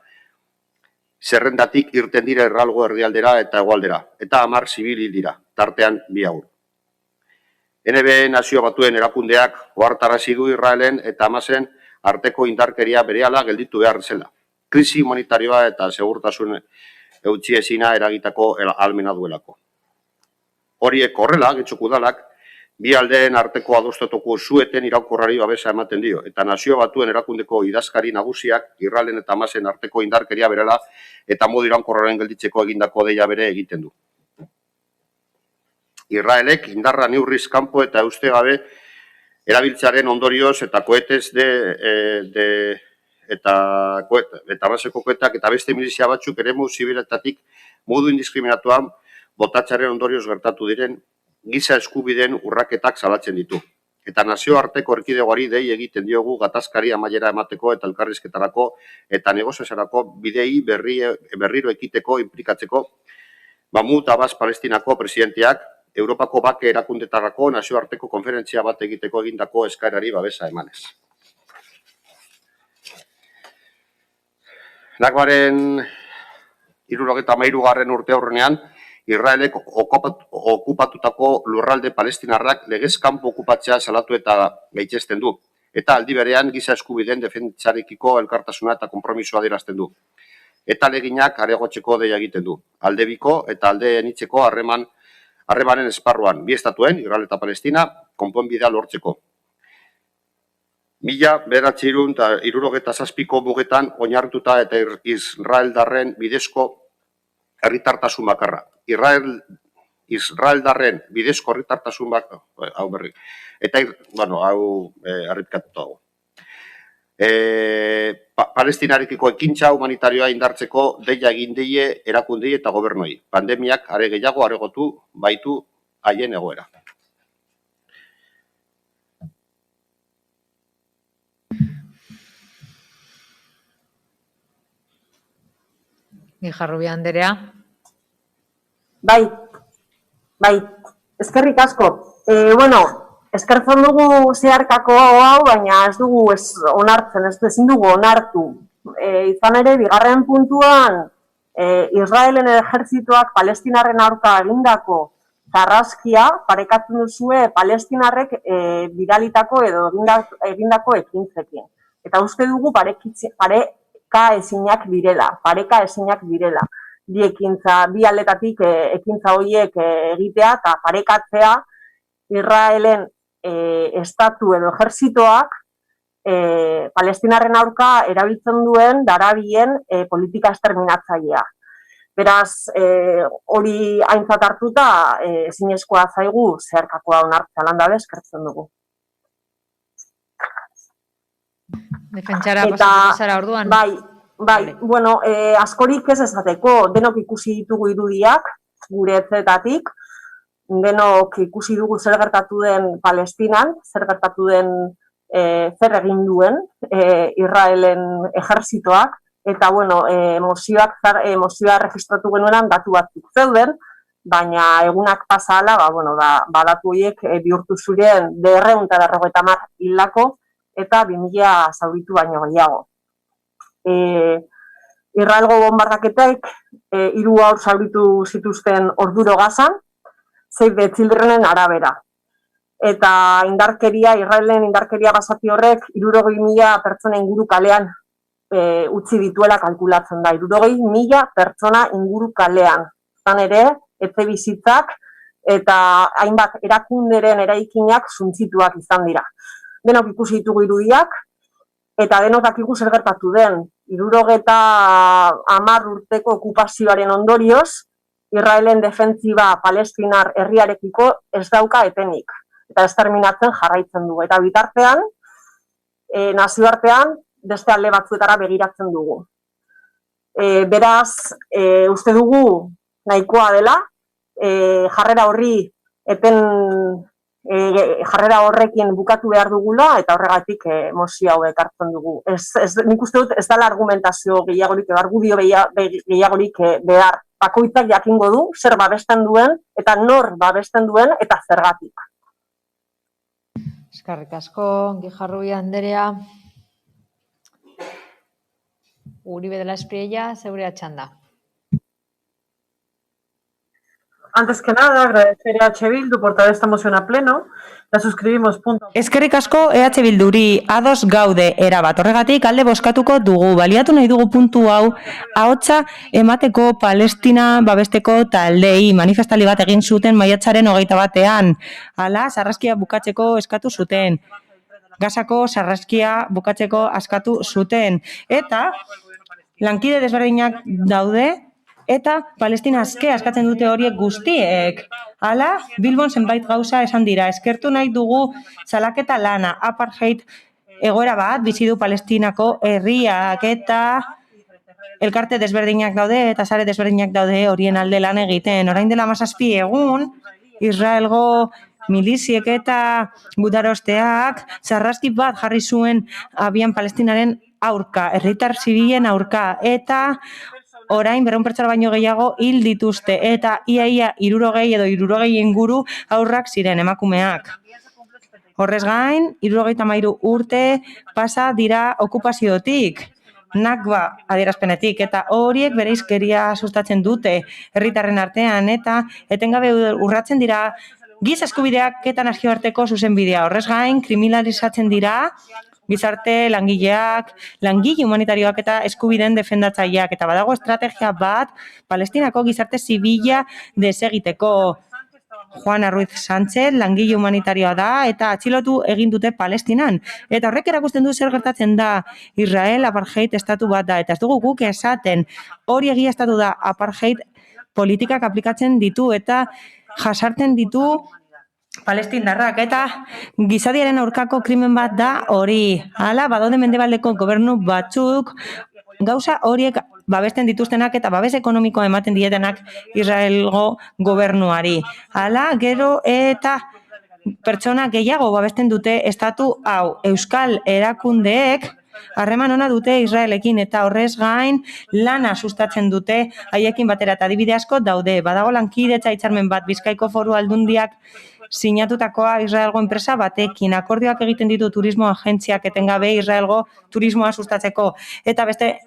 zerrendatik irten dira Israelgo erdialdera eta hegoaldera, eta 10 zibil hil dira, tartean 2 haur. NB Nazio Batuen erakundeak ohartarazi du Israelen eta Hamasen arteko indarkeria berehala gelditu behar zela. Krisi humanitarioa eta segurtasun eutxiezina eragitako ahalmena duelako. Horiek horrela, Getxoko Udalak, bi aldeen arteko adostatuko sueten iraunkorrari babesa ematen dio, eta Nazio Batuen erakundeko idazkari nagusiak Israelen eta Hamasen arteko indarkeria berela eta modu iraunkorraren gelditzeko egindako deia bere egiten du. Israelek indarra neurriz kanpo eta uste gabe erabiltzearen ondorioz eta koetez eta baseko koetak eta beste milizia batzuk eremu zibiletatik modu indiskriminatuan botatxaren ondorioz gertatu diren giza eskubideen urraketak salatzen ditu. Eta nazioarteko erkidegoari dei egiten diogu gatazkari amaiera emateko eta elkarrizketarako eta negoziazarako bidei berriro ekiteko inplikatzeko Mahmoud Abbas Palestinako presidenteak Europako bake erakundetarako nazioarteko konferentzia bat egiteko egindako eskaerari babesa emanez. Nakbaren 73. urte aurrenean, Israelek okupatutako lurralde palestinarrak legez kanpo okupatzea salatu eta gaitzesten du. Eta aldi berean giza eskubideen defentsarekiko elkartasuna eta konpromisoa adierazten du. Eta leginak areagotzeko deia egiten du. Aldebiko eta alde anitzeko harremanen esparruan, bi estatuen, Israel eta Palestina, konponbidea lortzeko. 1967ko mugetan oinarrituta eta israeldarren bidezko herritartasun bakarra. Israeldarren bidezko herritartasun bakarra, hau berri, eta, hau errepikatuta dago. Palestinarekiko ekintza humanitarioa indartzeko deia egin die erakundei eta gobernoi. Pandemiak are gehiago areagotu baitu haien egoera. Gijarrubia Anderea. Bai, eskerrik asko. Eskertzen dugu zeharkako hau, baina ez dugu onartzen, ezin dugu onartu. Izan ere, bigarren puntuan, Israelen ejerzitoak Palestinarren aurka egindako zarraskia parekatzen duzue Palestinarrek bidalitako edo egindako ekintzekin. Eta uste dugu pareka ezinak direla. Bi aldetatik ekintza horiek egitea eta parekatzea Israelen estatu edo ejerzitoak Palestinarren aurka erabiltzen duen darabien politika esterminatzailea. Beraz, hori aintzat hartuta ezinezkoa zaigu zeharkakoa onartzea landabe eskertzen dugu. Defentsara pasatuko zara orduan? Bai, askorik ez esateko, denok ikusi ditugu irudiak, gure etzetatik, denok ikusi dugu zer gertatu den Palestinan, zer gertatu den zer egin duen Israelen ejerzitoak, eta mozioa registratu genuenan datu batzuk zeuden, baina egunak pasa ala, datu horiek bihurtu zuren 250 hildako eta 2000 zauritu baino gehiago. Israelgo bombardaketek 3 haur zauritu zituzten orduro Gazan, Save the Childrenen arabera. Eta Israelen indarkeria basati horrek 60.000 pertsona inguru kalean utzi dituela kalkulatzen da. 60.000 pertsona inguru kalean. Zan ere, etxe bizitzak eta hainbat erakunderen eraikinak suntzituak izan dira. Denok ikusi ditugu irudiak, eta denok dakigu zer gertatu den. 70 urteko okupazioaren ondorioz, Israelen defentsiba palestinar herriarekiko ez dauka etenik. Eta esterminatzen jarraitzen dugu. Eta bitartean, nazioartean, beste alde batzuetara begiratzen dugu. Beraz, uste dugu nahikoa dela, jarrera horrekin bukatu behar dugula, eta horregatik mozio hau ekartzen dugu. Nik uste dut ez dela argumentazio gehiagorik, argudio gehiagorik behar. Bakoitzak jakingo du, zer babesten duen, eta nor babesten duen, eta zergatik. Eskerrik asko, Guijarrubia Anderea. Uribe de la Espriella, zeurea txanda. Antes que nada, agradecer a EH Bildu por traer esta moción a pleno. La suscribimos. Eskerrik asko EH Bilduri ados gaude erabat. Horregatik alde bozkatuko dugu. Baliatu nahi dugu puntu hau ahotsa emateko Palestina babesteko taldei manifestali bat egin zuten maiatzaren 21ean. Hala, sarraskia bukatzeko eskatu zuten. Gazako sarraskia bukatzeko askatu zuten. Eta lankide desberdinak daude eta Palestina askatzen dute horiek guztiek. Hala, Bilbon zenbait gauza esan dira. Eskertu nahi dugu salaketa lana, apartheid egoera bat, bizi du Palestinako herriak eta elkarte desberdinak daude eta sare desberdinak daude horien alde lan egiten. Orain dela 17 egun, Israelgo miliziek eta gudarosteak sarraski bat jarri zuen abian Palestinaren aurka, herritar zibilen aurka, eta orain 200 pertsona baino gehiago hil dituzte, eta ia 60 edo 60 inguru aurrak ziren emakumeak. Horrez gain, 73 urte pasa dira okupaziotik, Nakba adierazpenetik, eta horiek bereizkeria sustatzen dute herritarren artean, eta etengabe urratzen dira giza eskubideak eta nazioarteko zuzenbidea. Horrez gain, kriminalizatzen dira gizarte langileak, langile humanitarioak eta eskubideen defendatzaileak, eta badago estrategia bat Palestinako gizarte zibila desegiteko. Juana Ruiz Sánchez langile humanitarioa da eta atxilotu egin dute Palestinan. Eta horrek erakusten du zer gertatzen da. Israel apartheid estatu bat da, eta ez dugu guk esaten. Hori egia estatu da, apartheid politikak aplikatzen ditu eta jasartzen ditu palestindarrak, eta gizadiaren aurkako krimen bat da hori. Hala, badaude mendebaldeko gobernu batzuk gauza horiek babesten dituztenak eta babes ekonomikoa ematen dietenak Israelgo gobernuari. Hala, gero eta pertsona gehiago babesten dute estatu hau. Euskal erakundeek harreman ona dute Israelekin eta horrez gain lana sustatzen dute haiekin batera, eta adibide asko daude. Badago lankidetza hitzarmen bat Bizkaiko Foru Aldundiak sinatutakoa Israelgo enpresa batekin, akordioak egiten ditu turismo agentziak etengabe Israelgo turismoa sustatzeko, eta beste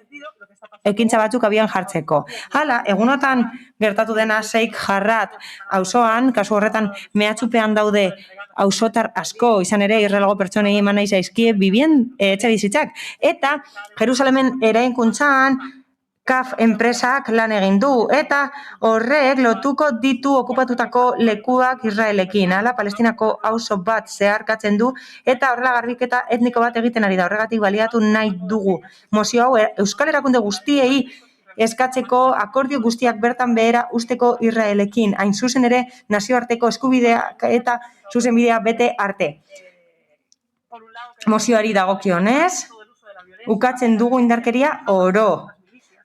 ekintza batzuk abian jartzeko. Hala, egunotan gertatu dena Sheikh Jarrat auzoan, kasu horretan mehatxupean daude auzotar asko, izan ere Israelgo pertsonei eman nahi zaizkie bibien etxe bizitzak, eta Jerusalemen eraikuntzan KAF enpresak lan egin du, eta horrek lotuko ditu okupatutako lekuak Israelekin. Hala, Palestinako auzo bat zeharkatzen du, eta horrela garbiketa etniko bat egiten ari da. Horregatik baliatu nahi dugu mozio hau Euskal Erakunde guztiei eskatzeko akordio guztiak bertan behera usteko Israelekin. Hain zuzen ere nazioarteko eskubideak eta zuzenbidea bete arte. Mozioari dagokionez, ukatzen dugu indarkeria oro.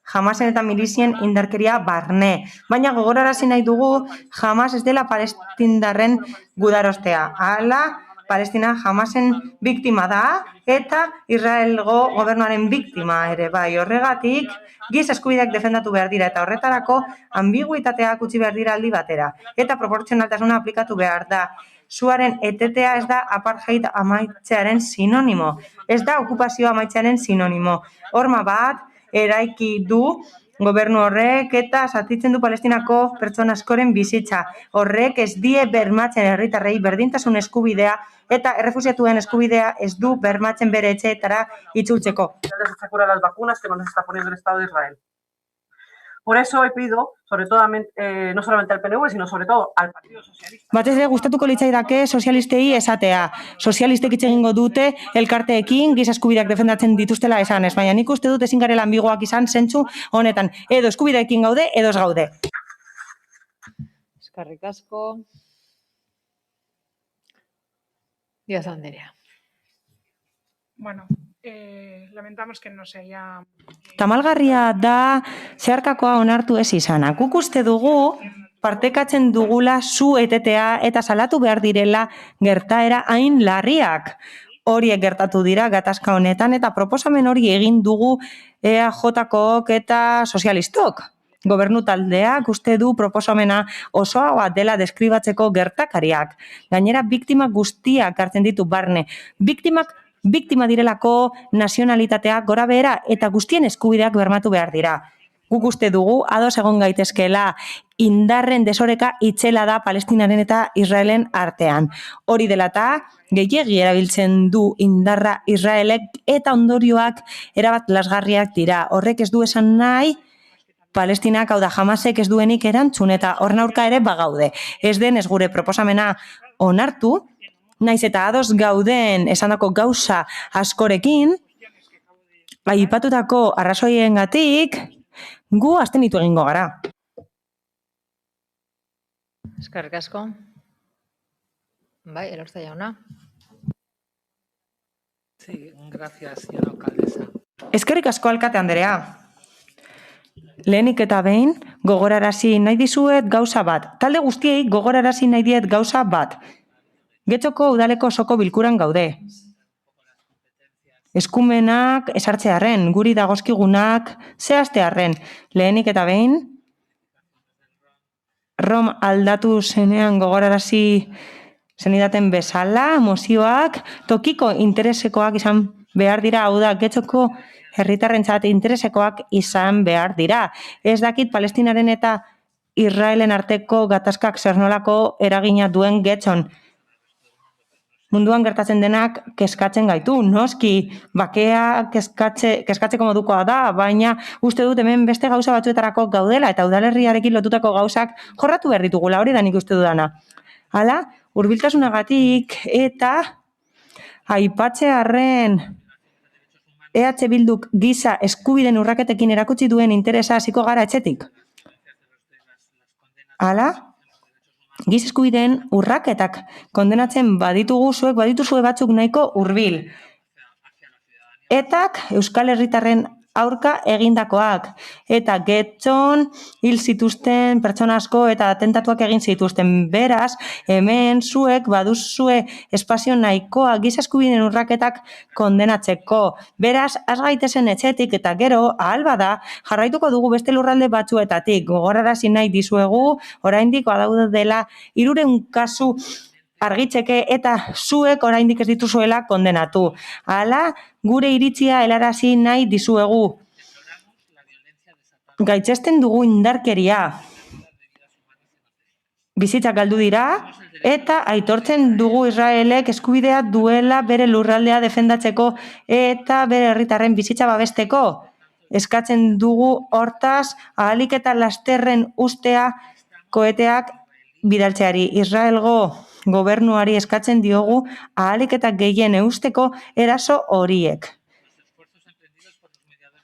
Hamasen eta milizien indarkeria barne. Baina gogorarazi nahi dugu Hamas ez dela palestindarren gudarostea. Hala, Palestina Hamasen biktima da eta Israelgo gobernuaren biktima ere. Bai, horregatik, giza eskubideak defendatu behar dira eta horretarako ambiguitateak utzi behar dira aldi batera. Eta proportzionaltasuna aplikatu behar da. Suaren etetea ez da apartheid amaitzearen sinonimo. Ez da okupazioa amaitzearen sinonimo. Horma bat, eraiki du Gobernu horrek eta zatitzen du Palestinako pertsona askoren bizitza. Horrek ez die bermatzen herritarrei berdintasun eskubidea eta errefuxiatuen eskubidea ez du bermatzen bere etxeetara itzultzeko. Se cura las vacunas que nos está poniendo el Estado de Israel. Por eso he pedido, sobre todo, no solamente al PNV, sino sobre todo al Partido Socialista. Batez ere gustatuko litzaidake sozialistei esatea. Sozialistek hitz egingo dute elkarteekin giza eskubideak defendatzen dituztela esanez, baina nik uste dut ezin garela anbigoak izan zentzu honetan. Edo eskubideekin gaude, edo ez gaude. Eskerrik asko. Díaz Anderea. Bueno, lamentamos que no se haya... Tamalgarria da zeharkakoa onartu ez izana. Guk uste dugu partekatzen dugula zu etetea eta salatu behar direla gertaera hain larriak. Horiek gertatu dira gatazka honetan eta proposamen hori egin dugu EAJkook eta sozialistok. Gobernu taldeak uste du proposamena osoa dela deskribatzeko gertakariak. Gainera, biktima guztiak hartzen ditu barne. Biktima direlako nazionalitatea gora behera eta guztien eskubideak bermatu behar dira. Guk uste dugu, ados egon gaitezkeela, indarren desoreka itzela da Palestinaren eta Israelen artean. Hori dela eta, gehiegi erabiltzen du indarra Israelek eta ondorioak erabat lasgarriak dira. Horrek ez du esan nahi, Palestinak, hau da, Hamasek ez duenik erantzun eta horren aurka ere bagaude. Ez denez gure proposamena onartu, naiz eta ados gauden esandako gauza askorekin, aipatutako arrazoiengatik gu abstenitu egingo gara. Eskerrik asko. Bai, Elorza jauna. Sí, gracias, señora alcaldesa. Eskerrik asko alkate Anderea. Lehenik eta behin gogorarazi nahi dizuet gauza bat. Talde guztiei gogorarazi nahi diet gauza bat. Getxoko udaleko osoko bilkuran gaude. Eskumenak esartzearren, guri dagozkigunak zehaztearren. Lehenik eta behin, Rom aldatu zenean gogorarazi zenidaten bezala, mozioak, tokiko interesekoak izan behar dira, hau da, Getxoko herritarrentzat interesekoak izan behar dira. Ez dakit Palestinaren eta Israelen arteko gatazkak zer nolako eragina duen Getxon. Munduan gertatzen denak kezkatzen gaitu, noski, bakea kezkatzeko modukoa da, baina uste dut hemen beste gauza batzuetarako gaudela eta udalerriarekin lotutako gauzak jorratu behar ditugula, hori da nik uste dudana. Hala, hurbiltasunagatik eta aipatzearren EH Bilduk giza eskubideen urraketekin erakutsi duen interesa hasiko gara etxetik. Hala, giza eskubideen urraketak kondenatzen badituzue batzuk nahiko hurbil. Etak Euskal Herritarren aurka egindakoak. Eta Getxon hil zituzten pertsona asko eta atentatuak egin zituzten. Beraz, hemen zuek baduzue espazio nahikoa giza eskubideen urraketak kondenatzeko. Beraz, has gaitezen etxetik eta gero, ahal bada, jarraituko dugu beste lurralde batzuetatik. Gogorarazi nahi dizuegu, oraindik badaude dela 300 kasu argitzeke eta zuek oraindik ez dituzuela kondenatu. Hala, gure iritzia helarazi nahi dizuegu. Gaitzesten dugu indarkeria. Bizitzak galdu dira eta aitortzen dugu Israelek eskubidea duela bere lurraldea defendatzeko eta bere herritarren bizitza babesteko. Eskatzen dugu hortaz ahalik eta lasterren ustea koheteak bidaltzeari. Israelgo gobernuari eskatzen diogu ahalik eta gehien eusteko eraso horiek.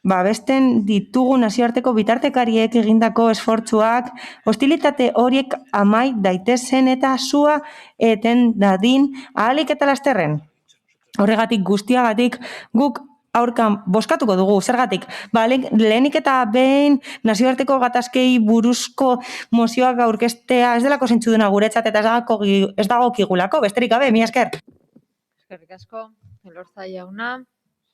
Babesten ditugu nazioarteko bitartekariek egindako esfortzuak, hostilitate horiek amai daitezen eta sua eten dadin ahalik eta lasterren. Horregatik guztiagatik guk aurkan bozkatuko dugu, zergatik. Lehenik eta behin nazioarteko gatazkei buruzko mozioak aurkeztea ez delako zentzuduna guretzat eta ez dagokigulako, besterik gabe, mila esker. Eskerrik asko, Elorza jauna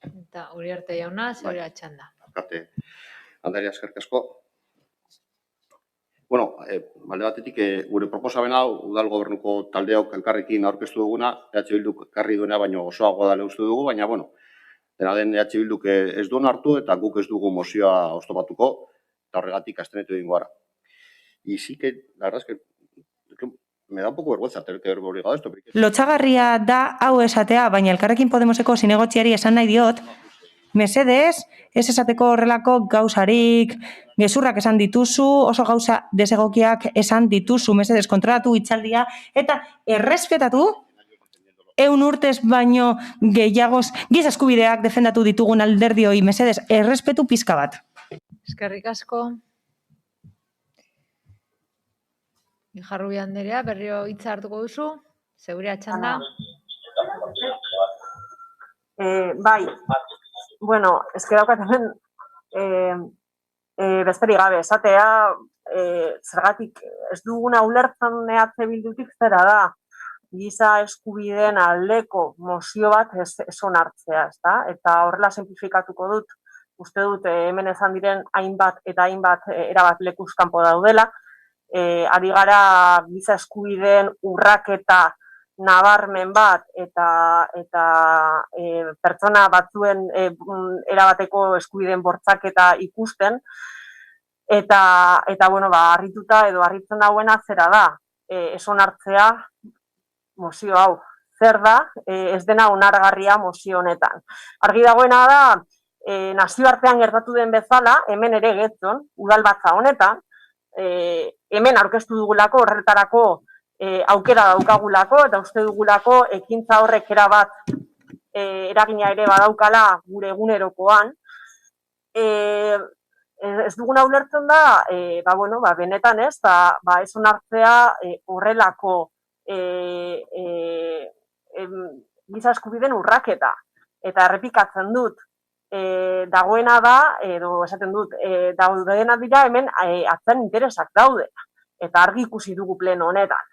eta Uriarte jauna, zeure txanda. Alkate, Anderea, eskerrik asko. Bueno, alde batetik, gure proposamen hau, udal gobernuko taldeok elkarrekin aurkeztu duguna, EH Bilduk ekarri duena, baino osoago dela uste dugu, baina, bueno, dena den EH Bilduk ez duen hartu eta guk ez dugu mozioa oztopatuko. eta horregatik abstenitu egingo gara. Y sí que, la verdad es que me da un poco vergüenza tener que haber obligado a esto. Lotsagarria da hau esatea, baina Elkarrekin Podemoseko zinegotziari esan nahi diot, mesedez, ez esateko horrelako gauzarik, gezurrak esan dituzu, oso gauza desegokiak esan dituzu, mesedez, kontrolatu hitzaldia, eta errespetatu, 100 urtez baino gehiagoz, giza eskubideak defendatu ditugun alderdioi, mesedez, errespetu pizka bat. Eskerrik asko. Ijarrubi Anderea, berriro hitza hartuko duzu, zeurea txanda. Bai, bueno, eske daukat hemen besterik gabe, esatea, zergatik ez duguna ulertzen EH Bildutik zera da, giza eskubideen aldeko mozio bat ez onartzea, ezta? Eta horrela simplifikatuko dut, uste dut hemen esan diren hainbat eta hainbat erabat lekuz kanpo daudela, ari gara giza eskubideen urraketa nabarmen bat eta pertsona batzuen erabateko eskubideen bortzaketa ikusten, eta bueno, harrituta edo harritzen dauena zera da, ez onartzea mozio hau. Zer da, ez dena onargarria mozio honetan. Argi dagoena da, nazioartean gertatu den bezala, hemen ere Getxon, udalbatza honetan, hemen aurkeztu dugulako, horretarako aukera daukagulako, eta uste dugulako ekintza horrek erabat eragina ere badaukala gure egunerokoan. Ez duguna ulertzen da, benetan ez, ez onartzea horrelako giza eskubideen urraketa. Eta errepikatzen dut, dagoena da, edo esaten dut, daudena dira hemen atzen interesak daude. Eta argi ikusi dugu pleno honetan.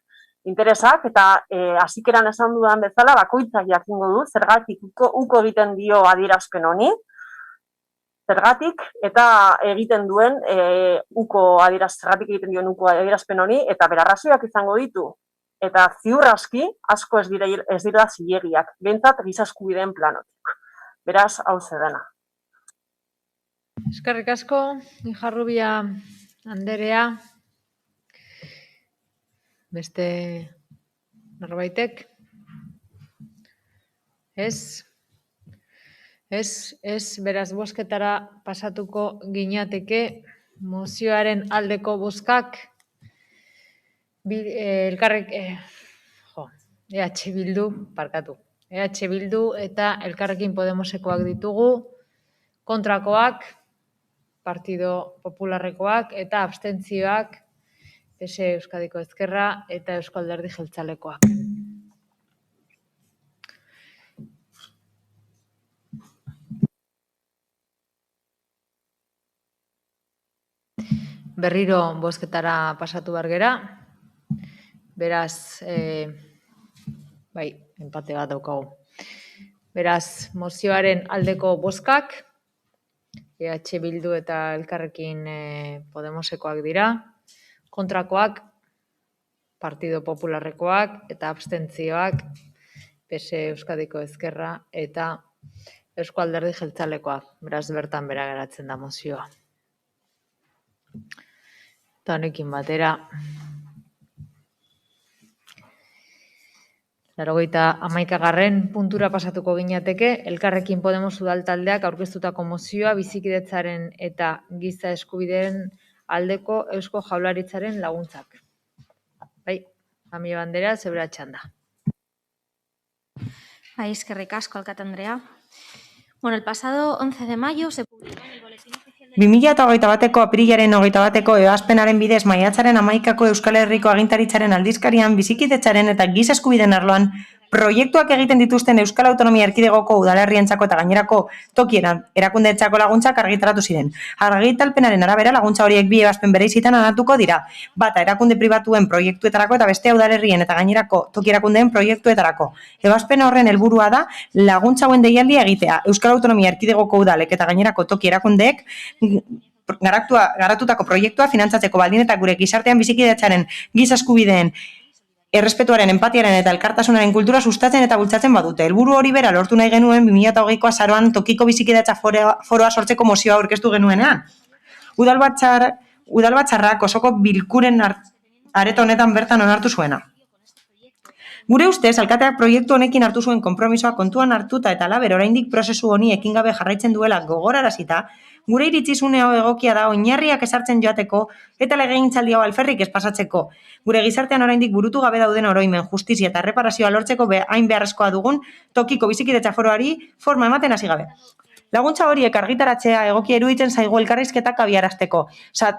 Interesak, eta hasikeran esan dudan bezala, bakoitzak jakingo du, zergatik uko egiten dio adierazpen honi, zergatik eta egiten duen zergatik egiten duen uko adierazpen honi, eta berarrazioak izango ditu. Eta ziur aski, asko ez dira zilegiak, behintzat giza eskubideen planotik. Beraz, hau zedena. Eskerrik asko, Ijarrubia Anderea. Beste norbaitek? Ez, beraz bozketara pasatuko ginateke mozioaren aldeko bozkak EH Bildu, parkatu. EH Bildu eta Elkarrekin Podemosekoak ditugu, kontrakoak, Partido Popularrekoak eta abstentzioak, PSE Euskadiko Ezkerra eta Eusko Alderdi Jeltzalekoak. Berriro bozketara pasatu behar gera. Beraz, enpate bat daukagu. Beraz, mozioaren aldeko bozkak, EH Bildu eta Elkarrekin Podemosekoak dira, kontrakoak, Partido Popularrekoak eta abstentzioak, PSE Euskadiko Ezkerra eta Eusko Alderdi Jeltzalekoak. Beraz, bertan bera geratzen da mozioa. Eta honekin batera, 91. puntura pasatuko ginateke, Elkarrekin Podemos udaltaldeak aurkeztutako mozioa bizikidetzaren eta giza eskubideen aldeko Eusko Jaurlaritzaren laguntzak. Familia Bandera, zebra txanda. Eskerrik asko, alkate Andrea. Bueno, el pasado 11 de mayo se publicó en el boletín oficial de... 2021ko apirilaren 21ko ebazpenaren bidez maiatzaren 11ko Euskal Herriko agintaritzaren aldizkarian bizikidetzaren eta giza eskubideen arloan proiektuak egiten dituzten Euskal Autonomia Erkidegoko udalerrientzako eta gainerako tokieran erakundeetzako laguntzak argitaratu ziren. Argitalpenaren arabera laguntza horiek bi ebazpen bereizitan anatuko dira. Bata erakunde pribatuen proiektuetarako eta bestea udalerrien eta gainerako tokierakundeen proiektuetarako. Ebazpen horren helburua da laguntza hauen deialdia egitea. Euskal Autonomia Erkidegoko udalek eta gainerako tokierakundek garatutako proiektua finantzatzeko baldin eta gure gizartean bizikidetzaren giza eskubideen errespetuaren, empatiaren eta elkartasunaren kultura sustatzen eta bultzatzen badute. Helburu hori bera lortu nahi genuen 2020ko azaroan tokiko bizikidetza foroa sortzeko mozioa aurkeztu genuenean. Udalbatzarrak osoko bilkuren areto honetan bertan onartu zuena. Gure ustez, alkateak proiektu honekin hartu zuen konpromisoa kontuan hartuta eta halaber oraindik prozesu honi ekingabe jarraitzen duela gogorarazita, gure iritzizune hau egokia da oinarriak ezartzen joateko eta legegintzaldi hau alferrik ez pasatzeko. Gure gizartean oraindik burutu gabe dauden oroimen, justizia eta erreparazioa lortzeko hain beharrezkoa dugun tokiko bizikidetza foroari forma ematen hasi gabe. Laguntza horiek argitaratzea egokia iruditzen zaigu elkarrizketak abiarazteko.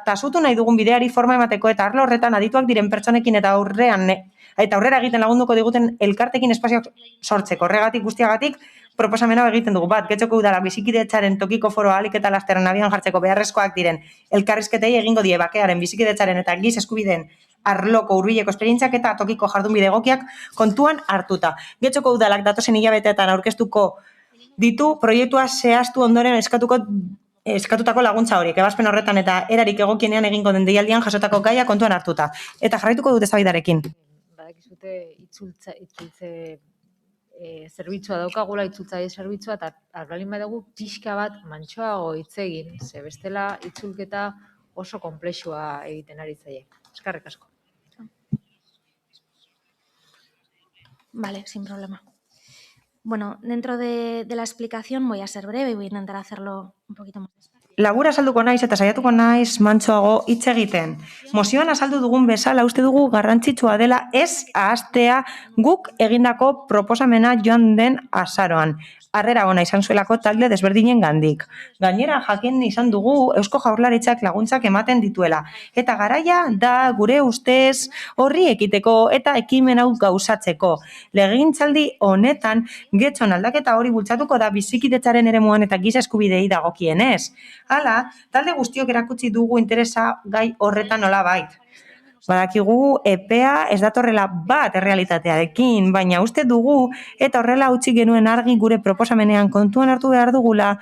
Tasutu nahi dugun bideari forma emateko eta arlo horretan adituak diren pertsonekin eta aurrera egiten lagunduko diguten elkartekin espazioak sortzeko. Horregatik guztiagatik proposamena egiten dugu. Bat, Getxoko udalak bizikidetzaren tokiko foroa ahalik eta lasterren abian jartzeko beharrezkoak diren elkarrizketei egingo die bakearen, bizikidetzaren eta giz eskubideen arloko hurbileko esperientziak eta tokiko jardunbide egokiak kontuan hartuta. Getxoko udalak datozen hilabeteetan aurkeztuko ditu proiektua zehaztu ondoren eskatutako laguntza horiek, ebazpen horretan eta erarik egokienean egingo den deialdian jasotako gaia kontuan hartuta. Eta jarraituko dute eztabaidarekin. Badakizute itzultze zerbitzua daukagula, itzultzaile zerbitzua, eta argalin badugu pixka bat mantsoago hitz egin, ze bestela itzulketa oso konplexua egiten ari zaie. Eskerrik asko. Vale, sin problema. Bueno, dentro de la explicación voy a ser breve y voy a intentar hacerlo un poquito más despacio. Labur azalduko naiz eta saiatuko naiz mantsoago hitz egiten. Mozioan azaldu dugun bezala uste dugu garrantzitsua dela ez ahaztea guk egindako proposamena joan den azaroan. Harrera ona izan zuelako talde desberdinen gandik. Gainera jakin izan dugu Eusko Jaurlaritzak laguntzak ematen dituela. Eta garaia da gure ustez horri ekiteko eta ekimen hau gauzatzeko. Legegintzaldi honetan Getxon aldaketa hori bultzatuko da bizikidetzaren eremuan eta giza eskubidei dagokienez. Hala, talde guztiok erakutsi dugu interesa gai horretan nolabait. Badakigu epea ez datorrela bat errealitatearekin, baina uste dugu eta horrela utzi genuen argi gure proposamenean kontuan hartu behar dugula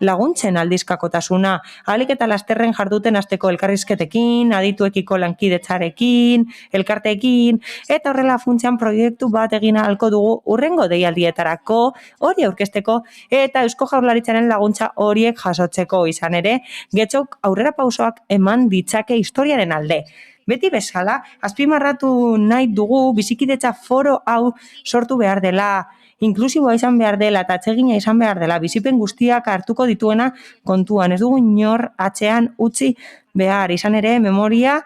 laguntzen aldizkakotasuna, ahalik eta lasterren jarduten hasteko elkarrizketekin, adituekiko lankidetzarekin, elkarteekin, eta horrela funtsean proiektu bat egin ahalko dugu urrengo deialdietarako, hori aurkezteko, eta Eusko Jaurlaritzaren laguntza horiek jasotzeko izan ere, Getxok aurrera pausoak eman ditzake historiaren alde. Beti bezala, azpimarratu nahi dugu bizikidetza foro hau sortu behar dela, inklusiboa izan behar dela eta atsegina izan behar dela, bizipen guztiak hartuko dituena kontuan. Ez dugu inor atzean utzi behar, izan ere memoria,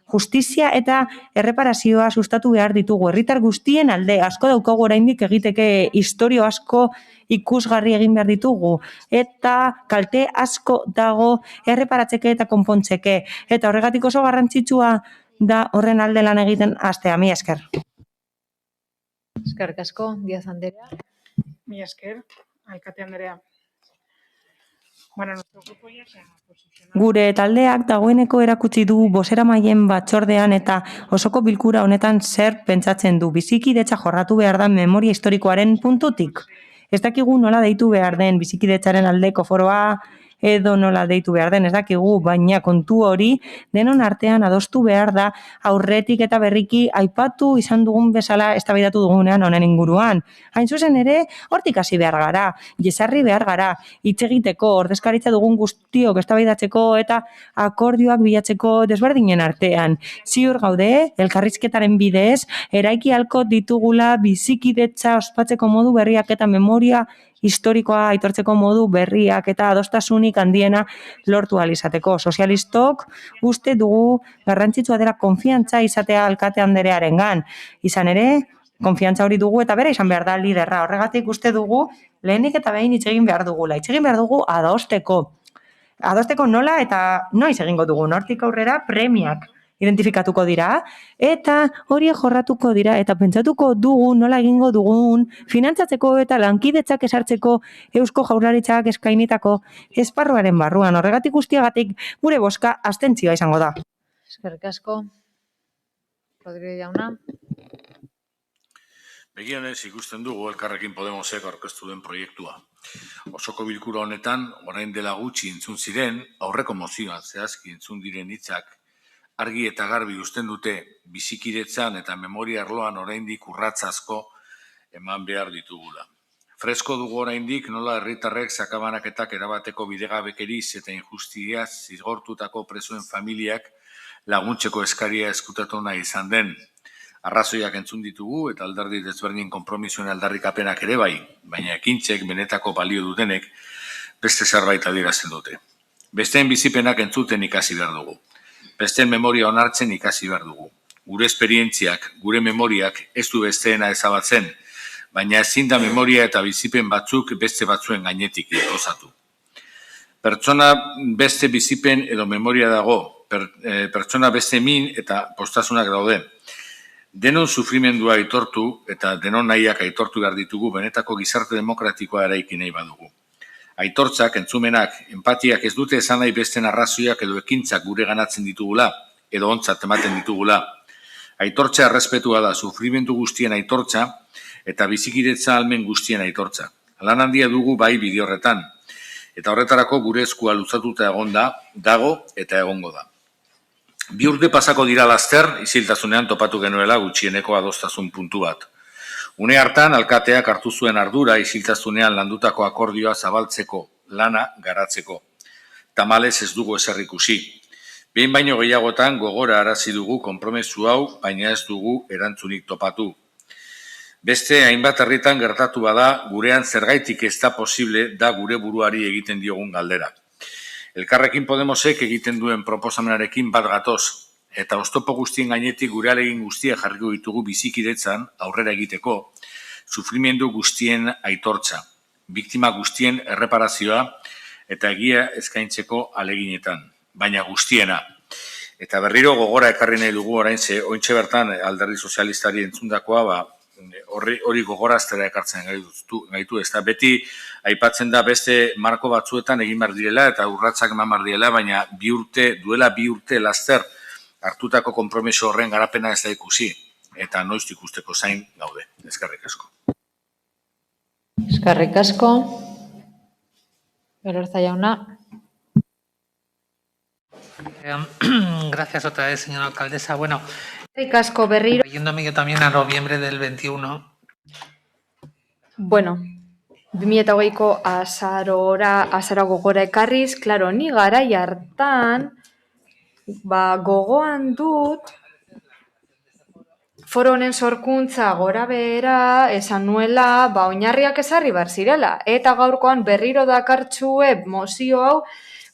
justizia eta erreparazioa sustatu behar ditugu. Herritar guztien alde, asko daukagu oraindik egiteke istorio asko ikusgarri egin behar ditugu. Eta kalte asko dago erreparatzeke eta konpontzeke. Eta horregatik oso garrantzitsua da horren alde lan egiten hastea. Mila esker. Eskerrik asko, Diaz Anderea. Mila esker, alkate Anderea. Bueno, nuestro grupo ya se ha posicionado. Gure taldeak dagoeneko erakutsi du bozeramaileen batzordean eta osoko bilkura honetan zer pentsatzen du bizikidetza jorratu behar da memoria historikoaren puntutik. Ez dakigu nola deitu behar den bizikidetzaren aldeko foroa edo nola deitu behar den, ez dakigu, baina kontu hori denon artean adostu behar da aurretik eta berriki aipatu izan dugun bezala eztabaidatu dugunean honen inguruan. Hain zuzen ere, hortik hasi behar gara, jesarri behar gara, hitz egiteko, ordezkaritza dugun guztiok eztabaidatzeko eta akordioak bilatzeko desberdinen artean. Ziur gaude, elkarrizketaren bidez, eraiki ahalko ditugula bizikidetza ospatzeko modu berriak eta memoria historikoa aitortzeko modu berriak eta adostasunik handiena lortu ahal izateko. Sozialistok uste dugu garrantzitsua dela konfiantza izatea alkate Anderearengan. Izan ere, konfiantza hori dugu eta bera izan behar da liderra. Horregatik uste dugu lehenik eta behin hitz egin behar dugula. Hitz egin behar dugu adosteko. Adosteko nola eta noiz egingo dugu. Hortik aurrera premiak identifikatuko dira, eta horiek jorratuko dira, eta pentsatuko dugu nola egingo dugun finantzatzeko eta lankidetzak esartzeko Eusko Jaurlaritzak eskainitako esparruaren barruan. Horregatik guztiagatik gure bozka abstentzioa izango da. Eskerrik asko. Rodríguez jauna. Begionez ikusten dugu Elkarrekin Podemosek aurkeztu den proiektua. Osoko bilkura honetan, orain dela gutxi entzun ziren, aurreko mozioan zehazki entzun diren hitzak argi eta garbi uzten dute bizikidetzan eta memoria arloan oraindik urrats asko eman behar ditugula. Fresko dugu oraindik nola herritarrek sakabanaketak erabateko bidegabekeriz eta injustiaz zigortutako presoen familiak laguntzeko eskaria eskutatu nahi izan den. Arrazoiak entzun ditugu eta alderdi desberdin konpromisoen aldarrikapenak ere bai, baina ekintzek benetako balio dutenek beste zerbait adierazten dute. Besteen bizipenak entzuten ikasi behar dugu. Besteen memoria onartzen ikasi behar dugu. Gure esperientziak, gure memoriak ez du besteena ezabatzen, baina ezin da memoria eta bizipen batzuk beste batzuen gainetik osatu. Pertsona beste bizipen edo memoria dago, pertsona beste min eta postasunak daude. Denon sufrimendua aitortu eta denon nahiak aitortu behar ditugu benetako gizarte demokratikoa eraiki nahi badugu. Aitortzak, entzumenak, empatiak ez dute esan nahi besten arrazoiak edo ekintzak gure ganatzen ditugula, edo ontzat ematen ditugula. Aitortza errespetua da, sufrimendu guztien aitortza eta bizikiretza almen guztien aitortza. Lan handia dugu bai bide horretan, eta horretarako gure eskua luzatuta dago eta egongo da. 2 urte pasako dira laster, isiltasunean topatu genuela gutxieneko adostasun puntu bat. Une hartan, alkateak hartu zuen ardura isiltasunean landutako akordioa zabaltzeko, lana garatzeko. Tamalez ez dugu ezer ikusi. Behin baino gehiagotan gogora arazi dugu konpromesu hau, baina ez dugu erantzunik topatu. Beste hainbat herritan gertatu bada, gurean zergaitik ez da posible da gure buruari egiten diogun galdera. Elkarrekin Podemosek egiten duen proposamenarekin bat gatoz, eta oztopo guztien gainetik gure ahalegin guztia jarriko ditugu bizikidetzan aurrera egiteko, sufrimendu guztien aitortza, biktima guztien erreparazioa eta egia eskaintzeko ahaleginetan, baina guztiena. Eta berriro gogora ekarri nahi dugu orain ze, ointxe bertan alderdi sozialistari entzundakoa, hori gogoraztera ekartzen gaitu, ez da beti aipatzen da beste marko batzuetan egin behar direla eta urratsak eman behar direla, baina duela 2 urte laster hartutako konpromiso horren garapena ez da ikusi, eta noiz ikusteko zain gaude. Eskerrik asko. Eskerrik asko. Elorza jauna. Gracias otra vez, señora alcaldesa. Bueno, Eskerrik asko berriro. yéndome yo también a noviembre del 21. Bueno, 2008ko azara gogora ekarriz, klaro, ni garai hartan, gogoan dut, foro honen sorkuntza gora behera, esan nuela, oinarriak ezarri behar zirela. Eta gaurkoan berriro dakartzue mozio hau,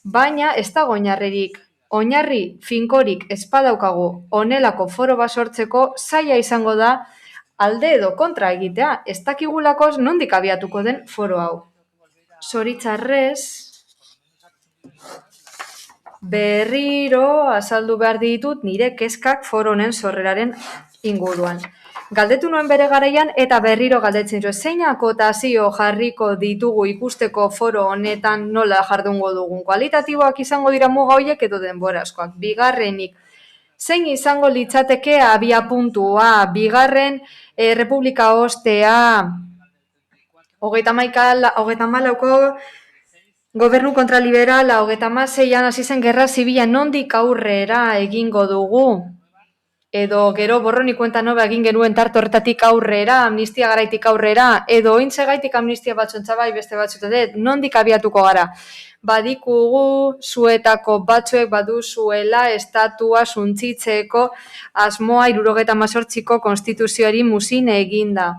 baina ez dago oinarririk. Oinarri finkorik espadaukagu honelako foro bat sortzeko zaila izango da alde edo kontra egitea. Ez dakigulakoz nondik abiatuko den foro hau. Zoritzarrez, berriro azaldu behar ditut nire kezkak foro honen sorreraren inguruan. Galdetu nuen bere garaian eta berriro galdetzen jo, zein akotazio jarriko ditugu ikusteko foro honetan nola jardungo dugun. Kualitatiboak izango dira muga horiek edo denborazkoak. Bigarrenik, zein izango litzateke abiapuntua, bigarren Republika ostea, 34ko gobernu kontraliberala, 36an hasi zen gerra zibila nondik aurrera egingo dugu. Edo gero borroni kuenta noba egin genuen tarte horretatik aurrera, amnistia garaitik aurrera, edo ointzegaitik amnistia batzuntza bai beste batzuetate, nondik abiatuko gara. Badikugu zuetako batzuek baduzuela estatua suntzitzeko asmoa 78ko konstituzioari muzin eginda.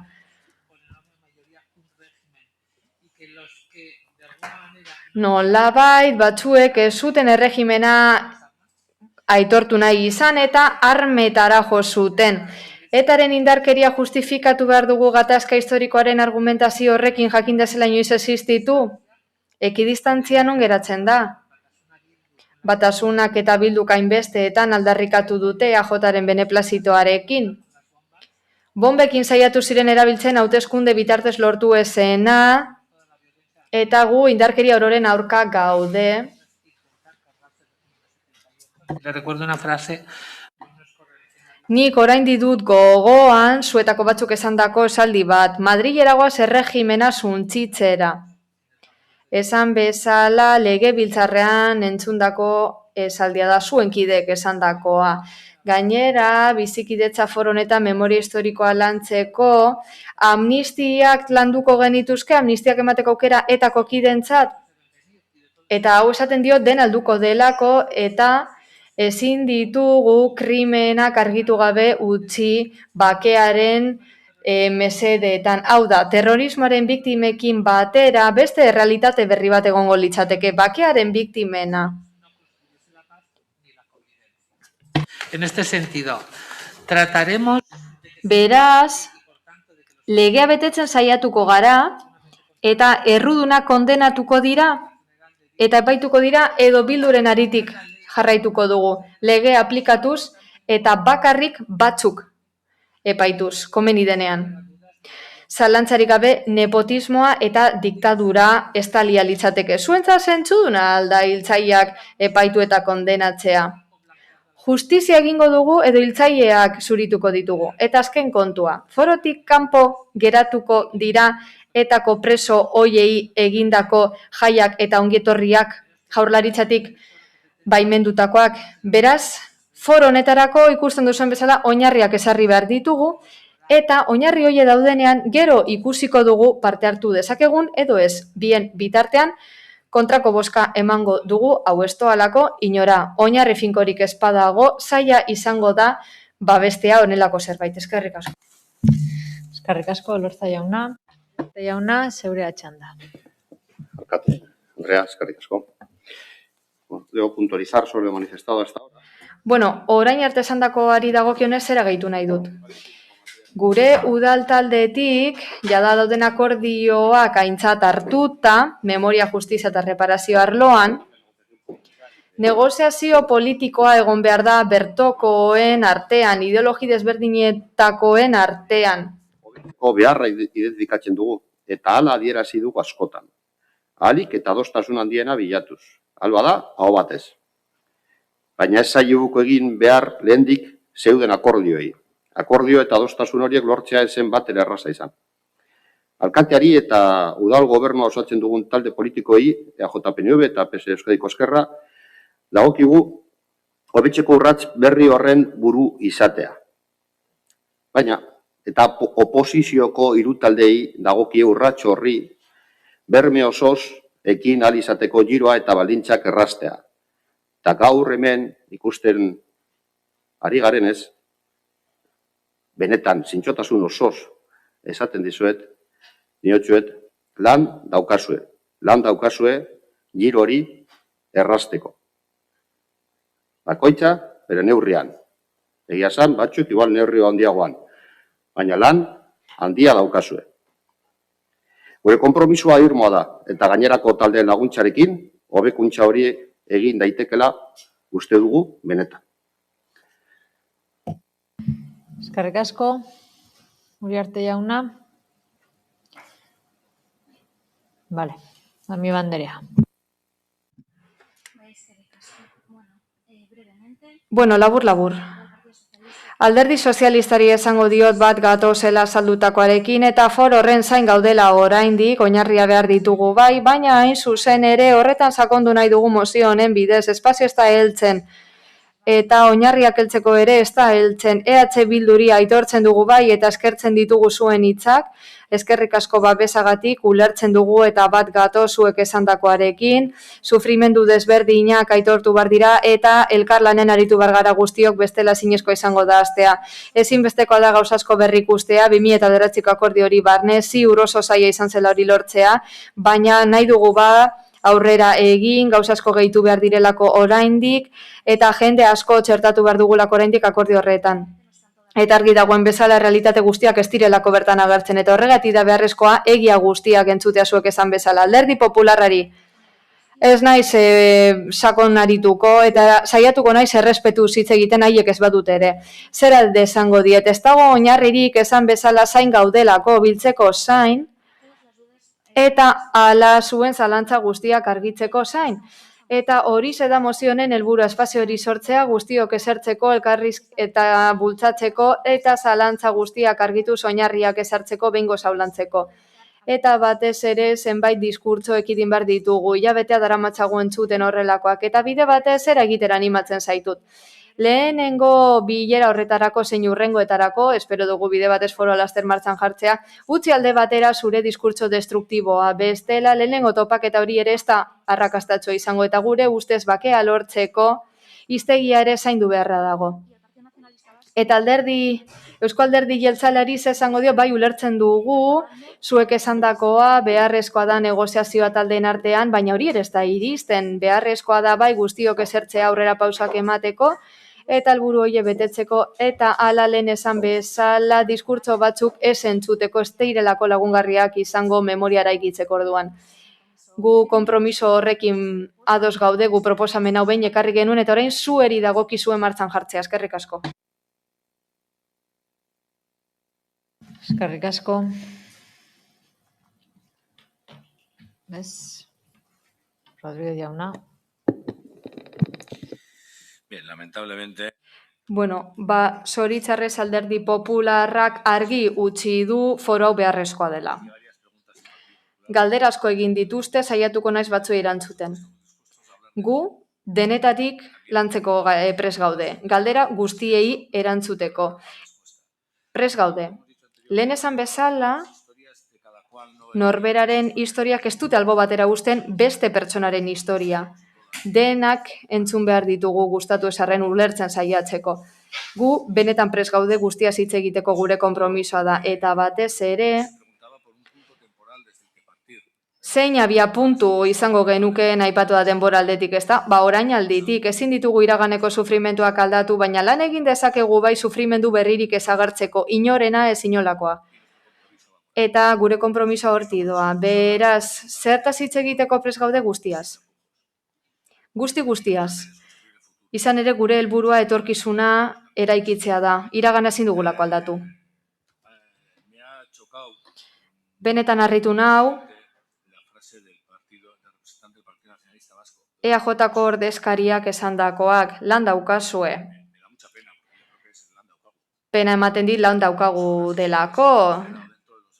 Nolabait batzuek ez zuten erregimena aitortu nahi izan eta armetara jo zuten. Etaren indarkeria justifikatu behar dugu gatazka historikoaren argumentazio horrekin jakinda zela inoiz existitu. Ekidistantzia non geratzen da. Batasunak eta Bilduk hainbesteetan aldarrikatu dute AJaren beneplazitoarekin. Bombekin saiatu ziren erabiltzen hauteskunde bitartez lortu ezena eta gu indarkeria ororen aurka gaude. Le recuerdo una frase. Nik orain ditut gogoan zuetako batzuk esandako esaldi bat. Madrileragoaz erregimena suntzitzera. Esan bezala legebiltzarrean entzundako esaldia da zuen kideek esandakoa. Gainera, bizikidetza foro honetan memoria historikoa lantzeko, amnistiak landuko genituzke, amnistiak emateko aukera etako kidentzat, eta hau esaten dio den alduko delako, eta ezin ditugu krimenak argitu gabe utzi bakearen mesedeetan. Hau da, terrorismoaren biktimekin batera beste errealitate berri bat egongo litzateke, bakearen biktimena. En este sentido, trataremos... Beraz, legea betetzen saiatuko gara, eta errudunak kondenatuko dira, eta epaituko dira, edo Bilduren aritik jarraituko dugu. Legea aplikatuz, eta bakarrik batzuk epaituz, komeni denean. Zalantzarik gabe nepotismoa eta diktadura estalia litzateke. Zuentza zentzuduna alda hiltzaileak epaitu eta kondenatzea. Justizia egingo dugu edo hiltzaileak zurituko ditugu. Eta azken kontua, forotik kanpo geratuko dira etako preso hoiei egindako jaiak eta ongietorriak Jaurlaritzatik baimendutakoak. Beraz, foro honetarako ikusten duzuen bezala oinarriak ezarri behar ditugu, eta oinarri hoie daudenean gero ikusiko dugu parte hartu dezakegun edo ez. Bien bitartean, kontrako bozka emango dugu, hau ez doalako, inora oinarri finkorik ez badago, zaila izango da babestea honelako zerbait. Eskerrik asko. Eskerrik asko, Elorza jauna. Jauna, zeurea txanda. Alcate, Andrea, eskerrik asko. Debo puntualizar sobre lo manifestado hasta ahora. Bueno, orain arte esandakoari dagokionez zera gehitu nahi dut. Gure udal taldetik, jada dauden akordioak aintzat hartuta, memoria, justizia eta reparazio arloan, negoziazio politikoa egon behar da bertokoen artean, ideologi desberdinetakoen artean. Beharra identifikatzen dugu, eta hala adierazi dugu askotan. Ahalik eta adostasun handiena bilatuz. Alba da, aho batez. Baina ez zailuk egin behar lehendik zeuden akordioi. Akordio eta adostasun horiek lortzea ezen batera erraza izan. Alkateari eta udal gobernua osatzen dugun talde politikoei, EAJ-PNV eta PS Euskadiko Ezkerra, dagokigu hobetzeko urrats berri horren buru izatea. Baina, eta oposizioko hiru taldei dagokie urrats horri berme osoz ekin ahal izateko giroa eta baldintzak erraztea. Eta gaur hemen ikusten ari garenez, benetan zintzotasun osoz esaten dizuet, niotxuet, lan daukazue giro hori errazteko. Bakoitza, bere neurrian. Egia esan, batzuk igual neurri handiagoan, baina lan handia daukazue. Gure konpromisoa irmoa da, eta gainerako taldeen laguntzarekin, hobekuntza hori egin daitekela uste dugu benetan. Eskerrik asko, Uriarte jauna. Vale, mi banderea. Bueno, labur. Alderdi sozialistari esango diot bat gatozela saldutakoarekin eta foro horren zain gaudela oraindik oinarria behar ditugu bai, baina hain zuzen ere horretan sakondu nahi dugu mozio honen bidez, espazio ez da heltzen. Eta oinarriak heltzeko ere ez da heltzen. EH Bilduri aitortzen dugu bai eta eskertzen ditugu zuen hitzak, eskerrik asko babesagatik ulertzen dugu eta bat gato zuek esandakoarekin, sufrimendu desberdinak aitortu bar dira eta elkarlanen aritu bar gara guztiok bestela zinezkoa izango da astea. Ezinbestekoa da gauzasko berrikustea, 2009ko akordio hori barne, ziur oso zaila izan zela hori lortzea, baina nahi dugu aurrera egin, gauzasko gehitu behar direlako oraindik, eta jende asko txertatu behar dugulako oraindik akordio horretan. Eta argi dagoen bezala realitate guztiak ez direlako bertan agertzen, eta horregatik da beharrezkoa egia guztiak entzutea zuek esan bezala. Alderdi popularrari ez naiz sakon arituko, eta saiatuko naiz errespetu hitz egiten haiek ez badut ere. Zer alde esango diet, ez dago oinarririk esan bezala zain gaudelako, biltzeko zain, eta ala zuen zalantza guztiak argitzeko zain. Eta hori da mozionen helburua, espazio hori sortzea, guztiok esertzeko, elkarriz eta bultzatzeko, eta zalantza guztiak argituz oinarriak ezartzeko, behingo zaulantzeko. Eta batez ere zenbait diskurtso ekidin behar ditugu, hilabetea daramatzago entzuten horrelakoak, eta bide batez ere egitera animatzen zaitut. Lehenengo bilera horretarako zein hurrengoetarako, espero dugu bide batez foroa laster martxan jartzea, utzi alde batera zure diskurtso destruktiboa. Bestela, lehenengo topaketa hori ere ez da arrakastatxoa izango eta gure ustez bakea lortzeko hiztegia ere zaindu beharra dago. Eta Eusko Alderdi Jeltzaleari esango dio, bai ulertzen dugu, zuek esandakoa beharrezkoa da negoziazioa taldeen artean, baina hori ere ez da iristen, beharrezkoa da bai guztiok esertzea aurrera pausak emateko, eta helburu horiek betetzeko, eta hala lehen esan bezala diskurtso batzuk ez entzuteko ez direlako lagungarriak izango memoriara ikitzeko orduan. Gu konpromiso horrekin ados gaude, gu proposamen hau behin ekarri genuen, eta orain zueri dagokizue martxan jartzea, eskerrik asko. Eskerrik asko. Ez, Rodríguez jauna. Bien, lamentablemente. Bueno, zoritxarrez Alderdi Popularrak argi utzi du foro hau beharrezkoa dela. Galdera asko egin dituzte, saiatuko naiz batzuei erantzuten. Gu, denetatik lantzeko prest gaude. Galdera guztiei erantzuteko. Prest gaude. Lehen esan bezala, norberaren historiak ez dute albo batera uzten beste pertsonaren historia. Denak entzun behar ditugu gustatu esarren ulertzen saiatzeko. Gu benetan prest gaude guztia hitz egiteko gure konpromisoa da, eta batez ere zein abia puntu izango genukeen aipatu da denbora aldetik, ezta? Orain alditik, ezin ditugu iraganeko sufrimentuak aldatu, baina lan egin dezakegu bai sufrimendu berririk ezagartzeko, inorena ez inolakoa. Eta gure konpromisoa horti doa. Beraz, zertaz hitz egiteko prest gaude guztiaz? Guztiaz. Izan ere gure helburua etorkizuna eraikitzea da, iragana ezin dugulako aldatu. Benetan harritu nau, EAJ-ko ordezkariak esandakoak lan daukazue. Pena ematen dit lan daukagu delako,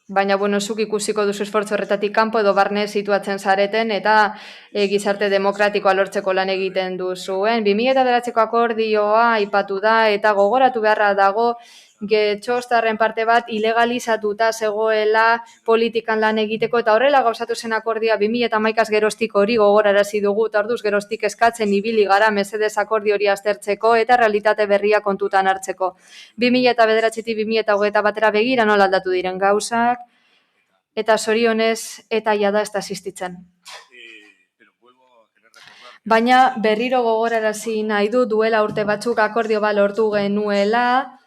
baina zuk ikusiko duzu esfortzu horretatik kanpo edo barne situatzen zareten eta gizarte demokratikoa lortzeko lan egiten duzuen. 2009ko akordioa aipatu da eta gogoratu beharra dago Getxostarren parte bat ilegalizatuta zegoela politikan lan egiteko eta horrela gauzatu zen akordioa 2011az geroztik hori gogorarazi dugu eta orduz geroztik eskatzen ibili gara mesedez akordio hori aztertzeko eta realitate berria kontutan hartzeko. 2009-tik 2021 begira nola aldatu diren gauzak eta zorionez eta jada ez da existitzen. Baina berriro gogorarazi nahi du duela urte batzuk akordio bat lortu genuela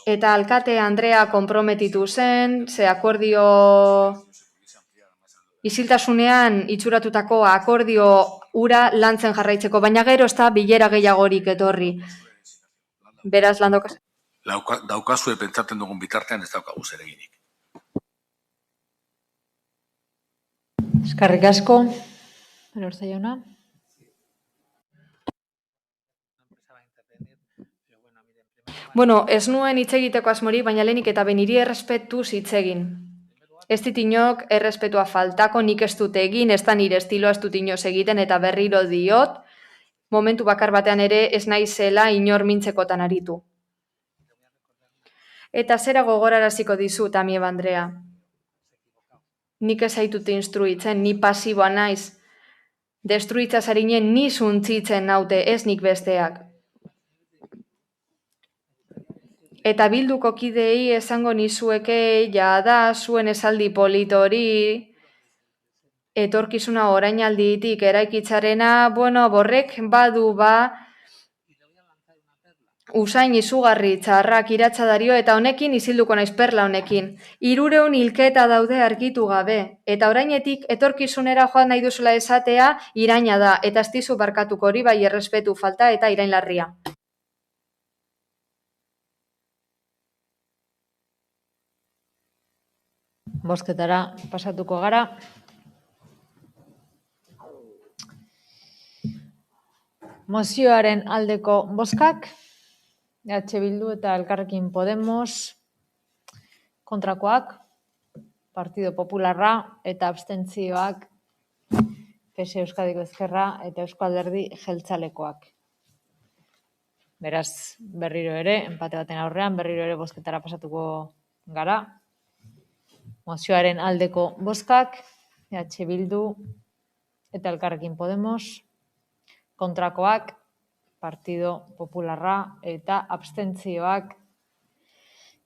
eta alkate Andrea konprometitu zen, ze akordio isiltasunean itxuratutako akordio ura lantzen jarraitzeko, baina gero ez da bilera gehiagorik etorri. Beraz, lan daukaz? Daukazue pentsatzen dugun bitartean ez daukagu zereginik. Eskerrik asko, Elorza jauna. Ez nuen hitz egiteko asmori, baina lehenik eta beniri errespetuz hitz egin. Ez dit inok errespetua faltako, nik ez dut egin, ez da nire estiloa ez dut inoz egiten eta berriro diot, momentu bakar batean ere ez naizela inor mintzekotan aritu. Eta zera gogoraraziko dizut, Amieba Andrea. Nik ez zaitut instruitzen, ni pasiboa naiz. Destruitza zarinen ni zuntzitzen naute, ez nik besteak. Eta bilduko kideei esango nizueke jada zuen esaldi politori, etorkizuna orainalditik eraikitzarena, borrek badu usain izugarri txarrak iratzadario eta honekin izilduko naiz perla honekin. 300 hilketa daude argitu gabe, eta orainetik etorkizunera joan nahi duzula esatea iraina da, eta ez dizu barkatuko hori bai errespetu falta eta irainlarria. Bozketara pasatuko gara. Mozioaren aldeko bozkak, Bildu eta Elkarrekin Podemos, kontrakoak, Partido Popularra eta abstentzioak PSE Euskadiko Ezkerra eta Eusko Alderdi Jeltzalekoak. Beraz, berriro ere, enpate baten aurrean, berriro ere bozketara pasatuko gara. Mozioaren aldeko bozkak, EH Bildu eta Elkarrekin Podemos, kontrakoak, Partido Popularra eta abstentzioak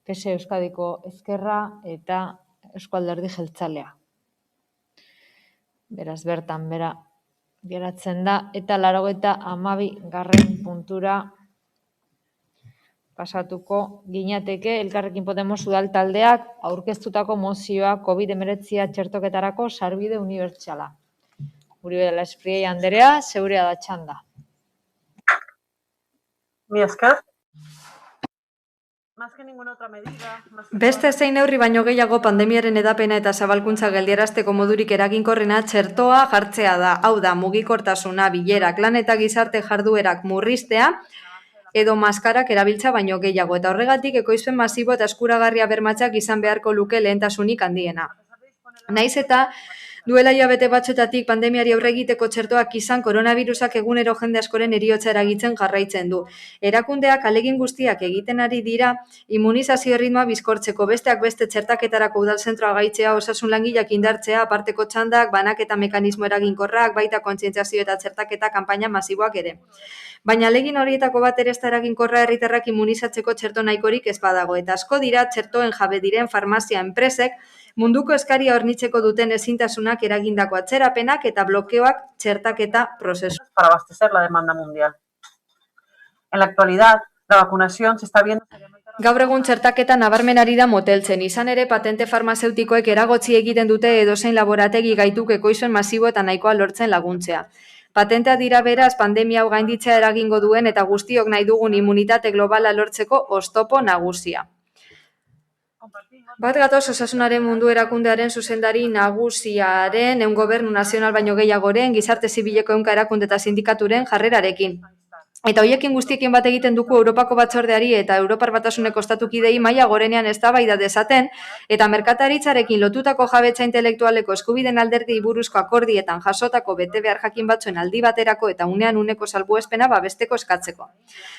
PSE Euskadiko Ezkerra eta Eusko Alderdi Jeltzalea. Beraz, bertan bera geratzen da eta 82. puntura pasatuko ginateke Elkarrekin Podemos udal taldeak aurkeztutako mozioa COVID-19 txertoketarako sarbide unibertsala. Uribe Espriei Anderea, zeurea da txanda. Mi esker. Beste zein neurri baino gehiago pandemiaren edapena eta zabalkuntza geldiarazteko modurik eraginkorrena txertoa jartzea da. Hau da, mugikortasuna, bilerak, lan eta gizarte jarduerak murriztea edo maskarak erabiltza baino gehiago. Eta horregatik ekoizpen masibo eta eskuragarria bermatzak izan beharko luke lehentasunik handiena. Naiz eta duela hilabete batzuetatik pandemiari aurre egiteko txertoak izan koronavirusak egunero jende askoren heriotza eragitzen jarraitzen du. Erakundeak alegin guztiak egiten ari dira immunizazio ritmoa bizkortzeko, besteak beste txertaketarako udalzentroa gaitzea, osasun langileak indartzea, aparteko txandak, banaketa mekanismo eraginkorrak, baita kontzientziazio eta txertaketa kanpaina masiboak ere. Baina alegin horietako bat ere ez da eraginkorra herritarrak immunizatzeko txerto nahikorik ez badago, eta asko dira txertoen jabe diren farmazia enpresek munduko eskaria hornitzeko duten ezintasunak eragindako atzerapenak eta blokeoak txertaketa prozesu. Para abastecer la demanda mundial. En la actualidad, la vacunación se está viendo... Gaur egun txertaketa nabarmen ari da moteltzen, izan ere patente farmazeutikoek eragotzi egiten dute edozein laborategi gaituk ekoizpen masibo eta nahikoa lortzen laguntzea. Patentea dira beraz pandemia hau gainditzea eragingo duen eta guztiok nahi dugun immunitate globala lortzeko oztopo nagusia. Bat gatoz osasunaren mundu erakundearen zuzendari nagusiaren, gobernu nazional baino gehiagoren, gizarte zibileko ehunka erakunde eta sindikaturen jarrerarekin. Eta hoiekin guztiekin bat egiten dugu Europako Batzordeari eta Europar Batasuneko estatukidei maila gorenean eztabaida dezaten eta merkataritzarekin lotutako jabetza intelektualeko eskubideen alderdi buruzko akordietan jasotako betebehar jakin batzuen aldi baterako eta unean uneko salbuespena babesteko eskatzeko.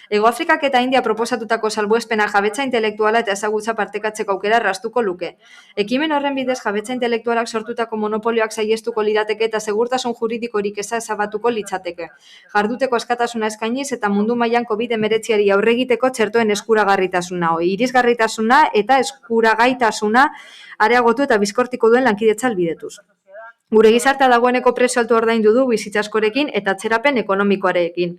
Hegoafrikak eta India proposatutako salbuespena jabetza intelektuala eta ezagutza partekatzeko aukera erraztuko luke. Ekimen horren bidez jabetza intelektualak sortutako monopolioak saihestuko lirateke eta segurtasun juridikorik eza ezabatuko litzateke. Jarduteko askatasuna eskainiz eta mundu mailan COVID-19 aurre egiteko txertoen eskuragarritasuna, irisgarritasuna eta eskuragaitasuna areagotu eta bizkortiko duen lankidetza ahalbidetuz. Gure gizartea dagoeneko prezio altu ordaindu du bizitza askorekin eta atzerapen ekonomikoarekin.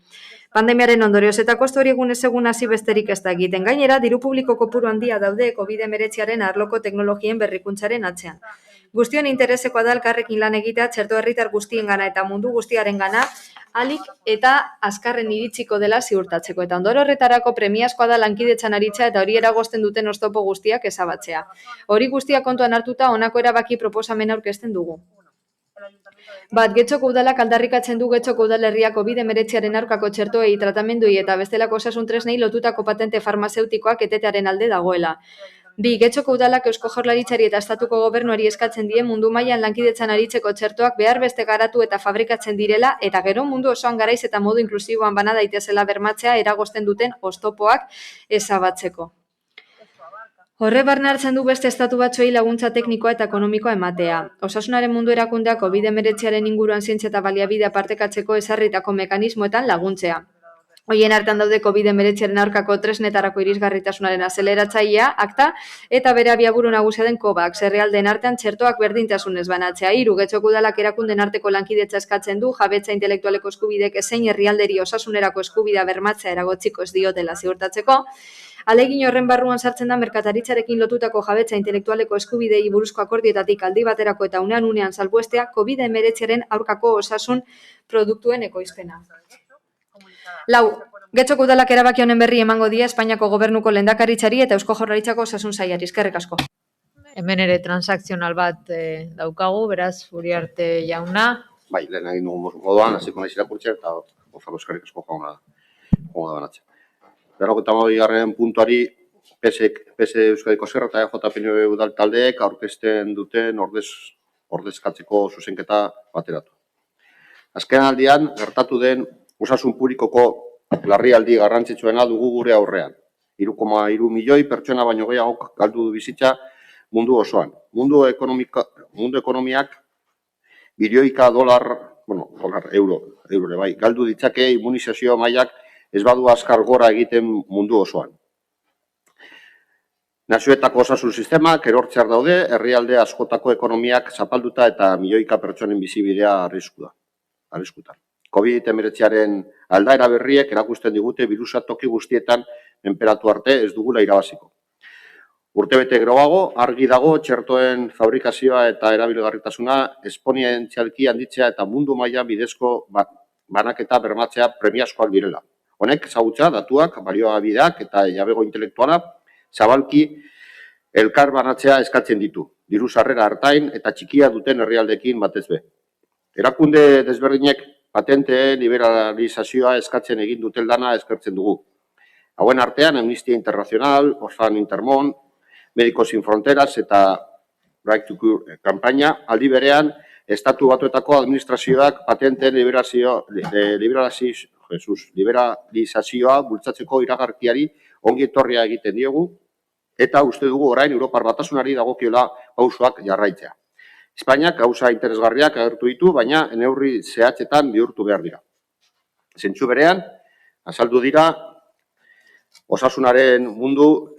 Pandemiaren ondorioz eta kostu hori egunez egun hasi besterik ez da egiten. Gainera, diru publiko kopuru handia daude COVID-19 arloko teknologien berrikuntzaren atzean. Guztion interesekoa da elkarrekin lan egitea txerto herritar guztiengana eta mundu guztiarengana ahalik eta azkarren iritsiko dela ziurtatzeko. Eta ondoro horretarako premiazkoa da lankidetzan aritza eta hori eragozten duten oztopo guztiak ezabatzea. Hori guztia kontuan hartuta honako erabaki proposamena aurkezten dugu. Bat, Getxoko udalak aldarrikatzen du Getxoko udalerria COVID-19 aurkako txertoei, tratamendui eta bestelako osasun tresnei lotutako patente farmazeutikoak etetearen alde dagoela. Bi, Getxoko udalak Eusko Jaurlaritzari eta Estatuko Gobernuari eskatzen die mundu mailan lankidetzan aritzeko txertoak behar beste garatu eta fabrikatzen direla eta gero mundu osoan garaiz eta modu inklusiboan bana daitezela bermatzea eragozten duten oztopoak ezabatzeko. Horre barne hartzen du beste estatu batzuei laguntza teknikoa eta ekonomikoa ematea. Osasunaren mundu erakundeak COVID-19 inguruan zientzia eta baliabidea partekatzeko ezarritako mekanismoetan laguntzea. Hoien artean daude COVID-19 aurkako tresnetarako irisgarritasunaren azeleratzailea, akta, eta bere abiaburu nagusia den COVAX, herrialdeen artean txertoak berdintasunez banatzea. 3, Getxoko udalak erakunden arteko lankidetza eskatzen du, jabetza intelektualeko eskubidek ezein herrialderi osasunerako eskubidea bermatzea eragotziko ez diotela ziurtatzeko. Alegin horren barruan sartzen da merkataritzarekin lotutako jabetza intelektualeko eskubidei buruzko akordietatik aldi baterako eta unean salbuestea COVID-19 aurkako osasun produktuen ekoizpena. 4, Getxoko udalak erabaki honen berri emango die Espainiako Gobernuko lehendakaritzari eta Eusko Jaurlaritzako osasun sailari. Eskerrik asko. Hemen ere transakzional bat daukagu, beraz, Uriarte jauna. Bai, lehen egin dugu moduan, hasiko naiz irakurtzen eta eskerrik asko joan da banatzen. 52. puntuari PSE Euskadiko Ezkerra eta EJ udal taldeek aurkezten duten ordezkatzeko zuzenketa bateratu. Azken aldian, gertatu den osasun publikoko larrialdi garrantzitsuena dugu gure aurrean. 3,3 milioi pertsona baino gehiago galdu du bizitza mundu osoan. Mundu ekonomiak bilioika euro bai, galdu ditzake immunizazio mailak ez badu azkar gora egiten mundu osoan. Nazioetako osasun sistemak erortzear daude, herrialde askotako ekonomiak zapalduta eta milioika pertsonen bizibidea arriskutan. COVID-19 aldaera berriek erakusten digute birusa toki guztietan menperatu arte ez dugula irabaziko. Urtebete geroago, argi dago txertoen fabrikazioa eta erabilgarritasuna esponentzialki handitzea eta mundu maila bidezko banaketa bermatzea premiazkoak direla. Honek ezagutza, datuak, balioabideak eta jabego intelektuala zabalki elkar banatzea eskatzen ditu, diru sarrera hartain eta txikia duten herrialdekin batez be. Erakunde desberdinek patente liberalizazioa eskatzen egin duten lana eskertzen dugu. Hauen artean Amnistia Internacional, Oxfam Intermón, Médicos Sin Fronteras eta Right to Cure kanpaina, aldi berean Estatu Batuetako administrazioak patenteen liberalizazioa bultzatzeko iragarkiari ongi etorria egiten diogu, eta uste dugu orain Europar Batasunari dagokiola pausoak jarraitzea. Espainiak gauza interesgarriak agertu ditu, baina neurri zehatzetan bihurtu behar dira. Zentzu berean, azaldu dira, osasunaren mundu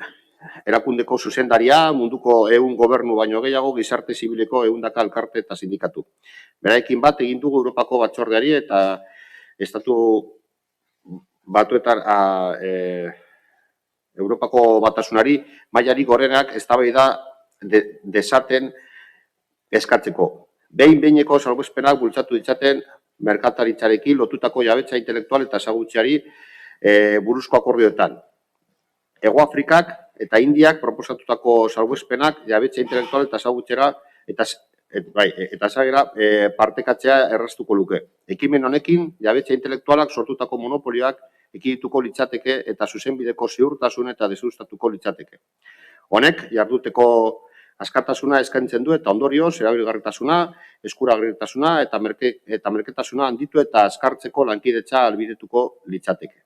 erakundeko zuzendaria, munduko 100 gobernu baino gehiago, gizarte zibileko 100 elkarte eta sindikatu. Beraekin bat egin dugu Europako batzordeari eta Estatu Batuetan Europako Batasunari mailarik gorenak eztabaida dezaten eskatzeko. Behin-behineko salbuespenak bultzatu ditzaten merkataritzarekin lotutako jabetza intelektual eta ezagutzeari buruzko akordioetan. Hego Afrikak eta Indiak proposatutako salbuespenak jabetza intelektual eta ezagutzera eta ezagera partekatzea erraztuko luke. Ekimen honekin, jabetza intelektualak sortutako monopolioak ekidituko litzateke eta zuzenbideko ziurtasun eta desustatuko litzateke. Honek, jarduteko askatasuna eskaintzen du eta ondorioz, erabilgarritasuna, eskuragarritasuna eta merketasuna handitu eta azkartzeko lankidetza ahalbidetuko litzateke.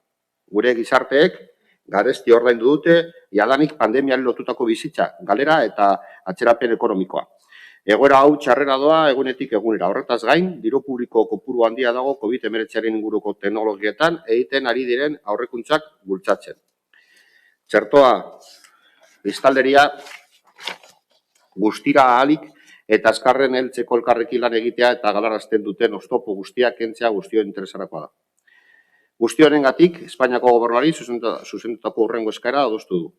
Gure gizarteek, garesti ordaindu dute, jadanik pandemiari lotutako bizitza, galera eta atzerapen ekonomikoa. Egoera hau txarrera doa egunetik egunera. Horretaz gain, diru publiko kopuru handia dago COVID-19 inguruko teknologietan egiten ari diren aurrekuntzak bultzatzen. Txertoa, biztanleria guztira ahalik eta azkarren heltzeko elkarrekin lan egitea eta galarazten duten oztopo guztiak kentzea guztio interesarakoa da. Guzti honengatik, Espainiako gobernuari zuzendutako hurrengo eskaera adostu du.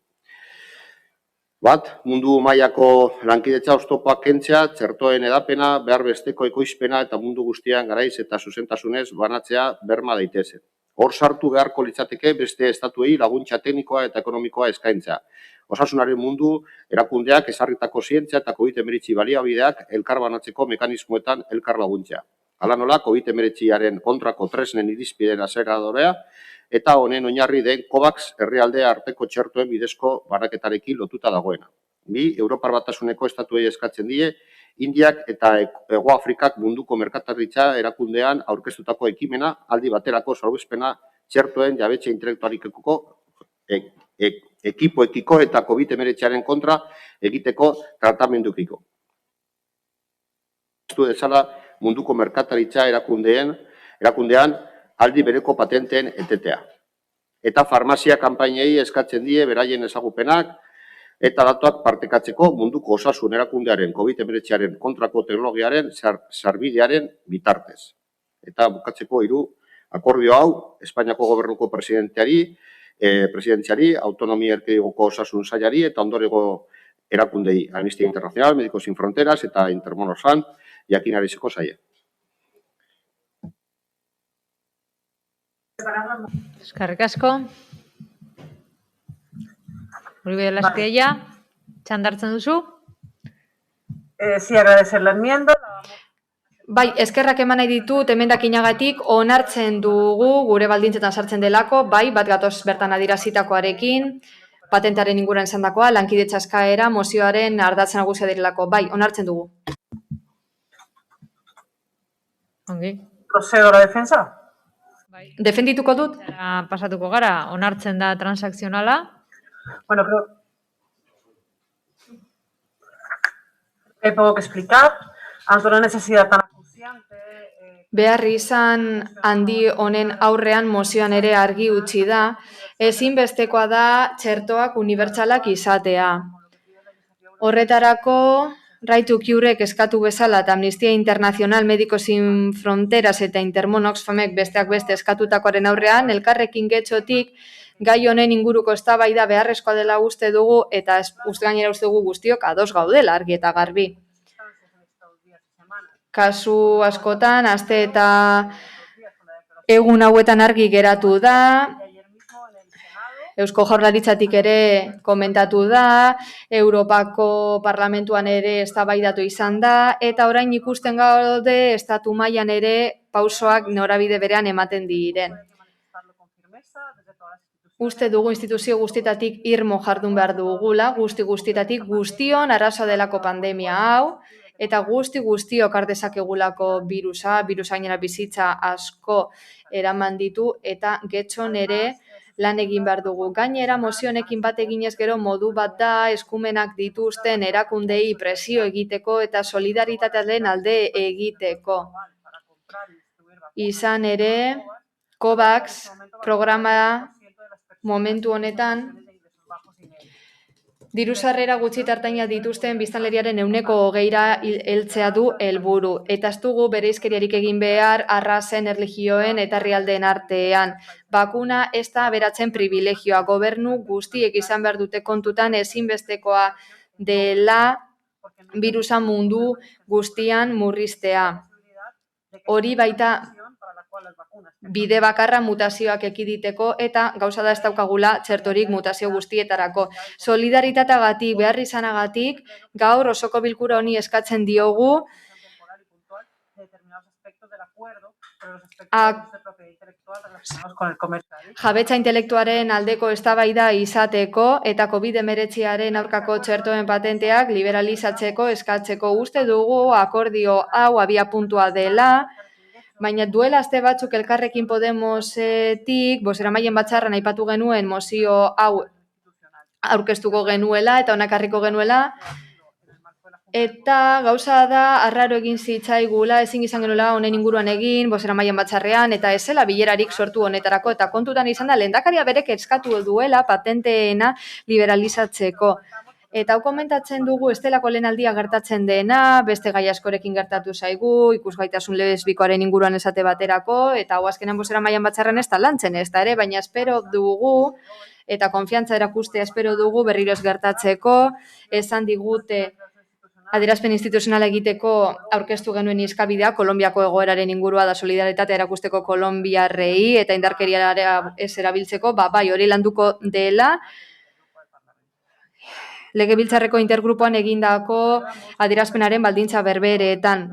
Bat, mundu mailako lankidetza oztopoak kentzea, txertoen edapena, behar besteko ekoizpena eta mundu guztian garaiz eta zuzentasunez banatzea berma daitezen. Hor sartu beharko litzateke beste estatuei laguntza teknikoa eta ekonomikoa eskaintzea. Osasunaren mundu erakundeak ezarritako zientzia eta COVID-19 baliabideak elkar banatzeko mekanismoetan elkar laguntzea. Hala nola, COVID-19 kontrako tresnen irizpideen azeradorea eta honen oinarri den COVAX herrialdea arteko txertoen bidezko banaketarekin lotuta dagoena. Bi, Europar Batasuneko estatuei eskatzen die, Indiak eta Hego Afrikak munduko merkataritza erakundean aurkeztutako ekimena aldi baterako salbuespena txertoen jabetza intelektualikeko ekipoekiko eta COVID-19 kontra egiteko tratamendukiko. Estu dezala munduko merkataritza erakundean aldi bereko patenteen etetea. Eta farmazia kanpainei eskatzen die beraien ezagupenak eta datuak partekatzeko munduko osasun erakundearen COVID-19 kontrako teknologiaren sarbidearen bitartez. Eta bukatzeko 3, akordio hau Espainiako gobernuko presidentziari, autonomia erkidegoko osasun sailari eta ondorego erakundei Amnistia Internacional, Médicos Sin Fronteras eta Intermón Oxfam jakinarizeko saie. Eskerrik asko. Uribe de la Espiella, txandartzen duzu? Sí, agradecer la enmienda. Bai, eskerrak eman nahi ditut emendakinagatik onartzen dugu gure baldintzetan sartzen delako, bai, bat gatoz bertan adierazitakoarekin, patentaren inguruan izandakoa, lankidetza eskaera, mozioaren ardatz nagusia direlako, bai, onartzen dugu. Ongi, Procedo a la defensa? Defendituko dut? Pasatuko gara, onartzen da transakzionala. Bueno, creo... Hay poco que explicar. Ante una necesidad tan acuciante... Behar izan handi honen aurrean mozioan ere argi utzi da, ezinbestekoa da txertoak unibertsalak izatea. Horretarako, Right to Curek eskatu bezala eta Amnistia Internacional, Médicos Sin Fronteras eta Intermon Oxfamek besteak beste eskatutakoaren aurrean, elkarrekin getxotik gai honen inguruko eztabaida beharrezkoa dela uste dugu eta gainera uste dugu guztiok ados gaudela argi eta garbi. Kasu askotan, aste eta egun hauetan argi geratu da, Eusko Jaurlaritzatik ere komentatu da, Europako Parlamentuan ere eztabaidatu izan da, eta orain ikusten gaude estatu mailan ere pausoak norabide berean ematen diren. Uste dugu instituzio guztietatik irmo jardun behar dugula, guztietatik guztion arazoa delako pandemia hau, eta guztiok har dezakegulako virusa gainera bizitza asko eraman ditu, eta getxon ere lan egin behar dugu. Gainera, mozio honekin bat eginez gero modu bat da eskumenak dituzten erakundei presio egiteko eta solidaritatearen alde egiteko. Izan ere, COVAX programa momentu honetan diru-sarrera gutxi tartaina dituzten biztanleriaren 20%ra heltzea du helburu. Eta ez dugu bereizkeriarik egin behar arrazen, erlijioen eta herrialdeen artean. Bakuna ez da aberatzen privilegioa. Gobernu guztiek izan behar dute kontutan ezinbestekoa dela birusa mundu guztian murriztea. Hori baita bide bakarra mutazioak ekiditeko eta gauza da ez daukagula txertorik mutazio guztietarako. Solidaritateagatik, behar izanagatik, gaur osoko bilkura honi eskatzen diogu jabetza intelektuaren aldeko eztabaida izateko eta COVID-19aren aurkako txertoen patenteak liberalizatzeko eskatzeko. Uste dugu akordio hau abiapuntua dela, baina duela aste batzuk Elkarrekin Podemosetik, bozeramaile batzarran aipatu genuen mozio hau aurkeztuko genuela eta onakarriko genuela, eta gauza da arraro egin zitzaigula, ezin izan genuela honen inguruan egin, bozeramaile batzarrean, eta ez zela bilerarik sortu honetarako, eta kontutan izan da, lehendakaria berek eskatu duela patenteena liberalizatzeko. Eta hau komentatzen dugu estelako lehenaldia gertatzen dena, beste gai askorekin gertatu zaigu, ikusgaitasun lesbikoaren inguruan esate baterako, eta hau azkenan bozeramailen batzarren ez da lantzen, ez da ere, baina espero dugu, eta konfiantza erakustea espero dugu berriro ez gertatzeko, esan digute adierazpen instituzionala egiteko aurkeztu genuen eskabidea Kolonbiako egoeraren ingurua da solidaritatea erakusteko kolonbiarrei eta indarkeria ez erabiltzeko, bai hori landuko dela, Legebiltzarreko intergrupoan egindako adierazpenaren baldintza berbereetan.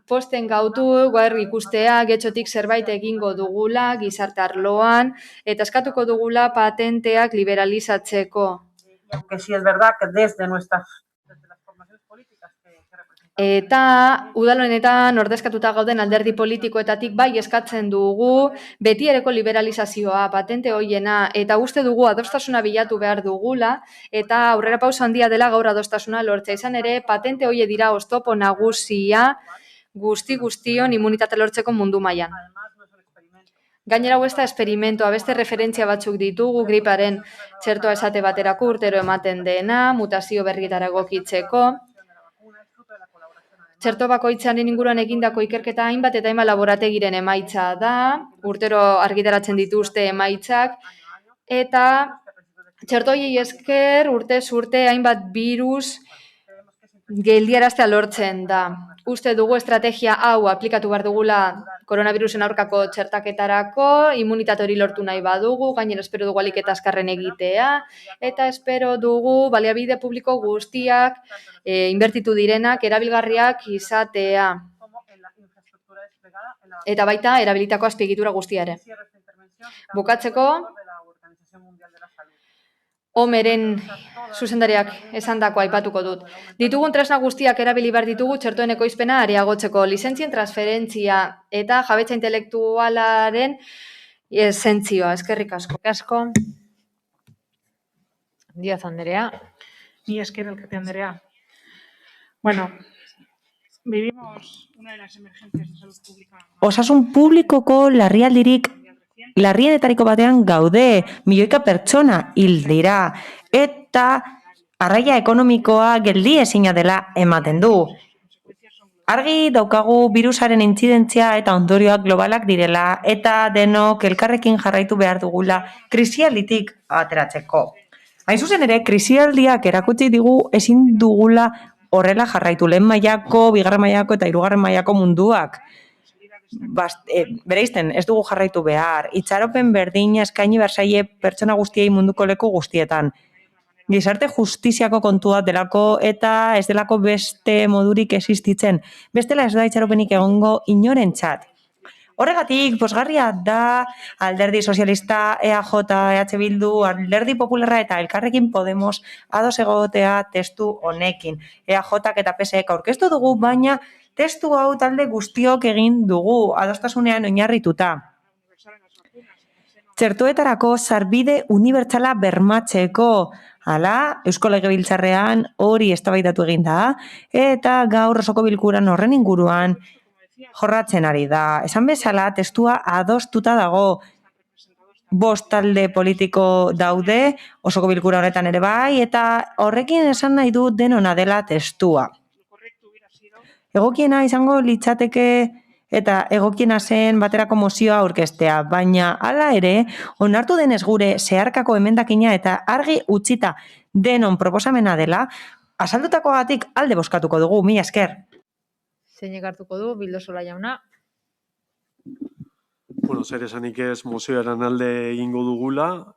Posten gautu, gaur ikustea, getxotik zerbait egingo dugula, gizarte arloan, eta eskatuko dugula patenteak liberalizatzeko. Que sí es verdad que desde nuestras formaciones políticas Eta udal honetan ordezkatuta gauden alderdi politikoetatik bai eskatzen dugu betiereko liberalizazioa, patente hoiena, eta uste dugu adostasuna bilatu behar dugula, eta aurrera pauso handia dela gaur adostasuna lortzea. Izan ere, patente hoie dira oztopo nagusia guztion immunitate lortzeko mundu mailan. Gainera hau ez da esperimentoa, beste referentzia batzuk ditugu, griparen txertoa esate baterako urtero ematen dena, mutazio berrietara egokitzeko. Txerto bakoitzaren inguruan egindako ikerketa hainbat eta hainbat laborategiren emaitza da, urtero argitaratzen dituzte emaitzak, eta txerto horiei esker urtez urte hainbat birus geldiaraztea lortzen da. Uste dugu estrategia hau aplikatu behar dugula koronavirusen aurkako txertaketarako, immunitate hori lortu nahi badugu, gainera espero dugu ahalik eta azkarren egitea, eta espero dugu baliabide publiko guztiak inbertitu direnak erabilgarriak izatea. Eta baita erabilitako azpiegitura guztia ere. Bukatzeko, Omeren zuzendariak esandakoa aipatuko dut. Ditugun tresna guztiak erabili behar ditugu txertoen ekoizpena areagotzeko, lizentzien transferentzia eta jabetza intelektualaren zentzioa. Eskerrik asko. Asko. Díaz Andrea. Ni esker, alkate Andrea. Bueno, vivimos una de las emergencias de salud pública. Osasun publikoko larrienetariko batean gaude, milioika pertsona hil dira, eta arraia ekonomikoa geldi ezina dela ematen du. Argi daukagu birusaren intzidentzia eta ondorioak globalak direla, eta denok elkarrekin jarraitu behar dugula krisialditik ateratzeko. Hain zuzen ere, krisialdiak erakutsi digu ezin dugula horrela jarraitu lehen mailako, bigarren mailako eta hirugarren mailako munduak. Bereizten, ez dugu jarraitu behar. Itxaropen berdina eskaini bersaie pertsona guztiei munduko leku guztietan. Gizarte justiziako kontua delako eta ez delako beste modurik existitzen. Bestela ez da itxaropenik egongo inorentzat. Horregatik, pozgarria da Alderdi Sozialista, EAJ, EH Bildu, Alderdi Popularra eta Elkarrekin Podemos ados egotea testu honekin. EAJak eta PSek aurkeztu dugu, baina testu hau talde guztiok egin dugu, adostasunean oinarrituta. Txertoetarako sarbide unibertsala bermatzeko, hala, Eusko Legebiltzarrean hori eztabaidatu egin da, eta gaur osoko bilkuran horren inguruan jorratzen ari da. Esan bezala, testua adostuta dago. 5 talde politiko daude, osoko bilkura honetan ere bai, eta horrekin esan nahi du denona dela testua. Egokiena izango litzateke eta egokiena zen baterako mozioa aurkeztea, baina hala ere, onartu denez gure zeharkako emendakina eta argi utzita denon proposamena dela, azaldutakoagatik alde bozkatuko dugu, mila esker. Zeinek hartuko du, Bildosola jauna. Bueno, zer esanik ez mozioaren alde egingo dugula,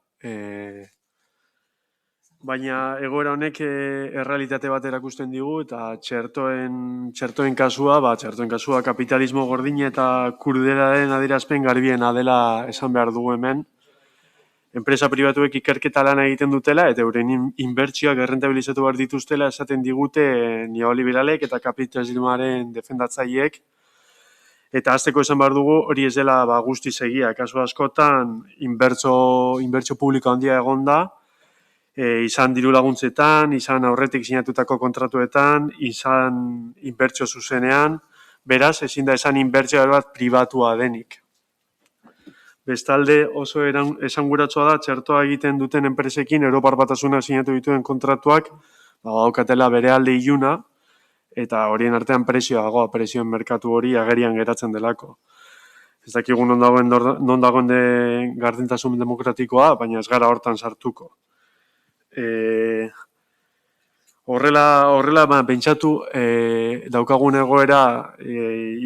baina egoera honek errealitate bat erakusten digu eta txertoen kasua kapitalismo gordin eta kurderaren adierazpen garbiena dela esan behar dugu hemen. Enpresa pribatuek ikerketa lana egiten dutela eta euren inbertsioak errentabilizatu behar dituztela esaten digute neoliberalek eta kapitalismoaren defendatzaileek. Eta hasteko esan behar dugu hori ez dela guztiz egia. Kasu askotan inbertsio publiko handia egon da, izan diru laguntzetan, izan aurretik sinatutako kontratuetan, izan inbertsio zuzenean, beraz ezin da esan inbertsio bat pribatua denik. Bestalde oso esanguratsua da txertoa egiten duten enpresekin Europar Batasuna sinatu dituen kontratuak daukatela bere alde iluna eta horien artean prezioen merkatu hori agerian geratzen delako. Ez dakigu non dagoen gardentasun demokratikoa, baina ez gara hortan sartuko. Horrela pentsatu daukagun egoera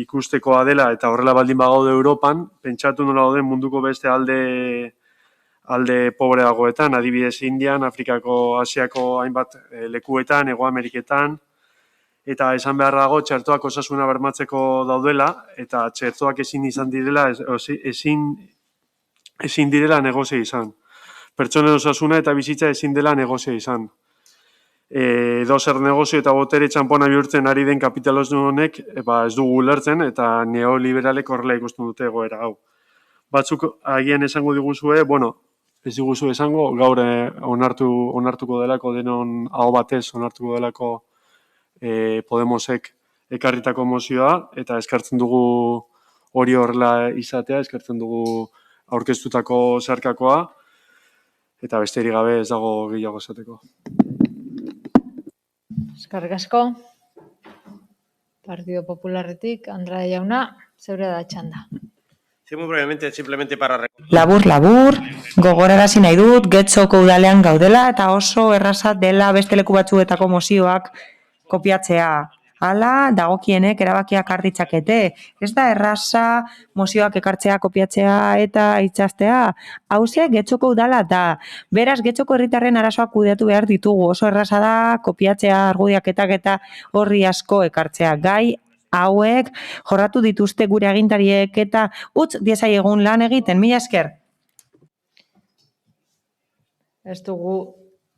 ikustekoa dela eta horrela baldin bagaude Europan, pentsatu nola gauden munduko beste alde pobreagoetan, adibidez Indian, Afrikako, Asiako hainbat lekuetan, Hego Ameriketan, eta esan behar dago txertoak osasuna bermatzeko daudela eta txertoak ezin direla negozio izan. Pertsonen osasuna eta bizitza ezin dela negozio izan. Edozer negozio eta botere txanpona bihurtzen ari den kapitalismo honek ez dugu ulertzen eta neoliberalek horrela ikusten dute egoera hau. Batzuk agian esango diguzue, ez diguzu esango, gaur onartuko delako denon aho batez, onartuko delako Podemosek ekarritako mozioa eta eskartzen dugu hori horrela izatea, eskartzen dugu aurkeztutako zeharkakoa eta besterik gabe ez dago gehiago esateko. Eskerrik asko. Partido Popularretik, Andrade jauna, zeure da txanda. Sí, muy brevemente, simplemente para... Labur, gogorarazi nahi dut, Getxoko udalean gaudela eta oso erraza dela beste leku batzuetako mozioak kopiatzea. Hala, dagokienek erabakiak har ditzakete. Ez da erraza mozioak ekartzea, kopiatzea eta itxastea. Hauze, Getxoko udala da. Beraz, Getxoko herritarren arazoak kudeatu behar ditugu. Oso erraza da kopiatzea, argudiaketak eta horri asko ekartzea. Gai hauek jorratu dituzte gure agintariek eta utz diezaiegun lan egiten. Mila esker. Ez dugu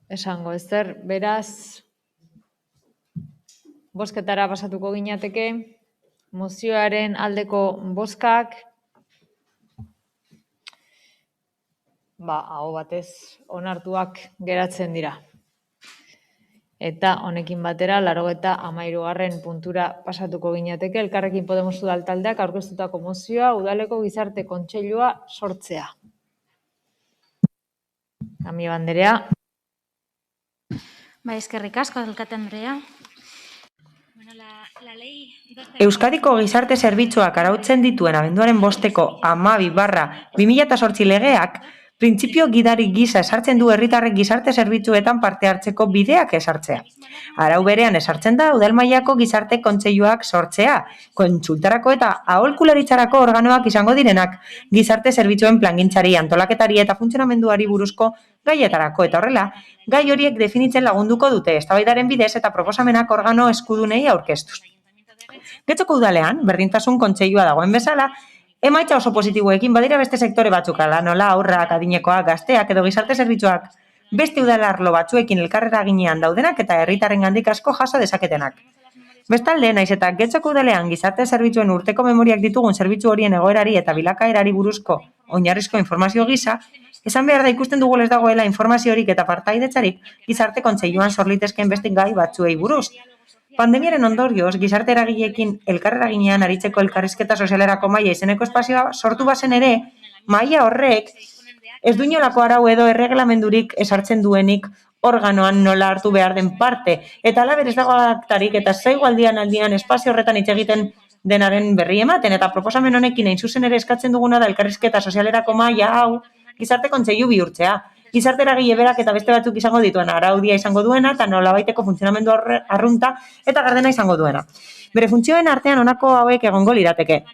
esango ezer, beraz, bozketara pasatuko ginateke, mozioaren aldeko bozkak, aho batez onartuak geratzen dira. Eta honekin batera, 93. puntura pasatuko ginateke, Elkarrekin Podemos udal taldeak aurkeztutako mozioa udaleko gizarte kontseilua sortzea. Amiba Anderea. Eskerrik asko, alkate Andrea. Euskadiko gizarte zerbitzuak arautzen dituen abenduaren 5-ko 12/2008 legeak printzipio gidari gisa esartzen du herritarrek gizarte zerbitzuetan parte hartzeko bideak esartzea. Arau berean esartzen da udal mailako gizarte kontseiluak sortzea, kontsultarako eta aholkularitzarako organoak izango direnak, gizarte zerbitzuen plangintzari, antolaketari eta funtzionamenduari buruzko gaietarako eta horrela, gai horiek definitzen lagunduko dute eztabaidaren bidez eta proposamenak organo eskudunei aurkeztuz. Getxoko udalean, berdintasun kontseilua dagoen bezala, emaitza oso positiboekin badira beste sektore batzuk, ala nola haurrak, adinekoak, gazteak edo gizarte zerbitzuak, beste udalarlo batzuekin elkarrera ginean daudenak eta herritarrengandik asko jaso dezaketenak. Bestalde, naiz eta Getxoko udalean gizarte zerbitzuen urteko memoriak ditugun zerbitzu horien egoerari eta bilakaerari buruzko oinarrizko informazio gisa, esan behar da ikusten dugu ez dagoela informaziorik eta partaidetzarik gizarte kontseiluan sorlitezken beste gai batzuei buruz. Pandemiaren ondorioz, gizarte eragileekin elkarreraginean aritzeko elkarrizketa sozialerako maila izeneko espazioa sortu bazen ere, maila horrek ez du inolako arau edo erreglamendurik esartzen duenik organoan nola hartu behar den parte, eta ala berez dago aktarik eta zaigu aldian espazio horretan hitz egiten denaren berri ematen, eta proposamen honekin hain zuzen ere eskatzen duguna da elkarrizketa sozialerako maila hau gizarte kontseilu bihurtzea. Gizarte eragile berak eta beste batzuk izango dituen araudia izango duena eta nolabaiteko funtzionamendu arrunta eta gardena izango duena. Bere funtzioen artean honako hauek egongo lirateke.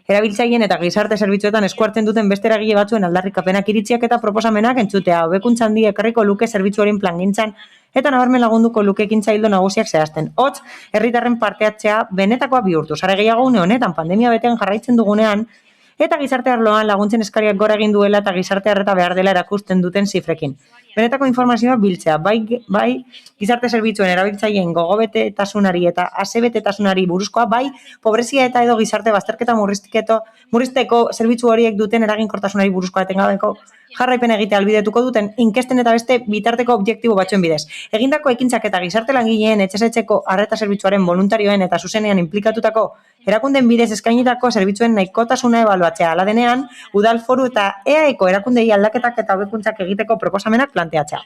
Erabiltzaileen eta gizarte zerbitzuetan esku hartzen duten beste eragile batzuen aldarrikapenak iritziak eta proposamenak entzutea, hobekuntza handia ekarriko luke zerbitzuaren plangintzan eta nabarmen lagunduko luke ekintza ildo nagusiak zehazten. Hots, herritarren parte hartzea benetakoa bihurtu. Are gehiago une honetan pandemia betean jarraitzen dugunean, eta gizarte arloan laguntzen eskariak gora egin duela eta gizarte arreta behar dela erakusten duten zifrekin. Benetako informazioa biltzea, bai gizarte zerbitzuen erabiltzaileen gogobetetasunari eta asebetetasunari buruzkoa, bai pobrezia eta edo gizarte bazterketa murrizteko zerbitzu horiek duten eraginkortasunari buruzkoa etengabeko jarraipen egitea albidetuko duten inkesten eta beste bitarteko objektibo batzuen bidez. Egindako ekintzak eta gizarte langileen etxezetxeko arreta zerbitzuaren voluntarioen eta zuzenean inplikatutako erakunden bidez eskainitako zerbitzuen nahikotasuna ebaluatzea. Hala denean, udal foru eta EAeko erakundei aldaketak eta hobekuntzak egiteko proposamenak planteatzea.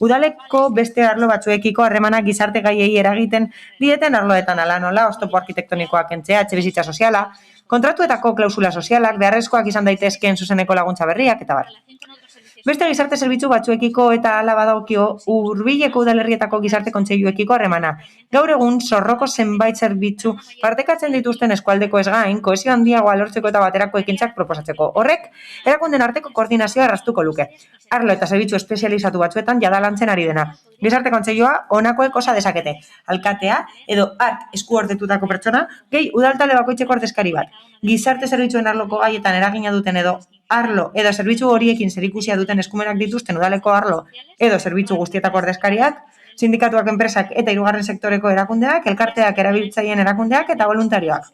Udaleko beste arlo batzuekiko harremanak gizarte gaiei eragiten dieten arloetan ala nola, oztopo arkitektonikoak kentzea, etxebizitza soziala, kontratuetako klausula sozialak, beharrezkoak izan daitezkeen zuzeneko laguntza berriak eta bar. Beste gizarte zerbitzu batzuekiko eta hala badaukio hurbileko udalerrietako gizarte kontseiluekiko harremana. Gaur egun zorroko zenbait zerbitzu partekatzen dituzten eskualdeko ez gain, kohesio handiagoa lortzeko eta baterako ekintzak proposatzeko. Horrek, erakunden arteko koordinazioa erraztuko luke. Arlo eta zerbitzu espezializatu batzuetan jada lantzen ari dena. Gizarte kontseilua honakoek osa dezakete. Alkatea edo hark eskuordetutako pertsona, gehi udaltalde bakoitzeko ordezkari bat. Gizarte zerbitzuen arloko gaietan eragina duten edo arlo edo zerbitzu horiekin zerikusia duten eskumenak dituzten udaleko arlo edo zerbitzu guztietako ordezkariak, sindikatuak, enpresak eta hirugarren sektoreko erakundeak, elkarteak, erabiltzaileen erakundeak eta voluntarioak.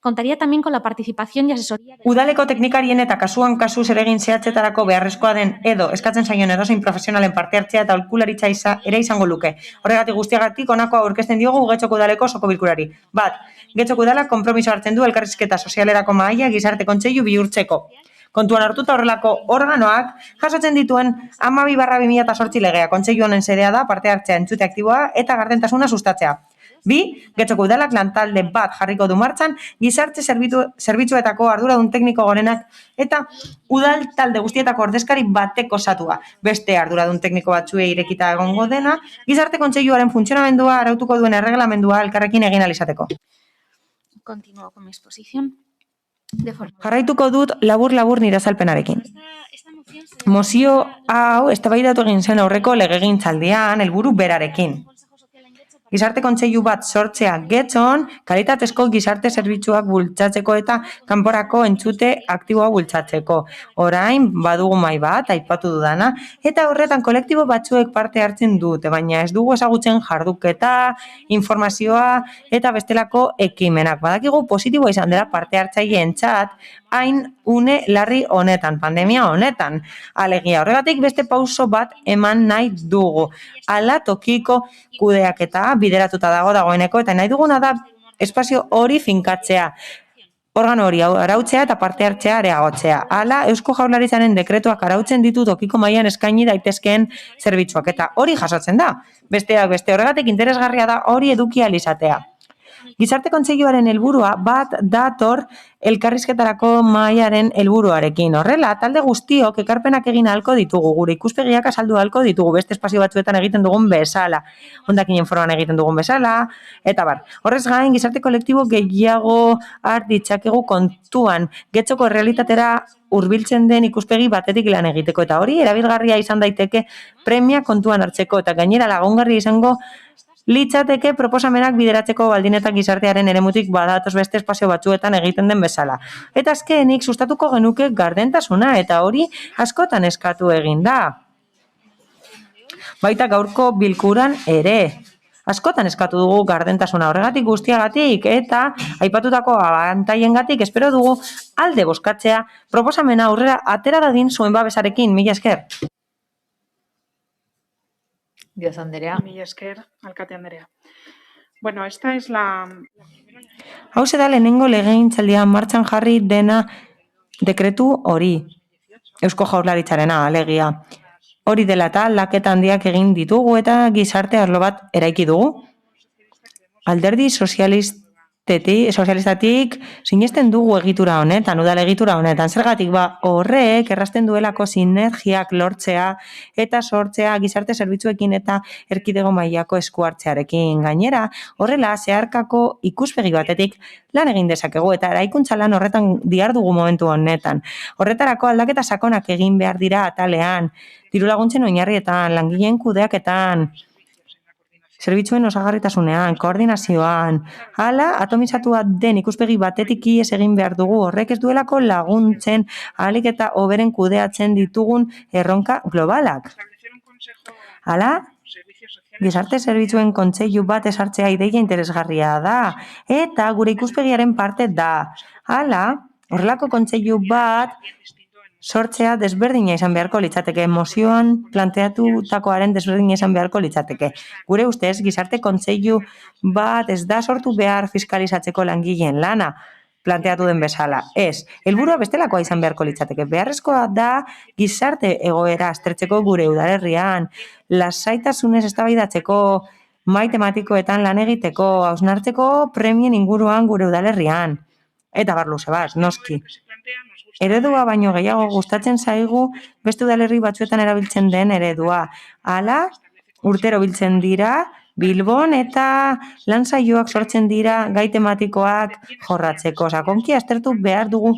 Contaría también con la participación y asesoría. Udaleko teknikarien eta kasuan kasu zeregin zehatzetarako beharrezkoa den edo eskatzen zaion edozein profesionalen parte hartzea eta aholkularitza ere izango luke. Horregatik guztiagatik honako aurkezten diogu Getxoko udaleko osoko bilkurari. Bat, Getxoko udalak konpromiso hartzen du elkarrizketa sozialerako mahaia gizarte kontseilu bihurtzeko. Kontuan hartuta horrelako organoak jasotzen dituen 12/2008 legea. Kontseilu honen xedea da parte hartzea, entzute aktiboa eta gardentasuna sustatzea. 2. Getxoko udalak lantalde bat jarriko du martxan gizarte zerbitzuetako arduradun tekniko gorenak eta udal talde guztietako ordezkari bateko osatua. Beste arduradun tekniko batzuei irekita egongo dena, gizarte kontseiluaren funtzionamendua arautuko duen erreglamendua elkarrekin egin ahal izateko. Continúo con mi exposición. Jarraituko dut labur nire azalpenarekin. Mozio hau eztabaidatu egin zen aurreko legegintzaldian helburu berarekin. Gizarte kontseilu bat sortzea getxon, kalitatezko gizarte zerbitzuak bultzatzeko eta kanporako entzute aktiboa bultzatzeko. Orain, badugu mahai bat, aipatu dudana, eta horretan kolektibo batzuek parte hartzen dute, baina ez dugu ezagutzen jarduketa, informazioa eta bestelako ekimenak. Badakigu positiboa izan dela parte hartzaileentzat, hain une larri honetan, pandemia honetan. Alegia, horregatik beste pauso bat eman nahi dugu. Hala tokiko kudeaketa bideratuta dagoeneko, eta nahi duguna da espazio hori finkatzea. Organo hori arautzea eta parte hartzea areagotzea. Hala, Eusko Jaurlaritzaren dekretuak arautzen ditu tokiko mailan eskaini daitezkeen zerbitzuak, eta hori jasotzen da. Besteak beste, horregatik interesgarria da hori eduki ahal izatea. Gizarte kontseiluaren helburua bat dator elkarrizketarako mahaiaren helburuarekin. Horrela, talde guztiok ekarpenak egin ahalko ditugu, gure ikuspegiak azaldu ahalko ditugu, beste espazio batzuetan egiten dugun bezala, hondakinen foroan egiten dugun bezala, eta bar. Horrez gain, gizarte kolektibo gehiago har ditzakegu kontuan, getxoko errealitatera hurbiltzen den ikuspegi batetik lan egiteko, eta hori erabilgarria izan daiteke premia kontuan hartzeko, eta gainera lagungarria izango litzateke proposamenak bideratzeko baldin eta gizartearen eremutik badatoz beste espazio batzuetan egiten den bezala. Eta azkenik sustatuko genuke gardentasuna, eta hori askotan eskatu egin da. Baita gaurko bilkuran ere. Askotan eskatu dugu gardentasuna horregatik guztiagatik, eta aipatutako abantaiengatik espero dugu alde bozkatzea proposamena aurrera atera dadin zuen babesarekin. Mila esker. Dios Andrea. Mila esker, alkate Andrea. Bueno, esta es la... Hau da lehenengo legegintzaldian martxan jarri dena dekretu hori. Eusko Jaurlaritzarena, alegia. Hori dela eta aldaketa handiak egin ditugu eta gizarte arlo bat eraiki dugu. Alderdi sozialistatik sinesten dugu egitura honetan, udal egitura honetan. Zergatik horrek errazten duelako sinergiak lortzea eta sortzea gizarte zerbitzuekin eta erkidego mailako esku hartzearekin. Gainera, horrela zeharkako ikuspegi batetik lan egin dezakegu eta eraikuntza lan horretan dihardugu momentu honetan. Horretarako aldaketa sakonak egin behar dira atalean, dirulaguntzen oinarrietan, langileen kudeaketan, zerbitzuen osagarritasunean, koordinazioan, hala atomizatua den ikuspegi batetik ihes egin behar dugu, horrek ez duelako laguntzen ahalik eta hoberen kudeatzen ditugun erronka globalak. Hala, gizarte zerbitzuen kontseilu bat esartzea ideia interesgarria da, eta gure ikuspegiaren parte da. Hala, horrelako kontseilu bat sortzea desberdina izan beharko litzateke, mozioan planteatutakoaren desberdina izan beharko litzateke. Gure ustez, gizarte kontseilu bat ez da sortu behar fiskalizatzeko langileen lana, planteatu den bezala. Ez, helburua bestelakoa izan beharko litzateke. Beharrezkoa da gizarte egoera aztertzeko gure udalerrian, lasaitasunez eztabaidatzeko, mahai tematikoetan lan egiteko, hausnartzeko premien inguruan gure udalerrian. Eta bar luze bat, noski. Eredua baino gehiago gustatzen zaigu beste udalerri batzuetan erabiltzen den eredua. Hala, urtero biltzen dira, Bilbon eta lan saioak sortzen dira gai tematikoak jorratzeko. Sakonki aztertu behar dugu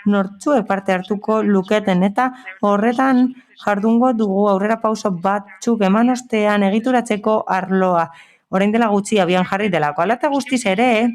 nortzuek parte hartuko luketen eta horretan jardungo dugu aurrera pauso batzuk eman ostean egituratzeko arloa. Orain dela gutxi abian jarri delako. Hala eta guztiz ere,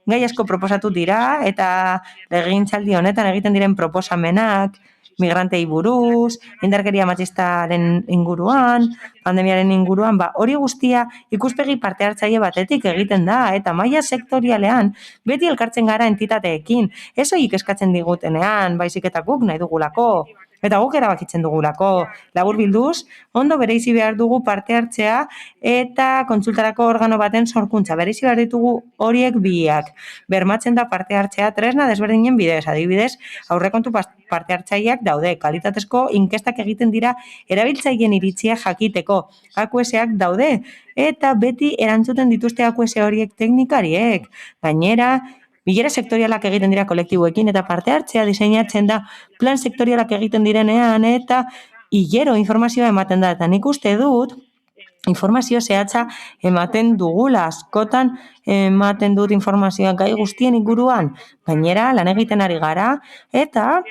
gai asko proposatu dira eta legegintzaldi honetan egiten diren proposamenak, migrantei buruz, indarkeria matxistaren inguruan, pandemiaren inguruan, hori guztia ikuspegi parte hartzaile batetik egiten da, eta maila sektorialean beti elkartzen gara entitateekin, ez horiek eskatzen digutenean, baizik eta guk nahi dugulako, eta guk erabakitzen dugulako. Laburbilduz, ondo bereizi behar dugu parte hartzea eta kontsultarako organo baten sorkuntza. Bereizi behar ditugu horiek biak. Bermatzen da parte hartzea tresna desberdinen bidez. Adibidez, aurrekontu parte hartzaileak daude. Kalitatezko inkestak egiten dira erabiltzaileen iritzia jakiteko. AQS-ak daude. Eta beti erantzuten dituzte AQS horiek teknikariek. Gainera, bilera sektorialak egiten dira kolektiboekin eta parte hartzea diseinatzen da plan sektorialak egiten direnean eta hilero informazioa ematen da. Eta nik uste dut informazio zehatza ematen dugula, askotan ematen dut informazioa gai guztien inguruan. Gainera, lan egiten ari gara eta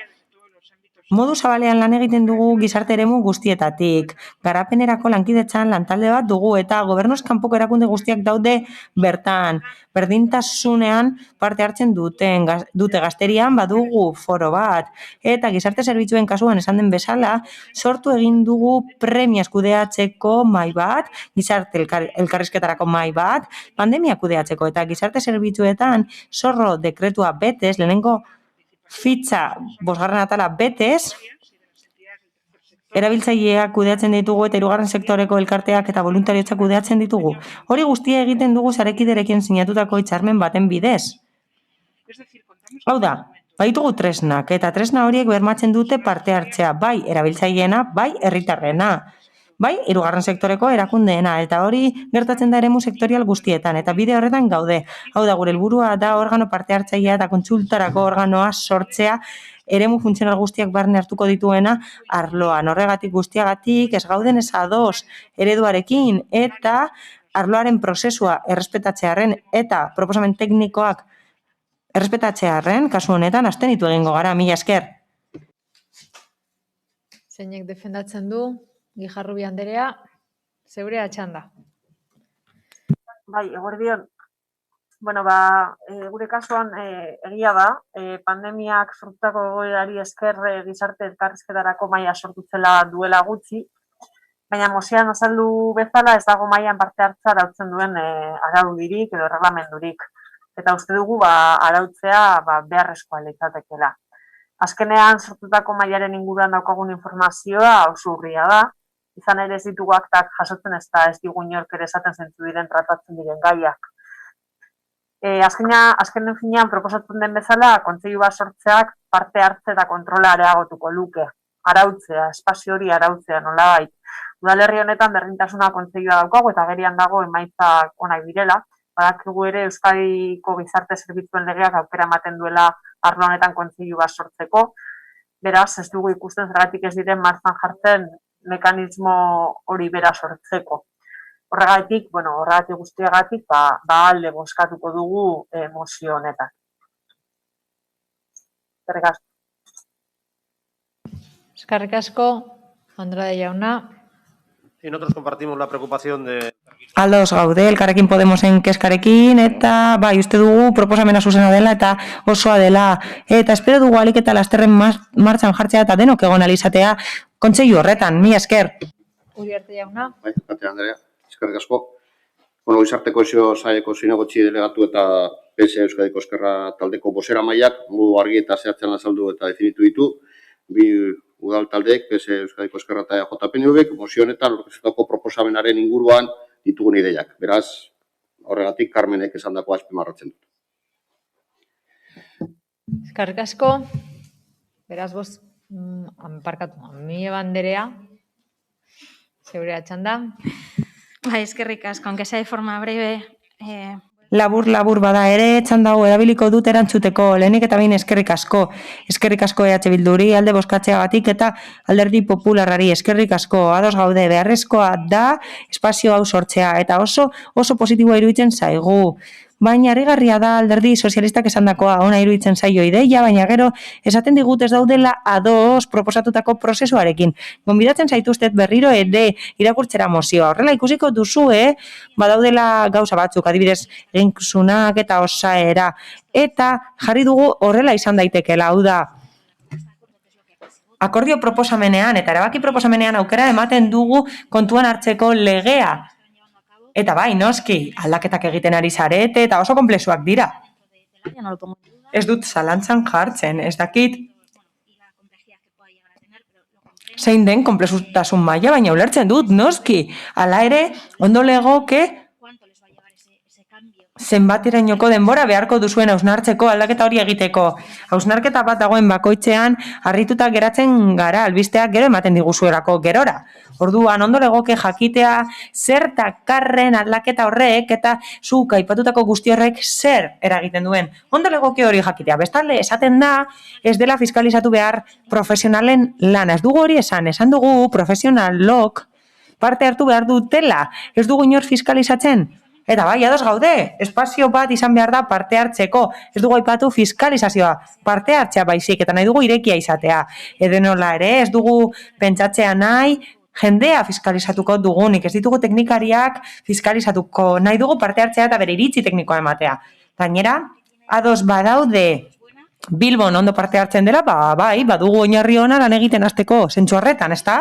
Modu zabalean lan egiten dugu gizarte eremu guztietatik. Garapenerako lankidetzan lantalde bat dugu eta gobernuz kanpoko erakunde guztiak daude bertan. Berdintasunean parte hartzen dute gazterian badugu foro bat. Eta gizarte zerbitzuen kasuan esan den bezala, sortu egin dugu premiaz kudeatzeko mahai bat, gizarte elkarrizketarako mahai bat, pandemia kudeatzeko eta gizarte zerbitzuetan zorro dekretua betez, lehenengo fitxa 5. atala betez, erabiltzaileak kudeatzen ditugu eta 3. sektoreko elkarteak eta voluntariotza kudeatzen ditugu. Hori guztia egiten dugu sarekiderekin sinatutako hitzarmen baten bidez. Hau da, baitugu tresnak eta tresna horiek bermatzen dute parte hartzea, bai erabiltzaileena, bai herritarrena. Bai, 3. sektoreko erakundeena, eta hori gertatzen da eremu sektorial guztietan, eta bide horretan gaude. Hau da, gure helburua da organo parte hartzailea eta kontsultarako organoa sortzea eremu funtzional guztiak barne hartuko dituena arloan. Horregatik guztiagatik ez gauden ez ados ereduarekin eta arloaren prozesua errespetatzearren eta proposamen teknikoak errespetatzearren, kasu honetan, abstenitu egingo gara, mila esker. Zeinek defendatzen du? Gijarrubi Anderea, zeurea txanda. Bai, eguerdion. Bueno, gure kasuan egia da, pandemiak sortutako egoerari esker gizarte elkarrizketarako maila sortutzela duela gutxi, baina mozioan azaldu bezala ez dago mailan parte hartzea arautzen duen araudirik edo erreglamendurik. Eta uste dugu arautzea beharrezkoa litzatekeela. Azkenean sortutako mailaren inguruan daukagun informazioa oso urria da, izan ere ez ditugu aktak jasotzen ez digu inork ere esaten zentzu diren tratatzen diren gaiak. Azkenen finean proposatzen den bezala, kontseilu bat sortzeak parte hartze eta kontrola areagotuko luke. Arautzea, espazio hori arautzea nolabait. Udalerri honetan berdintasuna kontseilua daukagu eta agerian dago emaitzak onak direla. Badakigu ere Euskadiko gizarte zerbitzuen legeak aukera ematen duela arlo honetan kontseilu bat sortzeko. Beraz, ez dugu ikusten zergatik ez diren martxan jartzen mekanismo hori bera sortzeko. Horregatik guztiagatik, alde bozkatuko dugu mozio honetan. Eskerrik asko. Eskerrik asko, Andrade jauna. Y nosotros compartimos la preocupación de... Aldoz gaude, Elkarrekin Podemosen kezkarekin, eta uste dugu proposamena zuzena dela eta osoa dela. Eta espero dugu alik eta lasterren martxan jartzea eta denok egon alizatea kontseilu horretan, mila esker. Uriarte jauna. Bai, Katea Andrea, eskerrik asko. Gizarte kohesio saileko zinegotzi delegatu eta PS Euskadiko Ezkerra taldeko bozera mailak modu argi eta zehatzean azaldu eta definitu ditu. Bi udal taldeek, PS Euskadiko Ezkerra eta JPNV-ek, mozio honetan aurkeztutako proposamenaren inguruan ditugun ideiak. Beraz, horregatik Carmenek esandako azpimarratzen dut. Eskerrik asko. Beraz, parkatu, Mieba Anderea, zeurea txanda. Eskerrik asko, aunque sea de forma breve. Labur bada ere, txandago erabiliko dut erantzuteko, lehenik eta behin eskerrik asko. Eskerrik asko EH Bilduri, alde bozkatzeagatik eta Alderdi Popularrari eskerrik asko. Ados gaude, beharrezkoa da espazio hau sortzea eta oso positiboa iruditzen zaigu. Baina harrigarria da Alderdi Sozialistak esandakoa, ona iruditzen zaio ideia, baina gero esaten digut ez daudela ados proposatutako prozesuarekin. Gonbidatzen zaituztet berriro irakurtzera mozioa. Horrela ikusiko duzue, badaudela gauza batzuk, adibidez, eginkusunak eta osaera. Eta jarri dugu horrela izan daitekeela, hau da. Akordio proposamenean eta erabaki proposamenean aukera ematen dugu kontuan hartzeko legea. Eta bai, noski, aldaketak egiten ari zarete eta oso konplexuak dira. Ez dut zalantzan jartzen, ez dakit zein den konplexutasun maila, baina ulertzen dut, noski. Hala ere, ondo legoke zenbaterainoko denbora beharko duzuen hausnartzeko aldaketa hori egiteko. Hausnarketa bat dagoen bakoitzean harrituta geratzen gara, albisteak gero ematen diguzuelako gerora. Orduan, ondo legoke jakitea zer takarren aldaketa horrek eta zuk aipatutako guzti horrek zer eragiten duen. Ondo legoke hori jakitea. Bestalde, esaten da ez dela fiskalizatu behar profesionalen lana. Ez dugu hori esan dugu profesionalok parte hartu behar dutela. Ez dugu inor fiskalizatzen. Eta bai, ados gaude, espazio bat izan behar da parte hartzeko. Ez dugu aipatu fiskalizazioa, parte hartzea baizik, eta nahi dugu irekia izatea. Edenola ere, ez dugu pentsatzea nahi, jendea fiskalizatuko dugunik, ez ditugu teknikariak fiskalizatuko, nahi dugu parte hartzea eta bere iritzi teknikoa ematea. Gainera, ados badaude Bilbon ondo parte hartzen dela, bai, badugu oinarri ona lan egiten hasteko zentzu horretan, ezta?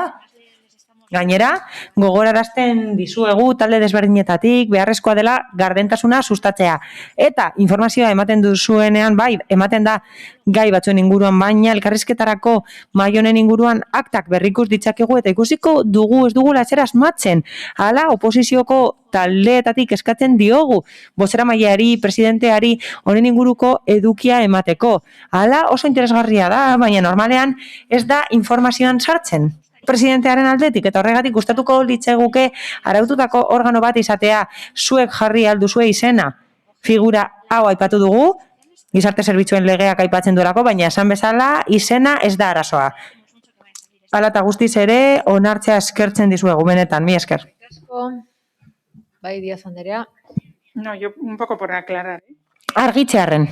Gainera, gogorarazten dizuegu talde desberdinetatik beharrezkoa dela gardentasuna sustatzea. Eta informazioa ematen duzuenean, bai, ematen da gai batzuen inguruan, baina elkarrizketarako mahai honen inguruan aktak berrikus ditzakegu eta ikusiko dugu ez dugula ezer asmatzen. Hala, oposizioko taldeetatik eskatzen diogu bozeramaileari, presidenteari honen inguruko edukia emateko. Hala, oso interesgarria da, baina normalean ez da informazioan sartzen presidentearen aldetik, eta horregatik gustatuko litzeguke araututako organo bat izatea, zuek jarri alduzue izena. Figura hau aipatu dugu, gizarte zerbitzuen legeak aipatzen duelako, baina esan bezala izena ez da arazoa. Hala eta guztiz ere, onartzea eskertzen dizuegu, benetan, mi esker. Bai, Díaz Anderea. No, yo un poco por aclarar. Argitzearren.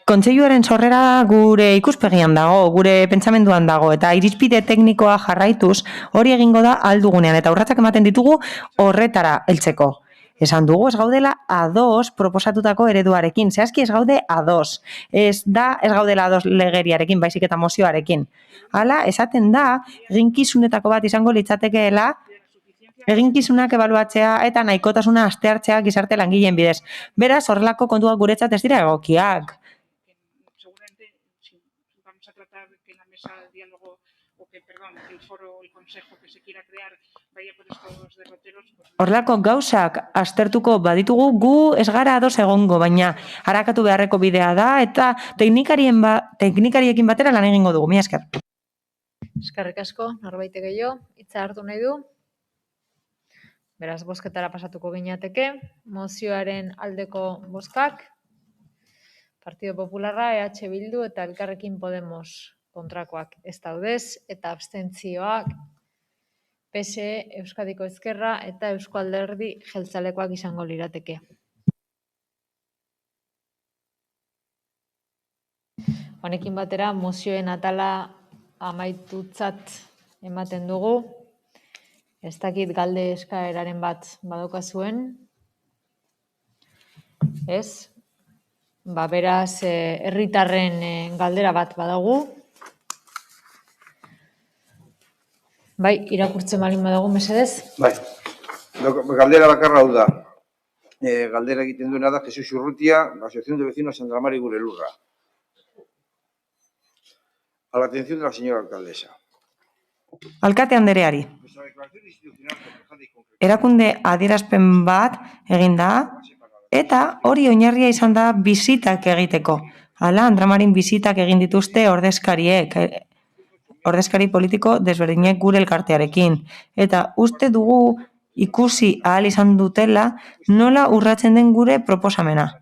Kontseiluaren sorrera gure ikuspegian dago, gure pentsamenduan dago, eta irizpide teknikoa jarraituz hori egingo da aldugunean, eta urratsak ematen ditugu horretara heltzeko. Esan dugu ez gaudela ados proposatutako ereduarekin, zehazki ez gaude ados, ez gaudela ados legeriarekin, baizik eta mozioarekin. Hala, esaten da, eginkizunetako bat izango litzatekeela, eginkizunak ebaluatzea eta nahikotasuna asteartzea gizarte langileen bidez. Beraz, horrelako kontuak guretzat ez dira egokiak. Horrelako gauzak aztertuko baditugu gu ez gara ados egongo, baina harakatu beharreko bidea da eta teknikariekin batera lan egingo dugu. Mila esker. Eskerrik asko, norbaitek gehiago, hitza hartu nahi du. Beraz, bozketara pasatuko ginateke. Mozioaren aldeko bozkak. Partido Popularra, EH Bildu eta Elkarrekin Podemos kontrakoak ez daudez, eta abstentzioak PSE, Euskadiko Ezkerra eta Eusko Alderdi Jeltzalekoak izango lirateke. Honekin batera, mozioen atala amaitutzat ematen dugu. Ez dakit galde eskaeraren bat badokazuen. Ez? Beraz, herritarren galdera bat badagu. Bai, irakurtzen balin badago, mesedez? Bai, galdera bakarra hau da. Galdera egiten duena da Jesus Urrutia, Asociación de Vecinos Sandra Mari gure lurra. A la atención de la señora alcaldesa. Alkate andereari. Erakunde adierazpen bat egin da, eta hori oinarria izan da bizitak egiteko. Hala, Andramarin bizitak egin dituzte ordezkari politiko desberdinek gure elkartearekin. Eta uste dugu ikusi ahal izan dutela nola urratzen den gure proposamena.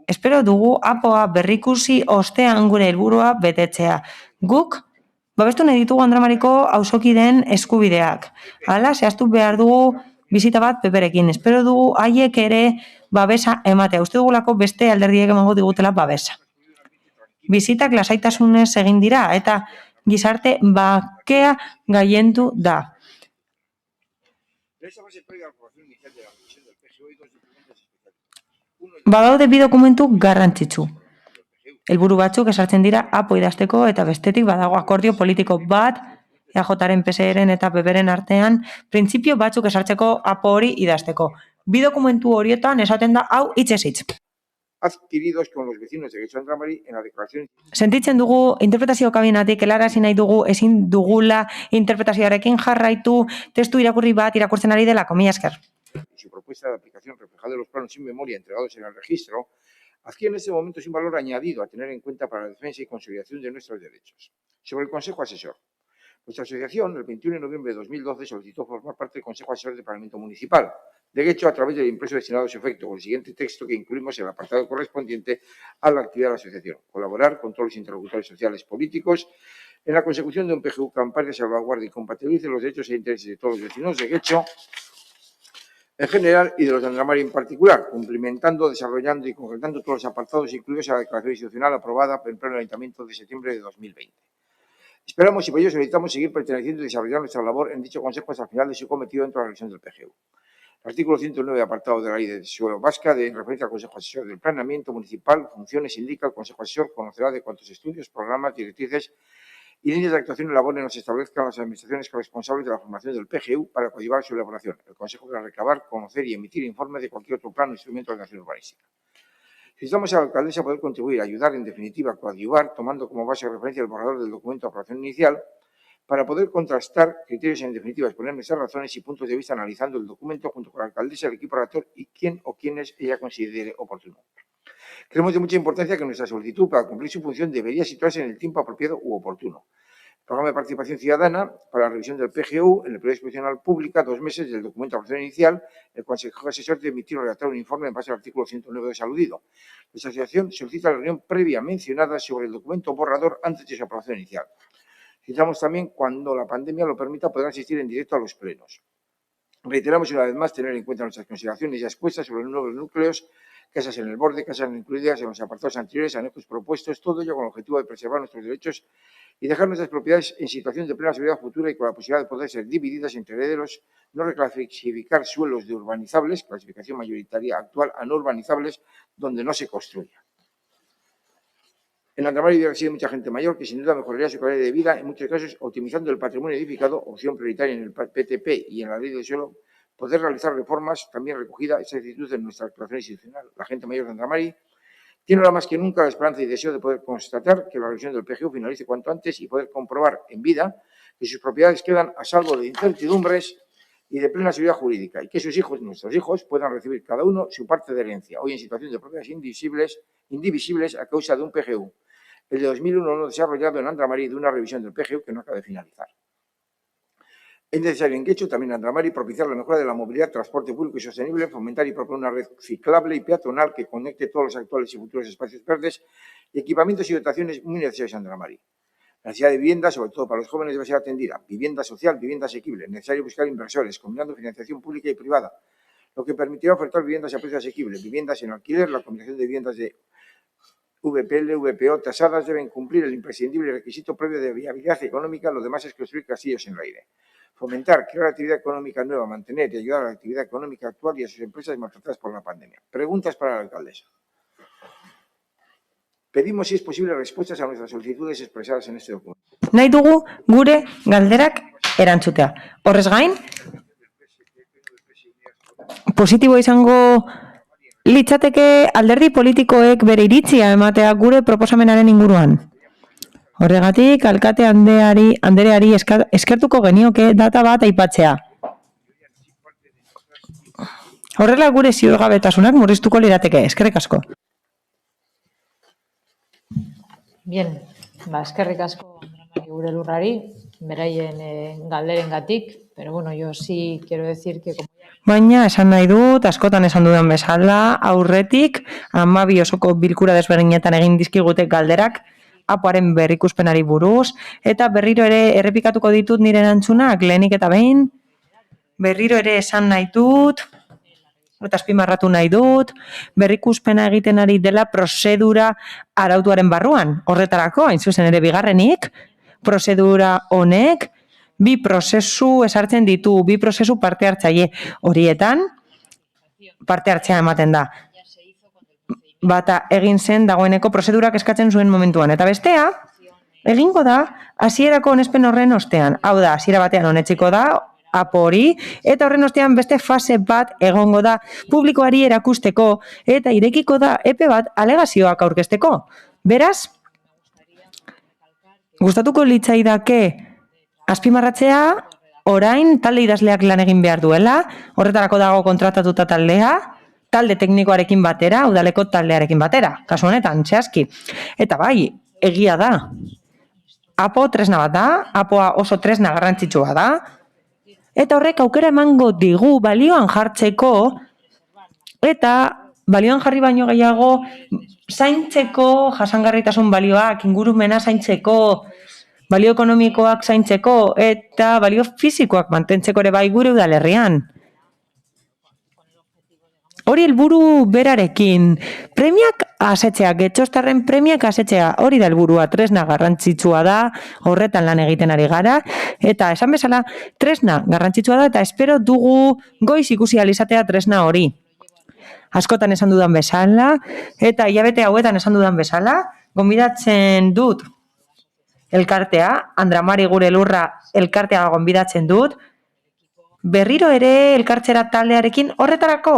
Espero dugu apoa berrikusi ostean gure helburua betetzea. Guk babestu nahi ditugu Andramariko auzokideen eskubideak. Hala, zehaztu behar dugu bizita bat peperekin. Espero dugu haiek ere babesa ematea. Uste dugulako beste alderdiek emango digutela babesa. Bizitak lasaitasunez egin dira eta gizarte bakea gailendu da. Badaude bi dokumentu garrantzitsu. Helburu batzuk esartzen dira apo idazteko eta bestetik badago akordio politiko bat EAJaren, PSEren eta PPren artean printzipio batzuk esartzeko apo hori idazteko. Bi dokumentu horietan esaten da hau hitzez hitz. Adquiridos con los vecinos de Andramari en la declaración. Sentitzen dugu interpretazio kabinatik helarazi nahi dugu ezin dugula interpretazioarekin jarraitu testu irakurri bat irakurtzen ari delako. Mila esker. Su propuesta de aplicación reflejada en los planos sin memoria entregados en el registro adquiere en este momento un valor añadido a tener en cuenta para la defensa y consolidación de nuestros derechos. Sobre el Consejo Asesor. Nuestra asociación, el 21 de noviembre de 2012, solicitó formar parte del Consejo Asesor del Parlamento Municipal. De hecho, a través del impreso destinado a su efecto, con el siguiente texto que incluimos en el apartado correspondiente a la actividad de la asociación. Colaborar con todos los interlocutores sociales políticos en la consecución de un PGU que ampare, salvaguarde y compatibilice los derechos e intereses de todos los vecinos de Guecho en general y de los de Andramari en particular, cumplimentando, desarrollando y concretando todos los apartados incluidos en la declaración institucional aprobada por el Pleno del Ayuntamiento de septiembre de 2020. Esperamos y por ello solicitamos seguir perteneciendo y desarrollar nuestra labor en dicho Consejo hasta el final de su cometido dentro de la revisión del PGU. El artículo 109, apartado de la Ley de Suelo Vasca, en referencia al Consejo Asesor del Planeamiento Municipal, funciones indica el Consejo Asesor conocerá de cuántos estudios, programas, directrices y líneas de actuación y labores nos establezcan las administraciones corresponsables de la formación del PGU para coadyuvar su elaboración. El Consejo deberá recabar, conocer y emitir informes de cualquier otro plan o instrumento de ordenación urbanística. Solicitamos a la alcaldesa poder contribuir, ayudar, en definitiva, coadyuvar, tomando como base de referencia el borrador del documento de aprobación inicial, para poder contrastar criterios y, en definitiva, exponer nuestras razones y puntos de vista analizando el documento junto con la alcaldesa, el equipo redactor y quién o quienes ella considere oportuno. Creemos de mucha importancia que nuestra solicitud para cumplir su función debería situarse en el tiempo apropiado u oportuno. El programa de participación ciudadana para la revisión del PGU en el periodo de exposición pública, 2 meses del documento de aprobación inicial, el Consejo Asesor de emitir o redactar un informe en base al artículo 109 de aludido. La asociación solicita la reunión previa mencionada sobre el documento borrador antes de su aprobación inicial. Solicitamos también, cuando la pandemia lo permita, poder asistir en directo a los plenos. Reiteramos una vez más tener en cuenta nuestras consideraciones ya expuestas sobre los nuevos núcleos, casas en el borde, casas incluidas en los apartados anteriores, anexos propuestos, todo ello con el objetivo de preservar nuestros derechos y dejar nuestras propiedades en situación de plena seguridad futura y con la posibilidad de poder ser divididas entre herederos, no reclasificar suelos de urbanizables, clasificación mayoritaria actual, a no urbanizables, donde no se construya. En Andramari reside mucha gente mayor que sin duda mejoraría su calidad de vida, en muchos casos optimizando el patrimonio edificado, opción prioritaria en el PTP y en la ley del suelo, poder realizar reformas, también recogida esa actitud en nuestra actuación institucional. La gente mayor de Andramari tiene ahora más que nunca la esperanza y deseo de poder constatar que la revisión del PGU finalice cuanto antes y poder comprobar en vida que sus propiedades quedan a salvo de incertidumbres y de plena seguridad jurídica y que sus hijos, nuestros hijos, puedan recibir cada uno su parte de herencia, hoy en situación de propiedades indivisibles a causa de un PGU, el de 2001 no desarrollado en Andramari de una revisión del PGU que no acaba de finalizar. Es necesario en Guecho, también en Andramari, propiciar la mejora de la movilidad, transporte público y sostenible, fomentar y proponer una red ciclable y peatonal que conecte todos los actuales y futuros espacios verdes y equipamientos y dotaciones muy necesarios en Andramari. La necesidad de vivienda, sobre todo para los jóvenes, debe ser atendida. Vivienda social, vivienda asequible. Es necesario buscar inversores, combinando financiación pública y privada, lo que permitirá ofertar viviendas a precio asequible. Viviendas en alquiler, la combinación de viviendas de VPL, VPO, tasadas deben cumplir el imprescindible requisito previo de viabilidad económica, lo demás es construir castillos en el aire. Fomentar, crear actividad económica nueva, mantener y ayudar a la actividad económica actual y a sus empresas maltratadas por la pandemia. Preguntas para la alcaldesa. Pedimos, si es posible, respuestas a nuestras solicitudes expresadas en este documento. Nahi dugu gure galderak erantzutea. Horrez gain, positibo izango litzateke alderdi politikoek bere iritzia ematea gure proposamenaren inguruan. Horregatik, alkate andereari eskertuko genioke data bat aipatzea. Horrela gure ziurgabetasunak murriztuko lirateke. Eskerrik asko. Bien, eskerrik asko Andramari gure lurrari, beraien galderengatik, pero bueno, yo sí quiero decir que... Baina, esan nahi dut, askotan esan dudan bezala, aurretik, 12 osoko bilkura desberdinetan egin dizkigute galderak, apoaren berrikuspenari buruz, eta berriro ere errepikatuko ditut nire erantzunak, lehenik eta behin, berriro ere esan nahi dut, eta azpimarratu nahi dut, berrikuspena egiten ari dela prozedura arautuaren barruan. Horretarako, hain zuzen ere bigarrenik, prozedura honek, 2 prozesu esartzen ditu, 2 prozesu parte hartzaile. Horietan, parte hartzea ematen da. Bata egin zen dagoeneko prozedurak eskatzen zuen momentuan. Eta bestea, egingo da, hasierako onespen horren ostean. Hau da, hasiera batean onetsiko da, apo hori, eta horren ostean beste fase bat egongo da publikoari erakusteko, eta irekiko da epe bat alegazioak aurkezteko. Beraz, gustatuko litzaidake azpimarratzea, orain talde idazleak lan egin behar duela, horretarako dago kontratatuta taldea, talde teknikoarekin batera, udaleko taldearekin batera, kasu honetan, zehazki. Eta bai, egia da. Apo tresna bat da, apoa oso tresna garrantzitsua da, eta horrek aukera emango digu balioan jartzeko, eta balioan jarri baino gehiago zaintzeko, jasangarritasun balioak, ingurumena zaintzeko, balio ekonomikoak zaintzeko, eta balio fisikoak mantentzeko ere bai gure udalerrian. hori helburu berarekin, premiak asetzea, getxostarren premiak asetzea, hori da helburua, tresna garrantzitsua da, horretan lan egiten ari gara, eta esan bezala, tresna garrantzitsua da, eta espero dugu goiz ikusi alizatea tresna hori. Askotan esan dudan bezala, eta hilabete hauetan esan dudan bezala, gonbidatzen dut elkartea, Andramari gure lurra elkartea gonbidatzen dut, berriro ere elkartzera taldearekin horretarako,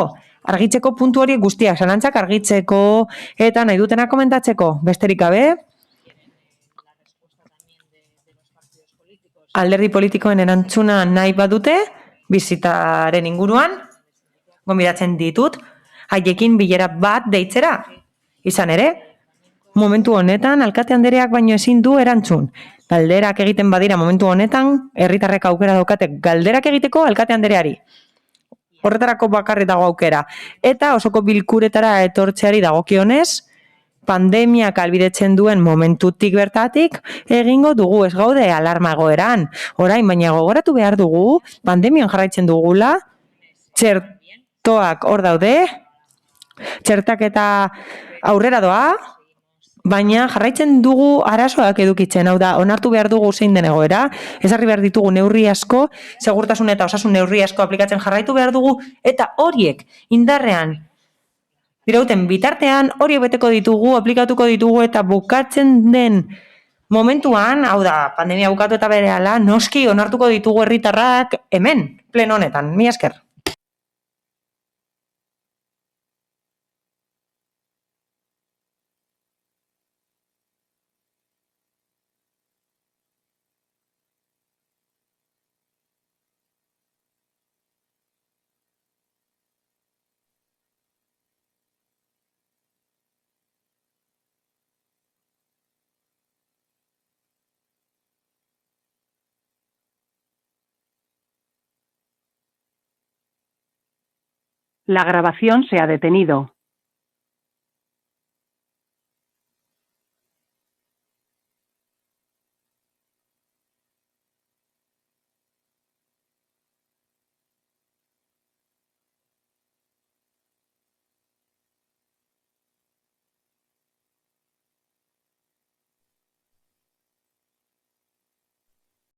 argitzeko puntu horiek guztiak, zalantzak argitzeko, eta nahi dutena komentatzeko, besterik gabe, alderdi politikoen erantzuna nahi badute, bizitaren inguruan, gonbidatzen ditut, haiekin bilera bat deitzera. Izan ere, momentu honetan, alkate andereak baino ezin du erantzun. Galderak egiten badira momentu honetan, herritarrek aukera daukate galderak egiteko alkate andereari. Horretarako bakarrik dago aukera. Eta osoko bilkuretara etortzeari dagokionez, pandemiak albidetzen duen momentutik bertatik, egingo dugu, ez gaude alarma egoeran. Orain, baina gogoratu behar dugu, pandemian jarraitzen dugula, txertoak hor daude, txertak eta aurrera doa, baina jarraitzen dugu arazoak edukitzen, hau da, onartu behar dugu zein den egoera, ezarri behar ditugu neurri asko, segurtasun eta osasun neurri asko aplikatzen jarraitu behar dugu, eta horiek indarrean dirauten bitartean, horiek beteko ditugu, aplikatuko ditugu, eta bukatzen den momentuan, hau da, pandemia bukatu eta berehala, noski onartuko ditugu herritarrak hemen, pleno honetan, mila esker. La grabación se ha detenido.